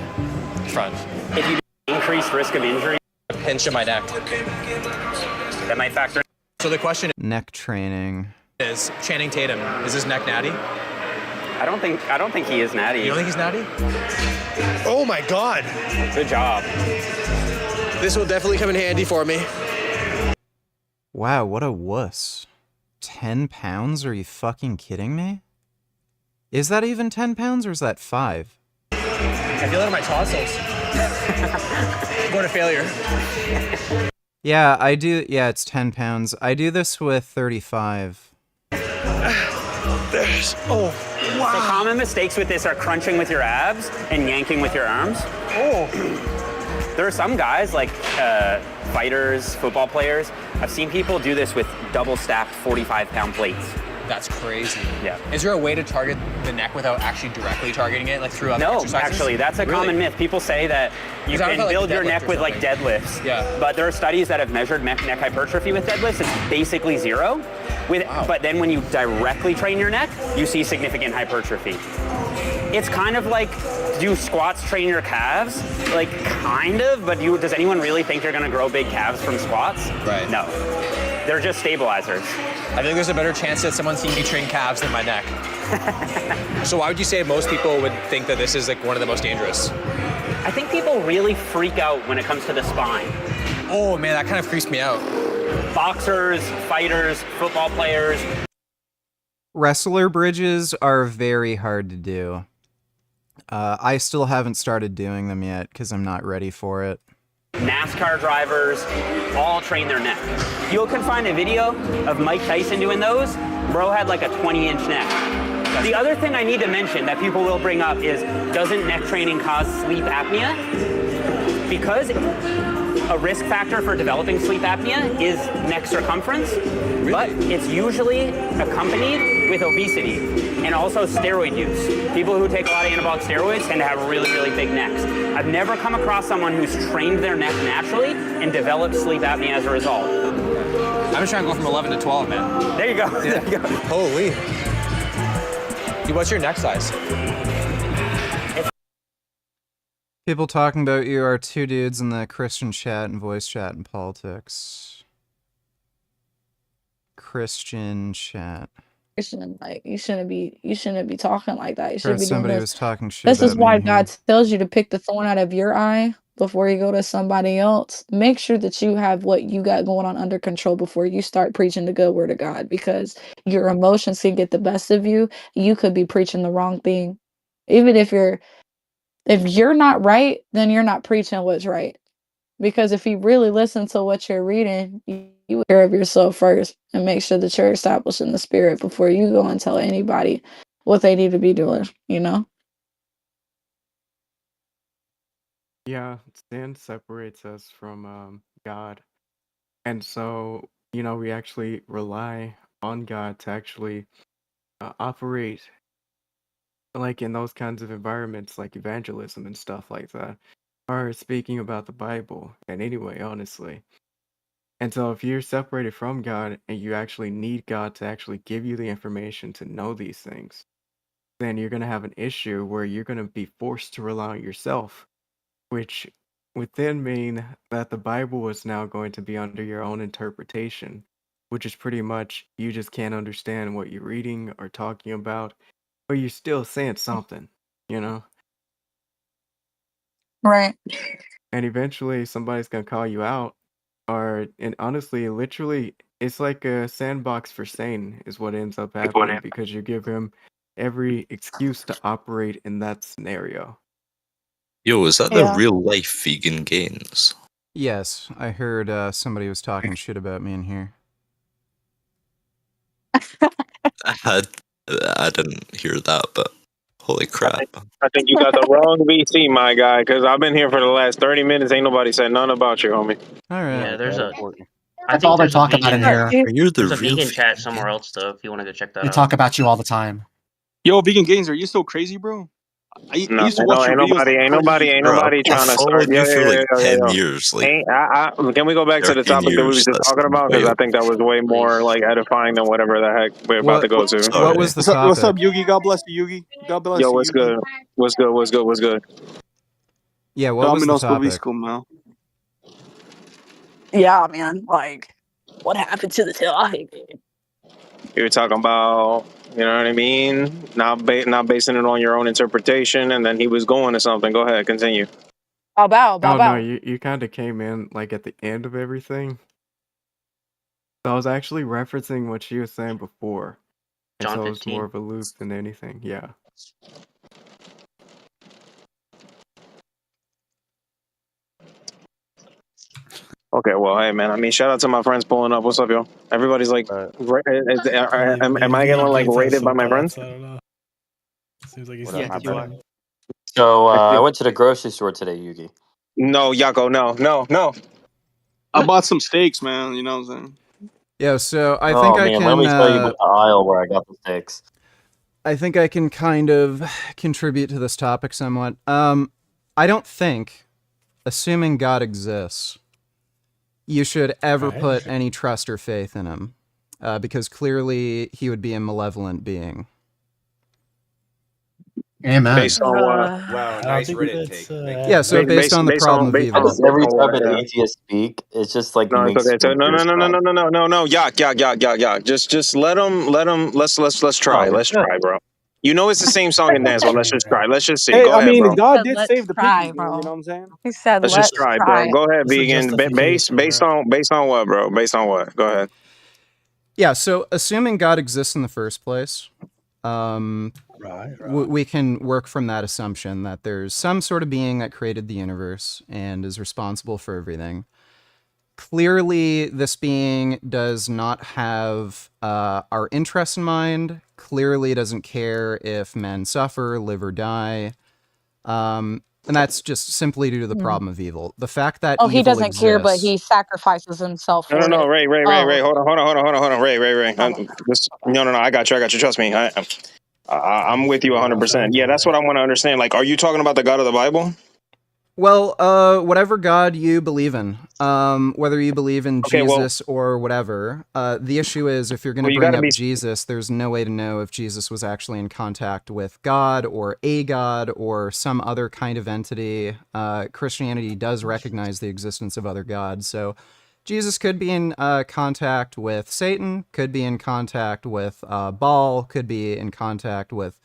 Front. If you do increased risk of injury, a pinch in my neck. That might factor in. So the question neck training is, Channing Tatum, is his neck natty? I don't think he is natty. You don't think he's natty? Oh my God. Good job. This will definitely come in handy for me. Wow, what a wuss. 10 pounds? Are you fucking kidding me? Is that even 10 pounds or is that 5? I feel it in my tonsils. Going to failure. Yeah, I do. Yeah, it's 10 pounds. I do this with 35. So common mistakes with this are crunching with your abs and yanking with your arms. Oh. There are some guys, like fighters, football players, I've seen people do this with double stacked 45-pound plates. That's crazy. Yeah. Is there a way to target the neck without actually directly targeting it, like through other No, exercises? actually, that's a common myth. People say that you can build your neck with like deadlifts. Yeah. But there are studies that have measured neck hypertrophy with deadlifts. It's basically zero. But then when you directly train your neck, you see significant hypertrophy. It's kind of like, do squats train your calves? Like, kind of, but does anyone really think you're gonna grow big calves from squats? Right. No. They're just stabilizers. I think there's a better chance that someone's seen me train calves than my neck. So why would you say most people would think that this is like one of the most dangerous? I think people really freak out when it comes to the spine. Oh man, that kind of creeps me out. Boxers, fighters, football players. Wrestler bridges are very hard to do. I still haven't started doing them yet because I'm not ready for it. NASCAR drivers all train their neck. You can find a video of Mike Tyson doing those. Bro had like a 20-inch neck. The other thing I need to mention that people will bring up is, doesn't neck training cause sleep apnea? Because a risk factor for developing sleep apnea is neck circumference, but it's usually accompanied with obesity and also steroid use. People who take a lot of anabolic steroids tend to have really, really big necks. I've never come across someone who's trained their neck naturally and developed sleep apnea as a result. I'm just trying to go from 11 to 12, man. There you go. Yeah. There you go. Holy. Dude, what's your neck size? People talking about you are two dudes in the Christian chat and voice chat and politics. Christian chat. Like you shouldn't be talking like that. You should Heard be doing somebody this. was talking shit This is about me why in here. God tells you to pick the thorn out of your eye before you go to somebody else. Make sure that you have what you got going on under control before you start preaching the good word of God, because your emotions can get the best of you. You could be preaching the wrong thing. Even if you're not right, then you're not preaching what's right. Because if you really listen to what you're reading, you take care of yourself first and make sure that you're established in the spirit before you go and tell anybody what they need to be doing, you know? Yeah, sin separates us from God. And so, we actually rely on God to actually operate like in those kinds of environments, like evangelism and stuff like that, or speaking about the Bible. And anyway, honestly. And so if you're separated from God and you actually need God to actually give you the information to know these things, then you're going to have an issue where you're going to be forced to rely on yourself, which would then mean that the Bible is now going to be under your own interpretation, which is pretty much you just can't understand what you're reading or talking about, but you're still saying something, you know? Right. And eventually somebody's going to call you out, and honestly, literally, it's like a sandbox for Satan is what ends up happening because you give him every excuse to operate in that scenario. Yo, is that the real life vegan gains? Yes, I heard somebody was talking shit about me in here. I didn't hear that, but holy crap. I think you got the wrong VC, my guy, because I've been here for the last 30 minutes. Ain't nobody said nothing about you, homie. All right. Yeah, there's a. That's all they're talking about in here. You're the There's a real vegan chat somewhere else, though. If you want to go check that They out. talk about you all the time. Yo, vegan gains, are you so crazy, bro? I used to watch your videos. Ain't nobody trying to start. you for like 10 years. Like, Can we go back to the 13 topic that we were years, just that's talking about? Because I think that was way more like edifying than whatever the heck we're about to go to. What was the topic? What's up, Yugi? God bless you, Yugi. God bless you. Yo, what's good? What's good? What's good? What's good? Yeah, what was the Domino's topic? School, man. Yeah, man. Like, what happened to the topic? You were talking about, you know what I mean? Not basing it on your own interpretation, and then he was going to something. Go ahead, continue. Bow, bow, Oh no, bow. you kind of came in like at the end of everything. So I was actually referencing what she was saying before, and John so it was more 15. of a loop than anything. Yeah. Okay, well, hey man. I mean, shout out to my friends pulling up. What's up, y'all? Everybody's like, am I getting like rated by my friends? I don't know. Seems like he's What up, my brother? are. So I went to the grocery store today, Yugi. No, Yako, no. I bought some steaks, man. You know what I'm saying? Yeah, so I think Oh I man, let can. me tell you about the aisle where I got the steaks. I think I can kind of contribute to this topic somewhat. I don't think, assuming God exists, you should ever Right. put any trust or faith in him, because clearly he would be a malevolent being. Amen. Based on what? Wow, I nice think Reddit that's, take. Yeah, so based on the problem of evil. Every what? time an atheist speak, it's just like No, it's makes okay. So your ears dry. no. Yak. Just let him. Let's try. Oh, Let's try, bro. You know it's the same song and dance, but let's just try. Let's just see. Hey, Go I ahead, mean, bro. God Said, did let's save the try, piggies, man. bro. You know what I'm saying? He said, Let's just let's try, bro. try. Go ahead, It's a vegan. justification, Based on what, bro? Based on what? Go ahead. Yeah, so assuming God exists in the first place, Right. we can work from that assumption that there's some sort of being that created the universe and is responsible for everything. Clearly, this being does not have our interests in mind. Clearly, doesn't care if men suffer, live, or die. And that's just simply due to the problem of evil. The fact that Oh, he evil doesn't care, but exists. he sacrifices himself for No. it. Ray. Oh, Hold on. Ray. No. I got you. Trust me. I'm with you 100%. Yeah, that's what I want to understand. Like, are you talking about the God of the Bible? Well, whatever God you believe in, whether you believe in Okay, well- Jesus or whatever, the issue is if you're going Well, to you bring gotta up be- Jesus, there's no way to know if Jesus was actually in contact with God or a God or some other kind of entity. Christianity does recognize the existence of other gods, so Jesus could be in contact with Satan, could be in contact with Baal, could be in contact with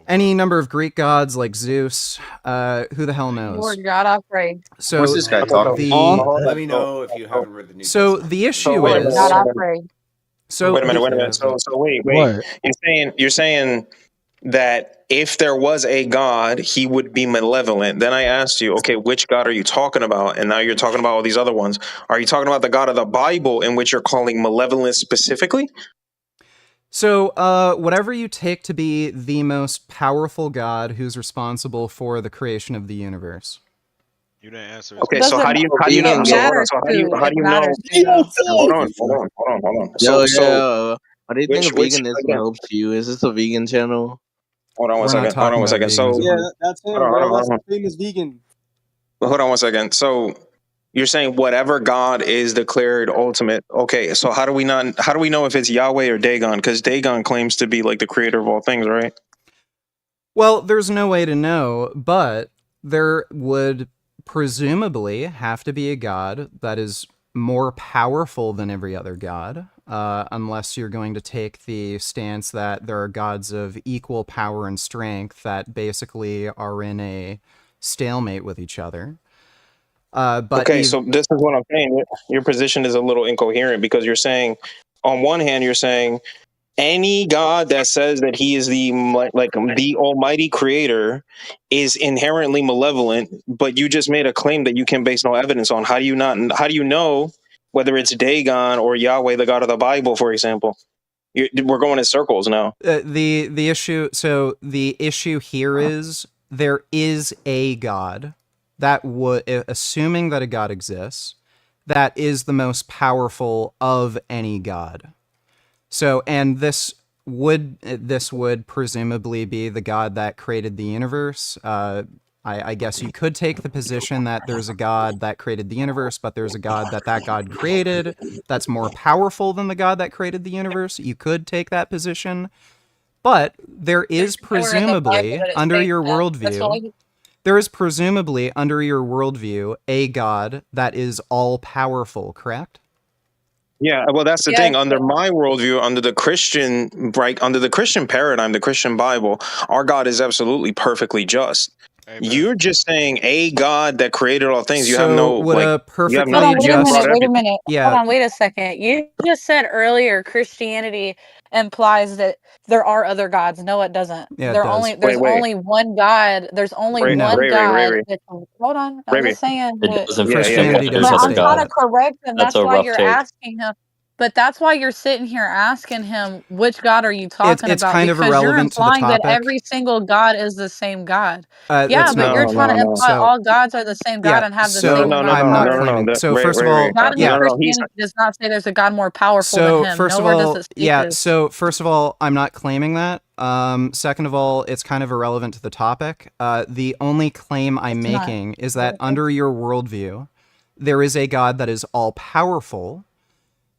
any number of Greek gods like Zeus. Who the hell knows? Lord God, I pray. So What's this guy talking? Let me know if you haven't read the New So Testament. the issue wait a is. minute, God, I pray. So wait a minute. So wait. What? You're saying that if there was a God, he would be malevolent. Then I asked you, okay, which God are you talking about? And now you're talking about all these other ones. Are you talking about the God of the Bible in which you're calling malevolent specifically? So, whatever you take to be the most powerful God who's responsible for the creation of the universe. You didn't answer. Okay, so how do you know? So hold on. So how do you know? Hold on. Yo, So how do you think which veganism again? helps you? Is this a vegan channel? Hold on one We're not second. Hold on talking one about second. So veganism. Yeah, that's him, bro. That's the famous vegan. hold on one second. So you're saying whatever God is declared ultimate. Okay, so how do we know if it's Yahweh or Dagon? Because Dagon claims to be like the creator of all things, right? Well, there's no way to know, but there would presumably have to be a God that is more powerful than every other god, unless you're going to take the stance that there are gods of equal power and strength that basically are in a stalemate with each other. But okay, so this is what I'm saying. Your position is a little incoherent because you're saying, on one hand, you're saying any God that says that he is the Almighty Creator is inherently malevolent, but you just made a claim that you can base no evidence on. How do you know whether it's Dagon or Yahweh, the God of the Bible, for example? We're going in circles now. the issue. So the issue here is there is a God that would, assuming that a God exists, that is the most powerful of any god. So, and this would presumably be the God that created the universe. I guess you could take the position that there's a God that created the universe, but there's a God that God created that's more powerful than the God that created the universe. You could take that position, but there is presumably under your worldview. There is presumably under your worldview a God that is all powerful, correct? Yeah, well, that's the thing. Under my worldview, under the Christian paradigm, the Christian Bible, our God is absolutely perfectly just. You're just saying a God that created all things. You have So no would like. a You have perfectly not. Hold on, You haven't brought just wait a everything. minute. yeah Hold on, wait a second. You just said earlier Christianity implies that there are other gods. No, it doesn't. yeah it does. There's Wait. only one God. There's only No, one God. Ray. Hold on. I'm Ray. just saying It that. doesn't Yeah, for yeah, sure yeah. Christianity that there's But doesn't other I'm state trying to that. gods. correct him. That's That's a why rough you're take. asking him. But that's why you're sitting here asking him, which God are you It's talking it's about? kind of Because you're irrelevant to the implying that topic. every single God is the same God. Yeah, That's but not you're what. trying to No. imply So all gods are the same God yeah, and have the No, no, same so no, no, amount of I'm no, not no, power. no, claiming. no. So Ray, first of Ray, Ray. all, God in yeah. No, no. He's Christianity does not say there's a God more powerful than So him. first of Nowhere does all, it speak yeah. this. So first of all, I'm not claiming that. Second of all, it's kind of irrelevant to the topic. The only claim I'm It's not. making is that under your worldview, there is a God that is all powerful.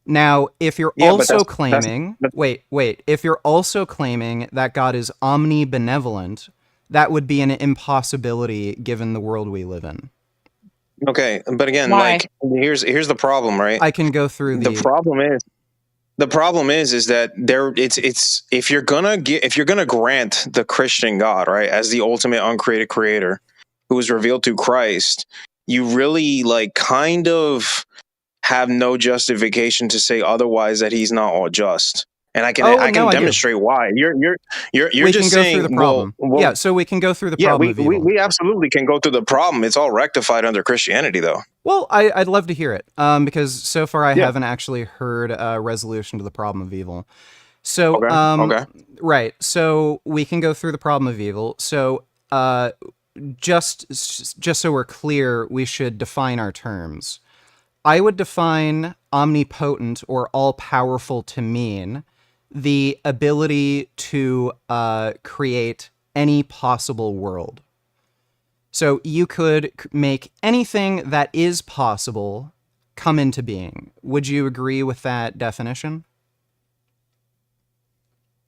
Now, if you're yeah, but also that's claiming, wait, if you're also claiming that God is omnibenevolent, that would be an impossibility given the world we live in. okay. But again, Why? like here's the problem, right? I can go through The problem is that it's if you're gonna grant the Christian God, right, as the ultimate uncreated creator who was revealed through Christ, you really like kind of have no justification to say otherwise that he's not all just. And I Oh, can no, I do. demonstrate why. You're We just can go through the saying, problem. well Yeah, so we can go through the yeah, problem of evil. we absolutely can go through the problem. It's all rectified under Christianity though. Well, I'd love to hear it, because so far I Yeah. haven't actually heard a resolution to the problem of evil. So, Okay. right, so we can go through the problem of evil. So, just so we're clear, we should define our terms. I would define omnipotent or all-powerful to mean the ability to create any possible world. So you could make anything that is possible come into being. Would you agree with that definition?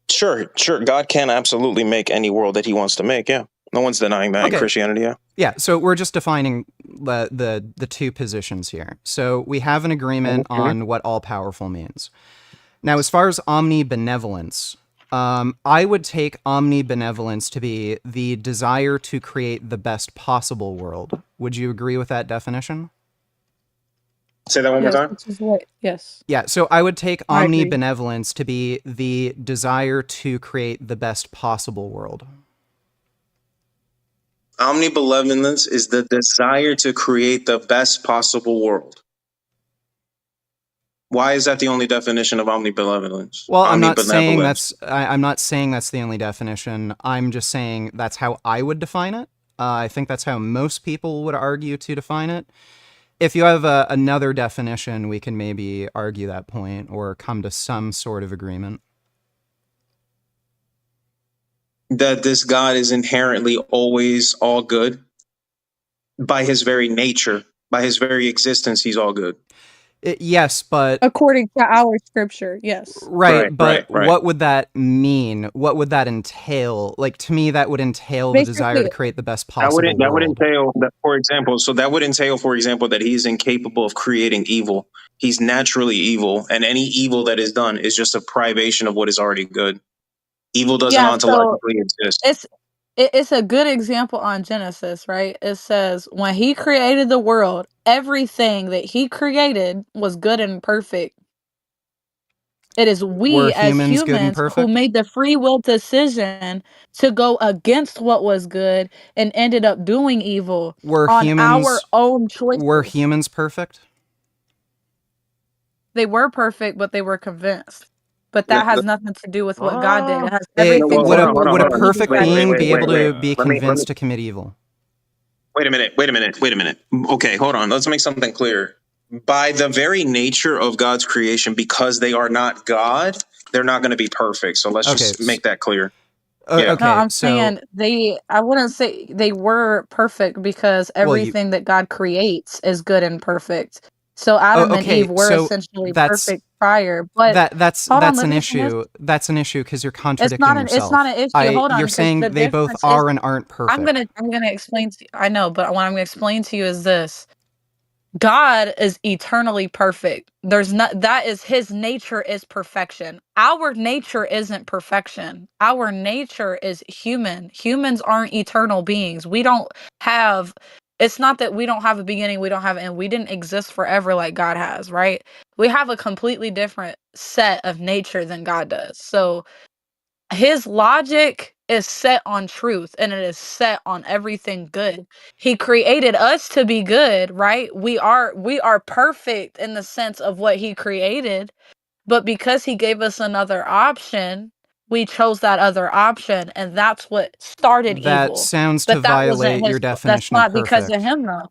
Sure. God can absolutely make any world that he wants to make. Yeah, no one's denying that in Okay. Christianity. Yeah. Yeah, so we're just defining the two positions here. So we have an agreement on what all powerful means. Now, as far as omnibenevolence, I would take omnibenevolence to be the desire to create the best possible world. Would you agree with that definition? Say that one more Yes, time. which is what? Yes. Yeah, so I would take I agree. omnibenevolence to be the desire to create the best possible world. Omnibenevolence is the desire to create the best possible world. Why is that the only definition of omnibenevolence? Well, I'm not saying Omnibenevolence. I'm not saying that's the only definition. I'm just saying that's how I would define it. I think that's how most people would argue to define it. If you have another definition, we can maybe argue that point or come to some sort of agreement. That this God is inherently always all good. By his very nature, by his very existence, he's all good. Yes, but According to our scripture, yes. right, but right. what would that mean? What would that entail? Like, to me, that would entail the desire to create the best possible world. That would entail that, for example, that he's incapable of creating evil. He's naturally evil, and any evil that is done is just a privation of what is already good. Evil doesn't ontologically exist. It's a good example on Genesis, right? It says when he created the world, everything that he created was good and perfect. It is we as humans good and humans who perfect? made the free will decision to go against what was good and ended up doing evil on our own choices. Were humans perfect? They were perfect, but they were convinced. But that has nothing to do with what God did. It has everything to do Would with a what perfect he did. being be able to be convinced to commit evil? Wait a minute. Okay, hold on. Let's make something clear. By the very nature of God's creation, because they are not God, they're not going to be perfect. So let's just make that clear. No, I'm saying I wouldn't say they were perfect because everything that God creates is good and perfect. So Adam and Eve were essentially perfect prior, but that's an issue. That's an issue because you're contradicting yourself. It's not an issue. Hold on. You're saying the they both difference are is- and aren't perfect. I'm gonna explain to you. I know, but what I'm gonna explain to you is this. God is eternally perfect. There's not, that is his nature is perfection. Our nature isn't perfection. Our nature is human. Humans aren't eternal beings. We don't have, it's not that we don't have a beginning, we don't have an end. We didn't exist forever like God has, right? We have a completely different set of nature than God does. So his logic is set on truth, and it is set on everything good. He created us to be good, right? We are perfect in the sense of what he created, but because he gave us another option, we chose that other option, and that's what started That evil. sounds to But that wasn't violate your his, that's definition of not because of perfect. him though.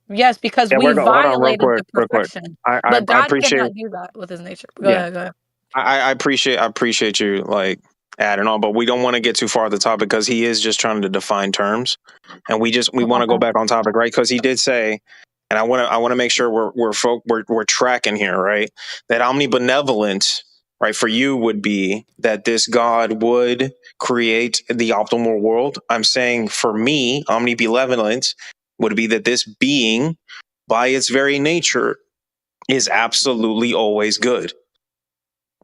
Yes, because Yeah, we we're going. Hold on, real violated quick, the real quick. perfection. I But I God appreciate. cannot do that with his nature. Go Yeah, ahead, go ahead. I appreciate you like adding on, but we don't want to get too far off the topic because he is just trying to define terms, and we want to go Okay. back on topic, right? Because he did say, and I want to make sure we're tracking here, right? That omnibenevolent, right, for you would be that this God would create the optimal world. I'm saying for me, omnibenevolent would be that this being, by its very nature, is absolutely always good,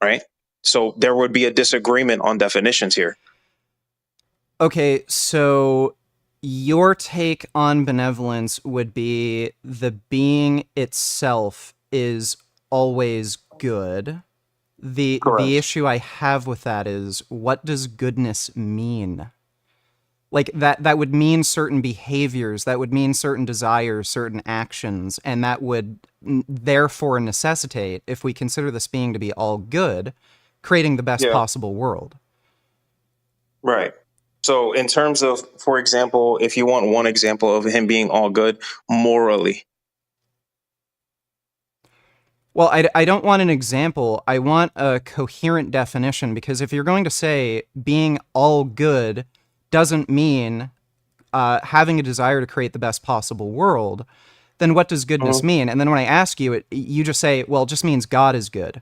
right? So there would be a disagreement on definitions here. Okay, so your take on benevolence would be the being itself is always good. The issue I have with that is, what does goodness mean? Like that would mean certain behaviors, that would mean certain desires, certain actions, and that would therefore necessitate, if we consider this being to be all good, creating the best possible world. Right. So in terms of, for example, if you want one example of him being all good morally. Well, I don't want an example. I want a coherent definition, because if you're going to say being all good doesn't mean having a desire to create the best possible world, then what does goodness mean? And then when I ask you, you just say, well, it just means God is good.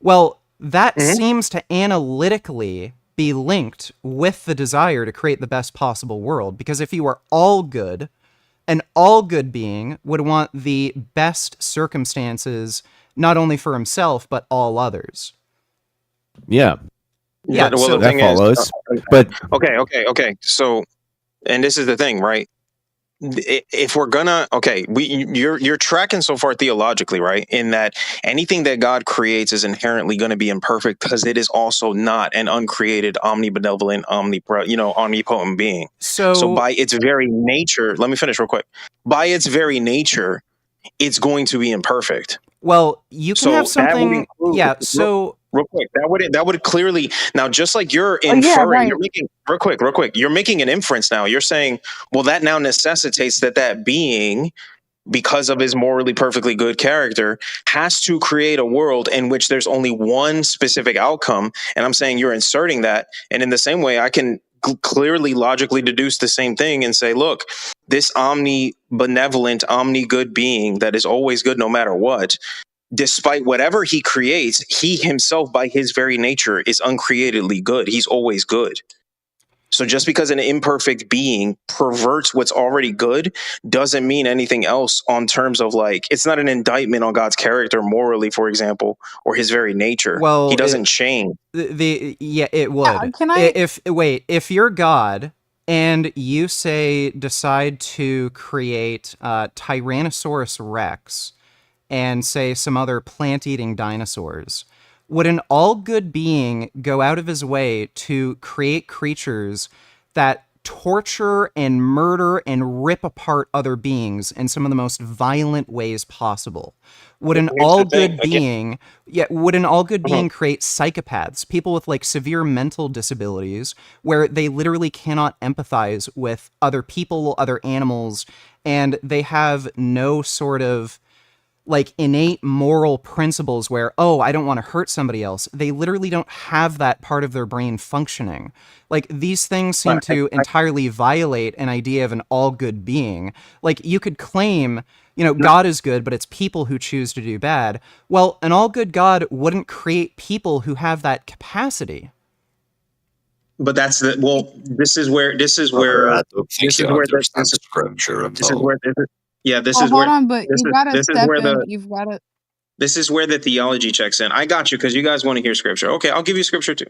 Well, that seems to analytically be linked with the desire to create the best possible world, because if you are all good, an all good being would want the best circumstances, not only for himself, but all others. Yeah. Yeah. Well, so the thing follows. is, But okay. So, and this is the thing, right? If we're gonna, you're tracking so far theologically, right? In that anything that God creates is inherently going to be imperfect, because it is also not an uncreated, omnibenevolent, omnipotent being. So by its very nature, let me finish real quick. By its very nature, it's going to be imperfect. Well, you can have something. Yeah. So real quick, that would clearly, now, just like you're yeah, inferring, right. you're making real quick. You're making an inference now. You're saying, well, that now necessitates that being, because of his morally perfectly good character, has to create a world in which there's only one specific outcome. And I'm saying you're inserting that. And in the same way, I can clearly logically deduce the same thing and say, look, this omni-benevolent, omni-good being that is always good no matter what, despite whatever he creates, he himself, by his very nature, is uncreatedly good. He's always good. So just because an imperfect being perverts what's already good doesn't mean anything else on terms of, like, it's not an indictment on God's character morally, for example, or his very nature. Well, he doesn't change. Yeah, it would. Can I? If you're God and you decide to create Tyrannosaurus Rex and say some other plant-eating dinosaurs, would an all-good being go out of his way to create creatures that torture and murder and rip apart other beings in some of the most violent ways possible? Would an all-good being, create psychopaths, people with like severe mental disabilities, where they literally cannot empathize with other people, other animals, and they have no sort of like innate moral principles where, oh, I don't want to hurt somebody else. They literally don't have that part of their brain functioning. Like, these things seem to entirely violate an idea of an all good being. Like, you could claim, God is good, but it's people who choose to do bad. Well, an all good God wouldn't create people who have that capacity. But this is where I don't think you understand scripture at all. Yeah, this Well, is hold where on, but this you is gotta this is step where in. the You've gotta. this is where the theology checks in. I got you because you guys want to hear scripture. Okay, I'll give you scripture too.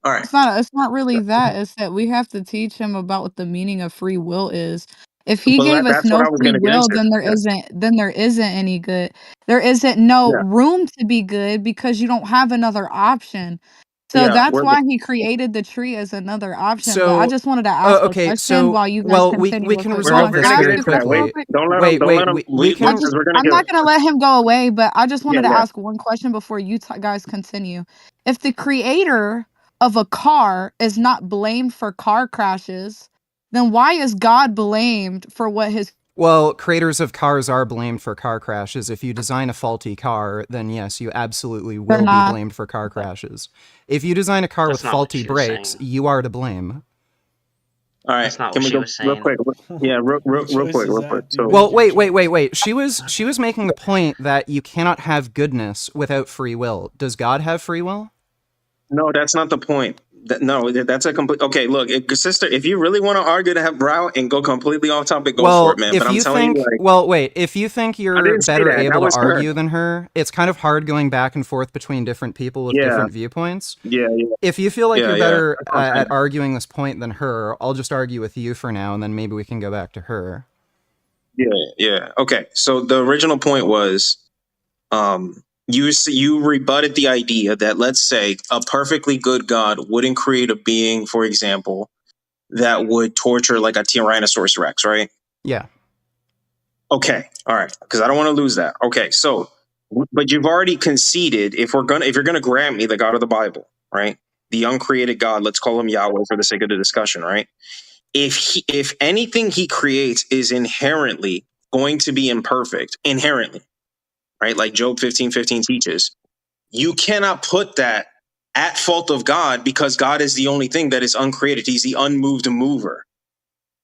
All right. It's not really that. It's that we have to teach him about what the meaning of free will is. If he Well, gave us that's what no I was free going to get will, into. Yeah. then there isn't any good. There isn't no Yeah. room to be good because you don't have another option. So Yeah. that's why he created the tree as another option. But I So, just wanted to ask a okay, question so, while you guys well, continue we with can the resolve talk. We're Can this gonna I ask get very a into that. question real Wait, quickly. quick? don't let him. Wait, Don't let wait, him we lead can. because we're gonna I'm get. not gonna let him go away, but I just wanted to Yeah. ask one question before you guys continue. If the creator of a car is not blamed for car crashes, then why is God blamed for what his Well, creators of cars are blamed for car crashes. If you design a faulty car, then yes, you absolutely they're will be not? blamed for car crashes. If you design a car with That's not what faulty she was brakes, saying. you are to blame. All right. That's not Can what we she go was real saying. quick? Yeah. Real quick. Real quick. So. Well, wait. She was making the point that you cannot have goodness without free will. Does God have free will? No, that's not the point. No, that's a complete. Okay, look, sister, if you really want to argue to have route and go completely off topic, go for Well, it, man. But if I'm you telling you, think, like, well, wait, if you think I you're didn't say better that. That able to was her. argue than her, it's kind of hard going back and forth between different people with Yeah. different viewpoints. Yeah. If you feel like Yeah. you're Yeah. better That's what I'm saying. at arguing this point than her, I'll just argue with you for now, and then maybe we can go back to her. Yeah. Yeah. Okay. So the original point was, you rebutted the idea that, let's say, a perfectly good God wouldn't create a being, for example, that would torture like a Tyrannosaurus Rex, right? Yeah. Okay, all right, because I don't want to lose that. Okay, so, but you've already conceded if you're gonna grant me the God of the Bible, right? The uncreated God, let's call him Yahweh for the sake of the discussion, right? If anything he creates is inherently going to be imperfect, inherently, right? Like Job 15:15 teaches, you cannot put that at fault of God because God is the only thing that is uncreated. He's the unmoved mover.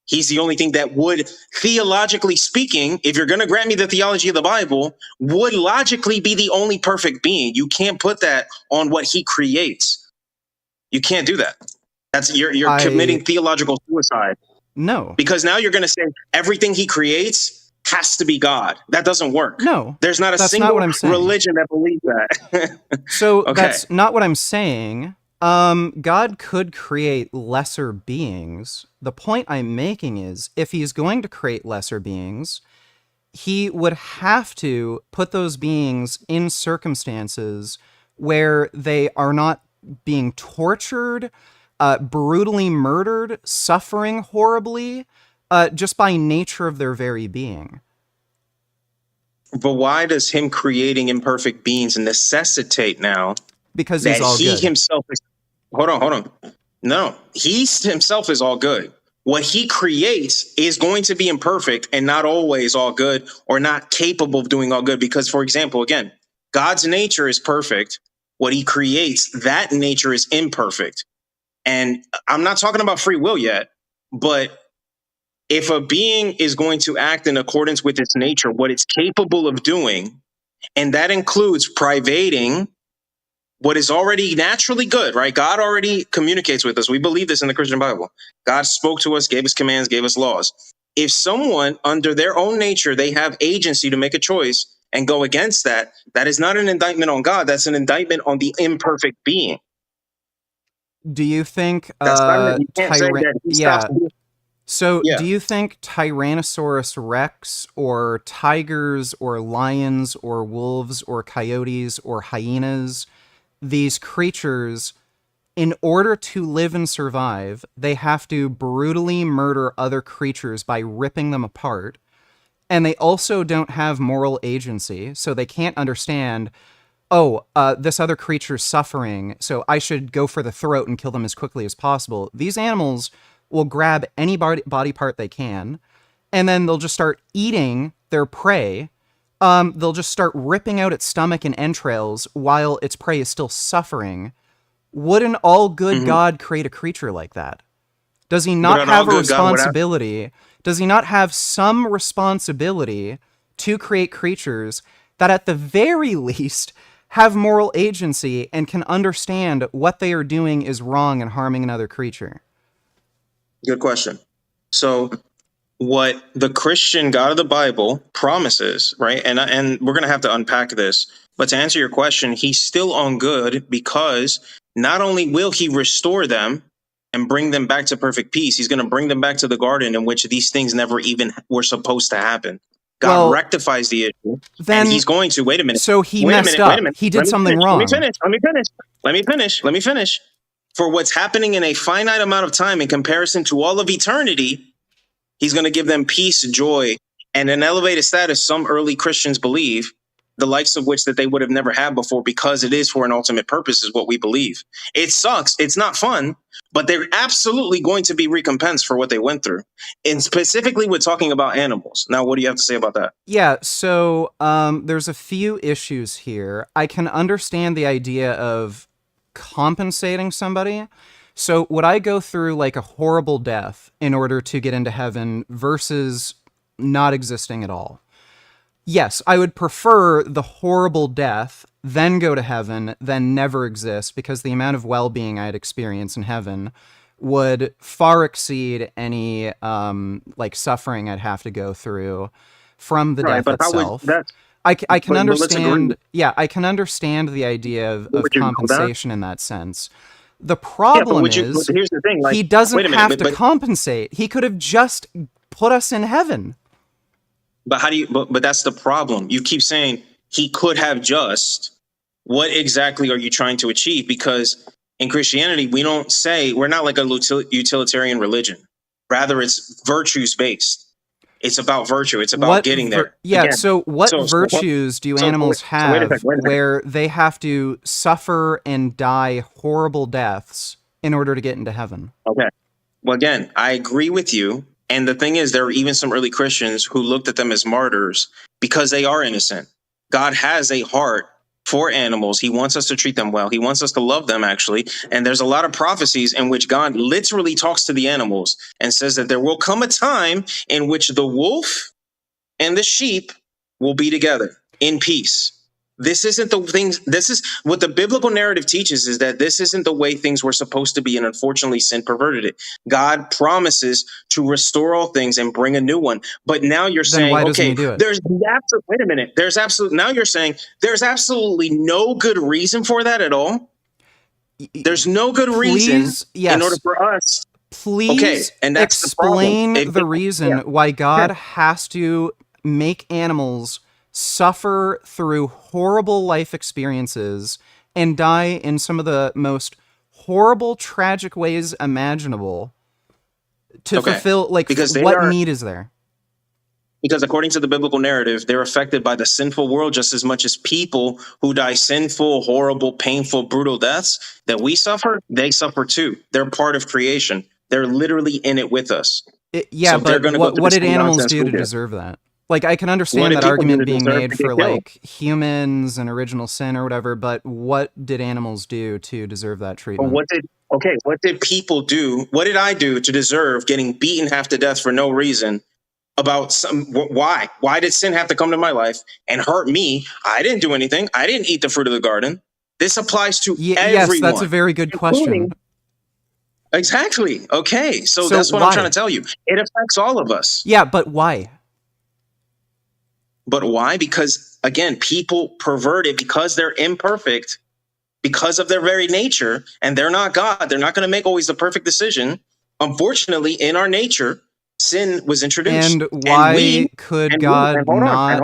He's the only thing that would, theologically speaking, if you're going to grant me the theology of the Bible, would logically be the only perfect being. You can't put that on what he creates. You can't do that. That's you're committing theological suicide. No. Because now you're going to say everything he creates has to be God. That doesn't work. No. There's not a that's single not what I'm saying. religion that believes that. So Okay. that's not what I'm saying. God could create lesser beings. The point I'm making is if he's going to create lesser beings, he would have to put those beings in circumstances where they are not being tortured, brutally murdered, suffering horribly, just by nature of their very being. But why does him creating imperfect beings necessitate now because that he's all he good. himself is? Hold on. No, he himself is all good. What he creates is going to be imperfect and not always all good, or not capable of doing all good. Because, for example, again, God's nature is perfect. What he creates, that nature is imperfect. And I'm not talking about free will yet, but if a being is going to act in accordance with its nature, what it's capable of doing, and that includes privating what is already naturally good, right? God already communicates with us. We believe this in the Christian Bible. God spoke to us, gave us commands, gave us laws. If someone, under their own nature, they have agency to make a choice and go against that, that is not an indictment on God. That's an indictment on the imperfect being. Do you think That's not, you can't say that he stops. So Yeah. do you think Tyrannosaurus Rex or tigers or lions or wolves or coyotes or hyenas, these creatures, in order to live and survive, they have to brutally murder other creatures by ripping them apart? And they also don't have moral agency, so they can't understand, this other creature's suffering, so I should go for the throat and kill them as quickly as possible. These animals will grab any body part they can, and then they'll just start eating their prey. They'll just start ripping out its stomach and entrails while its prey is still suffering. Would an all-good God create a creature like that? Does he not have a responsibility? Does he not have some responsibility to create creatures that at the very least have moral agency and can understand what they are doing is wrong and harming another creature? Good question. So what the Christian God of the Bible promises, right? And we're going to have to unpack this. But to answer your question, he's still on good because not only will he restore them and bring them back to perfect peace, he's going to bring them back to the garden in which these things never even were supposed to happen. God rectifies the issue, and he's going to. Wait a minute. So he Wait a messed minute. up. Wait a minute. He did something wrong. Let me finish. For what's happening in a finite amount of time in comparison to all of eternity, he's going to give them peace, joy, and an elevated status some early Christians believe, the likes of which that they would have never had before, because it is for an ultimate purpose, is what we believe. It sucks. It's not fun, but they're absolutely going to be recompensed for what they went through. And specifically, we're talking about animals. Now, what do you have to say about that? Yeah, so there's a few issues here. I can understand the idea of compensating somebody. So would I go through like a horrible death in order to get into heaven versus not existing at all? Yes, I would prefer the horrible death, then go to heaven, then never exist, because the amount of well-being I'd experience in heaven would far exceed any like suffering I'd have to go through from the death itself. I can understand. Yeah, I can understand the idea of compensation in that sense. The problem is, here's the thing, like, he doesn't have to compensate. He could have just put us in heaven. But how do you? But that's the problem. You keep saying he could have just. What exactly are you trying to achieve? Because in Christianity, we don't say, we're not like a utilitarian religion. Rather, it's virtues based. It's about virtue. It's about getting there. Yeah. Again, so what virtues do animals have where they have to suffer and die horrible deaths in order to get into heaven? Okay. Well, again, I agree with you. And the thing is, there are even some early Christians who looked at them as martyrs because they are innocent. God has a heart for animals. He wants us to treat them well. He wants us to love them, actually. And there's a lot of prophecies in which God literally talks to the animals and says that there will come a time in which the wolf and the sheep will be together in peace. This isn't the things. This is what the biblical narrative teaches, is that this isn't the way things were supposed to be. And unfortunately, sin perverted it. God promises to restore all things and bring a new one. But now you're saying, okay, there's wait a minute. Now you're saying there's absolutely no good reason for that at all. There's no good reason in order for us. Please and that's explain the reason why God has to make animals suffer through horrible life experiences and die in some of the most horrible, tragic ways imaginable to fulfill, like, what need is there? Because according to the biblical narrative, they're affected by the sinful world just as much as people who die sinful, horrible, painful, brutal deaths that we suffer, they suffer too. They're part of creation. They're literally in it with us. Yeah, but what did animals do to deserve that? Like, I can understand that argument being made for, like, humans and original sin or whatever, but what did animals do to deserve that treatment? What did people do? What did I do to deserve getting beaten half to death for no reason? Why? Why did sin have to come to my life and hurt me? I didn't do anything. I didn't eat the fruit of the garden. This applies to everyone. Yes, that's a very good question. Exactly. Okay, so that's what I'm trying to tell you. It affects all of us. Yeah, but why? But why? Because, again, people pervert it because they're imperfect, because of their very nature, and they're not God. They're not going to make always the perfect decision. Unfortunately, in our nature, sin was introduced. And why could God not?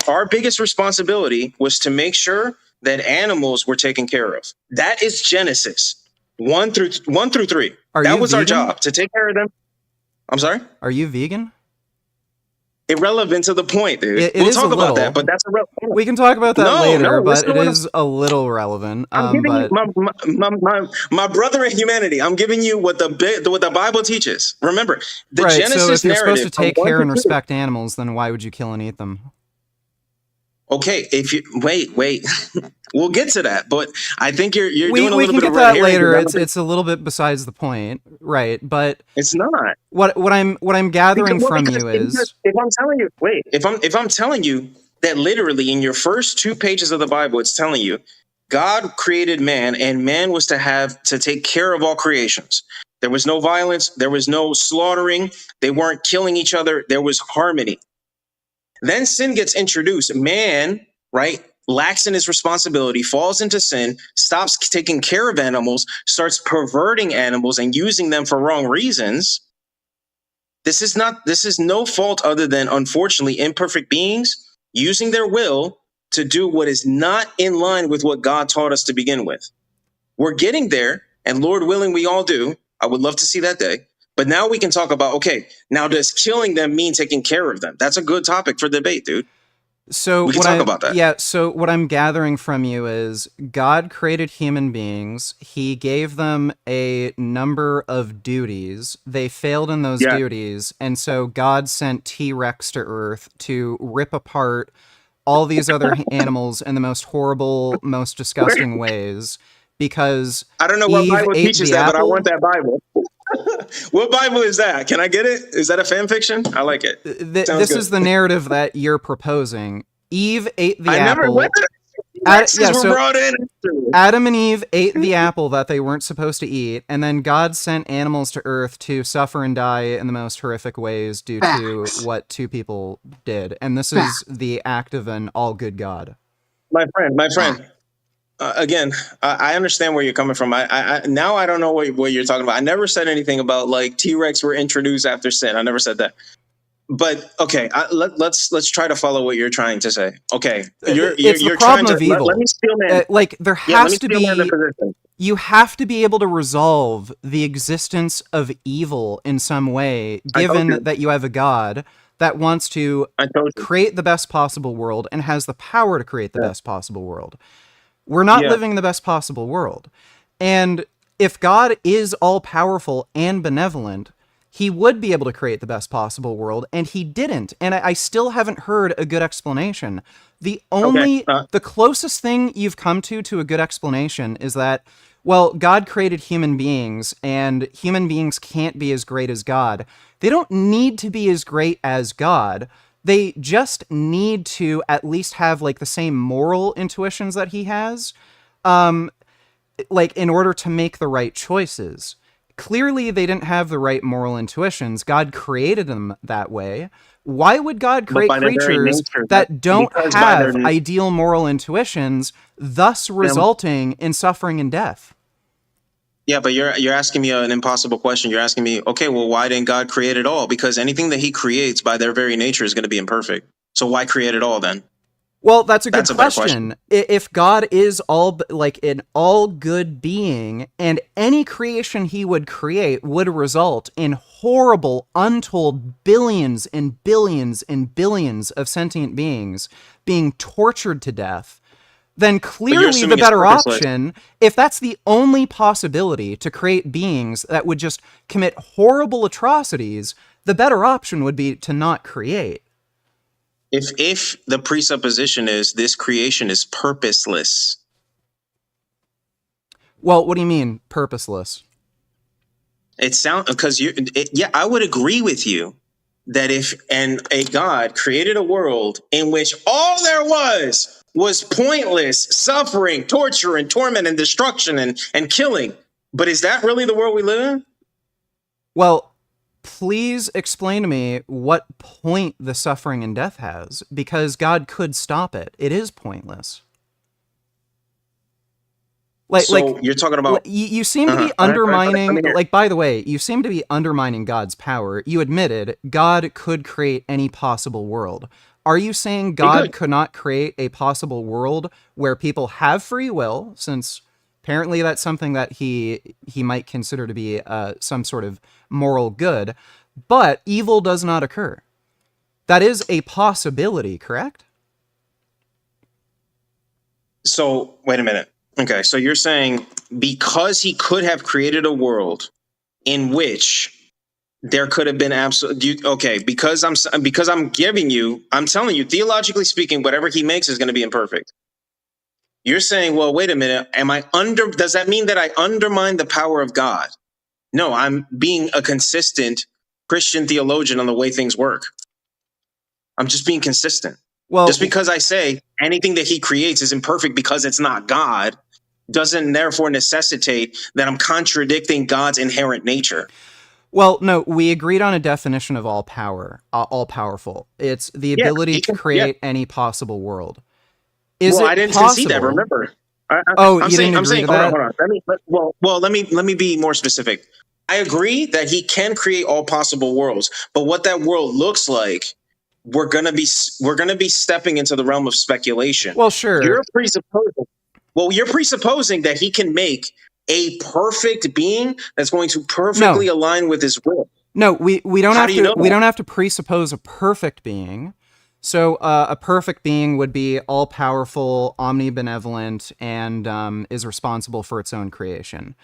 Our biggest responsibility was to make sure that animals were taken care of. That is Genesis 1 through 3. That was our job, to take care of them. I'm sorry? Are you vegan? Irrelevant to the point, dude. We'll talk about that, but that's irrelevant. We can talk about that later, but it is a little relevant. I'm giving you my brother in humanity. I'm giving you what the Bible teaches. Remember, the Genesis so if you're supposed to take care and 2. respect animals, then why would you kill and eat them? Okay, if you wait, we'll get to that. But I think you're doing a little bit of we can get that later. It's a little bit besides the point, right? But it's not. What I'm gathering from you is, if I'm telling you that literally in your first 2 pages of the Bible, it's telling you God created man, and man was to take care of all creations. There was no violence. There was no slaughtering. They weren't killing each other. There was harmony. Then sin gets introduced. Man, right, lacks in his responsibility, falls into sin, stops taking care of animals, starts perverting animals and using them for wrong reasons. This is no fault other than, unfortunately, imperfect beings using their will to do what is not in line with what God taught us to begin with. We're getting there, and Lord willing, we all do. I would love to see that day. But now we can talk about, okay, now does killing them mean taking care of them? That's a good topic for debate, dude. So we can talk about that. Yeah, so what I'm gathering from you is God created human beings. He gave them a number of duties. They failed in those duties, and so God sent T-Rex to Earth to rip apart all these other animals in the most horrible, most disgusting ways, because I don't know Eve what Bible ate teaches the that, but I apple. want that Bible. What Bible is that? Can I get it? Is that a fan fiction? I like it. This is the narrative that you're proposing. Eve ate the I apple. never went Rexes were brought in. Adam and Eve ate the apple that they weren't supposed to eat, and then God sent animals to Earth to suffer and die in the most horrific ways due to what two people did. And this is the act of an all-good God. My friend. Again, I understand where you're coming from. I now I don't know what you're talking about. I never said anything about like T-Rex were introduced after sin. I never said that. But okay, let's try to follow what you're trying to say. Okay, you're trying to of evil. let me steal man. Like there has to be. You have to be able to resolve the existence of evil in some way, given that you have a God that wants to create the best possible world and has the power to create the best possible world. We're not living in the best possible world. And if God is all-powerful and benevolent, he would be able to create the best possible world, and he didn't. And I still haven't heard a good explanation. The closest thing you've come to a good explanation is that, well, God created human beings, and human beings can't be as great as God. They don't need to be as great as God. They just need to at least have like the same moral intuitions that he has, like in order to make the right choices. Clearly, they didn't have the right moral intuitions. God created them that way. Why would God create creatures that don't have ideal moral intuitions, thus resulting in suffering and death? Yeah, but you're asking me an impossible question. You're asking me, okay, well, why didn't God create it all? Because anything that he creates by their very nature is going to be imperfect. So why create it all then? Well, that's a good question. If God is an all good being, and any creation he would create would result in horrible, untold billions and billions and billions of sentient beings being tortured to death, then clearly the better option, if that's the only possibility to create beings that would just commit horrible atrocities, the better option would be to not create. If the presupposition is this creation is purposeless. Well, what do you mean purposeless? It sounds because I would agree with you that if a God created a world in which all there was pointless suffering, torture, and torment, and destruction, and killing. But is that really the world we live in? Well, please explain to me what point the suffering and death has, because God could stop it. It is pointless. So you're talking about... You seem to be undermining... by the way, you seem to be undermining God's power. You admitted God could create any possible world. Are you saying God could not create a possible world where people have free will, since apparently that's something that he might consider to be some sort of moral good, but evil does not occur? That is a possibility, correct? So, wait a minute. Okay, so you're saying because he could have created a world in which there could have been because I'm telling you, theologically speaking, whatever he makes is going to be imperfect. You're saying, well, wait a minute, does that mean that I undermine the power of God? No, I'm being a consistent Christian theologian on the way things work. I'm just being consistent. Well, just because I say anything that he creates is imperfect because it's not God, doesn't therefore necessitate that I'm contradicting God's inherent nature. Well, no, we agreed on a definition of all power, all powerful. It's the ability to create any possible world. Is Well, it I didn't possible? concede that. Remember? Oh, I'm you saying, didn't I'm agree saying, to hold that? on. Let me be more specific. I agree that he can create all possible worlds, but what that world looks like, we're gonna be stepping into the realm of speculation. Well, sure. You're presupposing that he can make a perfect being that's going to perfectly align with his will. No, we don't How have do you to. know We that? don't have to presuppose a perfect being. So a perfect being would be all powerful, omnibenevolent, and is responsible for its own creation.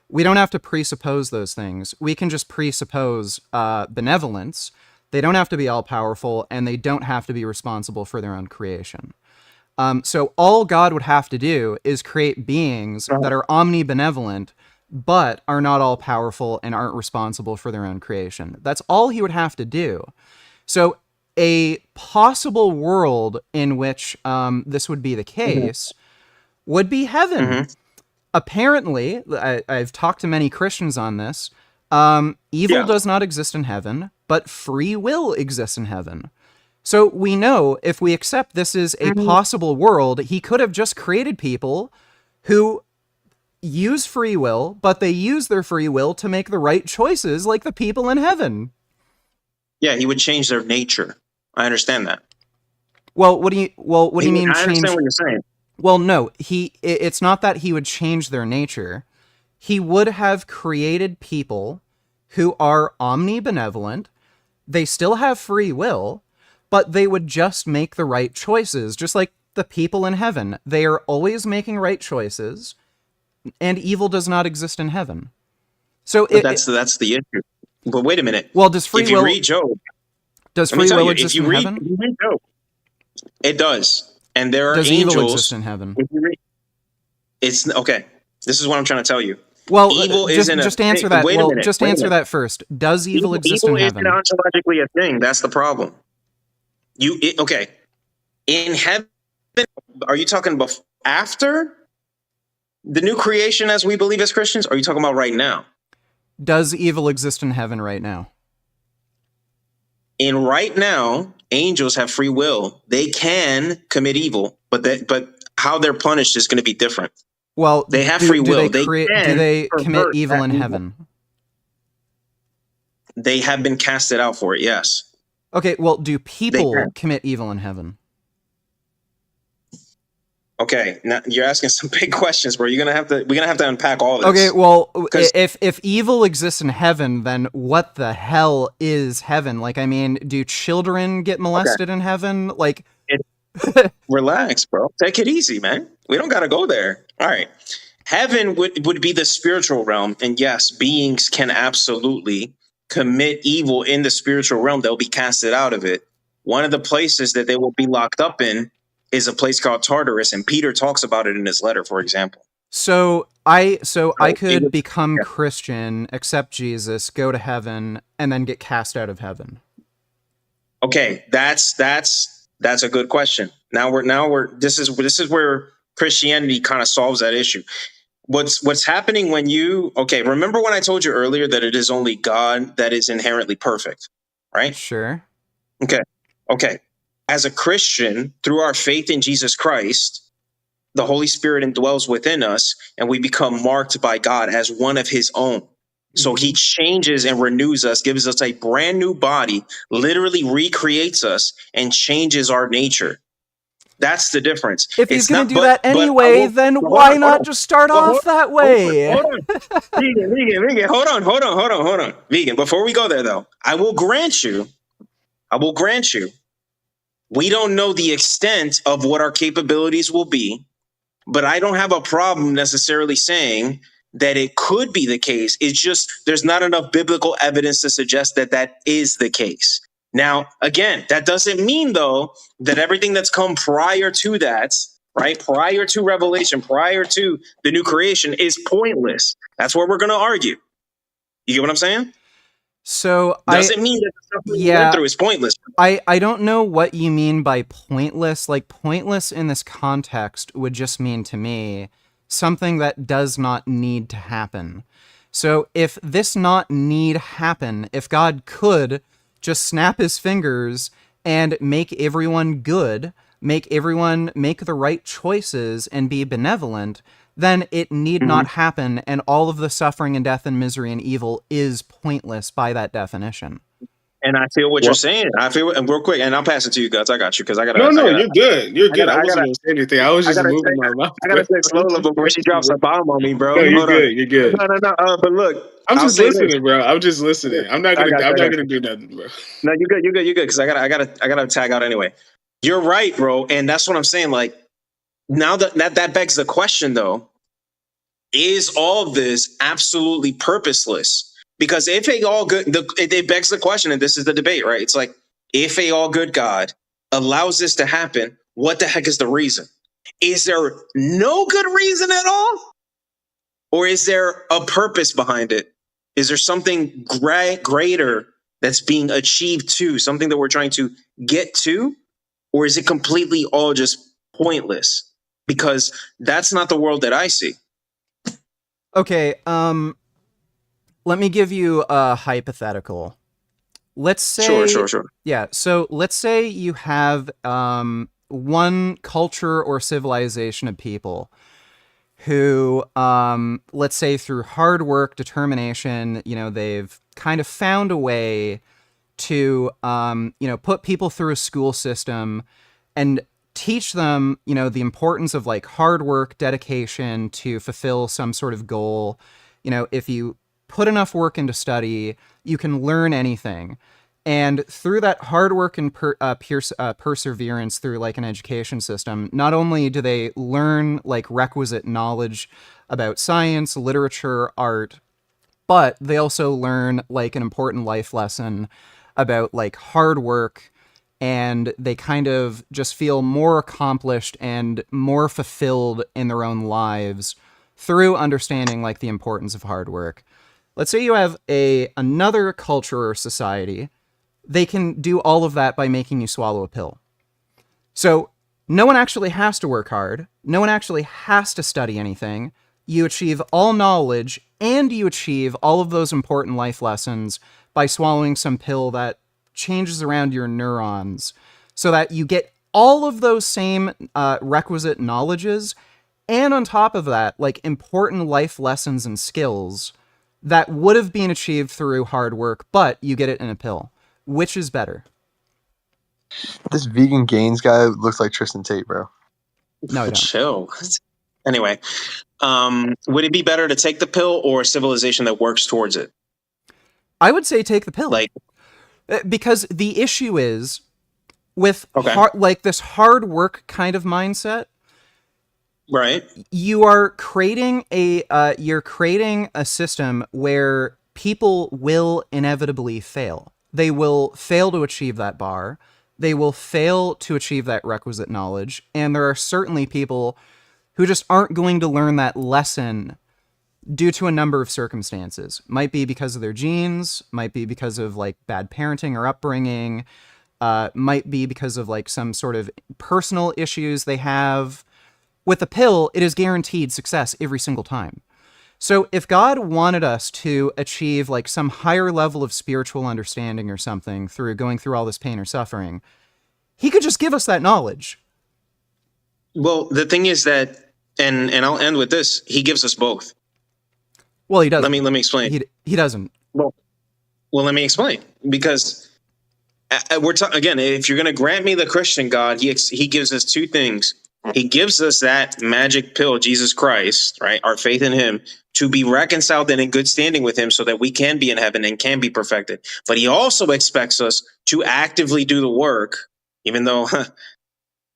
We don't have to presuppose those things. We can just presuppose benevolence. They don't have to be all powerful, and they don't have to be responsible for their own creation. So all God would have to do is create beings that are omnibenevolent, but are not all powerful and aren't responsible for their own creation. That's all he would have to do. So a possible world in which this would be the case would be heaven. Apparently, I've talked to many Christians on this, evil does not exist in heaven, but free will exists in heaven. So we know if we accept this is a possible world, he could have just created people who use free will, but they use their free will to make the right choices like the people in heaven. Yeah, he would change their nature. I understand that. Well, what do you mean I change? understand what you're saying. Well, no, it's not that he would change their nature. He would have created people who are omnibenevolent. They still have free will, but they would just make the right choices, just like the people in heaven. They are always making right choices, and evil does not exist in heaven. So that's the issue. But wait a minute. Well, does free if you will read Job? Does let me free tell will you, exist if you in read, heaven? if you read Job, it does. And there are Does angels. evil exist in heaven? If you read, it's okay. This is what I'm trying to tell you. Well, evil just isn't answer a that. thing. Well, Wait a minute. just answer that first. Does evil exist in heaven? Evil isn't ontologically a thing. That's the problem. Okay. In heaven, are you talking about after the new creation as we believe as Christians? Or are you talking about right now? Does evil exist in heaven right now? In right now, angels have free will. They can commit evil, but how they're punished is going to be different. Well, they have free will. Do they commit evil in heaven? They have been casted out for it. Yes. Okay. Well, do people commit evil in heaven? Okay, now you're asking some big questions, bro. We're gonna have to unpack all this. Okay, well, if evil exists in heaven, then what the hell is heaven? Like, I mean, do children get molested in heaven? Like, relax, bro. Take it easy, man. We don't gotta go there. All right, heaven would be the spiritual realm, and yes, beings can absolutely commit evil in the spiritual realm. They'll be casted out of it. One of the places that they will be locked up in is a place called Tartarus, and Peter talks about it in his letter, for example. So I could become Christian, accept Jesus, go to heaven, and then get cast out of heaven. Okay, that's a good question. This is where Christianity kind of solves that issue. What's happening when remember when I told you earlier that it is only God that is inherently perfect, right? Sure. Okay. As a Christian, through our faith in Jesus Christ, the Holy Spirit indwells within us, and we become marked by God as one of his own. So he changes and renews us, gives us a brand new body, literally recreates us, and changes our nature. That's the difference. If he's going to do that anyway, then why not just start off that way? Hold on. Vegan, hold on. Vegan, before we go there, though, I will grant you, we don't know the extent of what our capabilities will be, but I don't have a problem necessarily saying that it could be the case. It's just there's not enough biblical evidence to suggest that that is the case. Now, again, that doesn't mean, though, that everything that's come prior to that, right, prior to Revelation, prior to the new creation is pointless. That's what we're going to argue. You get what I'm saying? So doesn't mean that the stuff we went through is pointless. I don't know what you mean by pointless. Like, pointless in this context would just mean to me something that does not need to happen. So if this not need happen, if God could just snap his fingers and make everyone good, make everyone make the right choices and be benevolent, then it need not happen, and all of the suffering and death and misery and evil is pointless by that definition. And I feel what you're saying. I feel, and real quick, and I'll pass it to you guys. I got you because I gotta. No, I gotta. you're good. You're good. I I wasn't gotta. gonna say anything. I was I just gotta moving say. my mouth. I gotta say Lola before she drops a bomb on me, bro. No, you're Hold on. good. You're good. No. But look, I'm I'll just say this. listening, bro. I'm just listening. I'm not I gonna. got you. I'm I not got gonna you. do nothing, bro. No, you're good. You're good. You're good. Because I gotta tag out anyway. You're right, bro, and that's what I'm saying. Like now that begs the question, though: is all this absolutely purposeless? Because if a all good, it begs the question, and this is the debate, right? It's like if a all good God allows this to happen, what the heck is the reason? Is there no good reason at all? Or is there a purpose behind it? Is there something greater that's being achieved to, something that we're trying to get to? Or is it completely all just pointless? Because that's not the world that I see. Okay, let me give you a hypothetical. Let's say Sure. Yeah, so let's say you have one culture or civilization of people who, let's say through hard work, determination, they've kind of found a way to, put people through a school system and teach them, the importance of like hard work, dedication to fulfill some sort of goal. If you put enough work into study, you can learn anything. And through that hard work and perseverance through like an education system, not only do they learn like requisite knowledge about science, literature, art, but they also learn like an important life lesson about like hard work, and they kind of just feel more accomplished and more fulfilled in their own lives through understanding like the importance of hard work. Let's say you have another culture or society. They can do all of that by making you swallow a pill. So no one actually has to work hard. No one actually has to study anything. You achieve all knowledge and you achieve all of those important life lessons by swallowing some pill that changes around your neurons so that you get all of those same requisite knowledges, and on top of that, like important life lessons and skills that would have been achieved through hard work, but you get it in a pill. Which is better? This vegan gains guy looks like Tristan Tate, bro. No, I don't. Chill. Anyway, would it be better to take the pill or a civilization that works towards it? I would say take the pill. Because the issue is with this hard work kind of mindset. Right. You are creating a system where people will inevitably fail. They will fail to achieve that bar. They will fail to achieve that requisite knowledge. And there are certainly people who just aren't going to learn that lesson due to a number of circumstances. Might be because of their genes, might be because of like bad parenting or upbringing, might be because of like some sort of personal issues they have. With the pill, it is guaranteed success every single time. So if God wanted us to achieve like some higher level of spiritual understanding or something through going through all this pain or suffering, he could just give us that knowledge. Well, the thing is that, and I'll end with this, he gives us both. Well, he doesn't. Let me explain. He doesn't. Well, let me explain. Because we're again, if you're going to grant me the Christian God, he gives us two things. He gives us that magic pill, Jesus Christ, right? Our faith in him, to be reconciled and in good standing with him so that we can be in heaven and can be perfected. But he also expects us to actively do the work, even though,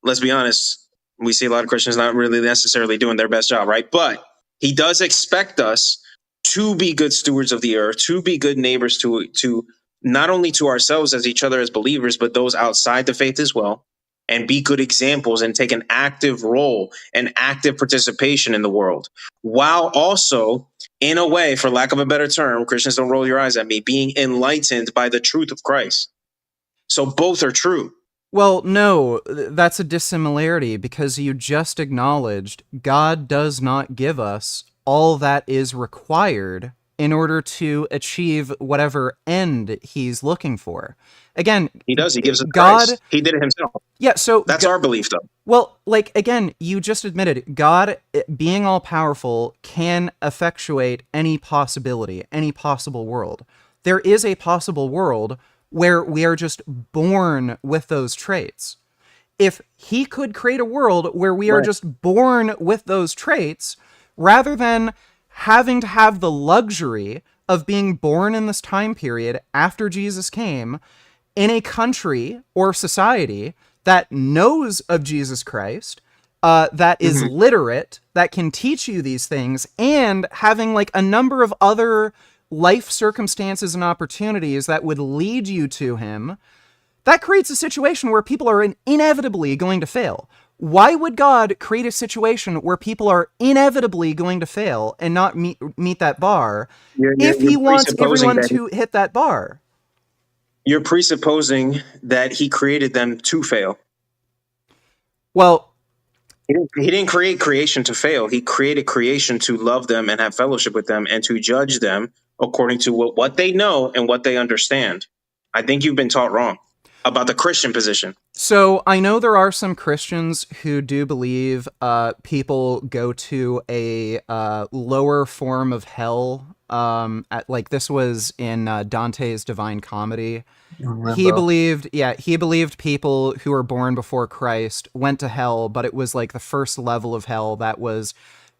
let's be honest, we see a lot of Christians not really necessarily doing their best job, right? But he does expect us to be good stewards of the earth, to be good neighbors to not only to ourselves as each other as believers, but those outside the faith as well, and be good examples and take an active role and active participation in the world, while also, in a way, for lack of a better term, Christians, don't roll your eyes at me, being enlightened by the truth of Christ. So both are true. Well, no, that's a dissimilarity because you just acknowledged God does not give us all that is required in order to achieve whatever end he's looking for. Again, He does. He gives us God, Christ. He did it himself. yeah, so That's our belief, though. well, like, again, you just admitted God, being all powerful, can effectuate any possibility, any possible world. There is a possible world where we are just born with those traits. If he could create a world where we are just born with those traits, rather than having to have the luxury of being born in this time period after Jesus came, in a country or society that knows of Jesus Christ, that is literate, that can teach you these things, and having like a number of other life circumstances and opportunities that would lead you to him, that creates a situation where people are inevitably going to fail. Why would God create a situation where people are inevitably going to fail and not meet that bar if he wants everyone to hit that bar? You're presupposing that he created them to fail. Well, he didn't create creation to fail. He created creation to love them and have fellowship with them and to judge them according to what they know and what they understand. I think you've been taught wrong about the Christian position. So I know there are some Christians who do believe people go to a lower form of hell. Like this was in Dante's Divine Comedy. He believed people who were born before Christ went to hell, but it was like the first level of hell that was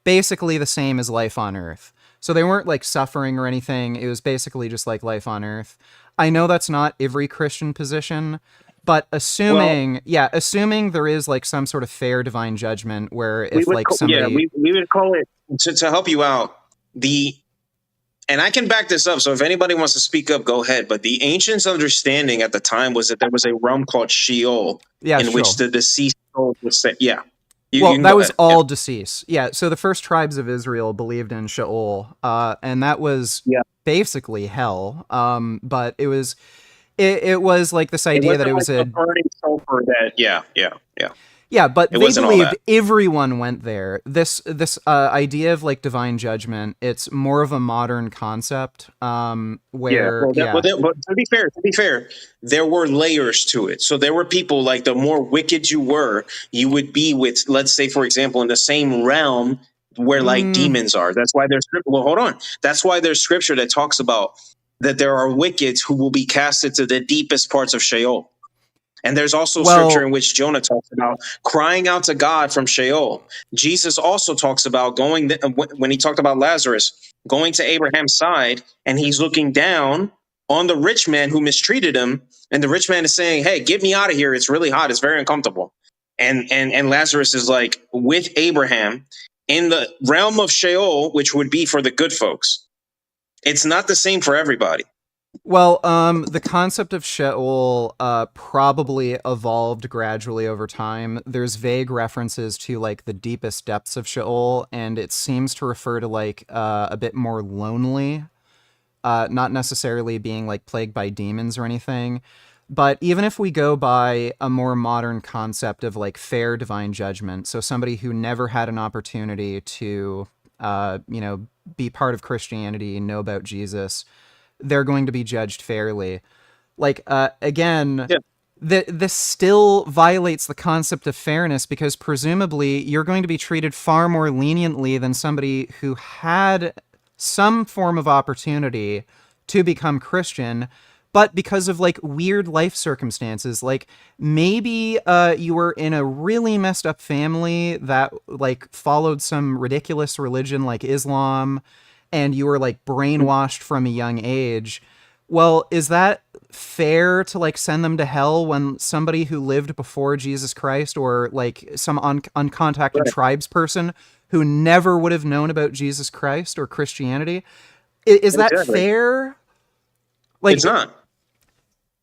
basically the same as life on Earth. So they weren't like suffering or anything. It was basically just like life on Earth. I know that's not every Christian position, but assuming there is like some sort of fair divine judgment where if like somebody... we would call it, to help you out, and I can back this up, so if anybody wants to speak up, go ahead. But the ancients' understanding at the time was that there was a realm called Sheol, which the deceased soul was set. Yeah. That was all deceased. Yeah, so the first tribes of Israel believed in Sheol, and that was basically hell. But it was like this idea that it was a burning sulfur that, yeah. Yeah, but they believed everyone went there. This idea of like divine judgment, it's more of a modern concept. But to be fair, there were layers to it. So there were people like the more wicked you were, you would be with, let's say, for example, in the same realm where like demons are. That's why there's That's why there's scripture that talks about that there are wickeds who will be casted to the deepest parts of Sheol. And there's also scripture in which Jonah talks about crying out to God from Sheol. Jesus also talks about when he talked about Lazarus, going to Abraham's side, and he's looking down on the rich man who mistreated him. And the rich man is saying, hey, get me out of here. It's really hot. It's very uncomfortable. And Lazarus is like with Abraham in the realm of Sheol, which would be for the good folks. It's not the same for everybody. Well, the concept of Sheol probably evolved gradually over time. There's vague references to like the deepest depths of Sheol, and it seems to refer to like a bit more lonely, not necessarily being like plagued by demons or anything. But even if we go by a more modern concept of like fair divine judgment, so somebody who never had an opportunity to, be part of Christianity and know about Jesus, they're going to be judged fairly. Like, this still violates the concept of fairness because presumably you're going to be treated far more leniently than somebody who had some form of opportunity to become Christian, but because of like weird life circumstances, like maybe you were in a really messed up family that like followed some ridiculous religion like Islam, and you were like brainwashed from a young age. Well, is that fair to like send them to hell when somebody who lived before Jesus Christ or like some uncontacted tribes person who never would have known about Jesus Christ or Christianity? Is that fair? Like, it's not.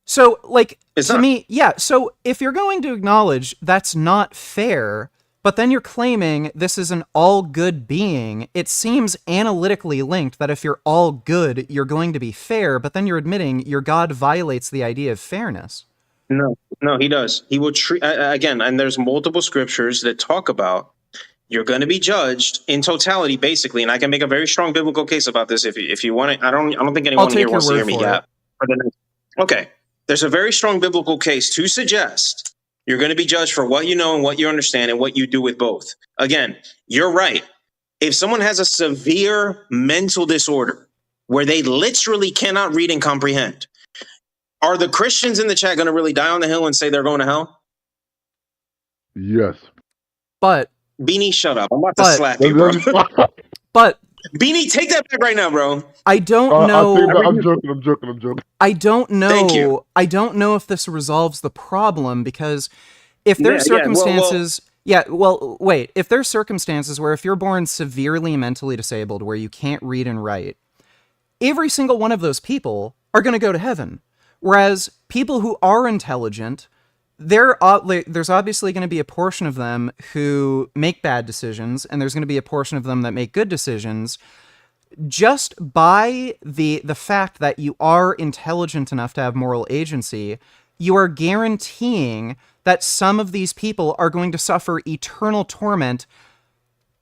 So like, to me, so if you're going to acknowledge that's not fair, but then you're claiming this is an all-good being, it seems analytically linked that if you're all good, you're going to be fair, but then you're admitting your God violates the idea of fairness. No, he does. He will treat again, and there's multiple scriptures that talk about you're going to be judged in totality, basically. And I can make a very strong biblical case about this if you want it. I don't think I'll anyone here take your wants to word hear me for it. gap. Okay, there's a very strong biblical case to suggest you're going to be judged for what you know and what you understand and what you do with both. Again, you're right. If someone has a severe mental disorder where they literally cannot read and comprehend, are the Christians in the chat going to really die on the hill and say they're going to hell? Yes. But Beanie, shut up. I'm about to slap you, bro. But Beanie, take that back right now, bro. I don't know. I'm joking. I don't know. Thank you. I don't know if this resolves the problem, because if there's Yeah, circumstances, wait, if there's circumstances where if you're born severely mentally disabled, where you can't read and write, every single one of those people are going to go to heaven. Whereas people who are intelligent, there's obviously going to be a portion of them who make bad decisions, and there's going to be a portion of them that make good decisions. Just by the fact that you are intelligent enough to have moral agency, you are guaranteeing that some of these people are going to suffer eternal torment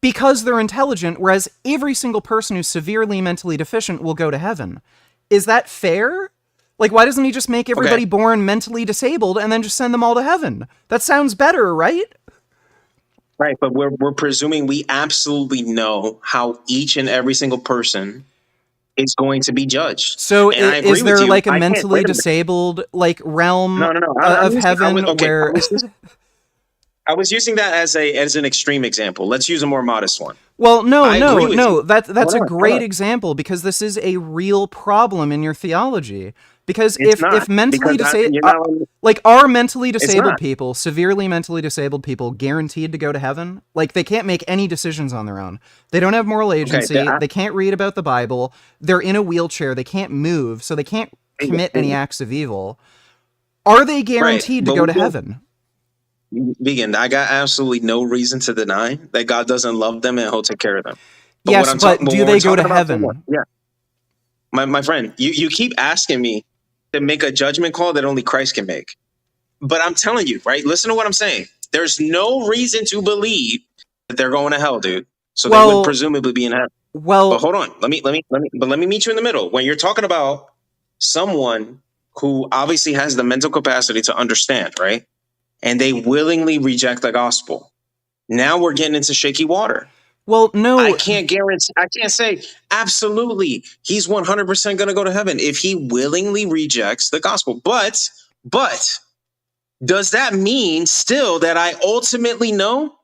because they're intelligent, whereas every single person who's severely mentally deficient will go to heaven. Is that fair? Like, why doesn't he just make everybody born mentally disabled and then just send them all to heaven? That sounds better, right? Right, but we're presuming we absolutely know how each and every single person is going to be judged. So and I agree is there with you. like a I can't- mentally wait a minute. disabled realm No. of heaven where... I was using that as an extreme example. Let's use a more modest one. Well, no. That's Hold a on, great hold on. example, because this is a real problem in your theology. Because It's if not, mentally because disabled, are mentally It's disabled not. people, severely mentally disabled people, guaranteed to go to heaven? Like, they can't make any decisions on their own. They don't have moral agency. They can't read about the Bible. They're in a wheelchair. They can't move, so they can't commit any acts of evil. Are they guaranteed to go to heaven? Vegan, I got absolutely no reason to deny that God doesn't love them and He'll take care of them. Yes, but do they go to heaven? Yeah. My friend, you keep asking me to make a judgment call that only Christ can make. But I'm telling you, right? Listen to what I'm saying. There's no reason to believe that they're going to hell, dude. So they would presumably be in heaven. But hold on. Let me meet you in the middle. When you're talking about someone who obviously has the mental capacity to understand, right? And they willingly reject the gospel. Now we're getting into shaky water. Well, no. I can't guarantee, I can't say absolutely he's 100% going to go to heaven if he willingly rejects the gospel. But does that mean still that I ultimately know?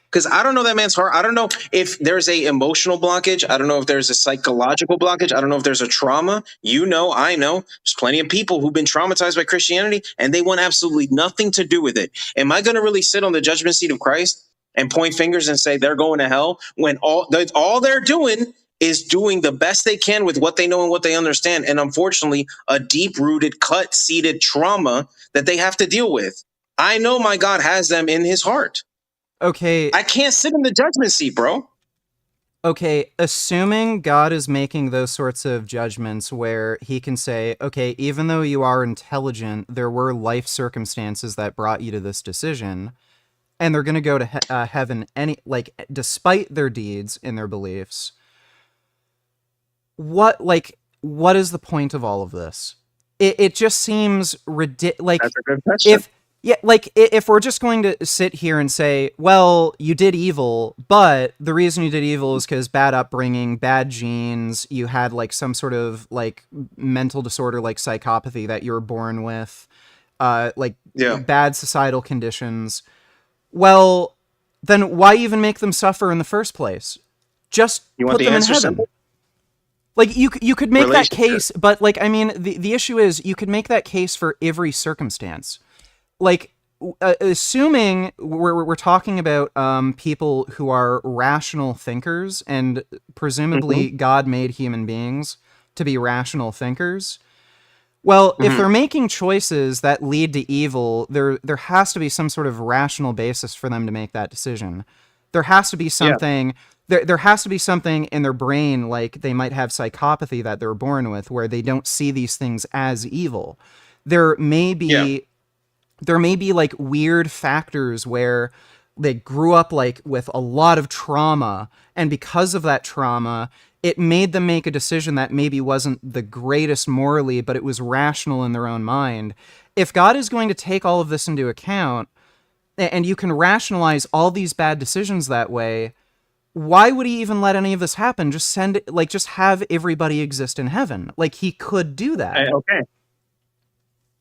Because I don't know that man's heart. I don't know if there's a emotional blockage. I don't know if there's a psychological blockage. I don't know if there's a trauma. You know, I know. There's plenty of people who've been traumatized by Christianity and they want absolutely nothing to do with it. Am I going to really sit on the judgment seat of Christ and point fingers and say they're going to hell when all they're doing is doing the best they can with what they know and what they understand? And unfortunately, a deep-rooted, cut-seated trauma that they have to deal with. I know my God has them in his heart. Okay. I can't sit in the judgment seat, bro. Okay, assuming God is making those sorts of judgments where he can say, okay, even though you are intelligent, there were life circumstances that brought you to this decision, and they're going to go to heaven despite their deeds and their beliefs. What is the point of all of this? It just seems ridiculous. That's a good question. If we're just going to sit here and say, well, you did evil, but the reason you did evil is because bad upbringing, bad genes, you had some sort of mental disorder like psychopathy that you were born with, bad societal conditions. Well, then why even make them suffer in the first place? Just put them in heaven. Simple? You could make that case, but the issue is you could make that case for every circumstance. Assuming we're talking about people who are rational thinkers, and presumably God made human beings to be rational thinkers. Well, if they're making choices that lead to evil, there has to be some sort of rational basis for them to make that decision. There has to be something. There has to be something in their brain, like they might have psychopathy that they're born with, where they don't see these things as evil. There may be there may be like weird factors where they grew up like with a lot of trauma, and because of that trauma, it made them make a decision that maybe wasn't the greatest morally, but it was rational in their own mind. If God is going to take all of this into account, and you can rationalize all these bad decisions that way, why would he even let any of this happen? Just just have everybody exist in heaven. Like, he could do that.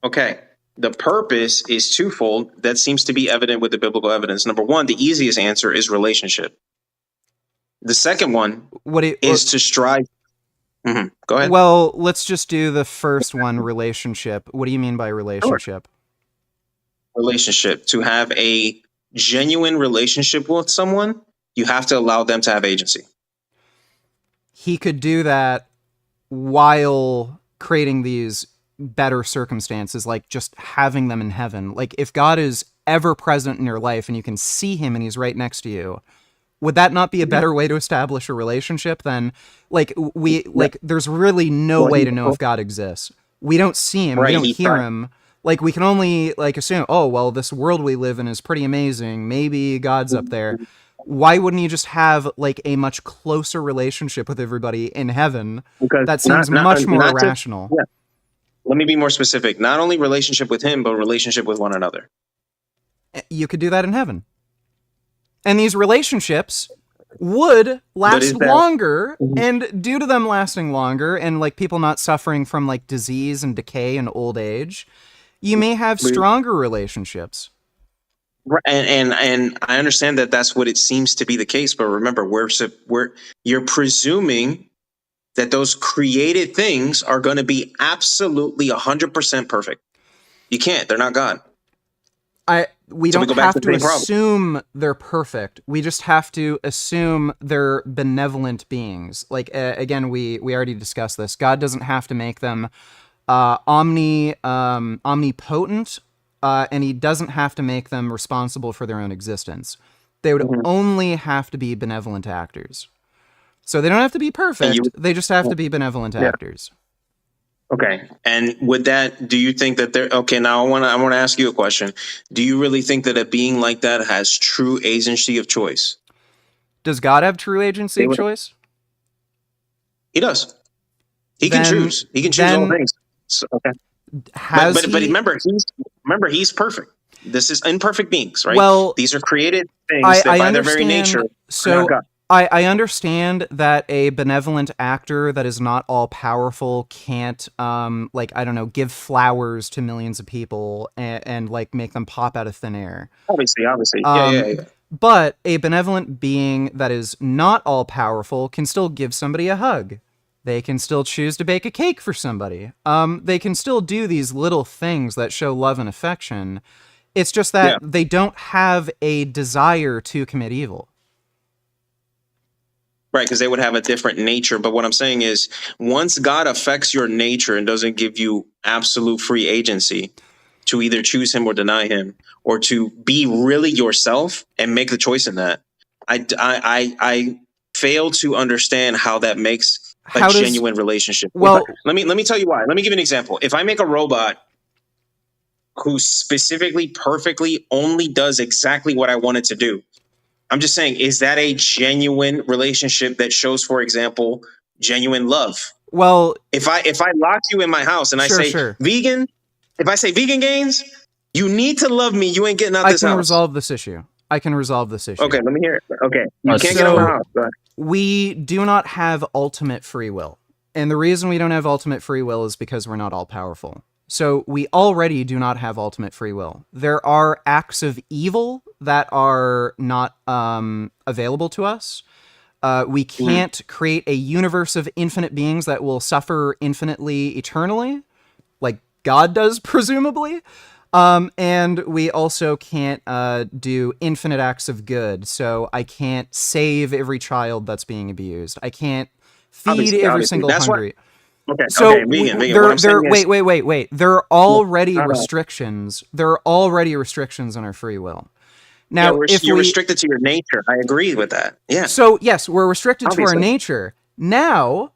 Okay. The purpose is twofold. That seems to be evident with the biblical evidence. Number one, the easiest answer is relationship. The second one is to strive. Go ahead. Well, let's just do the first one, relationship. What do you mean by relationship? Relationship. To have a genuine relationship with someone, you have to allow them to have agency. He could do that while creating these better circumstances, like just having them in heaven. Like, if God is ever present in your life and you can see him and he's right next to you, would that not be a better way to establish a relationship than there's really no way to know if God exists. We don't see him, we don't hear him. Like, we can only assume, oh, well, this world we live in is pretty amazing, maybe God's up there. Why wouldn't you just have like a much closer relationship with everybody in heaven? Because that seems much more rational. Let me be more specific. Not only relationship with him, but relationship with one another. You could do that in heaven. And these relationships would last longer, and due to them lasting longer and like people not suffering from like disease and decay and old age, you may have stronger relationships. And I understand that that's what it seems to be the case, but remember, you're presuming that those created things are going to be absolutely 100% perfect. You can't. They're not God. We don't have to assume they're perfect. We just have to assume they're benevolent beings. Like, again, we already discussed this. God doesn't have to make them omnipotent, and he doesn't have to make them responsible for their own existence. They would only have to be benevolent actors. So they don't have to be perfect. They just have to be benevolent actors. Okay. And with that, do you think that now I want to ask you a question. Do you really think that a being like that has true agency of choice? Does God have true agency of choice? He does. He can choose. He can choose all things. So, okay. But remember, he's perfect. This is imperfect beings, right? Well, these are created things that by their very nature are not God. I understand that a benevolent actor that is not all powerful can't, give flowers to millions of people and like make them pop out of thin air. Obviously. Yeah. But a benevolent being that is not all powerful can still give somebody a hug. They can still choose to bake a cake for somebody. They can still do these little things that show love and affection. It's just that they don't have a desire to commit evil. Right, because they would have a different nature. But what I'm saying is, once God affects your nature and doesn't give you absolute free agency to either choose him or deny him, or to be really yourself and make the choice in that, I fail to understand how that makes a genuine relationship. Well, let me tell you why. Let me give you an example. If I make a robot who specifically, perfectly only does exactly what I want it to do, I'm just saying, is that a genuine relationship that shows, for example, genuine love? Well, if I lock you in my house and I say vegan, if I say vegan gains, you need to love me. You ain't getting out this house. I can resolve this issue. Okay, let me hear it. Okay, you can't get out of my house. Go ahead. We do not have ultimate free will, and the reason we don't have ultimate free will is because we're not all powerful. So we already do not have ultimate free will. There are acts of evil that are not available to us. We can't create a universe of infinite beings that will suffer infinitely, eternally, like God does, presumably. And we also can't do infinite acts of good. So I can't save every child that's being abused. I can't feed every single hungry. Vegan. Wait. There are already restrictions. There are already restrictions on our free will. Now, if you're restricted to your nature, I agree with that. Yeah. So yes, we're restricted to our nature. Now,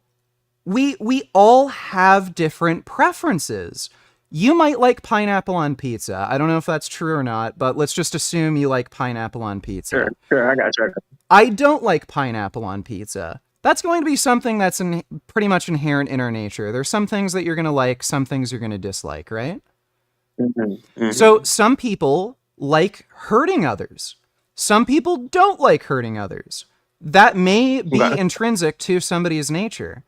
we all have different preferences. You might like pineapple on pizza. I don't know if that's true or not, but let's just assume you like pineapple on pizza. Sure, I got you. I don't like pineapple on pizza. That's going to be something that's pretty much inherent in our nature. There's some things that you're going to like, some things you're going to dislike, right? So some people like hurting others. Some people don't like hurting others. That may be intrinsic to somebody's nature.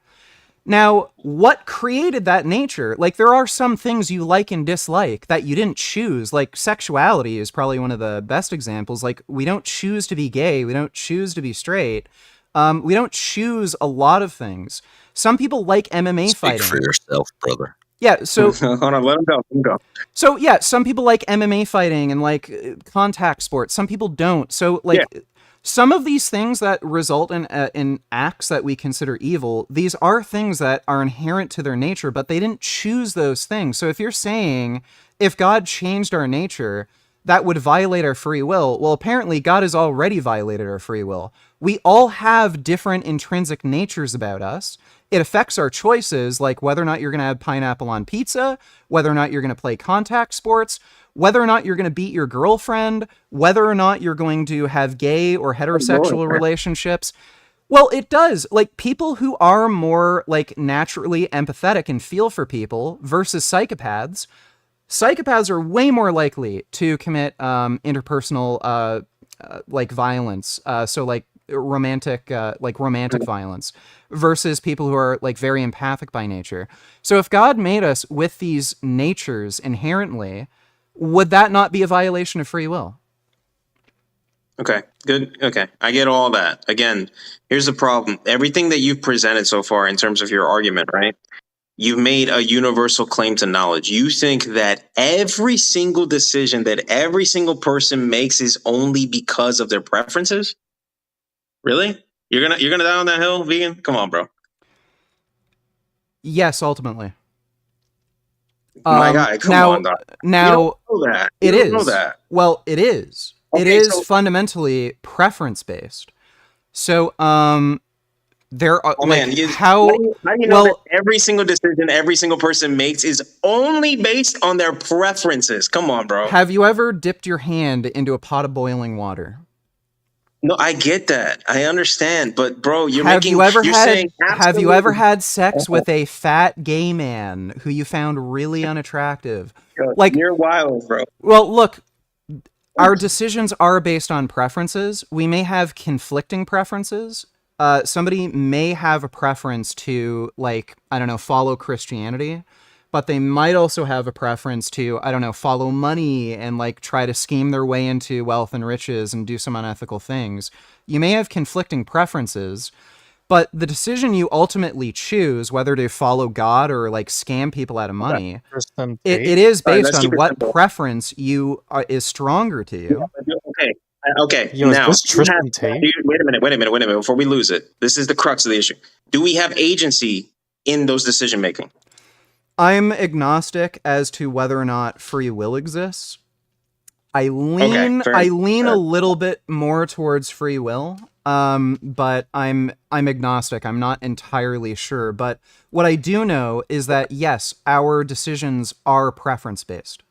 Now, what created that nature? Like, there are some things you like and dislike that you didn't choose. Like, sexuality is probably one of the best examples. Like, we don't choose to be gay. We don't choose to be straight. We don't choose a lot of things. Some people like MMA fighting. Speak for yourself, brother. Yeah, so... Hold on, let him go. So, yeah, some people like MMA fighting and, like, contact sports. Some people don't. So, like... Yeah. Some of these things that result in acts that we consider evil, these are things that are inherent to their nature, but they didn't choose those things. So if you're saying, if God changed our nature, that would violate our free will, well, apparently God has already violated our free will. We all have different intrinsic natures about us. It affects our choices, like whether or not you're going to have pineapple on pizza, whether or not you're going to play contact sports, whether or not you're going to beat your girlfriend, whether or not you're going to have gay or heterosexual relationships. Well, it does. Like, people who are more, like, naturally empathetic and feel for people versus psychopaths are way more likely to commit interpersonal, like, violence. So, like, romantic violence versus people who are, like, very empathic by nature. So if God made us with these natures inherently, would that not be a violation of free will? Okay, good. Okay, I get all that. Again, here's the problem. Everything that you've presented so far in terms of your argument, right? You've made a universal claim to knowledge. You think that every single decision that every single person makes is only because of their preferences? Really? You're gonna die on that hill, vegan? Come on, bro. Yes, ultimately. My guy, come on, dog. Now, you don't know that. It you is. Don't know that. Well, it is. Okay, it is so, fundamentally preference-based. So, there are, man, how do you know that every single decision every single person makes is only based on their preferences? Come on, bro. Have you ever dipped your hand into a pot of boiling water? No, I get that. I understand, but bro, Have you ever had sex with a fat gay man who you found really unattractive? Like, you're wild, bro. Well, look, our decisions are based on preferences. We may have conflicting preferences. Somebody may have a preference to, like, I don't know, follow Christianity, but they might also have a preference to, I don't know, follow money and, like, try to scheme their way into wealth and riches and do some unethical things. You may have conflicting preferences, but the decision you ultimately choose, whether to follow God or, like, scam people out of money, it is based on what preference is stronger to you. Okay. Yo, now, is this Tristan Tate? wait a minute, before we lose it. This is the crux of the issue. Do we have agency in those decision making? I'm agnostic as to whether or not free will exists. I lean a little bit more towards free will, but I'm agnostic. I'm not entirely sure. But what I do know is that, yes, our decisions are preference-based.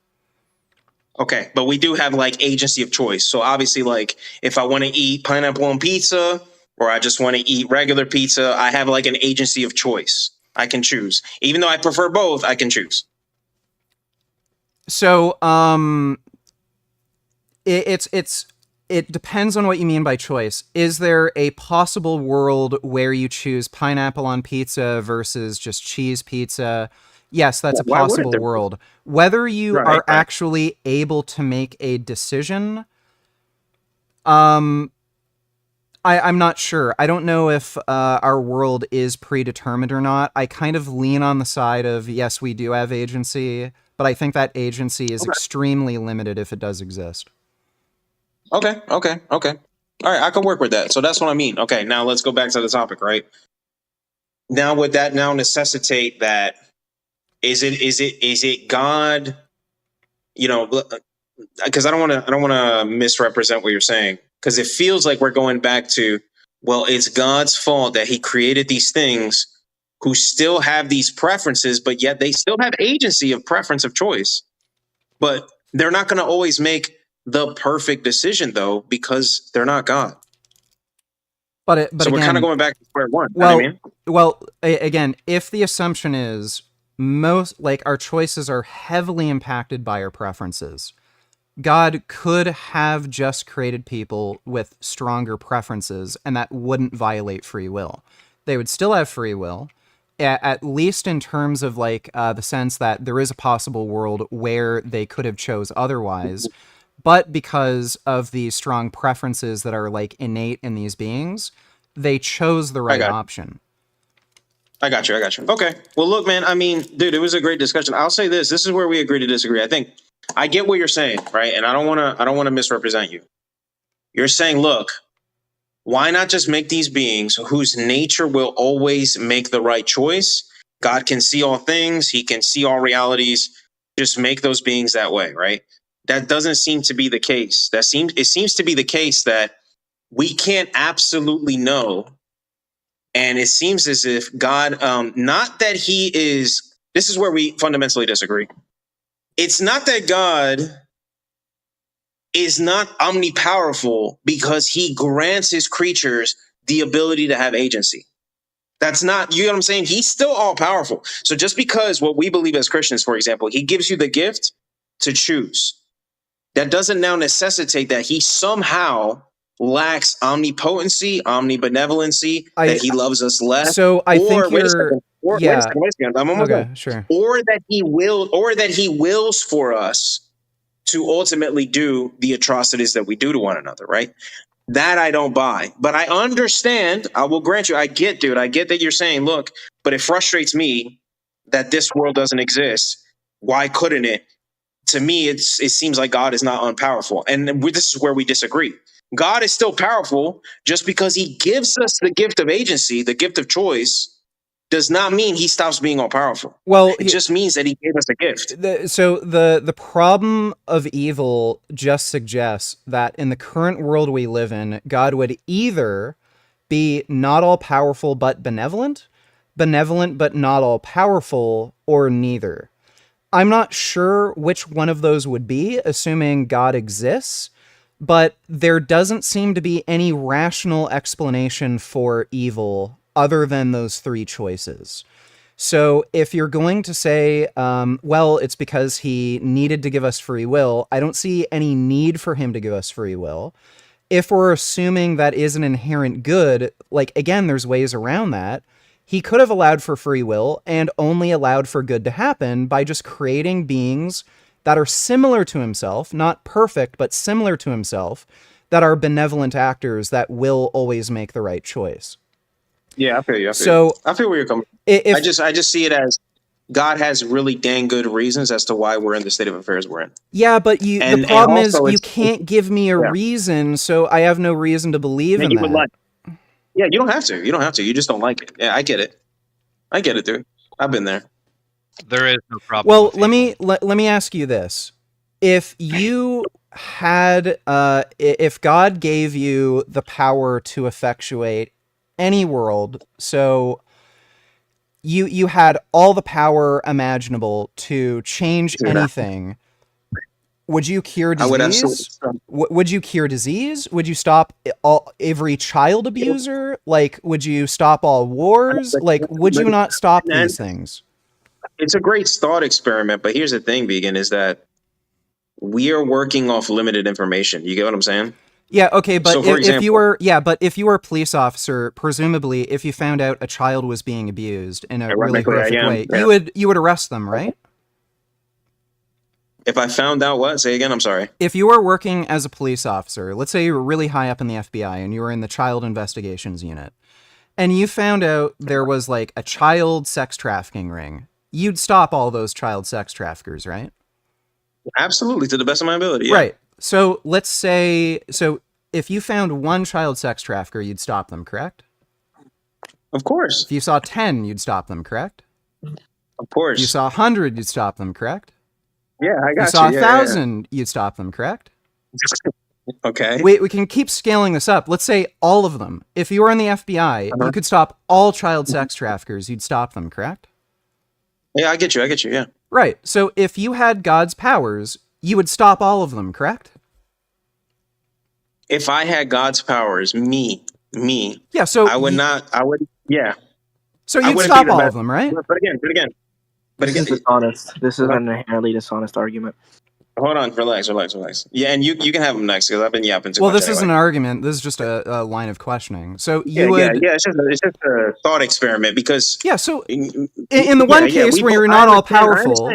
Okay, but we do have, like, agency of choice. So obviously, like, if I want to eat pineapple on pizza or I just want to eat regular pizza, I have, like, an agency of choice. I can choose. Even though I prefer both, I can choose. So, it depends on what you mean by choice. Is there a possible world where you choose pineapple on pizza versus just cheese pizza? Yes, that's a possible world. Whether you are actually able to make a decision, I'm not sure. I don't know if our world is predetermined or not. I kind of lean on the side of, yes, we do have agency, but I think that agency is extremely limited if it does exist. Okay. All right, I can work with that. So that's what I mean. Okay, now let's go back to the topic, right? Now, would that now necessitate that? Is it God? You know, because I don't want to misrepresent what you're saying, because it feels like we're going back to, well, it's God's fault that he created these things. who still have these preferences, but yet they still have agency of preference of choice. But they're not going to always make the perfect decision, though, because they're not God. But So we're kind again, of going back to square one. well, you know what I mean? well, again, if the assumption is most like our choices are heavily impacted by our preferences, God could have just created people with stronger preferences, and that wouldn't violate free will. They would still have free will, at least in terms of like the sense that there is a possible world where they could have chose otherwise. But because of the strong preferences that are like innate in these beings, they chose the right option. I got you. Okay. Well, look, man, I mean, dude, it was a great discussion. I'll say this. This is where we agree to disagree. I think I get what you're saying, right? And I don't want to misrepresent you. You're saying, look, why not just make these beings whose nature will always make the right choice? God can see all things. He can see all realities. Just make those beings that way, right? That doesn't seem to be the case. It seems to be the case that we can't absolutely know. And it seems as if God, not that he is, this is where we fundamentally disagree. It's not that God is not omnipowerful because he grants his creatures the ability to have agency. That's not, you know what I'm saying? He's still all powerful. So just because what we believe as Christians, for example, he gives you the gift to choose, that doesn't now necessitate that he somehow lacks omnipotency, omnibenevolency, that he loves us less. So I think wait a you're, second, wait a second, I'm almost okay, done. sure. Or that he wills for us to ultimately do the atrocities that we do to one another, right? That I don't buy. But I understand, I will grant you, I get that you're saying, look, but it frustrates me that this world doesn't exist. Why couldn't it? To me, it seems like God is not unpowerful. And this is where we disagree. God is still powerful. Just because he gives us the gift of agency, the gift of choice, does not mean he stops being all powerful. Well, it just means that he gave us a gift. So the problem of evil just suggests that in the current world we live in, God would either be not all powerful but benevolent but not all powerful, or neither. I'm not sure which one of those would be, assuming God exists, but there doesn't seem to be any rational explanation for evil other than those three choices. So if you're going to say, well, it's because he needed to give us free will, I don't see any need for him to give us free will. If we're assuming that is an inherent good, like, again, there's ways around that. He could have allowed for free will and only allowed for good to happen by just creating beings that are similar to himself, not perfect, but similar to himself, that are benevolent actors that will always make the right choice. Yeah, I feel you. I feel where you're coming from. I just see it as God has really dang good reasons as to why we're in the state of affairs we're in. Yeah, but the problem is you can't give me a reason, so I have no reason to believe in that. Yeah, you don't have to. You just don't like it. Yeah, I get it, dude. I've been there. There is no problem. Well, let me ask you this: if you had, if God gave you the power to effectuate any world, so you had all the power imaginable to change anything, would you cure disease? Would you cure disease? Would you stop every child abuser? Like, would you stop all wars? Like, would you not stop these things? It's a great thought experiment, but here's the thing, Vegan, is that we are working off limited information. You get what I'm saying? Yeah, okay, but so if you were a police officer, presumably if you found out a child was being abused in a really horrific way, you would arrest them, right? If I found out what? Say again, I'm sorry. If you were working as a police officer, let's say you were really high up in the FBI and you were in the child investigations unit, and you found out there was like a child sex trafficking ring, you'd stop all those child sex traffickers, right? Absolutely, to the best of my ability. Yeah. Right. So let's say, if you found one child sex trafficker, you'd stop them, correct? Of course. If you saw 10, you'd stop them, correct? Of course. If you saw 100, you'd stop them, correct? Yeah, I got you. If you saw 1,000, you'd stop them, correct? Okay. We can keep scaling this up. Let's say all of them. If you were in the FBI, you could stop all child sex traffickers. You'd stop them, correct? Yeah, I get you. Yeah. Right. So if you had God's powers, you would stop all of them, correct? If I had God's powers, me. Yeah. So I would not. I would. Yeah. So I you'd wouldn't stop be the all best. of them, right? But again. This is dishonest. This is an inherently dishonest argument. Hold on, relax. Yeah, and you can have them next because I've been yapping too Well, much. this isn't an argument. This is just a line of questioning. So Yeah, you would. yeah. It's just a thought experiment because. Yeah. So in the one case where you're not all powerful.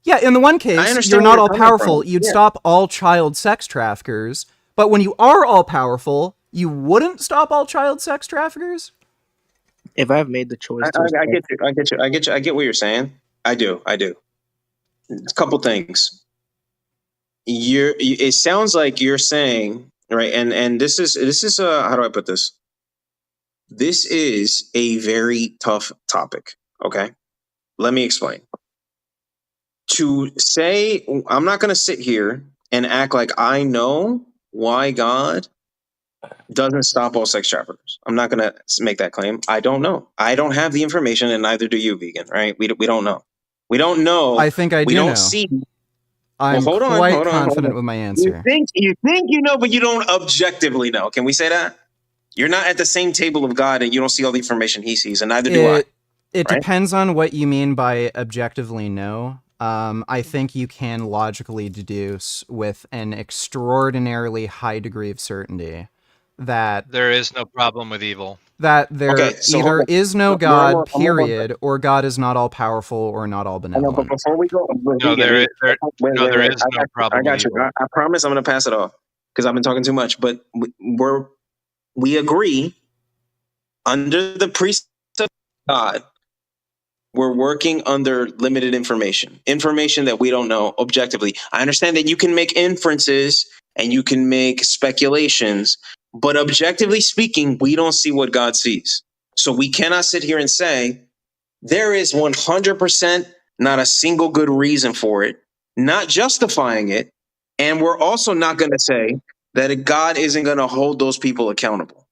Yeah, in the one case you're not all powerful, you'd stop all child sex traffickers. But when you are all powerful, you wouldn't stop all child sex traffickers? If I've made the choice I get you. I get what you're saying. I do. A couple things. It sounds like you're saying, right, and this is how do I put this? This is a very tough topic. Okay, let me explain. To say, I'm not going to sit here and act like I know why God doesn't stop all sex traffickers. I'm not going to make that claim. I don't know. I don't have the information, and neither do you, vegan. Right? We don't know. We don't know. I think I do we don't know. see. I'm Well, quite confident with my answer. You think you know, but you don't objectively know. Can we say that? You're not at the same table of God, and you don't see all the information He sees, and neither do I. It depends on what you mean by objectively know. I think you can logically deduce with an extraordinarily high degree of certainty that there is no problem with evil. That there either is no God, period, or God is not all powerful or not all benevolent. But before we go, No, there is no problem. I got you. I promise I'm going to pass it off because I've been talking too much. But we agree under the precept of God. We're working under limited information that we don't know objectively. I understand that you can make inferences and you can make speculations, but objectively speaking, we don't see what God sees. So we cannot sit here and say there is 100% not a single good reason for it, not justifying it. And we're also not going to say that God isn't going to hold those people accountable.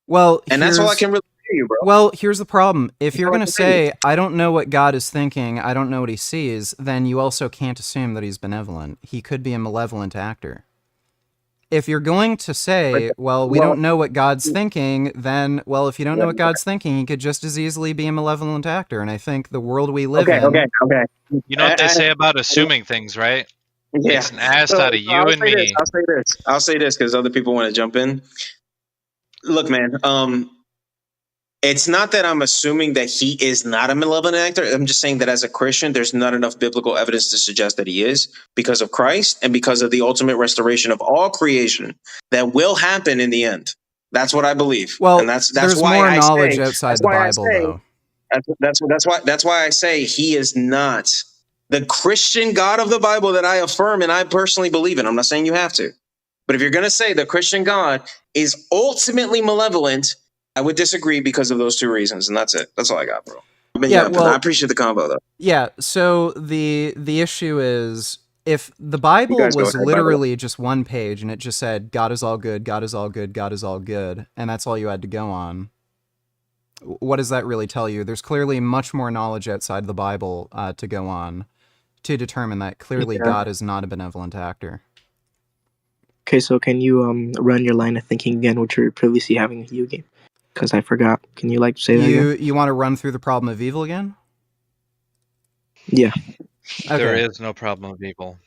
Well, and that's all I can really hear you, bro. Well, here's the problem. If you're going to say, I don't know what God is thinking, I don't know what he sees, then you also can't assume that he's benevolent. He could be a malevolent actor. If you're going to say, well, we don't know what God's thinking, then, well, if you don't know what God's thinking, he could just as easily be a malevolent actor. And I think the world we live in... Okay. You know what they say about assuming things, right? Yeah. It's an ass out of you and me. I'll say this because other people want to jump in. Look, man, it's not that I'm assuming that he is not a malevolent actor. I'm just saying that as a Christian, there's not enough biblical evidence to suggest that he is because of Christ and because of the ultimate restoration of all creation that will happen in the end. That's what I believe. Well, and that's there's why more I knowledge say, outside the Bible, though. That's why I say he is not the Christian God of the Bible that I affirm and I personally believe in. I'm not saying you have to. But if you're going to say the Christian God is ultimately malevolent, I would disagree because of those two reasons, and that's it. That's all I got, bro. I appreciate the combo, though. Yeah, so the issue is, if the Bible was literally just one page and it just said, God is all good, God is all good, God is all good, and that's all you had to go on, what does that really tell you? There's clearly much more knowledge outside the Bible to go on to determine that clearly God is not a benevolent actor. Okay, so can you run your line of thinking again, which you're previously having with you game? Because I forgot. Can you say that again? You want to run through the problem of evil again? Yeah. Okay. There is no problem with evil.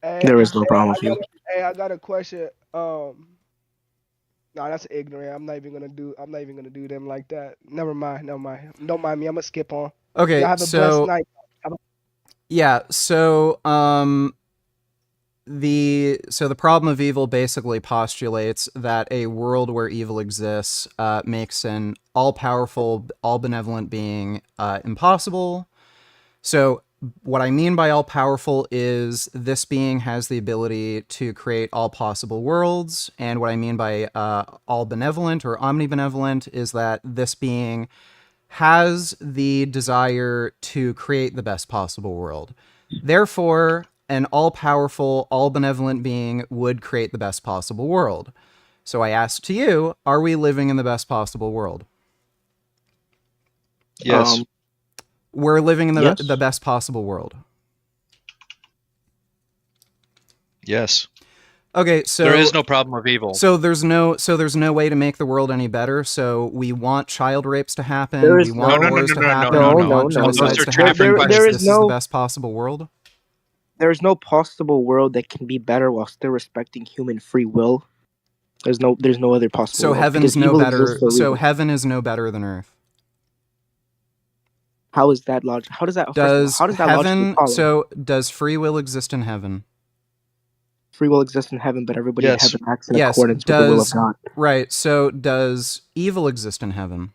There is no problem with evil. Hey, I got a question. No, that's ignorant. I'm not even gonna do them like that. Never mind. Don't mind me. I'm gonna skip on. Okay, Y'all have a blessed night. Yeah, so the problem of evil basically postulates that a world where evil exists makes an all-powerful, all-benevolent being impossible. So what I mean by all-powerful is this being has the ability to create all possible worlds, and what I mean by all-benevolent or omnibenevolent is that this being has the desire to create the best possible world. Therefore, an all-powerful, all-benevolent being would create the best possible world. So I ask to you, are we living in the best possible world? Yes. We're living in Yes. the best possible world. Yes. Okay, so there is no problem of evil. So there's no way to make the world any better. So we want child rapes to happen. There is We want no- wars no- to no- happen. no- We no- want no. Those genocides are to two happen. different because questions. this is the best possible world. There's no possible world that can be better while still respecting human free will. There's no other possible So world. heaven's because no evil better. exists for a So reason. heaven is no better than Earth. How is that logic? How does that? Does how does that logically heaven? follow? So does free will exist in heaven? Free will exists in heaven, but everybody Yes. in heaven acts in Yes. accordance with the will of God. Right. So does evil exist in heaven?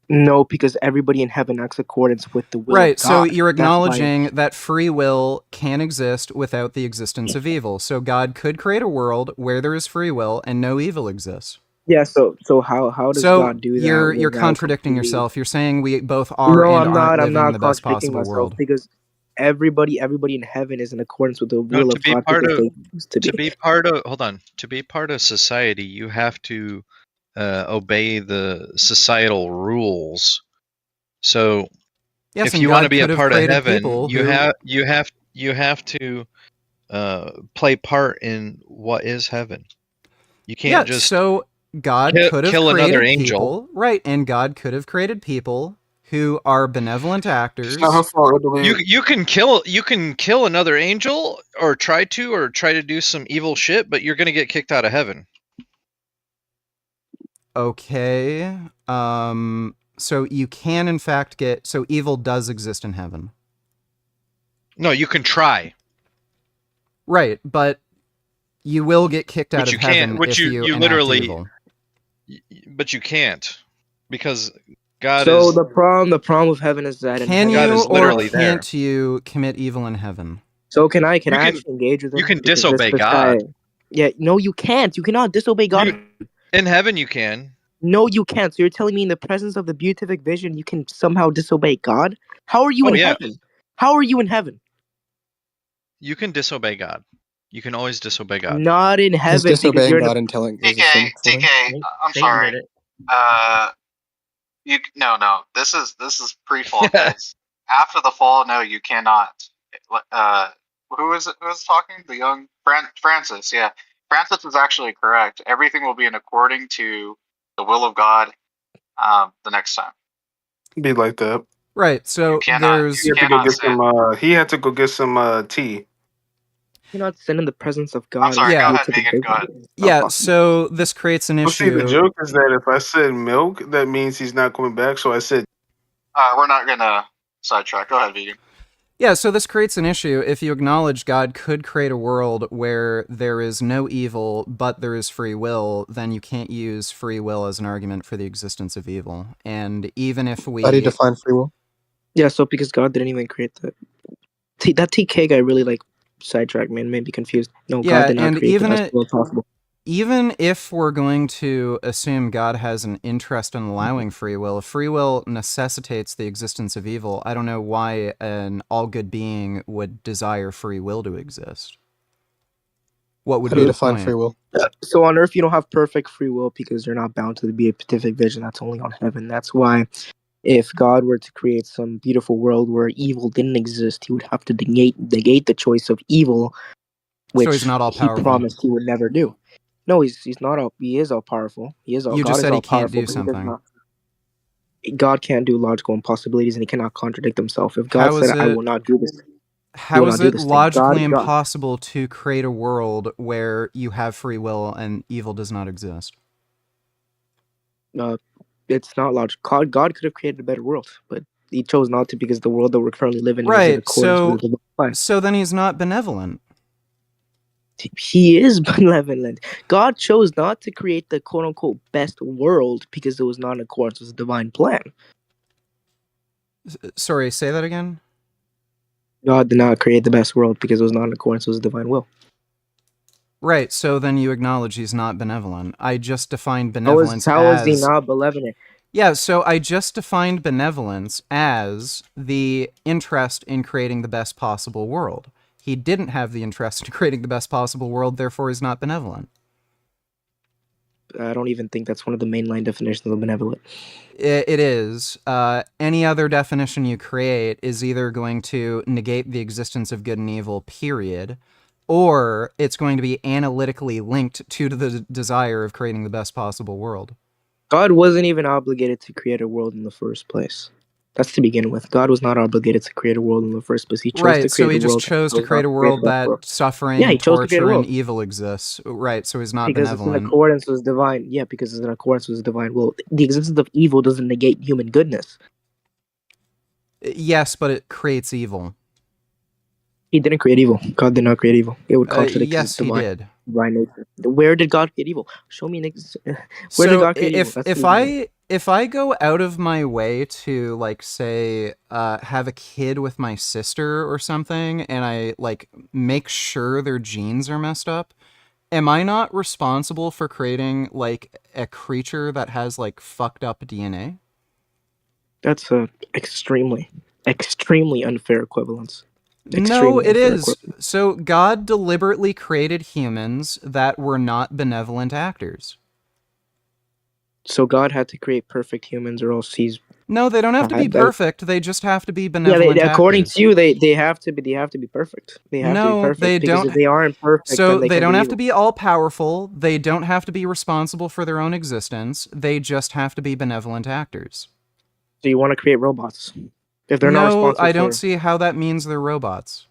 No, because everybody in heaven acts accordance with the will Right, of God. so you're That's why- acknowledging that free will can exist without the existence of evil. So God could create a world where there is free will and no evil exists. Yeah. So how does So God do that? you're without contradicting completely- yourself. You're saying we both are No, and I'm aren't not. I'm living in not the best contradicting possible myself world. because everybody in heaven is in accordance with the No, will to of be God part because of they used to be. To be part of society, you have to obey the societal rules. So Yes, if and you want to God be a could have part of created heaven, people you who- have to play part in what is heaven. You Yeah, can't just so God could have kill created another angel. people, right? And God could have created people who are benevolent actors. You can kill another angel or try to do some evil shit, but you're gonna get kicked out of heaven. Okay. So you can in fact so evil does exist in heaven. No, you can try. Right, but you will get kicked out But of you can't. heaven Which if you enact literally. evil. But you can't, because God So is. the problem with heaven is that in Can heaven, God you is or literally there. can't you commit evil in heaven? So can I You can- actually engage with him? you can Because disobey this God. guy- Yeah, no, you can't. You cannot disobey God. In heaven, you can. No, you can't. So you're telling me in the presence of the beatific vision, you can somehow disobey God? How are you Oh, in yeah. heaven? How are you in heaven? You can disobey God. You can always disobey God. Not in heaven. Is disobeying because you're God and telling is a TK, sin? TK, I'm Satan sorry. did it. No. This is pre-fall, guys. After the fall, no, you cannot. Who is it? Who's talking? The young Francis. Yeah, Francis is actually correct. Everything will be in according to the will of God. The next time. Be like that. Right. So there's He had to go get some. He had to go get some tea. You cannot sin in the presence of God. I'm sorry. Yeah. Go ahead, Megan. Go ahead. Yeah, so this creates an Well, see, the issue. joke is that if I said milk, that means he's not coming back. So I said, We're not gonna sidetrack. Go ahead, Vegan. Yeah, so this creates an issue. If you acknowledge God could create a world where there is no evil, but there is free will, then you can't use free will as an argument for the existence of evil. And even if we... How do you define free will? Yeah, so because God didn't even create that. That TK guy really like sidetracked me and made me confused. No, Yeah, God did not and create even the best world possible. even if we're going to assume God has an interest in allowing free will necessitates the existence of evil. I don't know why an all-good being would desire free will to exist. What would How do you be the define point? free will? So on Earth, you don't have perfect free will because you're not bound to the beatific vision. That's only on heaven. That's why if God were to create some beautiful world where evil didn't exist, he would have to negate the choice of evil, which So he's not all he powerful. promised he would never do. No, he's not all. He is all powerful. He is all. You God just is said all he can't powerful, do but he does something. not. God can't do logical impossibilities, and he cannot contradict himself. If God How said, is "I it- will not do this," he How will is not do it this thing. logically God- impossible to create a world where you have free will and evil does not exist? It's not logical. God could have created a better world, but he chose not to because the world that we're currently living in is in Right, accordance with the divine plan. so then he's not benevolent. He is benevolent. God chose not to create the quote unquote best world because it was not in accordance with the divine plan. Sorry, say that again? God did not create the best world because it was not in accordance with his divine will. Right, so then you acknowledge he's not benevolent. I just defined benevolence How is he as... not benevolent? Yeah, so I just defined benevolence as the interest in creating the best possible world. He didn't have the interest in creating the best possible world, therefore he's not benevolent. I don't even think that's one of the mainline definitions of benevolent. It is. Any other definition you create is either going to negate the existence of good and evil, period, or it's going to be analytically linked to the desire of creating the best possible world. God wasn't even obligated to create a world in the first place. That's to begin with. God was not obligated to create a world in the first place. He chose to Right, create so he a just world. chose to create a world that suffering, Yeah, he chose to create a torture, and world. evil exists. Right, so he's not Because it's in benevolent. accordance with divine. Yeah, because it's in accordance with divine will. The existence of evil doesn't negate human goodness. Yes, but it creates evil. He didn't create evil. God did not create evil. It would contradict his Yes, he did. divine nature. Where did God create evil? Show me. Where So did God create evil? That's if I go out of my way to, like, say, have a kid with my sister or something, and I, like, make sure their genes are messed up, am I not responsible for creating, like, a creature that has, like, fucked up DNA? That's a extremely unfair equivalence. No, it is. So God deliberately created humans that were not benevolent actors. So God had to create perfect humans, or else he's. No, they don't have to be perfect. They just have to be benevolent actors. According to you, they have to be perfect. They have to be perfect. They because don't. If they aren't perfect, so then they don't have to evil. be all powerful. They don't have to be responsible for their own existence. They just have to be benevolent actors. So you want to create robots? If they're not responsible. No, I don't see how that means they're robots.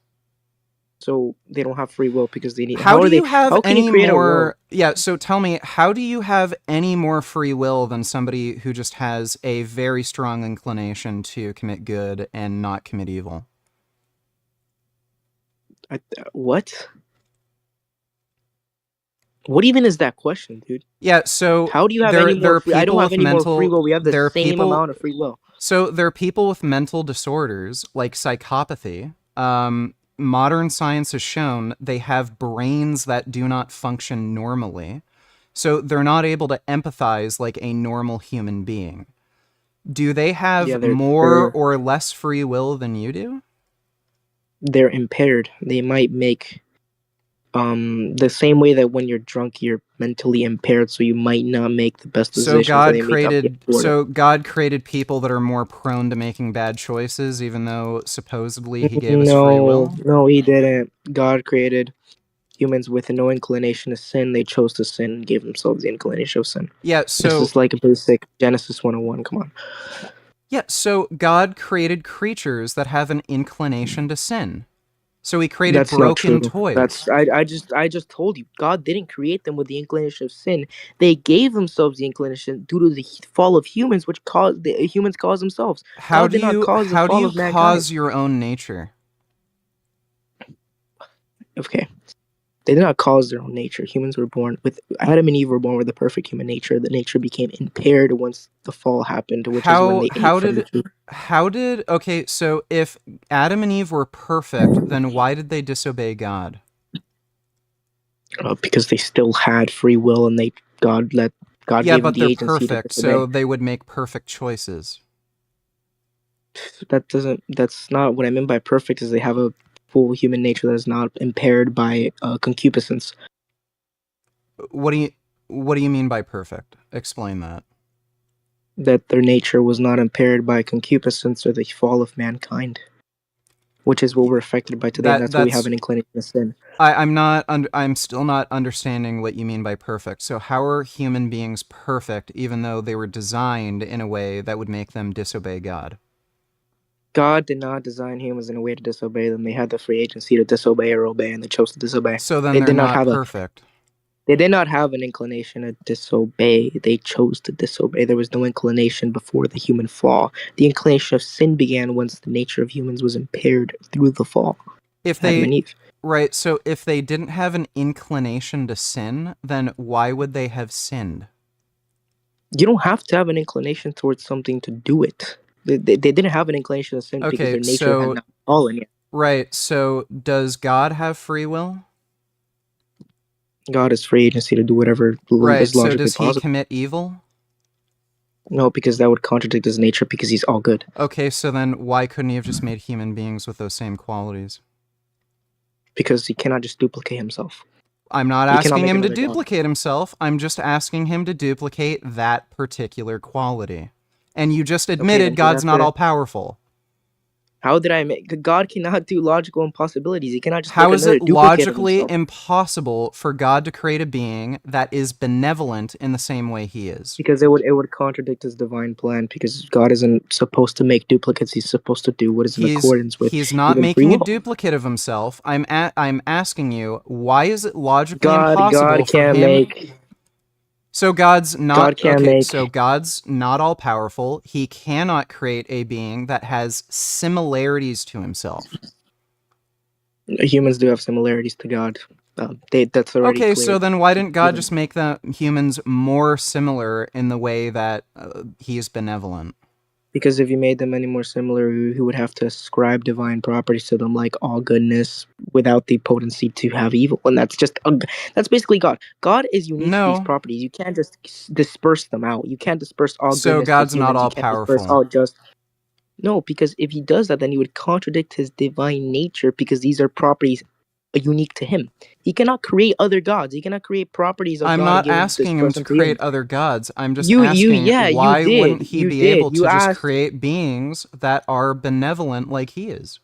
So they don't have free will because they need. How do you have how can any you create more? A world? Yeah, so tell me, how do you have any more free will than somebody who just has a very strong inclination to commit good and not commit evil? What? What even is that question, dude? Yeah, so how do you have any more free? I don't have any more free will. We have the same amount of free will. So there are people with mental disorders like psychopathy. Modern science has shown they have brains that do not function normally. So they're not able to empathize like a normal human being. Do they have more or less free will than you do? They're impaired. They might make the same way that when you're drunk you're mentally impaired, so you might not make the best decisions. So God created people that are more prone to making bad choices, even though supposedly he gave us free will? No, he didn't. God created humans with no inclination to sin. They chose to sin and gave themselves the inclination of sin. Yeah, so this is like a basic Genesis 101. Come on. Yeah, so God created creatures that have an inclination to sin. So he created broken toys. I just told you, God didn't create them with the inclination of sin. They gave themselves the inclination due to the fall of humans, which humans cause themselves. How do you cause your own nature? Okay. They did not cause their own nature. Humans were born with Adam and Eve were born with a perfect human nature. The nature became impaired once the fall happened, which is when they ate from the tree. Okay, so if Adam and Eve were perfect, then why did they disobey God? Because they still had free will, and God gave them the agency perfect, to disobey. So they would make perfect choices. That's not what I meant by perfect. Is they have a full human nature that is not impaired by concupiscence. What do you mean by perfect? Explain that. That their nature was not impaired by concupiscence or the fall of mankind, which is what we're affected by today. That's why we have an inclination to sin. I'm still not understanding what you mean by perfect. So how are human beings perfect even though they were designed in a way that would make them disobey God? God did not design humans in a way to disobey them. They had the free agency to disobey or obey, and they chose to disobey. So then they're not perfect. They did not have an inclination to disobey. They chose to disobey. There was no inclination before the human fall. The inclination of sin began once the nature of humans was impaired through the fall. Right, so if they didn't have an inclination to sin, then why would they have sinned? You don't have to have an inclination towards something to do it. They didn't have an inclination to sin because their nature had not fallen yet. Right, so does God have free will? God has free agency to do whatever is logically possible. So does he commit evil? No, because that would contradict his nature because he's all good. Okay, so then why couldn't he have just made human beings with those same qualities? Because he cannot just duplicate himself. I'm not He cannot asking make him to another God. duplicate himself. I'm just asking him to duplicate that particular quality. And you just admitted then you God's have not to- all powerful. How did I make God cannot do logical impossibilities? He cannot just How make is another it duplicate of logically himself. impossible for God to create a being that is benevolent in the same way he is? Because it would contradict his divine plan. Because God isn't supposed to make duplicates. He's supposed to do what is in accordance with. He's not even free making a will. duplicate of himself. I'm asking you, why is it logically God impossible for can't him? make. So God's not God can't okay. make. So God's not all powerful. He cannot create a being that has similarities to himself. Humans do have similarities to God. That's already Okay, clear. so then why didn't God just make the humans more similar in the way that he is benevolent? Because if you made them any more similar, he would have to ascribe divine properties to them, like all goodness, without the potency to have evil, and that's just that's basically God. God is unique to these No. properties. You can't just disperse them out. You can't disperse all So goodness God's to not humans. all You can't disperse powerful. all just. No, because if he does that, then he would contradict his divine nature. Because these are properties unique to him. He cannot create other gods. He cannot create properties of I'm God and not give this asking him to person to him. create other gods. I'm just You asking yeah, you why did. wouldn't he You be did. able You to just asked. create beings that are benevolent like he is?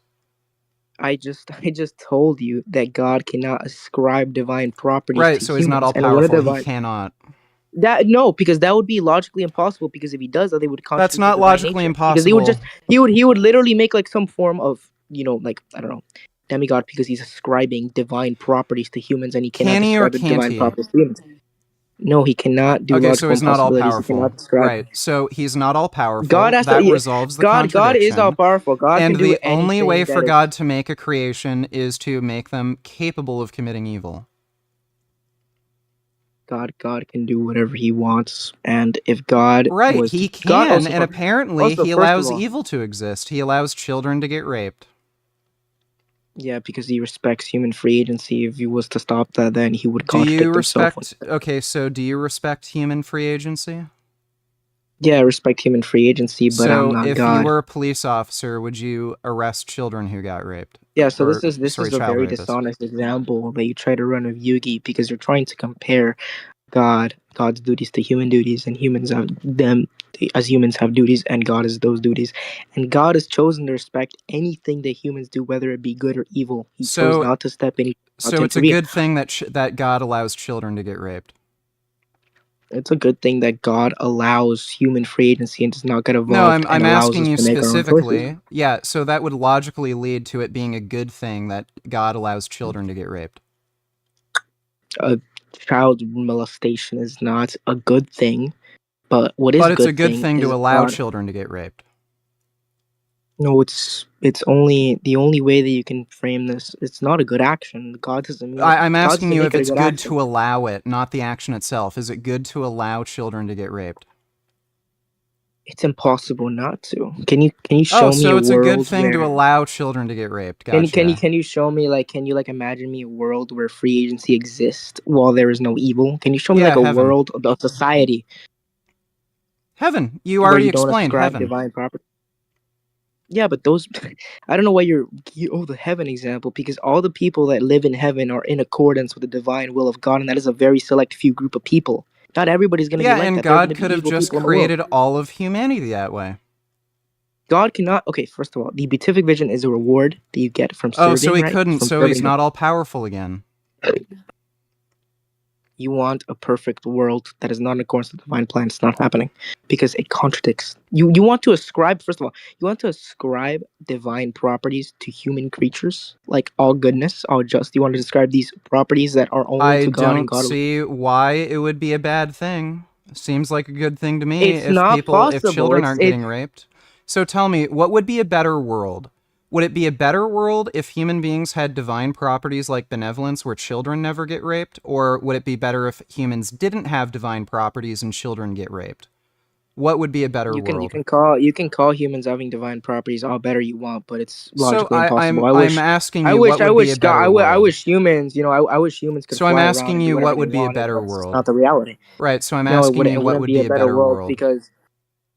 I just told you that God cannot ascribe divine properties Right, to so he's not humans, all and one of powerful. He divine cannot. that no, because that would be logically impossible. Because if he does that, they would That's contradict not the divine logically nature. Because he would impossible. just he would literally make like some form of like I don't know demigod because he's ascribing divine properties to humans, and he cannot Can he or describe can't divine he? properties to humans. No, he cannot do Okay, so logical he's not all impossibilities. He powerful. cannot describe. Right, so he's not all powerful. God has That to. resolves the God is all contradiction. powerful. God And can do the only way anything for that is. God to make a creation is to make them capable of committing evil. God can do whatever he wants, and if God Right, was he to, God can, also, and apparently also he first of allows all, evil to exist. He allows children to get raped. yeah, because he respects human free agency. If he was to stop that, then he would Do you contradict himself. okay, so do you respect human free agency? Yeah, I respect human free agency, but I'm So not if you God. were a police officer, would you arrest children who got raped? Yeah, so Or, this sorry, is a child very rapists. dishonest example that you try to run of Yugi because you're trying to compare God's duties to human duties, and humans have them as humans have duties, and God has those duties, and God has chosen to respect anything that humans do, whether it be good or evil. He chose not to step in. So it's a good thing that that God allows children to get raped. It's a good thing that God allows human free agency and does not get involved. No, I'm and allows asking us you to make our own choices. specifically. Yeah, so that would logically lead to it being a good thing that God allows children to get raped. Child molestation is not a good thing, but what is it's a good thing is to allow God. children to get raped. No, it's only the only way that you can frame this. It's not a good action. God doesn't mean it. I'm God asking doesn't you make if it a it's good good action. to allow it, not the action itself. Is it good to allow children to get raped? It's impossible not to. Can you show me so a it's a world good thing where to allow children to get raped. can Gotcha. you show me can you imagine me a world where free agency exists while there is no evil? Can you show me a heaven. world of society? Heaven. You where already you don't explained ascribe heaven. divine property. Yeah, but those I don't know why the heaven example, because all the people that live in heaven are in accordance with the divine will of God, and that is a very select few group of people. Not everybody's going to be like and that. There are going God to be could have evil just people in the world. created all of humanity that way. God cannot. Okay, first of all, the beatific vision is a reward that you get from serving. So he right? couldn't. From So he's serving not all powerful again. You want a perfect world that is not in accordance with the divine plan. It's not happening because it contradicts. You want to ascribe, first of all, you want to ascribe divine properties to human creatures, like all goodness, all just. You want to describe these properties that are only to God and God. I don't see why it would be a bad thing. Seems like a good thing to me. It's not possible. If children aren't getting raped. So tell me, what would be a better world? Would it be a better world if human beings had divine properties like benevolence where children never get raped? Or would it be better if humans didn't have divine properties and children get raped? What would be a better world? You can call humans having divine properties all better you want, but it's logically impossible. I'm asking you what would be a better world. I wish humans, I wish humans could fly around. So I'm asking you what would be a better world. Not the reality. Right, so I'm asking you what would be a better world. Because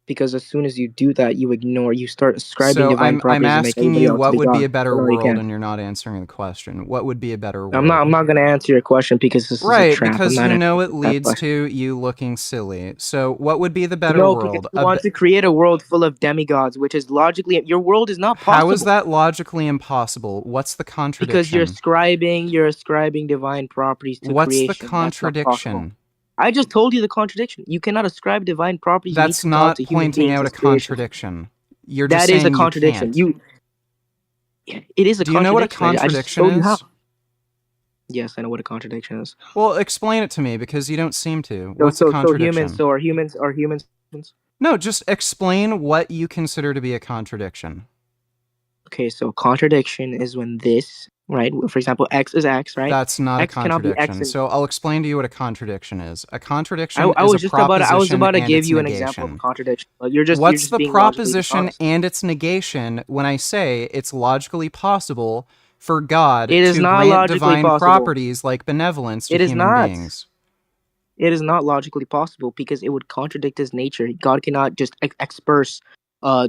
Because as soon as you do that, you start ascribing So divine I'm properties and make asking everybody you else to what be would be God. a better No, you world, can't. and you're not answering the question. What would be a better I'm world? not gonna answer your question because this is a Right, trap. I'm because not you know answering it that leads question. to you looking silly. So what would be the better No, because world? you want to create a world full of demigods, which is logically your world is not How is possible. that logically impossible? What's the Because you're contradiction? ascribing divine properties to What's the creation. That's not possible. contradiction? I just told you the contradiction. You cannot ascribe divine properties unique That's to God not to human pointing beings out a as creation. contradiction. You're just That is a saying you contradiction. can't. It is a Do you know what a contradiction. I just contradiction showed you how. is? Yes, I know what a contradiction is. Well, explain it to me because you don't seem to. So What's a humans. contradiction? So are humans? No, just explain what you consider to be a contradiction. Okay, so contradiction is when this, right? For example, X is X, right? That's not a X cannot be X. contradiction. So I'll explain to you what a contradiction is. A I contradiction was is a just about proposition to and give its you an example of a negation. contradiction. But you're What's just the being logically proposition dishonest. and its negation when I say it's logically possible for God It is to not grant logically divine possible. properties like benevolence to It is human not. beings? It is not logically possible because it would contradict his nature. God cannot just express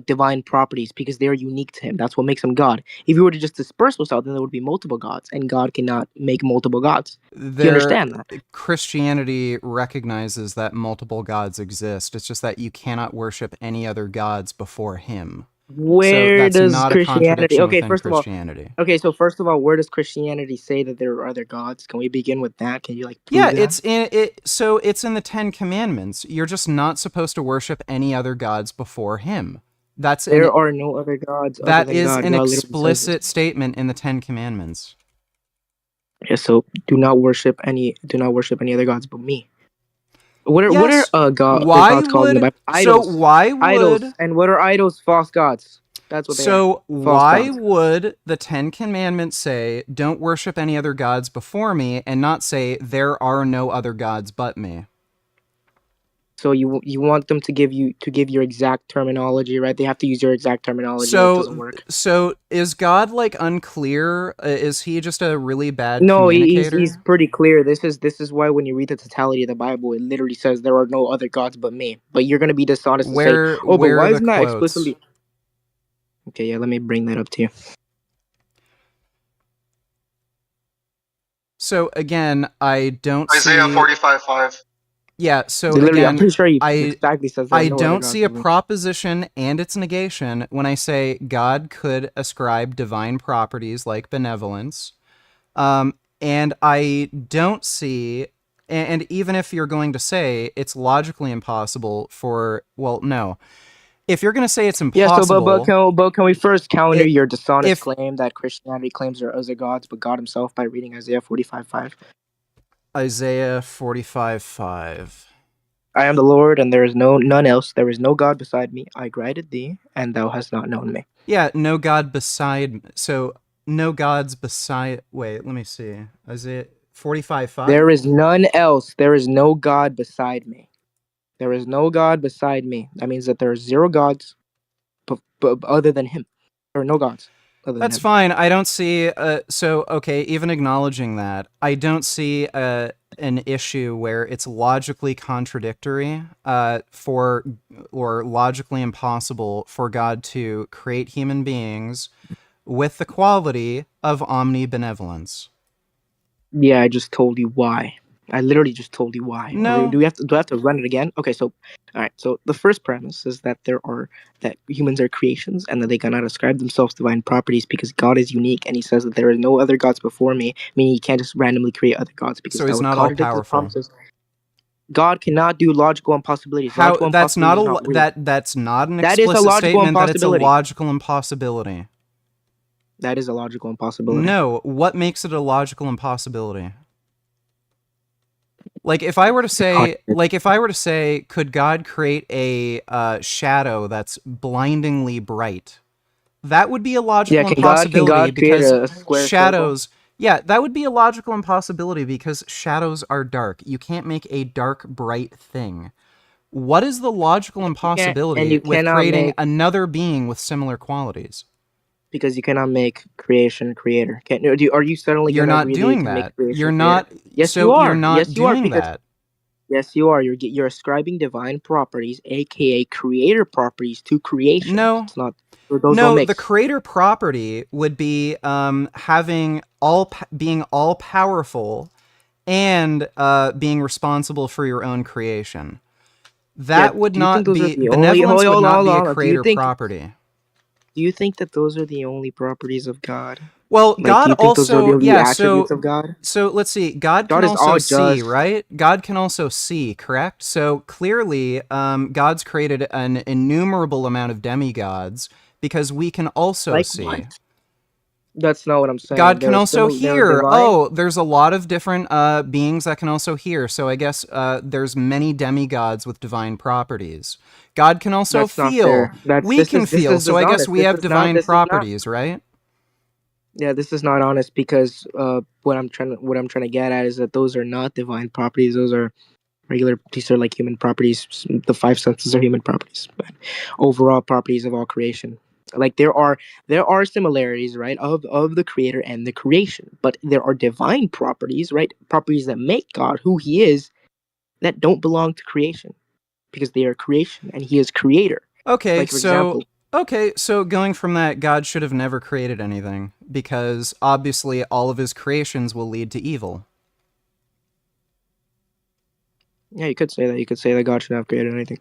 divine properties because they are unique to him. That's what makes him God. If you were to just disperse those out, then there would be multiple gods, and God cannot make multiple gods. Do you understand that? Christianity recognizes that multiple gods exist. It's just that you cannot worship any other gods before him. Where so that's does not Christianity? a contradiction Okay, within first of all, Christianity. first of all, where does Christianity say that there are other gods? Can we begin with that? Can you prove Yeah, that? it's in it. So it's in the 10 Commandments. You're just not supposed to worship any other gods before him. There are no other gods other That than is God. an God literally says this. explicit statement in the 10 Commandments. Yeah, so do not worship any other gods but me. What Yes, are why gods called in the would Bible? Idols. so why would Idols. And what are idols? False gods. That's what they are. so False why gods. would the 10 Commandments say don't worship any other gods before me and not say there are no other gods but me? So you want them to give your exact terminology, right? They have to use your exact terminology. Or it doesn't work. So is God unclear? Is he just a really bad No, communicator? he's pretty clear. This is why when you read the totality of the Bible, it literally says there are no other gods but me. But you're gonna be dishonest and say, "Oh, but why isn't that explicitly?" Okay, yeah, let me bring that up to you. So again, I don't Isaiah see 45:5. Yeah, so Literally, again, I'm pretty sure he exactly says there are I no other don't gods see a but me. proposition and its negation when I say God could ascribe divine properties like benevolence. And I don't see, and even if you're going to say it's logically impossible for, well, no. If you're going to say it's impossible... Yeah, so but can we first counter your dishonest claim that Christianity claims there are other gods but God himself by reading Isaiah 45:5? Isaiah 45:5. I am the Lord, and there is none else. There is no God beside me. I guided thee, and thou hast not known me. Yeah, no God beside... So, no gods beside... Wait, let me see. Isaiah 45:5? There is none else. There is no God beside me. There is no God beside me. That means that there are zero gods but other than him. There are no gods other than That's him. fine. I don't see... so, okay, even acknowledging that, I don't see an issue where it's logically contradictory or logically impossible for God to create human beings with the quality of omnibenevolence. Yeah, I just told you why. I literally just told you why. No. Do I have to run it again? Okay, so all right. So the first premise is that that humans are creations and that they cannot ascribe themselves divine properties because God is unique and he says that there are no other gods before me, meaning he can't just randomly create other gods because So that he's would not contradict his all-powerful. promises. God cannot do logical impossibilities. How Logical that's not impossibilities are not that's not an That is a explicit logical statement that it's a impossibility. logical impossibility. That is a logical impossibility. No, what makes it a logical impossibility? Like if I were to say, could God create a shadow that's blindingly bright? That would be a logical impossibility can God create because a square shadows. Yeah, that would be a logical impossibility because shadows are dark. You can't make a dark, bright thing. What is the logical impossibility with creating another being with similar qualities? Because you cannot make creation creator. Are you suddenly You're going to not agree that you doing can that. make creation You're creator? not. Yes, so you are. you're not Yes, you are. doing that. Yes, you are. You're ascribing divine properties, aka creator properties, to creation. No. It's not. Those don't No, the mix. creator property would be having being all powerful and being responsible for your own creation. That would do you think not those are be the only? benevolence. Would not be a Hold on. creator property. Do you think that those are the only properties of God? Well, Like, God do you think those are the also, only yeah. attributes of God? So let's see. God God can is also all see, just. right? God can also see, correct? So clearly, God's created an innumerable amount of demigods because we can also Like see. what? That's not what I'm saying. God can also they're hear. divine. Oh, there's a lot of different beings that can also hear. So I guess there's many demigods with divine properties. God can also That's not feel. fair. We can feel. So I guess we have divine This is not. properties, right? Yeah, this is not honest because what I'm trying to get at is that those are not divine properties. Those are regular. These are like human properties. The five senses are human properties, but overall properties of all creation. Like there are similarities, right, of the creator and the creation, but there are divine properties, right, properties that make God who He is, that don't belong to creation because they are creation and He is creator. Okay, Like for example. So going from that, God should have never created anything because obviously all of his creations will lead to evil. Yeah, you could say that. You could say that God should not have created anything.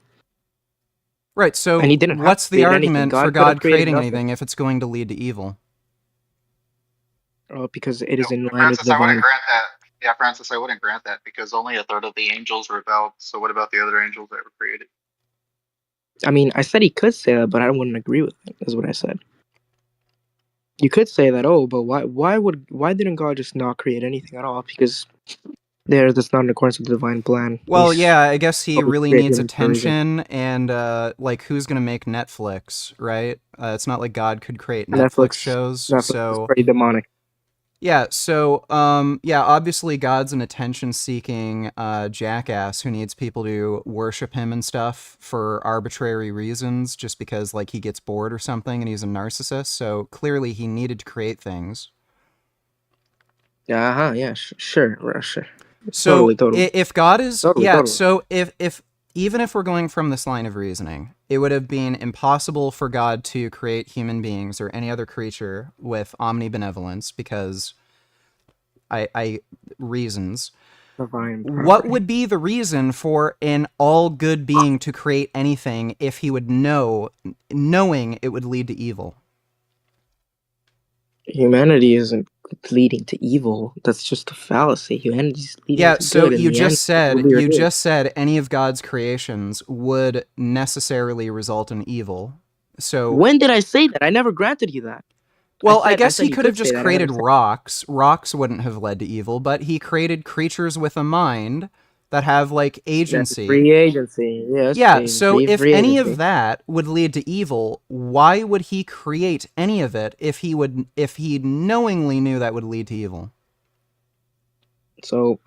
Right, so And he didn't have what's to the create anything. argument God for could have God created creating nothing. anything if it's going to lead to evil? Because it is in line with Francis, I wouldn't divine. grant that. Yeah, Francis, I wouldn't grant that because only a third of the angels rebelled. So what about the other angels that were created? I mean, I said he could say that, but I wouldn't agree with it. Is what I said. You could say that, oh, but why didn't God just not create anything at all? Because that's not in accordance with the divine plan. Well, yeah, I guess he probably really created needs him for a reason. attention, and like, who's gonna make Netflix, right? It's not like God could create Netflix shows, is so pretty demonic. yeah, so yeah, obviously God's an attention-seeking jackass who needs people to worship him and stuff for arbitrary reasons, just because like he gets bored or something, and he's a narcissist. So clearly, he needed to create things. Yeah, yeah, sure. So Totally. if God is Totally. so if even if we're going from this line of reasoning, it would have been impossible for God to create human beings or any other creature with omnibenevolence because I reasons. Divine What would be the reason for an all good being to create anything if he would knowing it would lead to evil? Humanity isn't leading to evil. That's just a fallacy. Humanity's leading to so good. you In the end, you just said any of God's creations would necessarily result in evil. So when did I say that? I never granted you that. Well, I guess he could have just created rocks. Rocks wouldn't have led to evil, but he created creatures with a mind that have like agency. Free agency, yes. Yeah, so if any of that would lead to evil, why would he create any of it if he knowingly knew that would lead to evil? So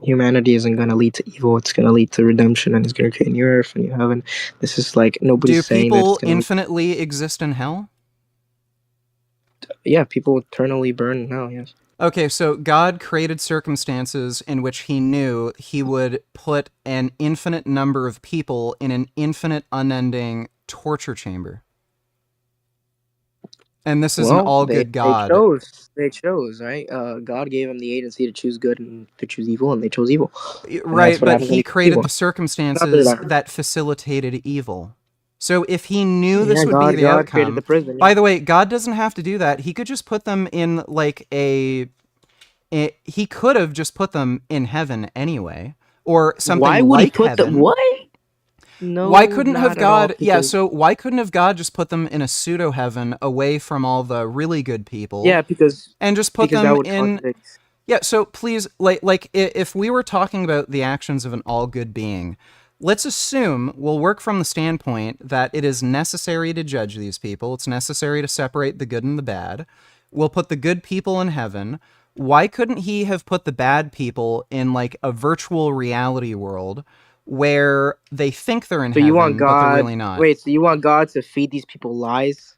humanity isn't going to lead to evil. It's going to lead to redemption, and it's going to create new earth and new heaven. This is like nobody's saying that. Do people infinitely exist in hell? Yeah, people eternally burn in hell, yes. Okay, so God created circumstances in which he knew he would put an infinite number of people in an infinite, unending torture chamber. And this is an all-good God. They chose, right? God gave them the agency to choose good and to choose evil, and they chose evil. Right, but he created the circumstances that facilitated evil. So if he knew this would be the outcome, created the prison, by the way, God doesn't have to do that. He could just put them in like he could have just put them in heaven anyway, or something Why would like he put heaven. what? No. Why couldn't have God? All, yeah. So why couldn't have God just put them in a pseudo heaven away from all the really good people? Yeah, and just put them in. Yeah. So please, like if we were talking about the actions of an all good being. Let's assume we'll work from the standpoint that it is necessary to judge these people. It's necessary to separate the good and the bad. We'll put the good people in heaven. Why couldn't he have put the bad people in like a virtual reality world where they think they're in heaven, but they're really not? Wait, so you want God to feed these people lies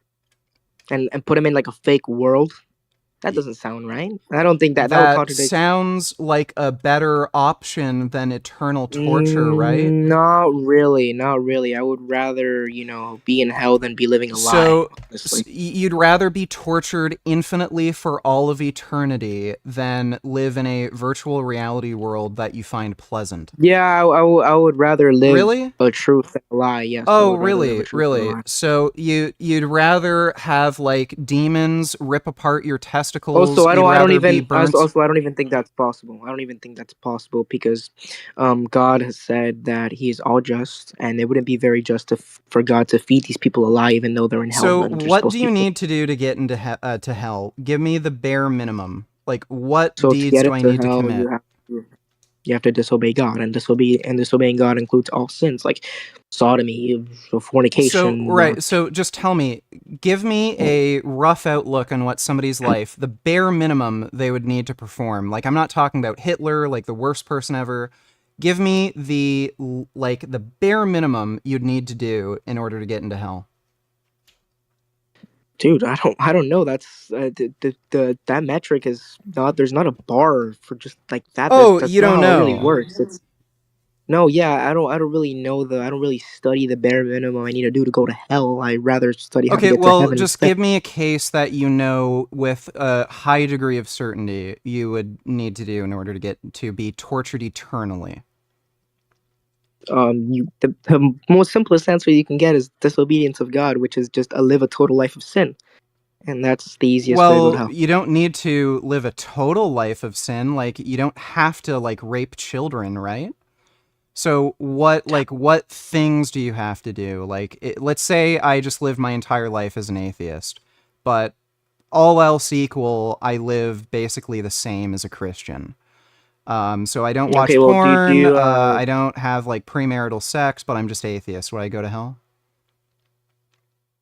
and put them in like a fake world? That doesn't sound right. I don't think that would That contradict. sounds like a better option than eternal torture, right? Not really, not really. I would rather, be in hell than be living a lie, So honestly. you'd rather be tortured infinitely for all of eternity than live in a virtual reality world that you find pleasant. Yeah, I would rather live Really? a truth than a lie. Yes. I Oh, would rather live a really? truth than a Really? lie. So you'd rather have like demons rip apart your testicles? Also, I You'd don't rather be even. burnt? Also, I don't even think that's possible. I don't even think that's possible because, God has said that He is all just, and it wouldn't be very just for God to feed these people alive, even though they're in hell So and they're what supposed do to you be. need to do to get into to hell? Give me the bare minimum. Like what So to deeds get do I into need to hell, commit? you have to disobey God, and disobeying God includes all sins like sodomy, So fornication. right, so just tell me, give me a rough outlook on what somebody's life, the bare minimum they would need to perform. Like I'm not talking about Hitler, like the worst person ever. Give me the bare minimum you'd need to do in order to get into hell. Dude, I don't know. That's that metric is not. There's not a bar for just like that. Oh, That's you not don't how it really know. works. It's no, yeah. I don't really know I don't really study the bare minimum I need to do to go to hell. I rather study how to Okay, get to well, heaven just instead. give me a case that you know with a high degree of certainty you would need to do in order to get to be tortured eternally. The most simplest answer you can get is disobedience of God, which is just live a total life of sin, and that's the easiest way to go to Well, hell. you don't need to live a total life of sin. Like, you don't have to, like, rape children, right? So what things do you have to do? Like, let's say I just live my entire life as an atheist, but all else equal, I live basically the same as a Christian. So I don't watch Okay, well, porn, I don't have, like, premarital sex, but I'm just atheist. Would I go to hell?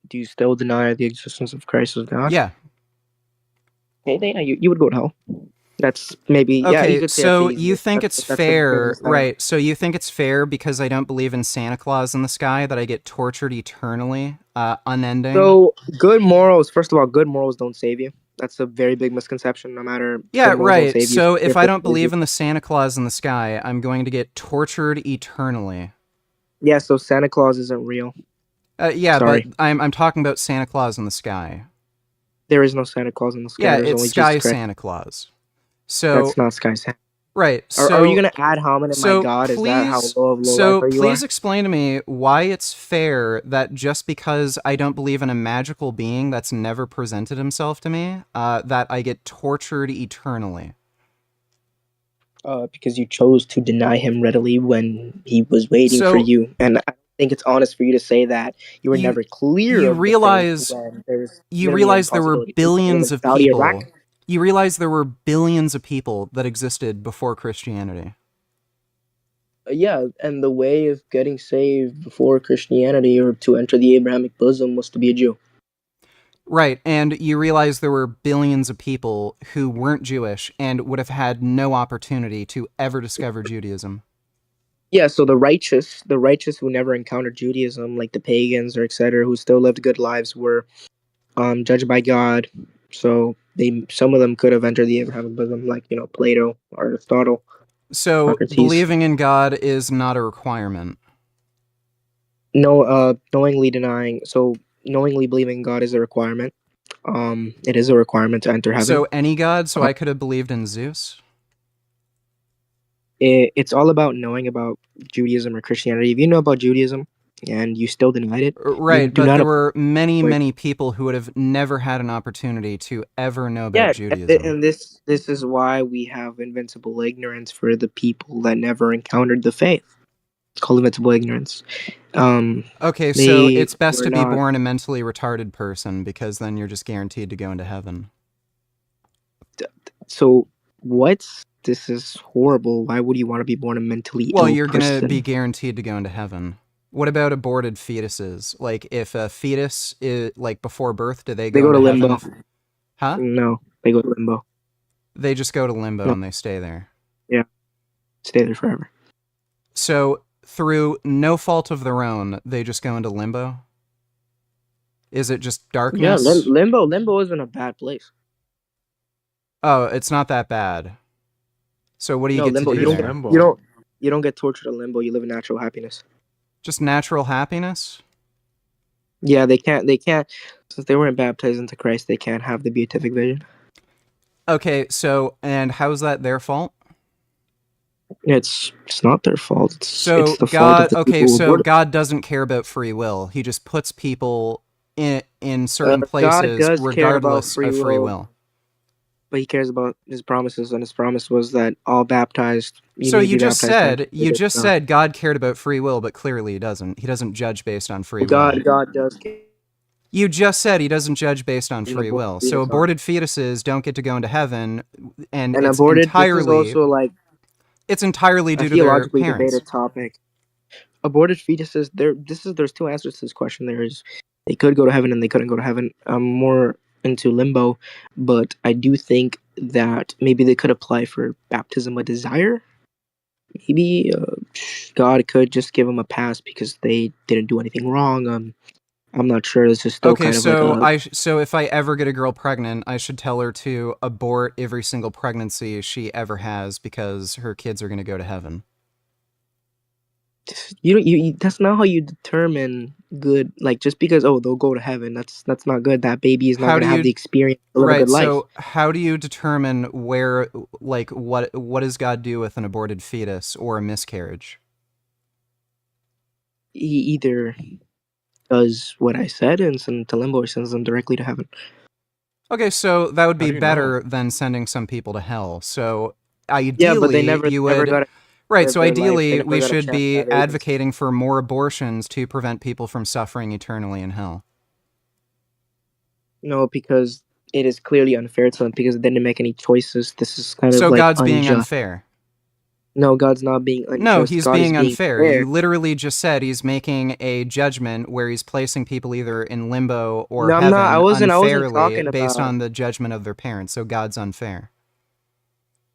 do you still deny the existence of Christ as God? Yeah. Okay, yeah, you would go to hell. That's maybe, yeah, you Okay, could say that's so the you easiest. think it's That's the fair, cleanest answer. right? So you think it's fair because I don't believe in Santa Claus in the sky that I get tortured eternally, unending? So good morals, first of all, good morals don't save you. That's a very big misconception. No matter Yeah, good morals don't right. save you. So if I don't Save you. believe in the Santa Claus in the sky, I'm going to get tortured eternally. Yeah, so Santa Claus isn't real. Yeah, Sorry. but I'm talking about Santa Claus in the sky. There is no Santa Claus in the sky. Yeah, There's it's only Sky Jesus Christ. Santa Claus. So That's not Sky Santa. right. Are you gonna add Haman and my God? Is that how low of low lifer you are? Please explain to me why it's fair that just because I don't believe in a magical being that's never presented himself to me, that I get tortured eternally. Because you chose to deny him readily when he was waiting for you, and I think it's honest for you to say that you were never clear You of realize the faith when there's you literally realize there were impossibility. billions of Saudi, people. Iraq? You realize there were billions of people that existed before Christianity. Yeah, and the way of getting saved before Christianity or to enter the Abrahamic bosom was to be a Jew. Right, and you realize there were billions of people who weren't Jewish and would have had no opportunity to ever discover Judaism. Yeah, so the righteous who never encountered Judaism, like the pagans or etc., who still lived good lives, were judged by God. So some of them could have entered the Abrahamic bosom, like Plato, Aristotle. So Socrates. believing in God is not a requirement. No, knowingly believing God is a requirement. It is a requirement to enter heaven. So any God, so I could have believed in Zeus? It's all about knowing about Judaism or Christianity. If you know about Judaism and you still denied it, Right, but there were many people who would have never had an opportunity to ever know about Judaism. And this is why we have invincible ignorance for the people that never encountered the faith. It's called invincible ignorance. Okay, so it's best to be born a mentally retarded person because then you're just guaranteed to go into heaven. So what? This is horrible. Why would you want to be born a mentally ill person? Well, you're going to be guaranteed to go into heaven. What about aborted fetuses? Like, if a fetus is, like, before birth, do they go to into limbo. heaven? Huh? No, they go to limbo. They just go to limbo and they stay there. Yeah, stay there forever. So, through no fault of their own, they just go into limbo? Is it just darkness? Yeah, limbo isn't a bad place. Oh, it's not that bad. So what do you No, get limbo. to do You don't there? get. You don't get tortured in limbo. You live in natural happiness. Just natural happiness? Yeah, they can't. They can't. Since they weren't baptized into Christ, they can't have the beatific vision. Okay, so and how's that their fault? It's not their fault. So It's the fault of God, the okay, people who so aborted. God doesn't care about free will. He just puts people in certain God places does care about regardless free of free will, will. but He cares about His promises, and His promise was that all baptized, you So need to you be just baptized to enter said the kingdom of God. God cared about free will, but clearly he doesn't. He doesn't judge based on free will. God does care. You just said he doesn't judge based on An free aborted will. So fetus on. aborted fetuses don't get to go into heaven, and An it's aborted. This is also like entirely a due to their theologically parents. debated topic. Aborted fetuses. There's two answers to this question. They could go to heaven and they couldn't go to heaven. I'm more into limbo, but I do think that maybe they could apply for baptism of desire. Maybe God could just give them a pass because they didn't do anything wrong. I'm not sure. This is still Okay, kind of like so a. so if I ever get a girl pregnant, I should tell her to abort every single pregnancy she ever has because her kids are going to go to heaven. That's not how you determine good. Like just because they'll go to heaven, that's not good. That baby is not How gonna do have the you experience to live a Right, good life. so how do you determine where like what does God do with an aborted fetus or a miscarriage? He either does what I said and sends them to limbo, or sends them directly to heaven. Okay, so that would How be do you better than sending some people to hell. So Yeah, but they ideally, you never would got to Right, live so their life. They ideally never we got a should chance to be have agency. advocating for more abortions to prevent people from suffering eternally in hell. No, because it is clearly unfair to them because they didn't make any choices. This is kind of So like God's being unjust. unfair. No, God's not being No, unjust. he's God is being being unfair. fair. You literally just said he's making a judgment where he's placing people either in limbo or No, I'm heaven not. I wasn't unfairly talking based about. on the judgment of their parents. So God's unfair.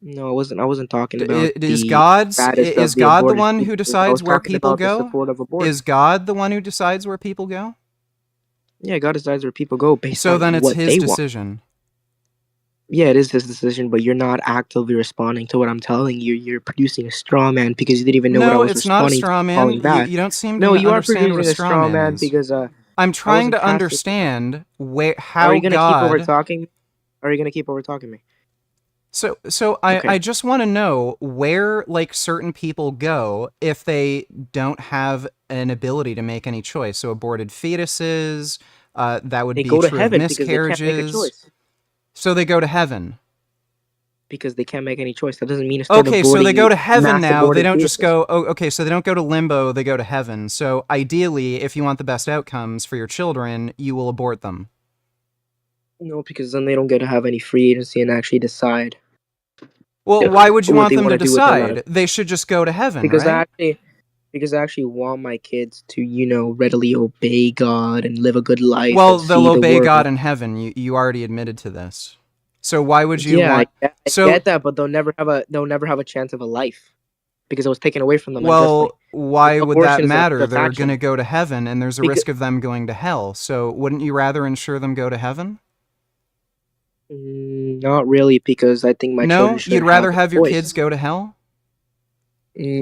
No, I wasn't. I wasn't talking about Is the status of is the God the aborted one who fetus. I decides was where talking people about the go? support of abortion. Is God the one who decides where people go? Yeah, God decides where people go based So on then it's what his they want. decision. Yeah, it is his decision, but you're not actively responding to what I'm telling you. You're producing a straw man because you didn't even know what I No, was it's not a responding to. straw man. Calling back. You don't seem No, to you are understand what a producing a straw straw man man is. because I'm I trying wasn't to casting. understand Are how you gonna keep over God. talking? Are you gonna keep over talking me? So Okay. I just want to know where like certain people go if they don't have an ability to make any choice. So aborted fetuses, that would They be go to true of heaven because they can't make a miscarriages. choice. So they go to heaven. Because they can't make any choice. That doesn't mean to start Okay, so they go aborting to heaven mass now. They aborted don't just fetuses. go, oh, okay, so they don't go to limbo, they go to heaven. So ideally, if you want the best outcomes for your children, you will abort them. No, because then they don't get to have any free agency and actually decide. Well, why would you what want they them to want to do with their lives. decide? They should just go to heaven, Because right? I actually want my kids to, readily obey God and live a good life Well, and they'll see the obey world. God in heaven. You already admitted to this. So why would you Yeah, want? I get that, but they'll never have a chance of a life because it was taken away from them unjustly. Well, why would that Abortion is an matter? unjust They're action. gonna go to heaven, and there's a Because- risk of them going to hell. So wouldn't you rather ensure them go to heaven? Not really, because I think my children No, should you'd rather a have your choice. kids go to hell.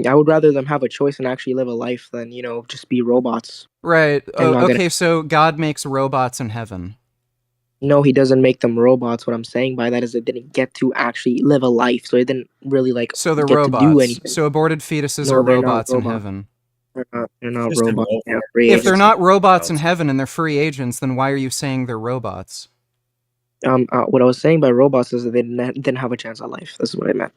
I would rather them have a choice and actually live a life than just be robots. Right. And not Okay, so God makes robots in heaven. No, he doesn't make them robots. What I'm saying by that is they didn't get to actually live a life, so they didn't really So they're get to do robots. anything. So aborted fetuses No, are they're not robots in robots. heaven. They're not Just an robots. awful- They're free If they're agents. not robots in heaven and they're free agents, then why are you saying they're robots? What I was saying by robots is that they didn't have a chance at life. This is what I meant.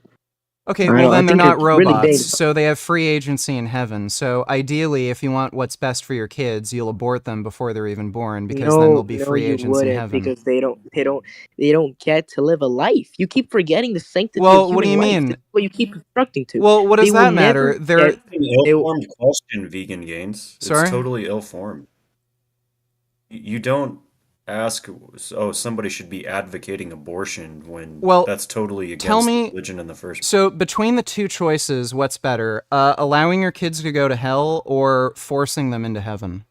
Okay, I well know, I then they're think not you're really robots, vague. so they have free agency in heaven. So ideally, if you want what's best for your kids, you'll abort them before they're even born, because then they'll be free you agents in wouldn't, heaven. because they don't get to live a life. You keep forgetting the sanctity Well, of what do human you life. mean? This is what you keep instructing to. Well, what They does will that never matter? They're get. An ill-formed question, vegan gains. Sorry? It's totally ill-formed. You don't ask, oh, somebody should be advocating abortion when Well, that's totally tell against me. religion in the first. So between the two choices, what's better? Allowing your kids to go to hell or forcing them into heaven?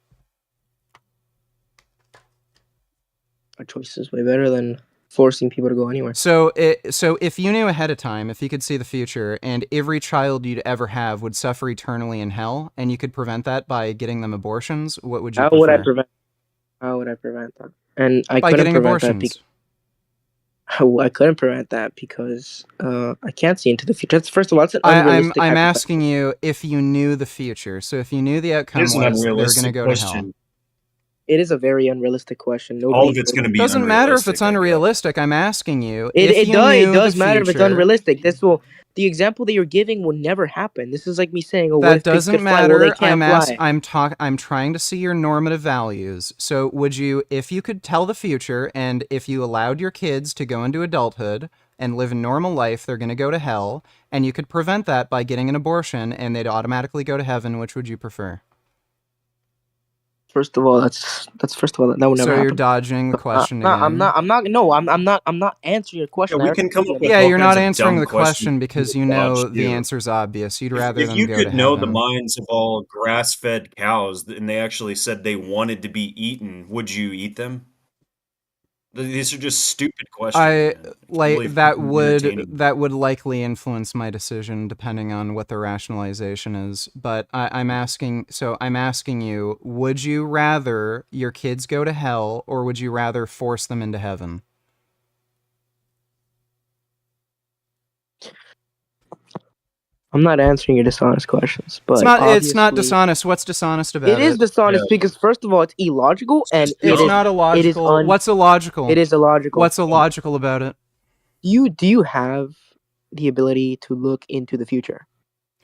Our choice is way better than forcing people to go anywhere. So if you knew ahead of time, if you could see the future, and every child you'd ever have would suffer eternally in hell, and you could prevent that by getting them abortions, what would you How prefer? would I prevent? How would I prevent that? And I By couldn't getting prevent that abortions. I couldn't prevent that because I can't see into the future. That's, first of all, it's an unrealistic. I'm asking you if you knew the future. So if you knew the outcome It's an was they're going to unrealistic go to hell. question. It is a very unrealistic question. Nobody. All of it's going to be Doesn't matter if it's unrealistic, I guess. unrealistic. I'm asking you. It if you does. knew It does the matter if it's future- unrealistic. The example that you're giving will never happen. This is like me saying, "Oh, what That if pigs doesn't could fly?" Well, they matter. can't fly. I'm trying to see your normative values. So would you, if you could tell the future, and if you allowed your kids to go into adulthood and live a normal life, they're going to go to hell, and you could prevent that by getting an abortion, and they'd automatically go to heaven, which would you prefer? First of all, that's first of all that would never So happen. you're dodging the question again. I'm not answering your question. Yeah, we can come up with Yeah, all you're kinds not of answering dumb the question questions because to you know dodge, the too. answer's obvious. You'd rather If them you go could to know heaven. the minds of all grass-fed cows and they actually said they wanted to be eaten, would you eat them? These are just stupid questions. man. I can't believe That people are entertaining would likely influence my decision depending on what the rationalization is. But I'm asking you, would you rather your kids go to hell or would you rather force them into heaven? I'm not answering your dishonest questions, but It's not obviously, dishonest. What's dishonest about it? It is dishonest because first of all, it's illogical and It's not illogical. What's illogical? It is illogical. What's illogical about it? Do you have the ability to look into the future?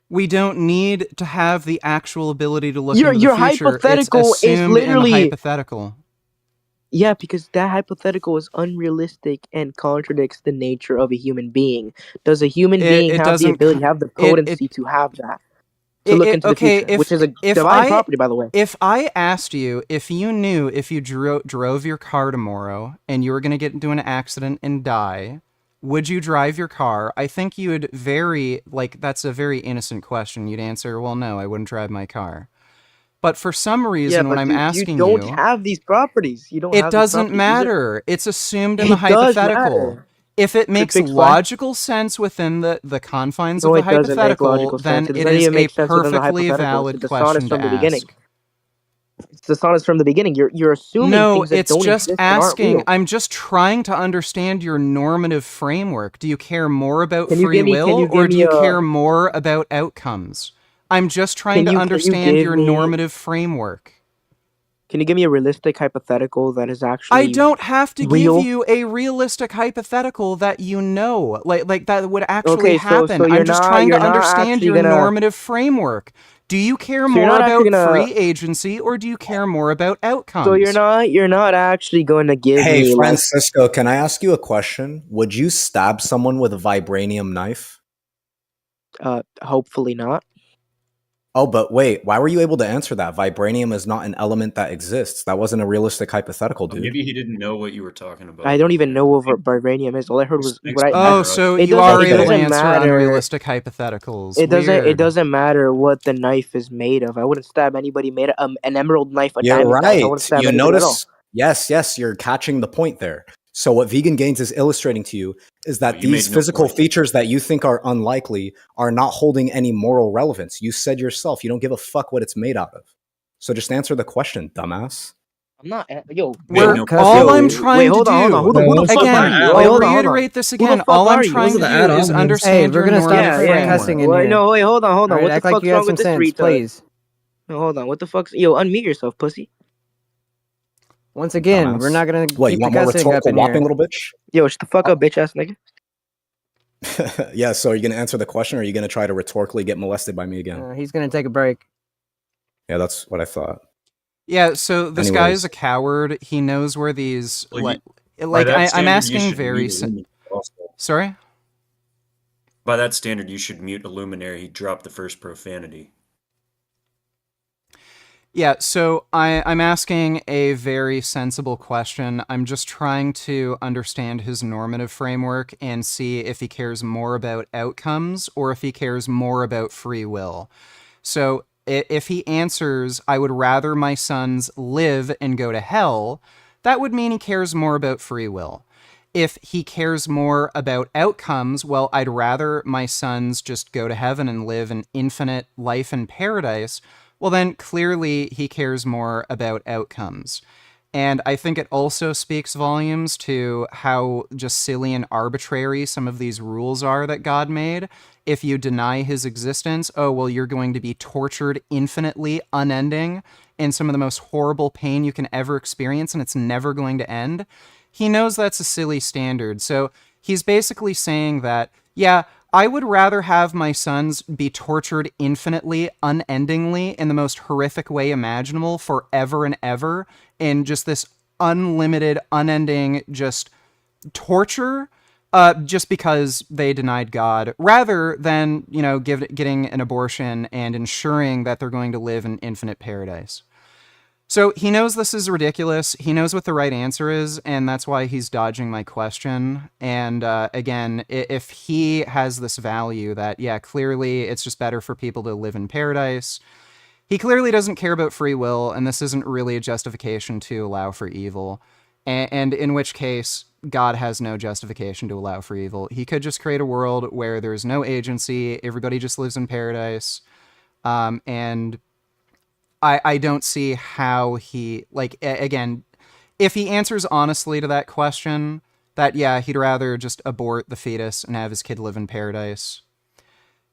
We don't need to have the actual ability to look Your into the future. hypothetical It's is assumed literally in hypothetical. Yeah, because that hypothetical is unrealistic and contradicts the nature of a human being. Does a human being it have the doesn't ability, co- have the it- potency to have that? To look into the future, which is a divine property, by the way. If I asked you, if you knew if you drove your car tomorrow and you were going to get into an accident and die, would you drive your car? I think you would that's a very innocent question. You'd answer, well, no, I wouldn't drive my car. But for some reason, when I'm asking you don't have these properties. You don't. it have doesn't these properties either. matter. It's assumed in It the does hypothetical. matter. If it makes pigs fly? logical sense within the confines No, of the it doesn't make hypothetical, logical then sense. It it doesn't is even a make sense within the perfectly hypothetical. valid It's question dishonest to from the ask. beginning. It's dishonest from the beginning. You're assuming No, things that it's don't just exist and aren't asking. real. I'm just trying to understand your normative framework. Do you care more about Can you free give me- can will you or give do me you a- care more about outcomes? I'm just trying to understand give your me- normative framework. Can you give me a realistic hypothetical that is actually I don't have to real? give you a realistic hypothetical that you know, like that would actually Okay, so happen. you're I'm just not- trying to you're not understand actually your gonna- normative framework. Do you care So you're more not actually about gonna- free agency or do you care more about outcomes? So you're not actually going to give Hey, me like Francisco, can I ask you a question? Would you stab someone with a vibranium knife? hopefully not. Oh, but wait, why were you able to answer that? Vibranium is not an element that exists. That wasn't a realistic hypothetical, dude. Maybe he didn't know what you were talking about. I don't even know what vibranium is. All I heard was what I. Oh, so it you doesn't- are it able to doesn't answer matter. unrealistic hypotheticals. It doesn't. It Weird. doesn't matter what the knife is made of. I wouldn't stab anybody made of an emerald knife, a You're diamond knife. I right. wouldn't stab You anybody at all. notice? Yes, you're catching the point there. So what Vegan Gains is illustrating to you is that you made these no physical point. features that you think are unlikely are not holding any moral relevance. You said yourself you don't give a fuck what it's made out of. So just answer the question, dumbass. I'm not. Yo, all I'm trying hold to on, do, hold on. Who the fuck again, are you? I'll Hold on, hold on. reiterate this Who the again. fuck All I'm are you? trying to do is understand your normative framework. Wait, hold on. Alright, What the act like fuck's you have wrong some with this sense, retard? please. No, hold on. What the fuck's? Yo, unmute yourself, pussy. Once again, Dumbass. we're not gonna What, you keep the want more cussing up rhetorical in whopping, here. little bitch? Yo, shut the fuck up, bitch ass nigga. Yeah, so are you going to answer the question or are you going to try to rhetorically get molested by me again? He's gonna take a break. Yeah, that's what I thought. Yeah, so this guy Anyways. is a coward. He knows where these Well, like by that I'm standard, you asking should very mute Illuminary also. Sorry? By that standard, you should mute Illuminary. He dropped the first profanity. Yeah, so I'm asking a very sensible question. I'm just trying to understand his normative framework and see if he cares more about outcomes or if he cares more about free will. So if he answers, I would rather my sons live and go to hell, that would mean he cares more about free will. if he cares more about outcomes, well, I'd rather my sons just go to heaven and live an infinite life in paradise. Well, then clearly he cares more about outcomes. And I think it also speaks volumes to how just silly and arbitrary some of these rules are that God made. If you deny his existence, oh, well, you're going to be tortured infinitely, unending, in some of the most horrible pain you can ever experience, and it's never going to end. He knows that's a silly standard. So he's basically saying that, yeah, I would rather have my sons be tortured infinitely, unendingly, in the most horrific way imaginable forever and ever, in just this unlimited, unending, just torture, just because they denied God, rather than, you know, getting an abortion and ensuring that they're going to live in infinite paradise. So he knows this is ridiculous. He knows what the right answer is, and that's why he's dodging my question. And again, if he has this value that, yeah, clearly it's just better for people to live in paradise, he clearly doesn't care about free will, and this isn't really a justification to allow for evil. And in which case, God has no justification to allow for evil. He could just create a world where there's no agency, everybody just lives in paradise, and I don't see how he, like, again, if he answers honestly to that question, that, yeah, he'd rather just abort the fetus and have his kid live in paradise,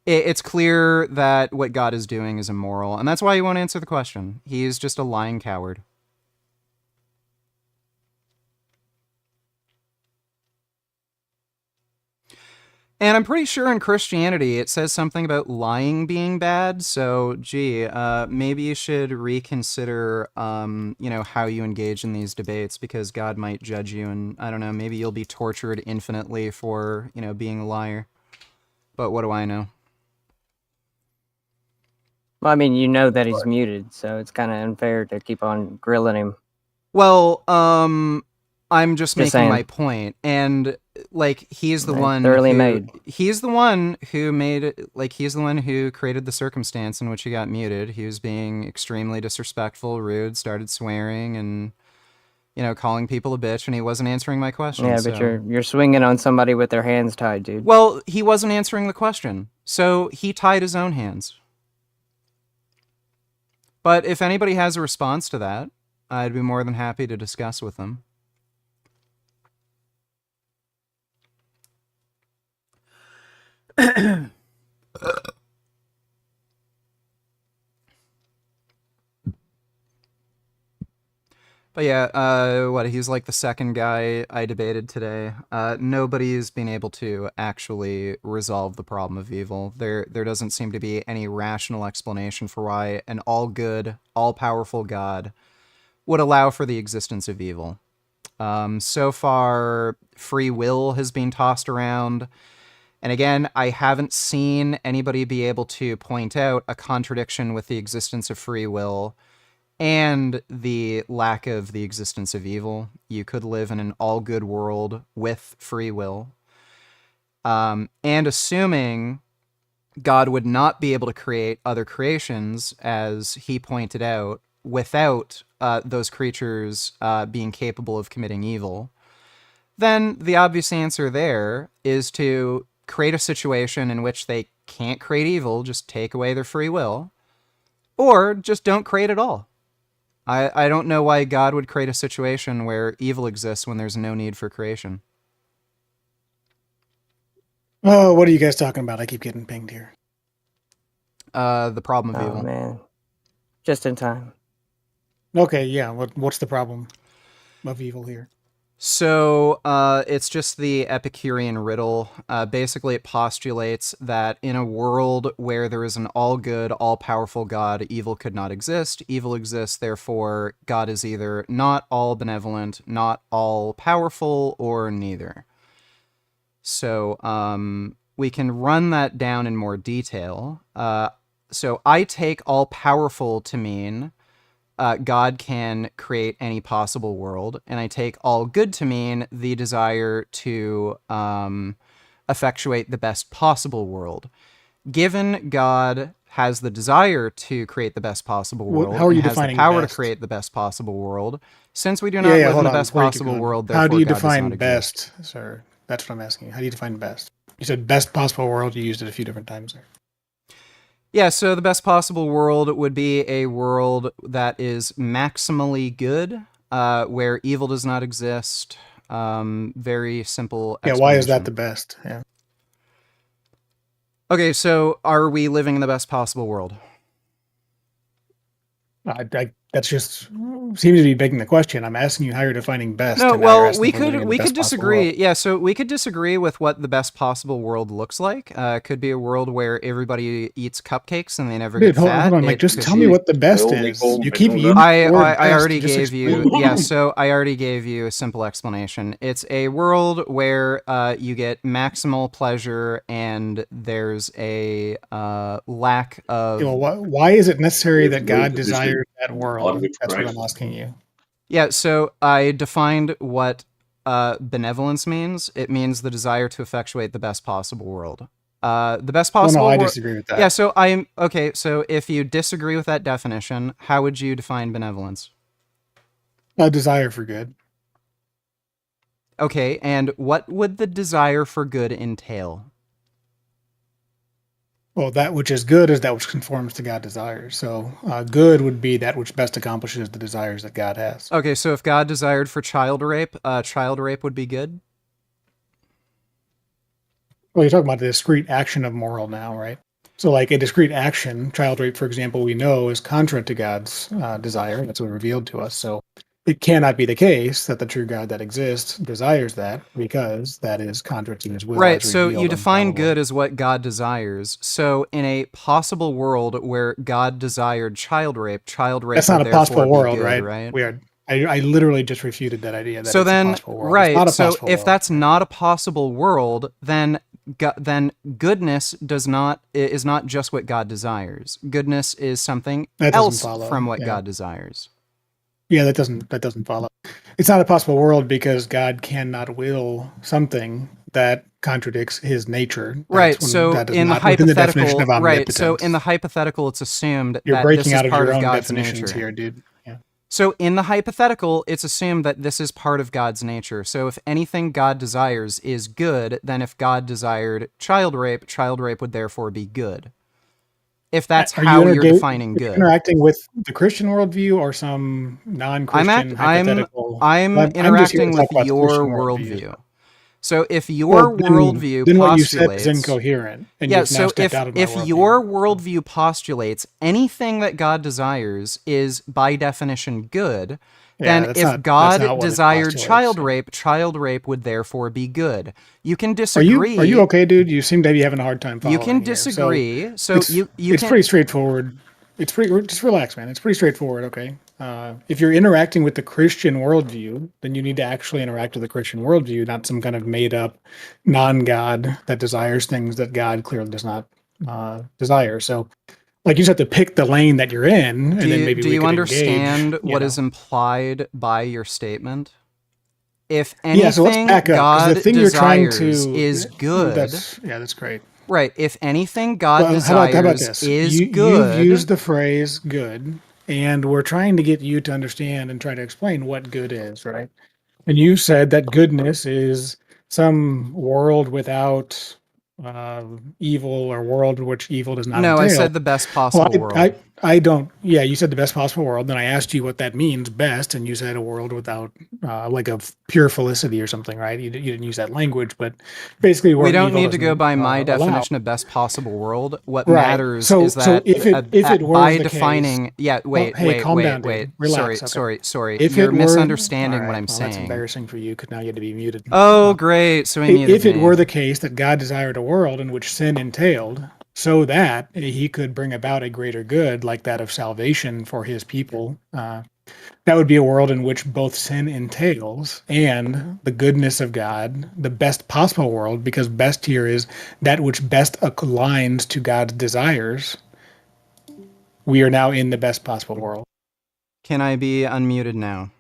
it's clear that what God is doing is immoral, and that's why he won't answer the question. He's just a lying coward. And I'm pretty sure in Christianity it says something about lying being bad, so, gee, maybe you should reconsider, you know, how you engage in these debates, because God might judge you, and, I don't know, maybe you'll be tortured infinitely for, you know, being a liar. But what do I know? Well, I mean, you know that he's muted, so it's kind of unfair to keep on grilling him. Well, I'm just making saying. my point, and like he's the one Thoroughly who made. he's the one who made, like, he's the one who created the circumstance in which he got muted. He was being extremely disrespectful, rude, started swearing, and, you know, calling people a bitch, and he wasn't answering my question. Yeah, so. but you're swinging on somebody with their hands tied, dude. Well, he wasn't answering the question, so he tied his own hands. But if anybody has a response to that, I'd be more than happy to discuss with them. But yeah, he's like the second guy I debated today. Nobody's been able to actually resolve the problem of evil. There doesn't seem to be any rational explanation for why an all-good, all-powerful God would allow for the existence of evil. So far, free will has been tossed around. And again, I haven't seen anybody be able to point out a contradiction with the existence of free will and the lack of the existence of evil. You could live in an all-good world with free will. And assuming God would not be able to create other creations, as he pointed out, without those creatures being capable of committing evil, then the obvious answer there is to create a situation in which they can't create evil, just take away their free will, or just don't create at all. I don't know why God would create a situation where evil exists when there's no need for creation. Oh, what are you guys talking about? I keep getting pinged here. The problem of evil. Oh, man. Just in time. Okay, yeah. What's the problem of evil here? So, it's just the Epicurean riddle. Basically, it postulates that in a world where there is an all-good, all-powerful God, evil could not exist. Evil exists, therefore, God is either not all-benevolent, not all-powerful, or neither. So, we can run that down in more detail. So, I take all-powerful to mean God can create any possible world, and I take all good to mean the desire to effectuate the best possible world. Given God has the desire to create the best possible world How are you and has the defining power best? to create the best possible world. Since we do Yeah, not live in hold the on, best before you keep possible going. world, How do therefore you God does define not exist. best, sir? That's what I'm asking you. How do you define best? You said best possible world. You used it a few different times there. Yeah, so the best possible world would be a world that is maximally good, where evil does not exist. Very simple Yeah, why is that explanation. the best? Yeah. Okay, so are we living in the best possible world? That's just seems to be begging the question. I'm asking you how you're defining best. No, and now you're well, asking if we're living in the we could best possible world. disagree. Yeah, so we could disagree with what the best possible world looks like. It could be a world where everybody eats cupcakes and they never Dude, get fat. hold on. Like, just tell me what the best is. You keep using I the word already best, just gave you. explain. Yeah, so I already gave you a simple explanation. It's a world where you get maximal pleasure and there's a lack of. Yeah, well, why is it necessary that God desired that world? That's what I'm asking you. Yeah, so I defined what benevolence means. It means the desire to effectuate the best possible world. The best possible. Well, no, I world. disagree with that. Yeah, so I'm okay. So if you disagree with that definition, how would you define benevolence? A desire for good. Okay, and what would the desire for good entail? Well, that which is good is that which conforms to God's desires. So good would be that which best accomplishes the desires that God has. Okay, so if God desired for child rape would be good? Well, you're talking about the discrete action of moral now, right? So like a discrete action, child rape, for example, we know is contrary to God's desire. That's what revealed to us. So it cannot be the case that the true God that exists desires that, because that is contrary to his will. Right, so you define good as what God desires. So in a possible world where God desired child rape That's not would a possible therefore world, be good, right? right? I literally just refuted that idea. That So it's then, a possible world. right, It's not a so possible if world. that's not a possible world, then goodness is not just what God desires. Goodness is something else from what God desires. Yeah, that doesn't follow. It's not a possible world because God cannot will something that contradicts his nature. Right. So in the hypothetical, right. So in the hypothetical, it's assumed you're that breaking this out is of part your of own God's definitions nature. here, dude. Yeah. So in the hypothetical, it's assumed that this is part of God's nature. So if anything God desires is good, then if God desired child rape would therefore be good. If that's how you're defining good. Interacting with the Christian worldview or some non-Christian hypothetical. I'm interacting with your worldview. So if your worldview then postulates, what you said is incoherent, and yeah. you've now So stepped out of my if worldview. your worldview postulates anything that God desires is by definition good, then if God desired child rape would therefore be good. You can disagree. Are you okay, dude? You seem to be having a hard time following. You can disagree. It's pretty straightforward. It's pretty. Just relax, man. It's pretty straightforward. Okay. If you're interacting with the Christian worldview, then you need to actually interact with the Christian worldview, not some kind of made-up non-God that desires things that God clearly does not desire. So, like, you just have to pick the lane that you're in, and then maybe do we you could understand engage, what is implied by your statement? If anything, yeah, so let's back up, God the thing you're trying to is good. That's great. Right. If anything God desires how about this? is good. You've used the phrase good, and we're trying to get you to understand and try to explain what good is, right? And you said that goodness is some world without evil, or world in which evil does not entail. I said the best possible world. I don't. Yeah, you said the best possible world. Then I asked you what that means, best, and you said a world without, like, a pure felicity or something, right? You didn't use that language, but basically, we don't need to go by my definition of best possible world. What matters is that if it were by the defining, calm down, wait. Relax, Sorry. If you're it were, misunderstanding what I'm saying. That's embarrassing for you because now you had to be muted. Oh, great! So he muted if it me. were the case that God desired a world in which sin entailed, so that he could bring about a greater good, like that of salvation for his people, that would be a world in which both sin entails and the goodness of God, the best possible world, because best here is that which best aligns to God's desires. We are now in the best possible world. Can I be unmuted now?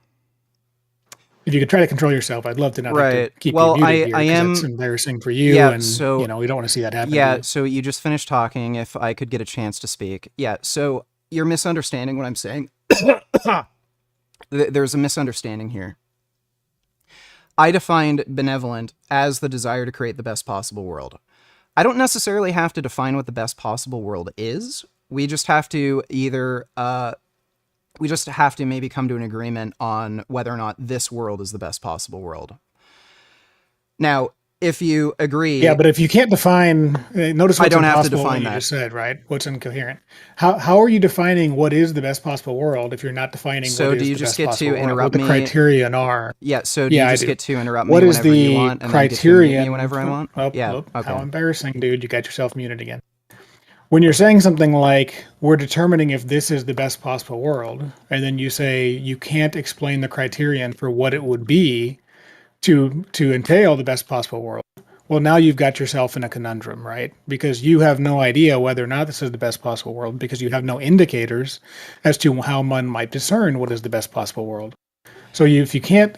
If you could try to control yourself, I'd love to not have to Right. keep Well, you muted here I because am. that's embarrassing for you, Yeah. and So we don't want to see that happen to yeah. you. So you just finished talking. If I could get a chance to speak. Yeah. So you're misunderstanding what I'm saying. There's a misunderstanding here. I defined benevolent as the desire to create the best possible world. I don't necessarily have to define what the best possible world is. We just have to either maybe come to an agreement on whether or not this world is the best possible world. Now, if you agree... Yeah, but if you can't define... Notice what's I don't have to impossible define what you that. just said, right? What's incoherent. How are you defining what is the best possible world if you're not defining So what do is you the just best get possible to world? interrupt What the me? criterion are? Yeah, so do you just get to interrupt me What is whenever you the want, and criterion? then get to mute me whenever I want? Yeah, okay. How embarrassing, dude. You got yourself muted again. When you're saying something like, we're determining if this is the best possible world, and then you say you can't explain the criterion for what it would be to entail the best possible world, well, now you've got yourself in a conundrum, right? Because you have no idea whether or not this is the best possible world because you have no indicators as to how one might discern what is the best possible world. So if you can't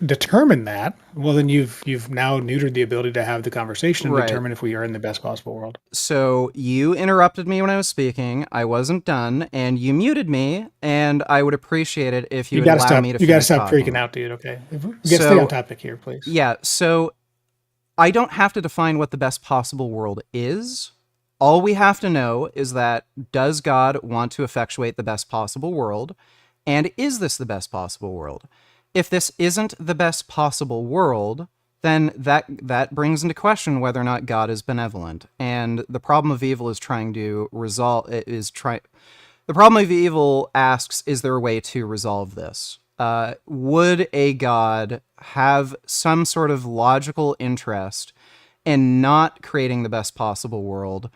determine that, well, then you've now neutered the ability to have the conversation and Right. determine if we are in the best possible world. So you interrupted me when I was speaking. I wasn't done, and you muted me. And I would appreciate it if you would gotta allow stop. me to. You gotta finish stop talking. freaking out, dude. Okay, we gotta stay on topic here, please. Yeah. So I don't have to define what the best possible world is. All we have to know is that does God want to effectuate the best possible world? And is this the best possible world? If this isn't the best possible world, then that brings into question whether or not God is benevolent. And the problem of evil is trying to resolve the problem of evil asks, is there a way to resolve this? Would a God have some sort of logical interest in not creating the best possible world,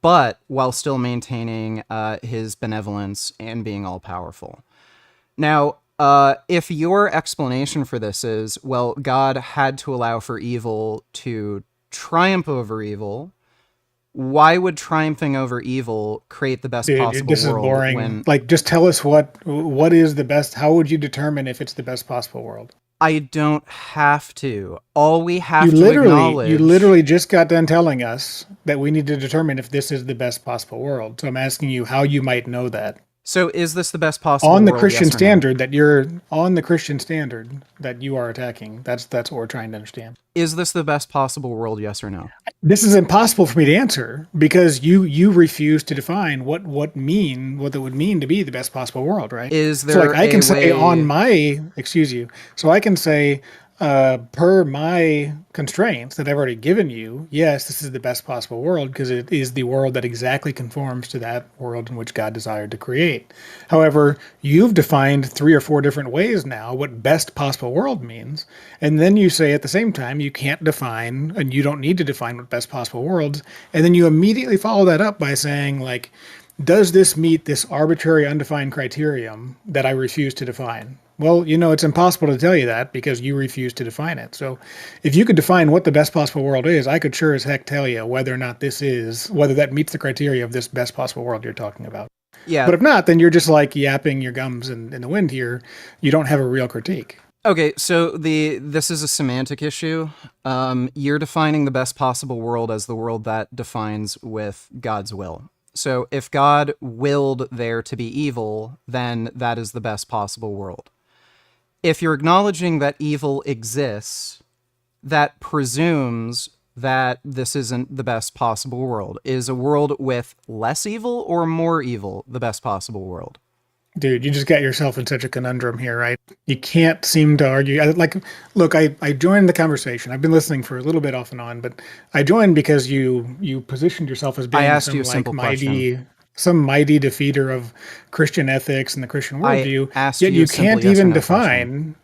but while still maintaining his benevolence and being all-powerful? Now, if your explanation for this is, well, God had to allow for evil to triumph over evil, why would triumphing over evil create the best possible this world? is boring. When Like, just tell us what is the best. How would you determine if it's the best possible world? I don't have to. All we have You to acknowledge... literally just got done telling us that we need to determine if this is the best possible world. So I'm asking you how you might know that. So is this the best possible on the world, Christian yes or no? standard that you're on the Christian standard that you are attacking? That's what we're trying to understand. Is this the best possible world, yes or no? This is impossible for me to answer because you refuse to define what it would mean to be the best possible world, right? Is there so like I can a say way... on my so I can say per my constraints that I've already given you, yes, this is the best possible world because it is the world that exactly conforms to that world in which God desired to create. However, you've defined 3 or 4 different ways now what best possible world means, and then you say at the same time you can't define and you don't need to define what best possible worlds, and then you immediately follow that up by saying, like, does this meet this arbitrary undefined criterion that I refuse to define? Well, it's impossible to tell you that because you refuse to define it. So if you could define what the best possible world is, I could sure as heck tell you whether or not whether that meets the criteria of this best possible world you're talking about. Yeah. But if not, then you're just like yapping your gums in the wind here. You don't have a real critique. Okay, so this is a semantic issue. You're defining the best possible world as the world that defines with God's will. So if God willed there to be evil, then that is the best possible world. If you're acknowledging that evil exists, that presumes that this isn't the best possible world. Is a world with less evil or more evil the best possible world? Dude, you just got yourself in such a conundrum here, right? You can't seem to argue. Look, I joined the conversation. I've been listening for a little bit off and on, but I joined because you positioned yourself as being some mighty defeater of Christian ethics and the Christian worldview. Yet you can't even define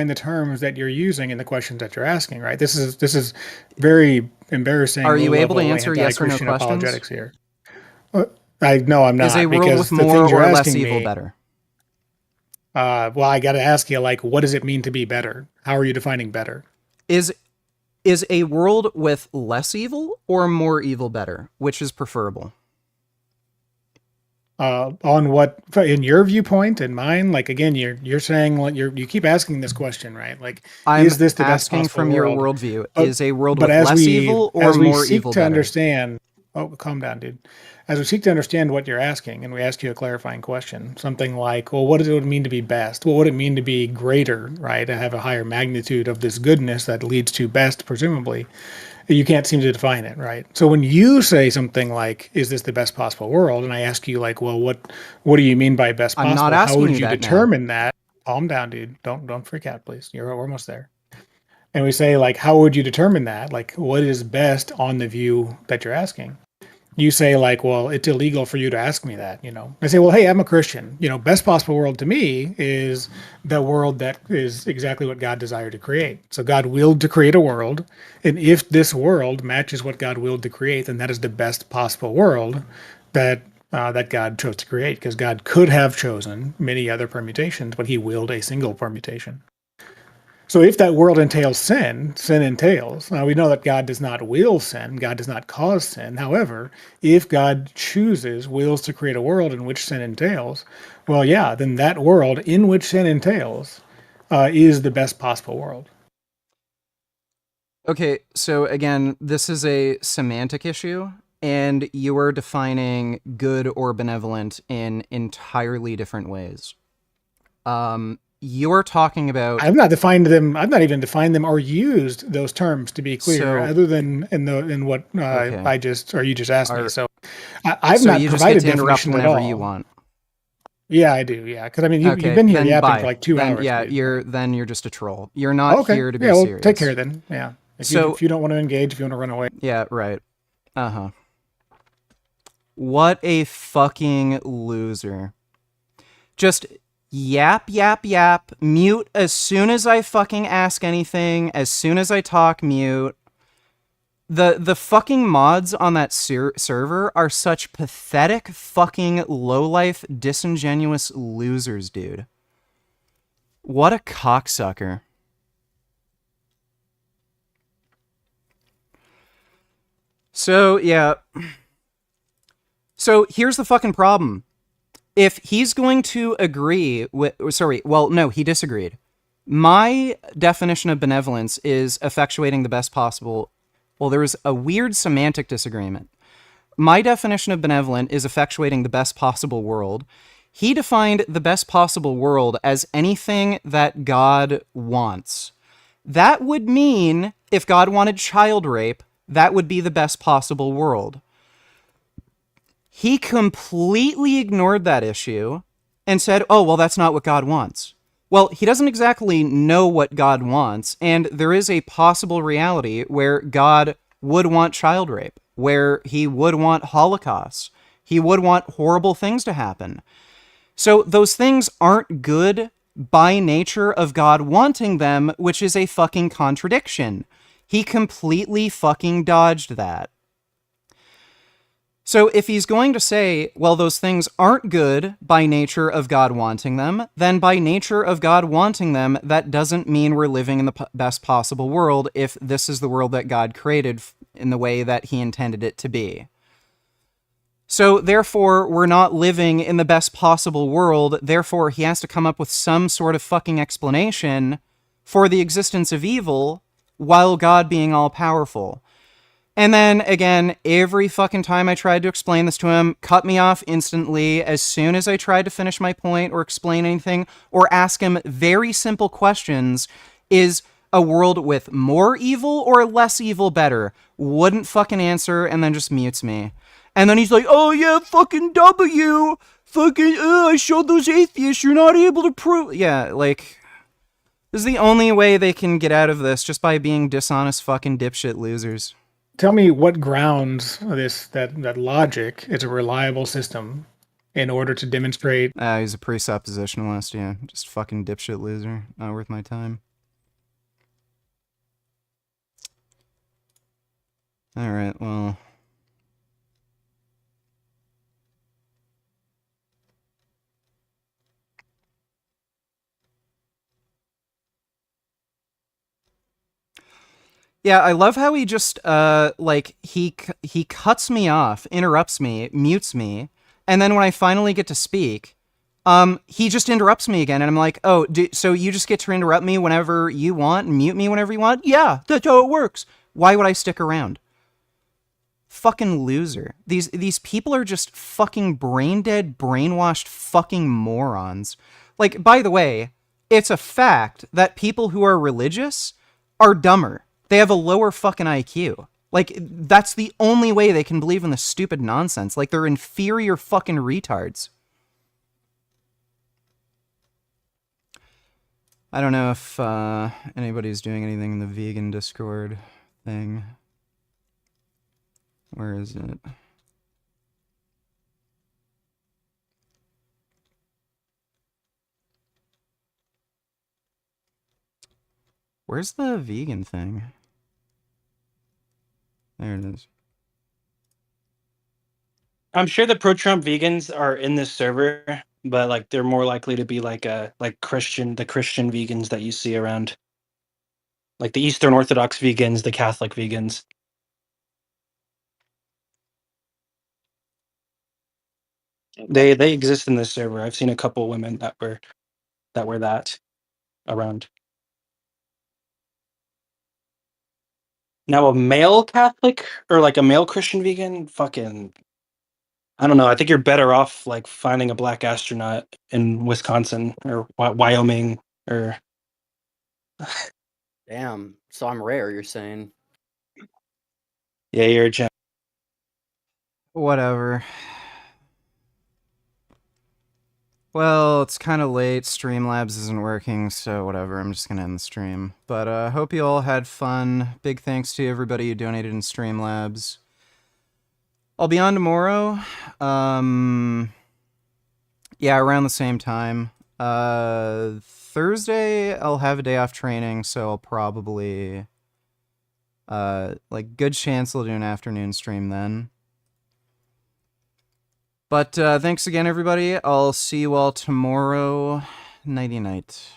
the terms that you're using in the questions that you're asking, right? This is very embarrassing. Are you able to answer yes or no questions? Apologetics here. No, I'm not. Is a world because with more or less evil me, better? Well, I got to ask you, like, what does it mean to be better? How are you defining better? Is a world with less evil or more evil better? Which is preferable? on what, in your viewpoint and mine, like again, you're saying what you keep asking this question, right? Like, I'm is this the best asking possible from your world? worldview. But, Is a world but with less evil or as we more seek evil to better? understand, oh, calm down, dude. As we seek to understand what you're asking, and we ask you a clarifying question, something like, well, what does it mean to be best? What would it mean to be greater, right? To have a higher magnitude of this goodness that leads to best, presumably. You can't seem to define it, right? So when you say something like, is this the best possible world? And I ask you like, well, what do you mean by best I'm not possible? How asking would you you that now. determine that? Calm down, dude. Don't freak out, please. We're almost there. And we say like, how would you determine that? Like, what is best on the view that you're asking? You say like, well, it's illegal for you to ask me that, you know. I say, well, hey, I'm a Christian. You know, best possible world to me is the world that is exactly what God desired to create. So God willed to create a world, and if this world matches what God willed to create, then that is the best possible world that that God chose to create, because God could have chosen many other permutations, but he willed a single permutation. So if that world entails sin, sin entails. Now we know that God does not will sin, God does not cause sin. However, if God chooses, wills to create a world in which sin entails, well, yeah, then that world in which sin entails is the best possible world. Okay, so again, this is a semantic issue, and you are defining good or benevolent in entirely different ways. You're talking about... I've not defined them. I've not even defined them or used those terms, to be clear, So- other than in what Okay. I just, or you just asked me. So I've So not you just provided get to interrupt definition at whenever all. you want. Yeah, I do. Yeah, because I mean, you've Okay, been here then yapping bye. for like 2 then, hours. Yeah, dude. you're just a troll. You're not Okay. here to be Yeah, well, serious. take care then. Yeah. If you don't want to engage, if you want to run away. Yeah, right. Uh-huh. What a fucking loser. Just yap, mute as soon as I fucking ask anything, as soon as I talk, mute. The fucking mods on that server are such pathetic fucking lowlife, disingenuous losers, dude. What a cocksucker. So, yeah. So, here's the fucking problem. If he's going to agree with... Sorry, well, no, he disagreed. My definition of benevolence is effectuating the best possible... Well, there was a weird semantic disagreement. My definition of benevolent is effectuating the best possible world. He defined the best possible world as anything that God wants. That would mean, if God wanted child rape, that would be the best possible world. He completely ignored that issue and said, oh, well, that's not what God wants. Well, he doesn't exactly know what God wants, and there is a possible reality where God would want child rape, where he would want Holocaust. He would want horrible things to happen. So those things aren't good by nature of God wanting them, which is a fucking contradiction. He completely fucking dodged that. So if he's going to say, well, those things aren't good by nature of God wanting them, then by nature of God wanting them, that doesn't mean we're living in the best possible world if this is the world that God created in the way that he intended it to be. So therefore, we're not living in the best possible world, therefore he has to come up with some sort of fucking explanation for the existence of evil while God being all-powerful. And then, again, every fucking time I tried to explain this to him, cut me off instantly as soon as I tried to finish my point or explain anything or ask him very simple questions. Is a world with more evil or less evil better? Wouldn't fucking answer and then just mutes me. And then he's like, oh yeah, fucking W! Fucking, I showed those atheists, you're not able to prove... Yeah, like... This is the only way they can get out of this, just by being dishonest fucking dipshit losers. Tell me what grounds that logic is a reliable system in order to demonstrate. He's a presuppositionalist, yeah. Just fucking dipshit loser. Not worth my time. Alright, well... Yeah, I love how he just, like, he cuts me off, interrupts me, mutes me, And then when I finally get to speak, he just interrupts me again, and I'm like, oh, so you just get to interrupt me whenever you want and mute me whenever you want? Yeah, that's how it works. Why would I stick around? Fucking loser. These people are just fucking brain dead, brainwashed fucking morons. Like, by the way, it's a fact that people who are religious are dumber. They have a lower fucking IQ. Like, that's the only way they can believe in this stupid nonsense. Like, they're inferior fucking retards. I don't know if anybody's doing anything in the vegan Discord thing. Where is it? Where's the vegan thing? There it is. I'm sure the pro-Trump vegans are in this server, but like they're more likely to be like the Christian vegans that you see around, like the Eastern Orthodox vegans, the Catholic vegans. They exist in this server. I've seen a couple women that were that around. Now a male Catholic or like a male Christian vegan, fucking, I don't know. I think you're better off like finding a black astronaut in Wisconsin or Wyoming or. Damn. So I'm rare, you're saying? Yeah, you're a gem. Whatever. Well, it's kind of late. Streamlabs isn't working, so whatever. I'm just gonna end the stream. But I hope you all had fun. Big thanks to everybody who donated in Streamlabs. I'll be on tomorrow. Yeah, around the same time. Thursday, I'll have a day off training, so I'll probably... like, good chance I'll do an afternoon stream then. But thanks again, everybody. I'll see you all tomorrow. Nighty-night.